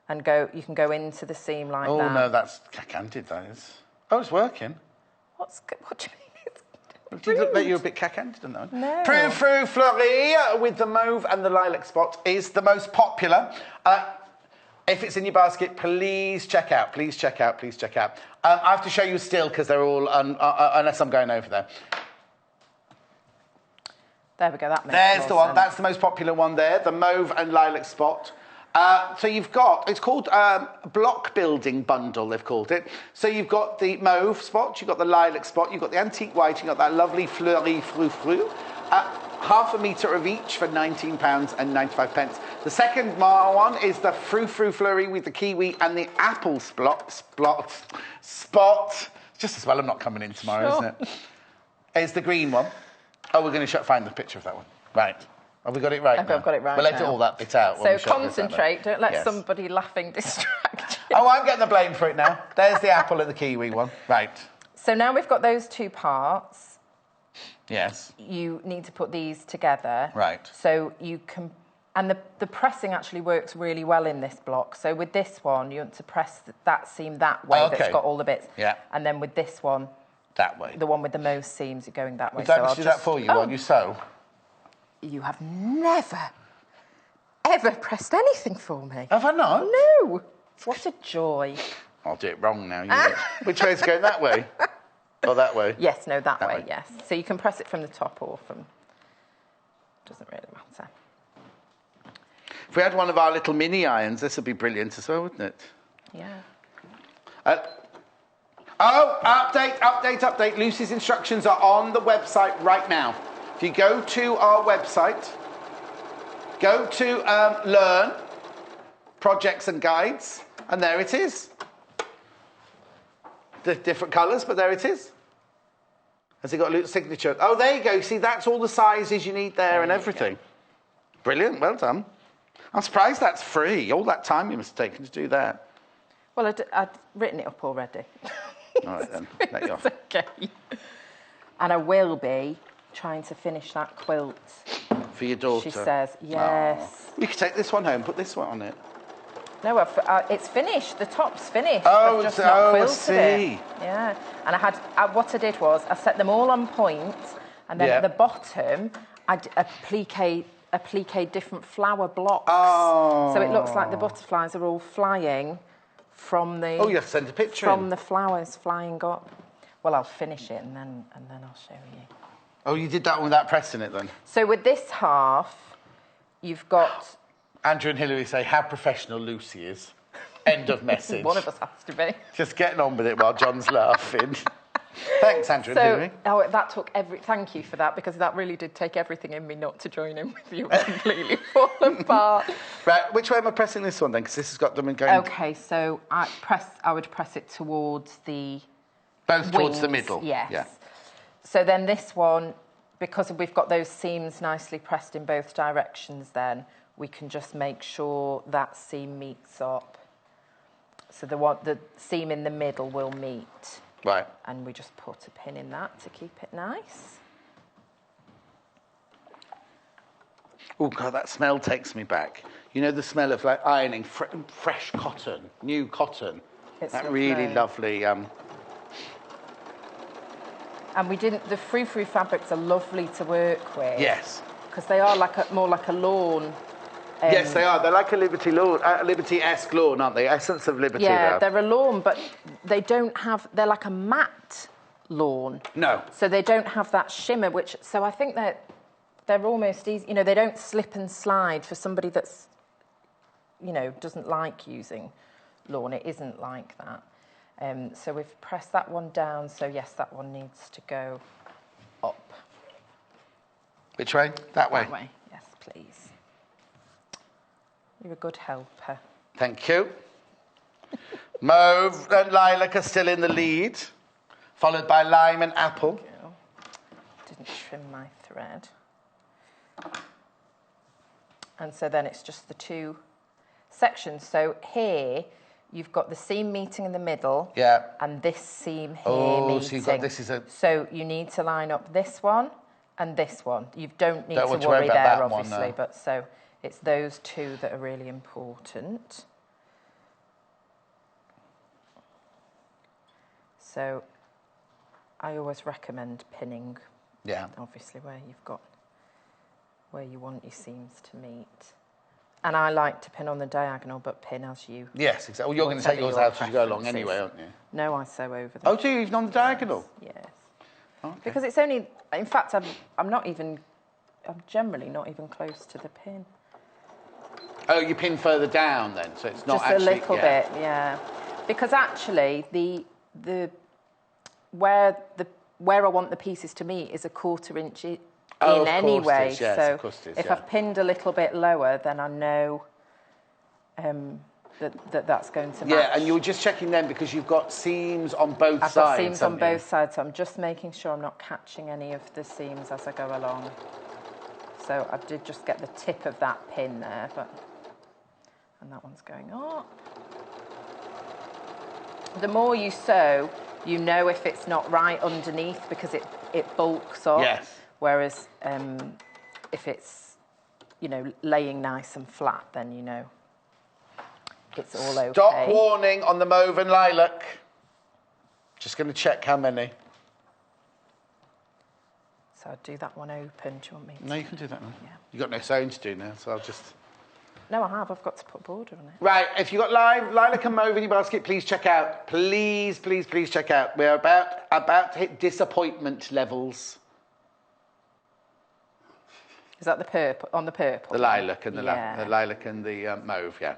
Speaker 4: and go. You can go into the seam like that.
Speaker 1: Oh no, that's cack-handed. That is. Oh, it's working.
Speaker 4: What do you mean?
Speaker 1: Do you look like you're a bit cack-handed on that one?
Speaker 4: No.
Speaker 1: Frou Frou Fleury with the mauve and the lilac spot is the most popular. If it's in your basket, please check out. I have to show you still because they're all, unless I'm going over there.
Speaker 4: There we go, that makes
Speaker 1: There's the one,
Speaker 4: sense.
Speaker 1: that's the most popular one there, the mauve and lilac spot. So you've got, it's called block building bundle, they've called it. So you've got the mauve spot, you've got the lilac spot, you've got the antique white, you've got that lovely fleury Frou Frou. Half a metre of each for £19.95. The second one is the Frou Frou Fleury with the kiwi and the apple spot. Just as well I'm not coming in tomorrow, isn't it? Is the green one. Oh, we're going to find the picture of that one. Right. Have we got it right now?
Speaker 4: I've got it right
Speaker 1: We'll edit
Speaker 4: now.
Speaker 1: all that bit out.
Speaker 4: So concentrate. Don't let somebody laughing distract you.
Speaker 1: Oh, I'm getting the blame for it now. There's the apple and the kiwi one. Right.
Speaker 4: So now we've got those two parts.
Speaker 1: Yes.
Speaker 4: You need to put these together.
Speaker 1: Right.
Speaker 4: So you can... And the pressing actually works really well in this block. So with this one, you want to press that seam that way, that's got all the bits.
Speaker 1: Yeah.
Speaker 4: And then with this one...
Speaker 1: That way.
Speaker 4: The one with the most seams, you're going that way.
Speaker 1: Would I do that for you while you sew?
Speaker 4: You have never, ever pressed anything for me.
Speaker 1: Have I not?
Speaker 4: No. What a joy.
Speaker 1: I'll do it wrong now. Which way is it going? That way? Or that way?
Speaker 4: Yes, no, that way, yes. So you can press it from the top or from... Doesn't really matter.
Speaker 1: If we had one of our little mini irons, this would be brilliant as well, wouldn't it?
Speaker 4: Yeah.
Speaker 1: Update. Lucy's instructions are on the website right now. If you go to our website, go to Learn, Projects and Guides, and there it is. The different colours, but there it is. Has it got a signature? Oh, there you go. See, that's all the sizes you need there and everything. Brilliant. Well done. I'm surprised that's free. All that time you must have taken to do that.
Speaker 4: Well, I'd written it up already.
Speaker 1: All right, then. Let you off.
Speaker 4: Okay. And I will be trying to finish that quilt.
Speaker 1: For your daughter?
Speaker 4: She says, yes.
Speaker 1: Oh. You could take this one home, put this one on it.
Speaker 4: No, it's finished. The top's finished.
Speaker 1: Oh,
Speaker 4: I've just not quilted
Speaker 1: I see.
Speaker 4: It. Yeah. And what I did was I set them all on point, and then at the bottom, I appliqued different flower blocks.
Speaker 1: Oh.
Speaker 4: So it looks like the butterflies are all flying from the...
Speaker 1: Oh, you have to send a picture
Speaker 4: From the flowers flying up. Well, I'll finish it and then I'll show you.
Speaker 1: Oh, you did that without pressing it then?
Speaker 4: So with this half, you've got...
Speaker 1: Andrew and Hilary say how professional Lucy is. End of message.
Speaker 4: One of us has to be.
Speaker 1: Just getting on with it while John's laughing. Thanks, Andrew and Hilary.
Speaker 4: Oh, that took thank you for that, because that really did take everything in me not to join in with you and completely fall apart.
Speaker 1: Right, which way am I pressing this one then? Because this has got them going...
Speaker 4: Okay, so I would press it towards the
Speaker 1: Both
Speaker 4: wings,
Speaker 1: towards the middle?
Speaker 4: Yes.
Speaker 1: Yeah.
Speaker 4: So then this one, because we've got those seams nicely pressed in both directions then, we can just make sure that seam meets up. So the seam in the middle will meet.
Speaker 1: Right.
Speaker 4: And we just put a pin in that to keep it nice.
Speaker 1: Oh, God, that smell takes me back. You know the smell of, like, ironing fresh cotton, new cotton?
Speaker 4: It's
Speaker 1: that
Speaker 4: lovely.
Speaker 1: really lovely...
Speaker 4: And the Frou Frou fabrics are lovely to work with.
Speaker 1: Yes.
Speaker 4: Because they are more like a lawn.
Speaker 1: Yes, they are. They're like a Liberty-esque lawn, aren't they? Essence of Liberty.
Speaker 4: Yeah, they're a lawn, but they don't have... They're like a matte lawn.
Speaker 1: No.
Speaker 4: So they don't have that shimmer, so I think they're almost easy. You know, they don't slip and slide for somebody that's, you know, doesn't like using lawn. It isn't like that. So we've pressed that one down. So, yes, that one needs to go up.
Speaker 1: Which way? That way?
Speaker 4: That way, yes, please. You're a good helper.
Speaker 1: Thank you. Mauve and lilac are still in the lead, followed by lime and apple.
Speaker 4: Didn't trim my thread. And so then it's just the two sections. So here you've got the seam meeting in the middle.
Speaker 1: Yeah.
Speaker 4: And this seam here
Speaker 1: Oh,
Speaker 4: meeting.
Speaker 1: so you've got this is a...
Speaker 4: So you need to line up this one and this one. You don't need to
Speaker 1: worry
Speaker 4: worry
Speaker 1: about
Speaker 4: there,
Speaker 1: that one,
Speaker 4: obviously,
Speaker 1: no.
Speaker 4: but so it's those two that are really important. So I always recommend pinning.
Speaker 1: Yeah.
Speaker 4: Obviously where you want your seams to meet. And I like to pin on the diagonal, but pin as you...
Speaker 1: Yes, exactly. Well, you're going to take yours out as you go along anyway, aren't you?
Speaker 4: No, I sew over them.
Speaker 1: Oh, do you even on the diagonal?
Speaker 4: Yes.
Speaker 1: Okay.
Speaker 4: Because it's only... In fact, I'm generally not even close to the pin.
Speaker 1: Oh, you pin further down then, so it's not
Speaker 4: just
Speaker 1: actually...
Speaker 4: Just a little bit, yeah. Because actually, where I want the pieces to meet is a 1/4 inch in anyway.
Speaker 1: Yes,
Speaker 4: so
Speaker 1: of course it is,
Speaker 4: if I've pinned a little bit lower, then I know that's going to match.
Speaker 1: Yeah, and you're just checking them because you've got seams on both sides.
Speaker 4: I've got seams on both sides, so I'm just making sure I'm not catching any of the seams as I go along. So I did just get the tip of that pin there, and that one's going up. The more you sew, you know if it's not right underneath because it bulks up.
Speaker 1: Yes.
Speaker 4: Whereas if it's, you know, laying nice and flat, then you know it's all okay.
Speaker 1: Stop warning on the mauve and lilac. Just going to check how many.
Speaker 4: So I'd do that one open. Do you want me to?
Speaker 1: No, you can do that now.
Speaker 4: Yeah.
Speaker 1: You've got no sewing to do now, so I'll just...
Speaker 4: No, I have. I've got to put a border on it.
Speaker 1: Right, if you've got lilac and mauve in your basket, please check out. Please, please, please check out. We're about to hit disappointment levels.
Speaker 4: Is that the purple, on the purple?
Speaker 1: The lilac and the
Speaker 4: lilac
Speaker 1: and the mauve, yeah.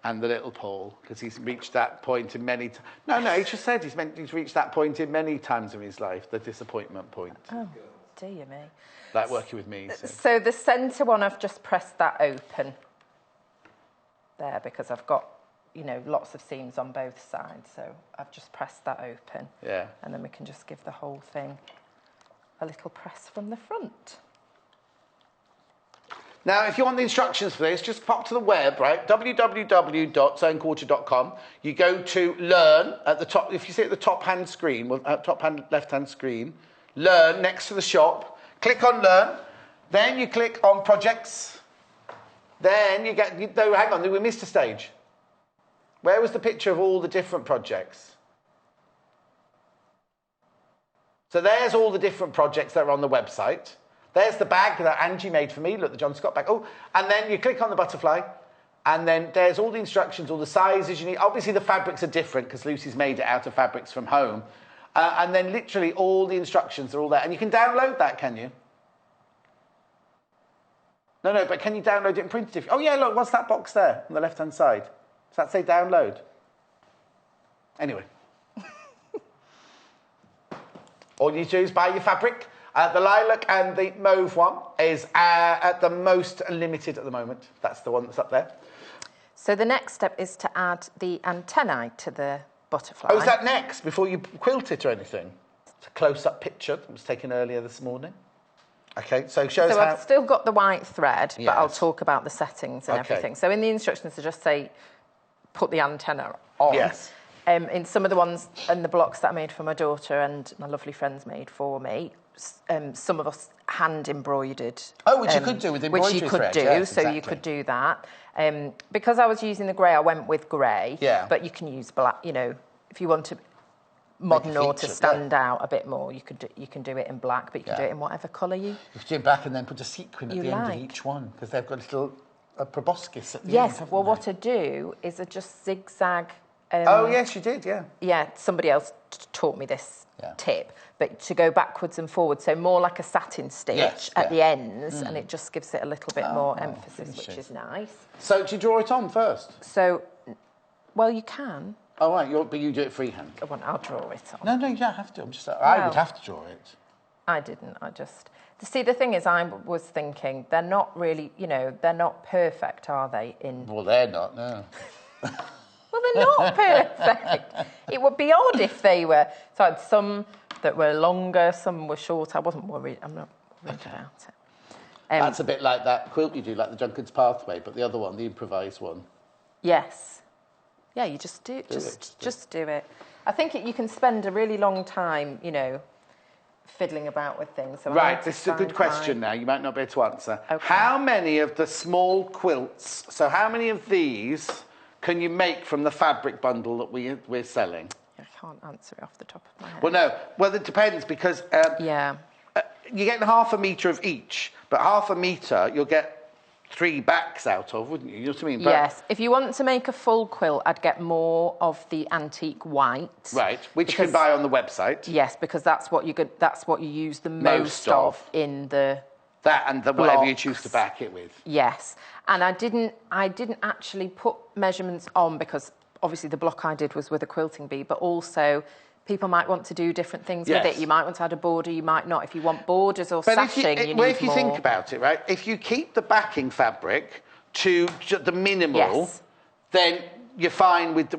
Speaker 1: And the little Paul, because he's reached that point in many... No, he just said he's reached that point in many times of his life, the disappointment point.
Speaker 4: Oh, dear me.
Speaker 1: Like working with me.
Speaker 4: So the centre one, I've just pressed that open. There, because I've got, you know, lots of seams on both sides, so I've just pressed that open.
Speaker 1: Yeah.
Speaker 4: And then we can just give the whole thing a little press from the front.
Speaker 1: Now, if you want the instructions for this, just pop to the web, right? www.sewingquarter.com. You go to Learn at the top. If you see it at the top-hand screen, left-hand screen, Learn next to the shop. Click on Learn. Then you click on Projects. Then you get... No, hang on, we missed a stage. Where was the picture of all the different projects? So there's all the different projects that are on the website. There's the bag that Angie made for me. Look, the John Scott bag. Oh, and then you click on the butterfly, and then there's all the instructions, all the sizes you need. Obviously, the fabrics are different because Lucy's made it out of fabrics from home. And then literally all the instructions are all there. And you can download that, can you? No, but can you download it and print it? Oh, yeah, look, what's that box there on the left-hand side? Does that say download? Anyway. All you need to do is buy your fabric. The lilac and the mauve one is at the most limited at the moment. That's the one that's up there.
Speaker 4: So the next step is to add the antennae to the butterfly.
Speaker 1: Oh, is that next, before you quilt it or anything? It's a close-up picture that was taken earlier this morning. OK, so show us how...
Speaker 4: I've still got the white thread, but I'll talk about the settings and everything. So in the instructions, they just say, put the antenna on.
Speaker 1: Yes.
Speaker 4: In some of the ones and the blocks that I made for my daughter and my lovely friends made for me, some of us hand embroidered.
Speaker 1: Oh, which you could do with embroidery
Speaker 4: thread. Which you could do,
Speaker 1: yes,
Speaker 4: so
Speaker 1: exactly.
Speaker 4: You could do that. Because I was using the grey, I went with grey.
Speaker 1: Yeah.
Speaker 4: But you can use black, you know, if you want to modern or to stand out a bit more, you can do it in black, but you can do it in whatever colour you...
Speaker 1: You can do it back and then put a sequin at the end of each one, because they've got a little proboscis at the end,
Speaker 4: Yes,
Speaker 1: haven't
Speaker 4: well,
Speaker 1: they?
Speaker 4: what I do is I just zigzag...
Speaker 1: oh, yes, you did, yeah.
Speaker 4: Yeah, somebody else taught me this tip, but to go backwards and forwards, so more like a satin stitch at the ends, and it just gives it a little bit more emphasis, which is nice. So
Speaker 1: do you draw it on first?
Speaker 4: So, well, you can.
Speaker 1: Oh, right, but you do it freehand.
Speaker 4: I'll draw it on.
Speaker 1: No, you don't have to. I would have to draw it.
Speaker 4: I didn't. See, the thing is, I was thinking, they're not really, you know, they're not perfect, are they?
Speaker 1: Well, they're not, no.
Speaker 4: Well, they're not perfect. It would be odd if they were. So I had some that were longer, some were shorter. I wasn't worried. I'm not worried about it.
Speaker 1: That's a bit like that quilt you do, like the Drunkard's Pathway, but the other one, the improvised one.
Speaker 4: Yes. Yeah, you just do it. Just do it. I think you can spend a really long time, you know, fiddling about with things. So
Speaker 1: right, this is a good question now. You might not be able to answer. Okay. How many of the small quilts, so how many of these can you make from the fabric bundle that we're selling?
Speaker 4: I can't answer it off the top of my head.
Speaker 1: Well, no. Well, it depends because... you're getting half a metre of each, but half a metre you'll get 3 backs out of, wouldn't you? You know what I mean? But
Speaker 4: yes. If you want to make a full quilt, I'd get more of the antique white.
Speaker 1: Right, which you can buy on the website.
Speaker 4: Yes, because that's what you use the most of in the...
Speaker 1: That and whatever you choose to back it with.
Speaker 4: Yes, and I didn't actually put measurements on because obviously the block I did was with a quilting bee, but also people might want to do different things with it. You might want to add a border, you might not. If you want borders or sashing, you need more.
Speaker 1: If you think about it, right, if you keep the backing fabric to the minimal, then you're fine with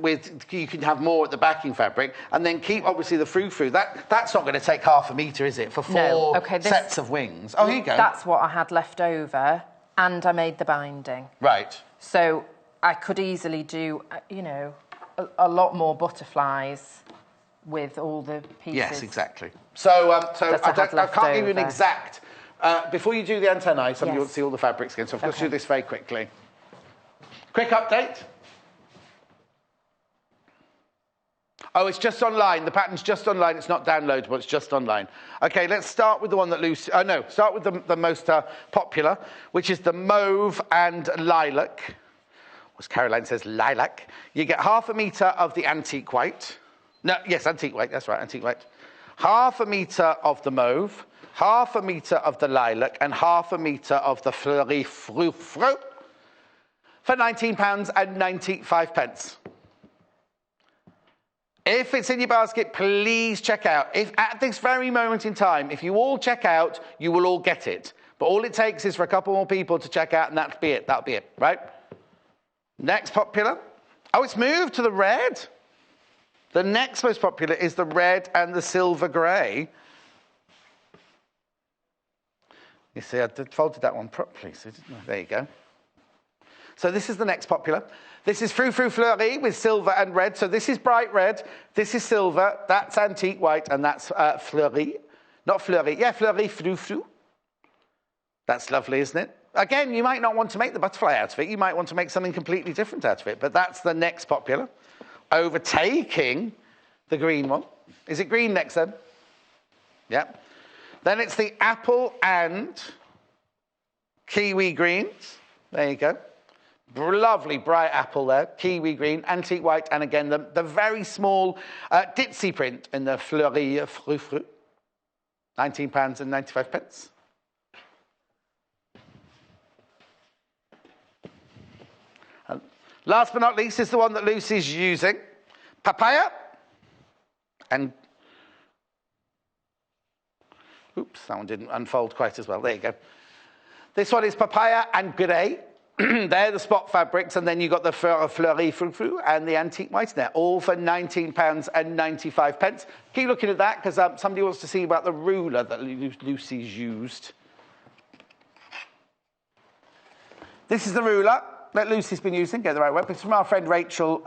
Speaker 1: you can have more at the backing fabric, and then keep obviously the Frou Frou. That's not going to take half a metre, is it, for four sets of wings? Oh, here you go.
Speaker 4: That's what I had left over, and I made the binding.
Speaker 1: Right.
Speaker 4: So I could easily do, you know, a lot more butterflies with all the pieces.
Speaker 1: Yes, exactly. So I can't give you an exact. Before you do the antennae, somebody wants to see all the fabrics again, so I've got to do this very quickly. Quick update. Oh, it's just online. The pattern's just online. It's not downloadable. It's just online. OK, let's start with the one that Lucy... Oh, no, start with the most popular, which is the mauve and lilac. As Caroline says, lilac. You get half a metre of the antique white. No, yes, antique white. That's right, antique white. Half a metre of the mauve, half a metre of the lilac, and half a metre of the Frou Frou for £19.95. If it's in your basket, please check out. If at this very moment in time, if you all check out, you will all get it. But all it takes is for a couple more people to check out, and that'll be it. That'll be it, right? Next popular. Oh, it's moved to the red. The next most popular is the red and the silver grey. You see, I folded that one properly. So there you go. So this is the next popular. This is Frou Frou Fleurie with silver and red. So this is bright red, this is silver, that's antique white, and that's Fleurie. Not Fleurie, yeah, Fleurie, Frou Frou. That's lovely, isn't it? Again, you might not want to make the butterfly out of it. You might want to make something completely different out of it. But that's the next popular. Overtaking the green one. Is it green next then? Yeah. Then it's the apple and kiwi greens. There you go. Lovely bright apple there, kiwi green, antique white, and again the very small ditzy print in the Fleurie Frou Frou. £19.95. And last but not least is the one that Lucy's using, papaya, and oops, that one didn't unfold quite as well. There you go. This one is papaya and grey. They're the spot fabrics, and then you've got the Fleurie Frou Frou and the antique white there, all for £19.95. Keep looking at that, because somebody wants to see about the ruler that Lucy's used. This is the ruler that Lucy's been using, get the right word. It's from our friend Rachel,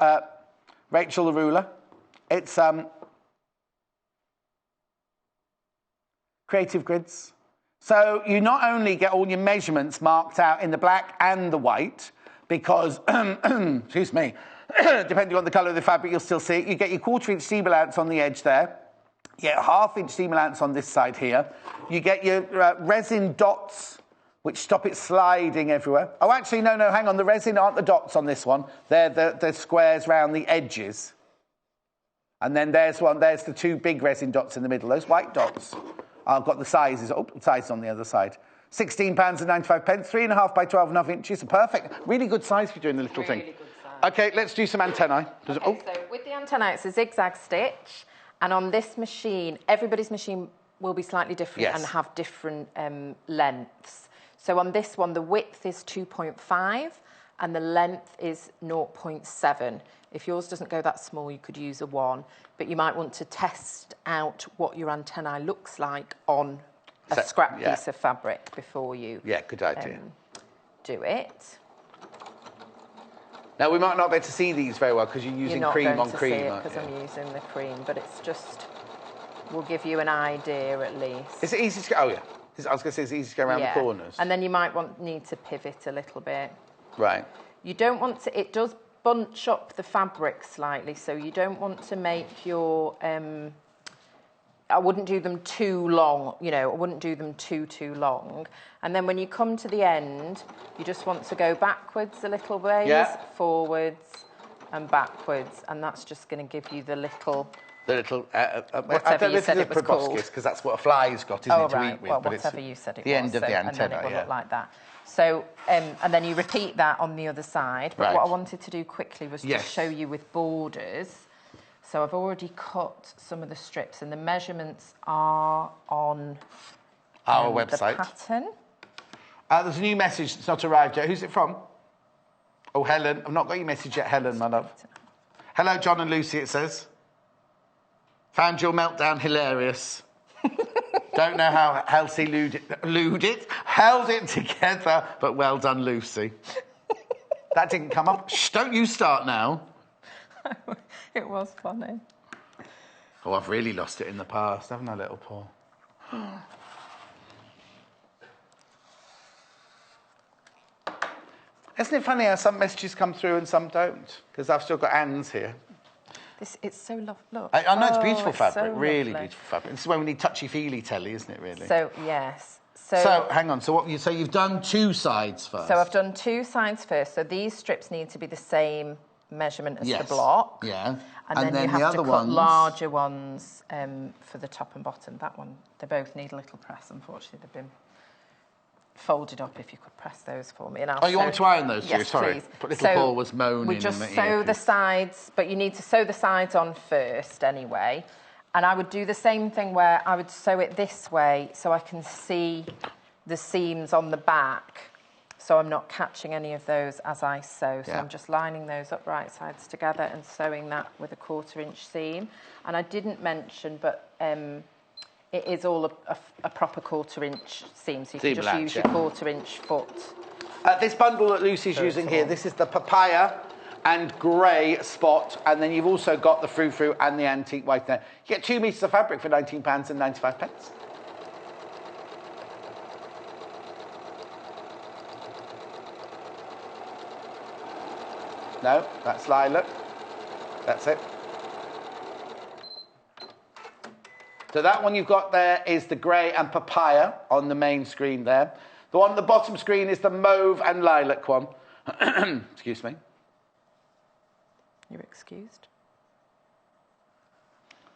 Speaker 1: Rachel the ruler. It's Creative Grids. So you not only get all your measurements marked out in the black and the white, because, excuse me, depending on the colour of the fabric, you'll still see it. You get your 1/4-inch seam allowance on the edge there. You get a 1/2-inch seam allowance on this side here. You get your resin dots, which stop it sliding everywhere. Oh, actually, no, hang on. The resin aren't the dots on this one. They're the squares round the edges. And then there's the two big resin dots in the middle, those white dots. I've got the sizes. Oh, the size on the other side. £16.95, 3.5 by 12.5 inches. Perfect. Really good size for doing the little thing. Good size. OK, let's do some antennae.
Speaker 4: Okay, so with the antennae, it's a zigzag stitch. And on this machine, everybody's machine will be slightly different and have different lengths. So on this one, the width is 2.5 and the length is 0.7. If yours doesn't go that small, you could use a 1, but you might want to test out what your antennae looks like on a scrap piece of fabric before you
Speaker 1: good idea.
Speaker 4: Do it.
Speaker 1: Now, we might not be able to see these very well because you're using cream on cream.
Speaker 4: You're not going to see it because I'm using the cream, but it's just, will give you an idea at least.
Speaker 1: Is it easy to go? Oh, yeah. I was going to say it's easy to go around the corners.
Speaker 4: And then you might need to pivot a little bit.
Speaker 1: Right.
Speaker 4: You don't want to, it does bunch up the fabric slightly, so you don't want to make your, I wouldn't do them too long, you know, I wouldn't do them too long. And then when you come to the end, you just want to go backwards a little ways, forwards and backwards, and that's just going to give you the little...
Speaker 2: whatever you said it was called.
Speaker 1: Because that's what a fly's got, isn't it, to eat with?
Speaker 4: Well, whatever you said it was.
Speaker 1: The end of the antenna,
Speaker 4: and then it will look like that. So, and then you repeat that on the other side. But what I wanted to do quickly was just show you with borders. So I've already cut some of the strips, and the measurements are on
Speaker 1: our website.
Speaker 4: The pattern.
Speaker 1: There's a new message that's not arrived yet. Who's it from? Oh, Helen, I've not got your message yet, Helen, my love. Hello, John and Lucy, it says. Found your meltdown hilarious. Don't know how Halsey held it together, but well done, Lucy. That didn't come up. Shh, don't you start now.
Speaker 4: It was funny.
Speaker 1: Oh, I've really lost it in the past, haven't I, little Paul? Isn't it funny how some messages come through and some don't? Because I've still got Anne's here.
Speaker 4: It's so lovely. Look.
Speaker 1: I know it's beautiful fabric,
Speaker 4: so
Speaker 1: really
Speaker 4: lovely.
Speaker 1: beautiful fabric. This is when we need touchy-feely telly, isn't it, really?
Speaker 4: So, yes.
Speaker 1: So hang on, so you've done 2 sides first?
Speaker 4: So I've done 2 sides first. So these strips need to be the same measurement as the block.
Speaker 1: Yeah.
Speaker 4: And then you have to cut larger ones for the top and bottom. That one, they both need a little press, unfortunately. They've been folded up. If you could press those for me. And
Speaker 1: you want to iron those?
Speaker 4: Yes,
Speaker 1: sorry.
Speaker 4: Please.
Speaker 1: Little Paul was moaning.
Speaker 4: We just sew the sides, but you need to sew the sides on first anyway. And I would do the same thing where I would sew it this way so I can see the seams on the back, so I'm not catching any of those as I sew. So I'm just lining those up right sides together and sewing that with a 1/4 inch seam. And I didn't mention, but it is all a proper 1/4 inch seam, so you can just use your 1/4 inch foot.
Speaker 1: This bundle that Lucy's using here, this is the papaya and grey spot, and then you've also got the Frou Frou and the antique white there. You get 2 metres of fabric for £19.95. No, that's lilac. That's it. So that one you've got there is the grey and papaya on the main screen there. The one on the bottom screen is the mauve and lilac one. Excuse me.
Speaker 4: You're excused.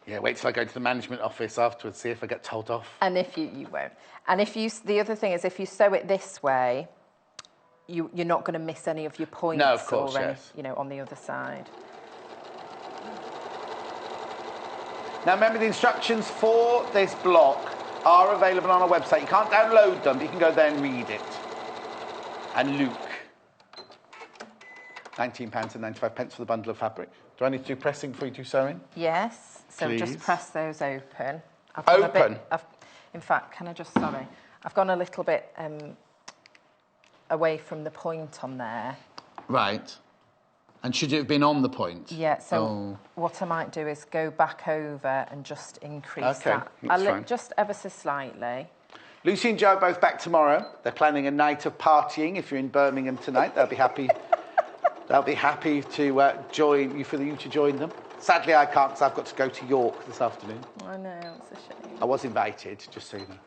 Speaker 1: Yeah, wait till I go to the management office afterwards, see if I get told off.
Speaker 4: And if you won't. And the other thing is, if you sew it this way, you're not going to miss any of your points.
Speaker 1: No, of course, yes.
Speaker 4: On the other side.
Speaker 1: Now remember, the instructions for this block are available on our website. You can't download them, but you can go there and read it. And Luke. £19.95 for the bundle of fabric. Do I need to do pressing before you do sewing?
Speaker 4: Yes. So
Speaker 1: Please.
Speaker 4: Just press those open. In fact, can I just, sorry. I've gone a little bit away from the point on there.
Speaker 1: Right. And should it have been on the point?
Speaker 4: Yeah, so what I might do is go back over and just increase that.
Speaker 1: That's fine.
Speaker 4: Just ever so slightly.
Speaker 1: Lucy and Jo are both back tomorrow. They're planning a night of partying. If you're in Birmingham tonight, they'll be happy. They'll be happy to join you, for you to join them. Sadly, I can't, because I've got to go to York this afternoon.
Speaker 4: I know, it's a shame.
Speaker 1: I was invited, just so you know.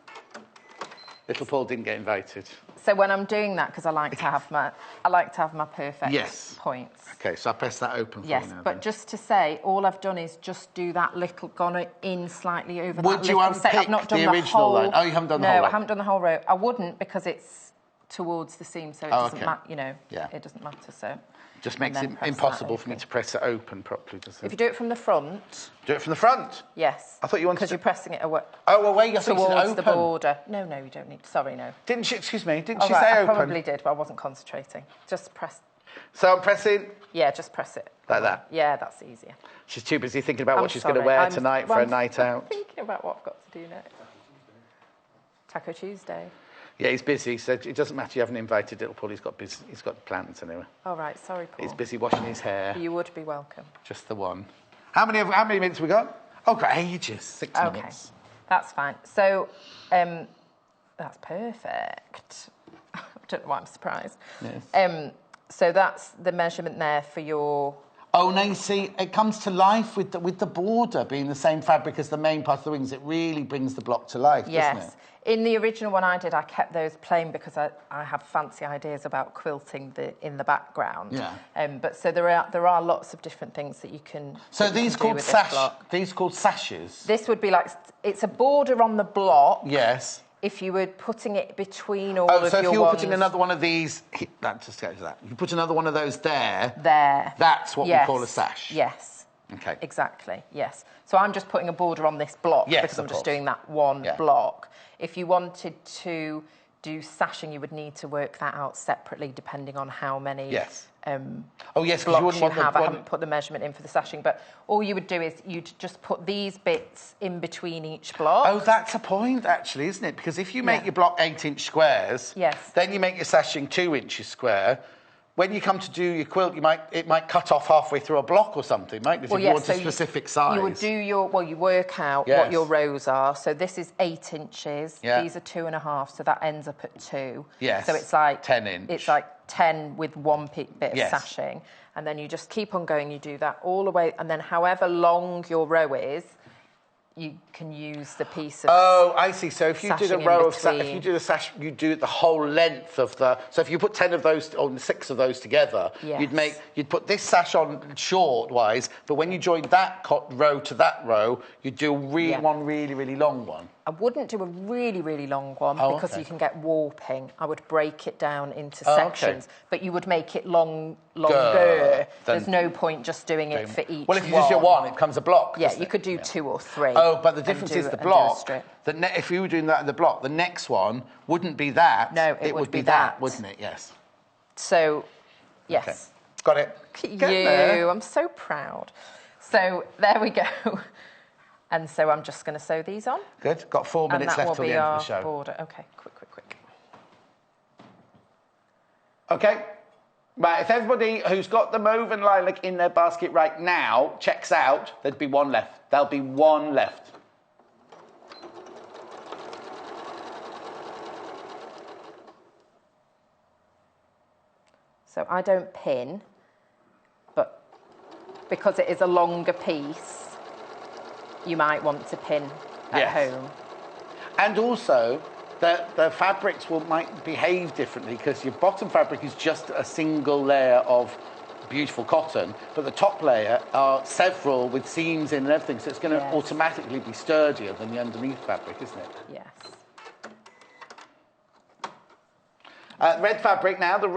Speaker 1: Little Paul didn't get invited.
Speaker 4: So when I'm doing that, because I like to have my perfect points.
Speaker 1: Okay, so I press that open for you now.
Speaker 4: But just to say, all I've done is just do that little, gone in slightly over that little.
Speaker 1: Would you unpick
Speaker 4: I've not done
Speaker 1: the original line? Oh, you haven't done the whole line?
Speaker 4: No, I haven't done the whole row. I wouldn't, because it's towards the seam, so it doesn't matter. It doesn't matter. So
Speaker 1: just makes it impossible for me to press it open properly, doesn't it?
Speaker 4: If you do it from the front.
Speaker 1: Do it from the front?
Speaker 4: Yes.
Speaker 1: I thought you wanted
Speaker 4: because you're pressing it away.
Speaker 1: Oh, away. You're
Speaker 4: towards the border. No, you don't need. Sorry, no.
Speaker 1: Didn't she? Excuse me. Didn't she
Speaker 4: right,
Speaker 1: say
Speaker 4: I
Speaker 1: open?
Speaker 4: Probably did, but I wasn't concentrating. Just press.
Speaker 1: So I'm pressing.
Speaker 4: Yeah, just press it
Speaker 1: like that.
Speaker 4: Yeah, that's easier.
Speaker 1: She's too busy thinking about what she's going to wear tonight for a night out.
Speaker 4: Thinking about what I've got to do next. Taco Tuesday.
Speaker 1: Yeah, he's busy. He said it doesn't matter. You haven't invited little Paul. He's got plans anyway.
Speaker 4: Oh right, sorry, Paul.
Speaker 1: He's busy washing his hair.
Speaker 4: You would be welcome.
Speaker 1: Just the one. How many minutes have we got? Oh, got ages. 6 minutes.
Speaker 4: That's fine. So, that's perfect. I don't know why I'm surprised. Yes. So that's the measurement there for your.
Speaker 1: Oh, now you see, it comes to life with the border being the same fabric as the main part of the wings. It really brings the block to life, doesn't it?
Speaker 4: In the original one I did, I kept those plain because I have fancy ideas about quilting in the background.
Speaker 1: Yeah.
Speaker 4: But so there are lots of different things that you can.
Speaker 1: So these called sashes.
Speaker 4: This would be like, it's a border on the block.
Speaker 1: Yes.
Speaker 4: If you were putting it between all of your
Speaker 1: so if you were
Speaker 4: ones,
Speaker 1: putting another one of these, that just goes to that. If you put another one of those there. That's what we call a sash.
Speaker 4: Yes.
Speaker 1: Okay.
Speaker 4: Exactly. Yes. So I'm just putting a border on this block because I'm just doing that one block. If you wanted to do sashing, you would need to work that out separately, depending on how many
Speaker 1: oh yes,
Speaker 4: blocks
Speaker 1: you wouldn't want
Speaker 4: have. I haven't put the measurement in for the sashing, but all you would do is you'd just put these bits in between each block.
Speaker 1: Oh, that's a point, actually, isn't it? Because if you make your block 8-inch squares, then you make your sashing 2 inches square. When you come to do your quilt, it might cut off halfway through a block or something, mightn't it? If you want a specific size.
Speaker 4: You would do you work out what your rows are. So this is 8 inches.
Speaker 1: Yeah.
Speaker 4: These are 2.5, so that ends up at 2.
Speaker 1: Yes.
Speaker 4: So it's like
Speaker 1: 10 inch.
Speaker 4: It's like 10 with one bit of sashing, and then you just keep on going. You do that all the way, and then however long your row is, you can use the piece of.
Speaker 1: Oh, I see. So if you did a row of if you do the sash, you do it the whole length of the. So if you put 10 of those or 6 of those together, you'd put this sash on short wise, but when you join that row to that row, you do one really, really long one.
Speaker 4: I wouldn't do a really, really long one because you can get warping. I would break it down into sections, but you would make it longer. There's no point just doing it for each one.
Speaker 1: Well, if you just do one, it becomes a block.
Speaker 4: Yeah, you could do 2 or 3.
Speaker 1: Oh, but the difference is the block. If you were doing that in the block, the next one wouldn't be that.
Speaker 4: No, it would be that,
Speaker 1: wouldn't it? Yes.
Speaker 4: So, yes.
Speaker 1: Okay. Got it.
Speaker 4: Look at you. I'm so proud. So, there we go. And so I'm just going to sew these on.
Speaker 1: Good. Got 4 minutes left till the end of the show.
Speaker 4: Border. Okay, quick.
Speaker 1: Okay. Right, if everybody who's got the mauve and lilac in their basket right now checks out, there'd be one left. There'll be one left.
Speaker 4: So I don't pin, but because it is a longer piece, you might want to pin at home. And
Speaker 1: also, the fabrics might behave differently because your bottom fabric is just a single layer of beautiful cotton, but the top layer are several with seams in and everything, so it's going to automatically be sturdier than the underneath fabric, isn't it?
Speaker 4: Yes.
Speaker 1: Red fabric now, the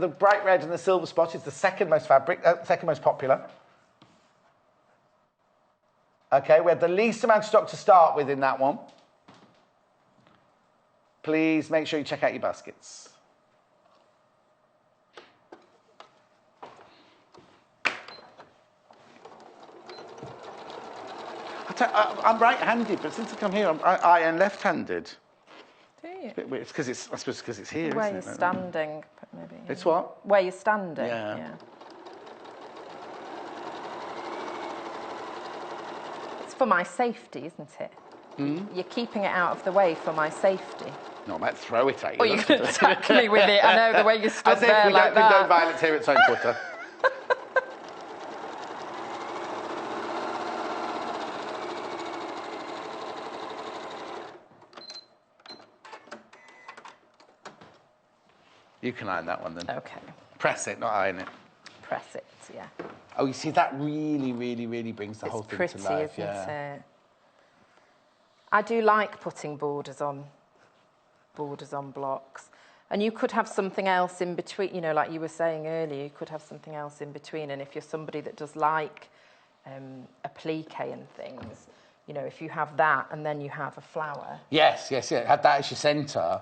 Speaker 1: bright red and the silver spot is the second most popular. Okay, we had the least amount of stock to start with in that one. Please make sure you check out your baskets. I'm right-handed, but since I come here, I am left-handed.
Speaker 4: Do you?
Speaker 1: It's a bit weird. I suppose because it's here,
Speaker 4: where
Speaker 1: isn't
Speaker 4: you're
Speaker 1: it?
Speaker 4: standing, maybe.
Speaker 1: It's what?
Speaker 4: Where you're standing.
Speaker 1: Yeah.
Speaker 4: It's for my safety, isn't it? You're keeping it out of the way for my safety.
Speaker 1: No, I might throw it at you.
Speaker 4: Or you could attack me with it. I know the way you stood there like that.
Speaker 1: As if we don't condone violence here at Sewn Quarter. You can iron that one then.
Speaker 4: Okay.
Speaker 1: Press it, not iron it.
Speaker 4: Press it, yeah.
Speaker 1: Oh, you see, that really, really, really brings the whole thing
Speaker 4: pretty,
Speaker 1: to life.
Speaker 4: isn't it? I do like putting borders on blocks. And you could have something else in between, you know, like you were saying earlier, you could have something else in between. And if you're somebody that does like applique and things, you know, if you have that and then you have a flower.
Speaker 1: Yes. Have that as your centre.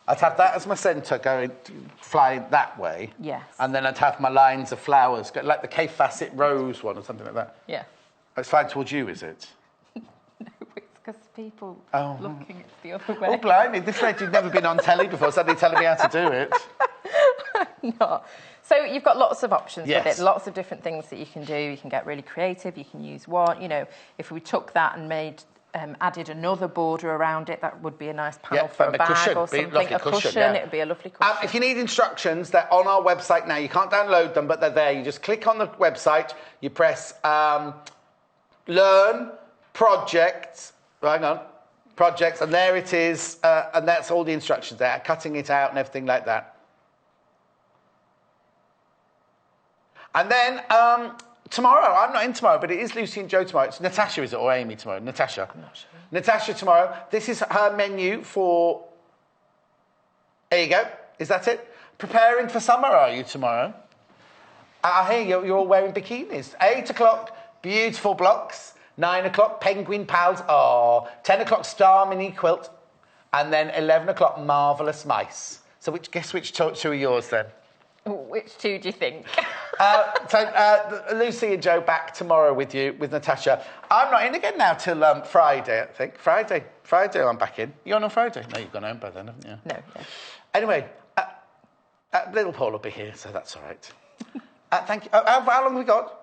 Speaker 1: I'd have that as my centre flying that way.
Speaker 4: Yes.
Speaker 1: And then I'd have my lines of flowers, like the Cape Facet Rose one or something like that.
Speaker 4: Yeah.
Speaker 1: It's flying towards you, is it?
Speaker 4: No, it's because people looking at the other way.
Speaker 1: Oh, blimey, this lady had never been on telly before, suddenly telling me how to do it.
Speaker 4: No. So you've got lots of options with
Speaker 1: Yes.
Speaker 4: it, lots of different things that you can do. You can get really creative, you can use one, you know, if we took that and added another border around it, that would be a nice panel for a bag
Speaker 1: cushion.
Speaker 4: or something.
Speaker 1: A cushion,
Speaker 4: it would be a lovely cushion.
Speaker 1: If you need instructions, they're on our website now. You can't download them, but they're there. You just click on the website, you press Learn, Projects, Projects, and there it is, and that's all the instructions there, cutting it out and everything like that. And then tomorrow, I'm not in tomorrow, but it is Lucy and Joe tomorrow. It's Natasha, is it, or Amy tomorrow? Natasha.
Speaker 4: I'm not sure. Natasha
Speaker 1: tomorrow. This is her menu for... There you go. Is that it? Preparing for summer, are you, tomorrow? I hear you're all wearing bikinis. 8 o'clock, beautiful blocks. 9 o'clock, penguin pals. 10 o'clock, star mini quilt. And then 11 o'clock, marvellous mice. So guess which two are yours, then?
Speaker 4: Which two do you think?
Speaker 1: Lucy and Joe back tomorrow with you, with Natasha. I'm not in again now till Friday, I think. Friday I'm back in. You on Friday? No, you've gone home by then, haven't you?
Speaker 4: No.
Speaker 1: Anyway, little Paul will be here, so that's all right. Thank you. How long have we got?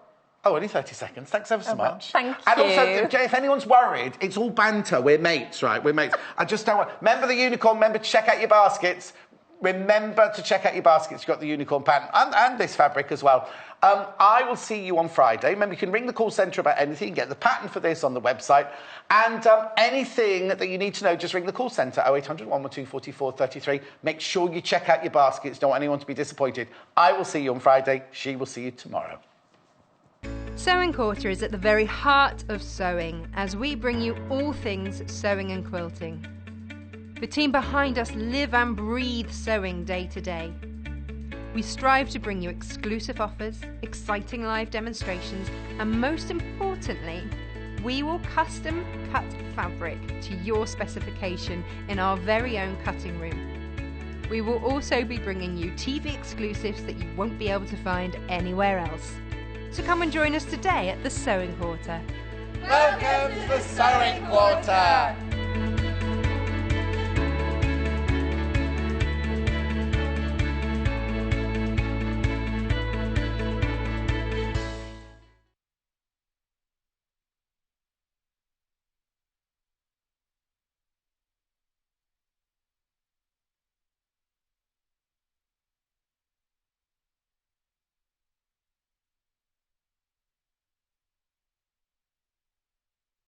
Speaker 1: Oh, only 30 seconds. Thanks ever so much.
Speaker 4: Thank you.
Speaker 1: And also, Jay, if anyone's worried, it's all banter. We're mates, right? We're mates. I just don't want... Remember the unicorn. Remember to check out your baskets. Remember to check out your baskets. You've got the unicorn pattern and this fabric as well. I will see you on Friday. Remember, you can ring the call centre about anything. Get the pattern for this on the website. And anything that you need to know, just ring the call centre, 0800 112 44 33. Make sure you check out your baskets. Don't want anyone to be disappointed. I will see you on Friday. She will see you tomorrow.
Speaker 3: Sewing Quarter is at the very heart of sewing as we bring you all things sewing and quilting. The team behind us live and breathe sewing day to day. We strive to bring you exclusive offers, exciting live demonstrations, and most importantly, we will custom cut fabric to your specification in our very own cutting room. We will also be bringing you TV exclusives that you won't be able to find anywhere else. So come and join us today at the Sewing Quarter.
Speaker 1: Welcome to the Sewing Quarter!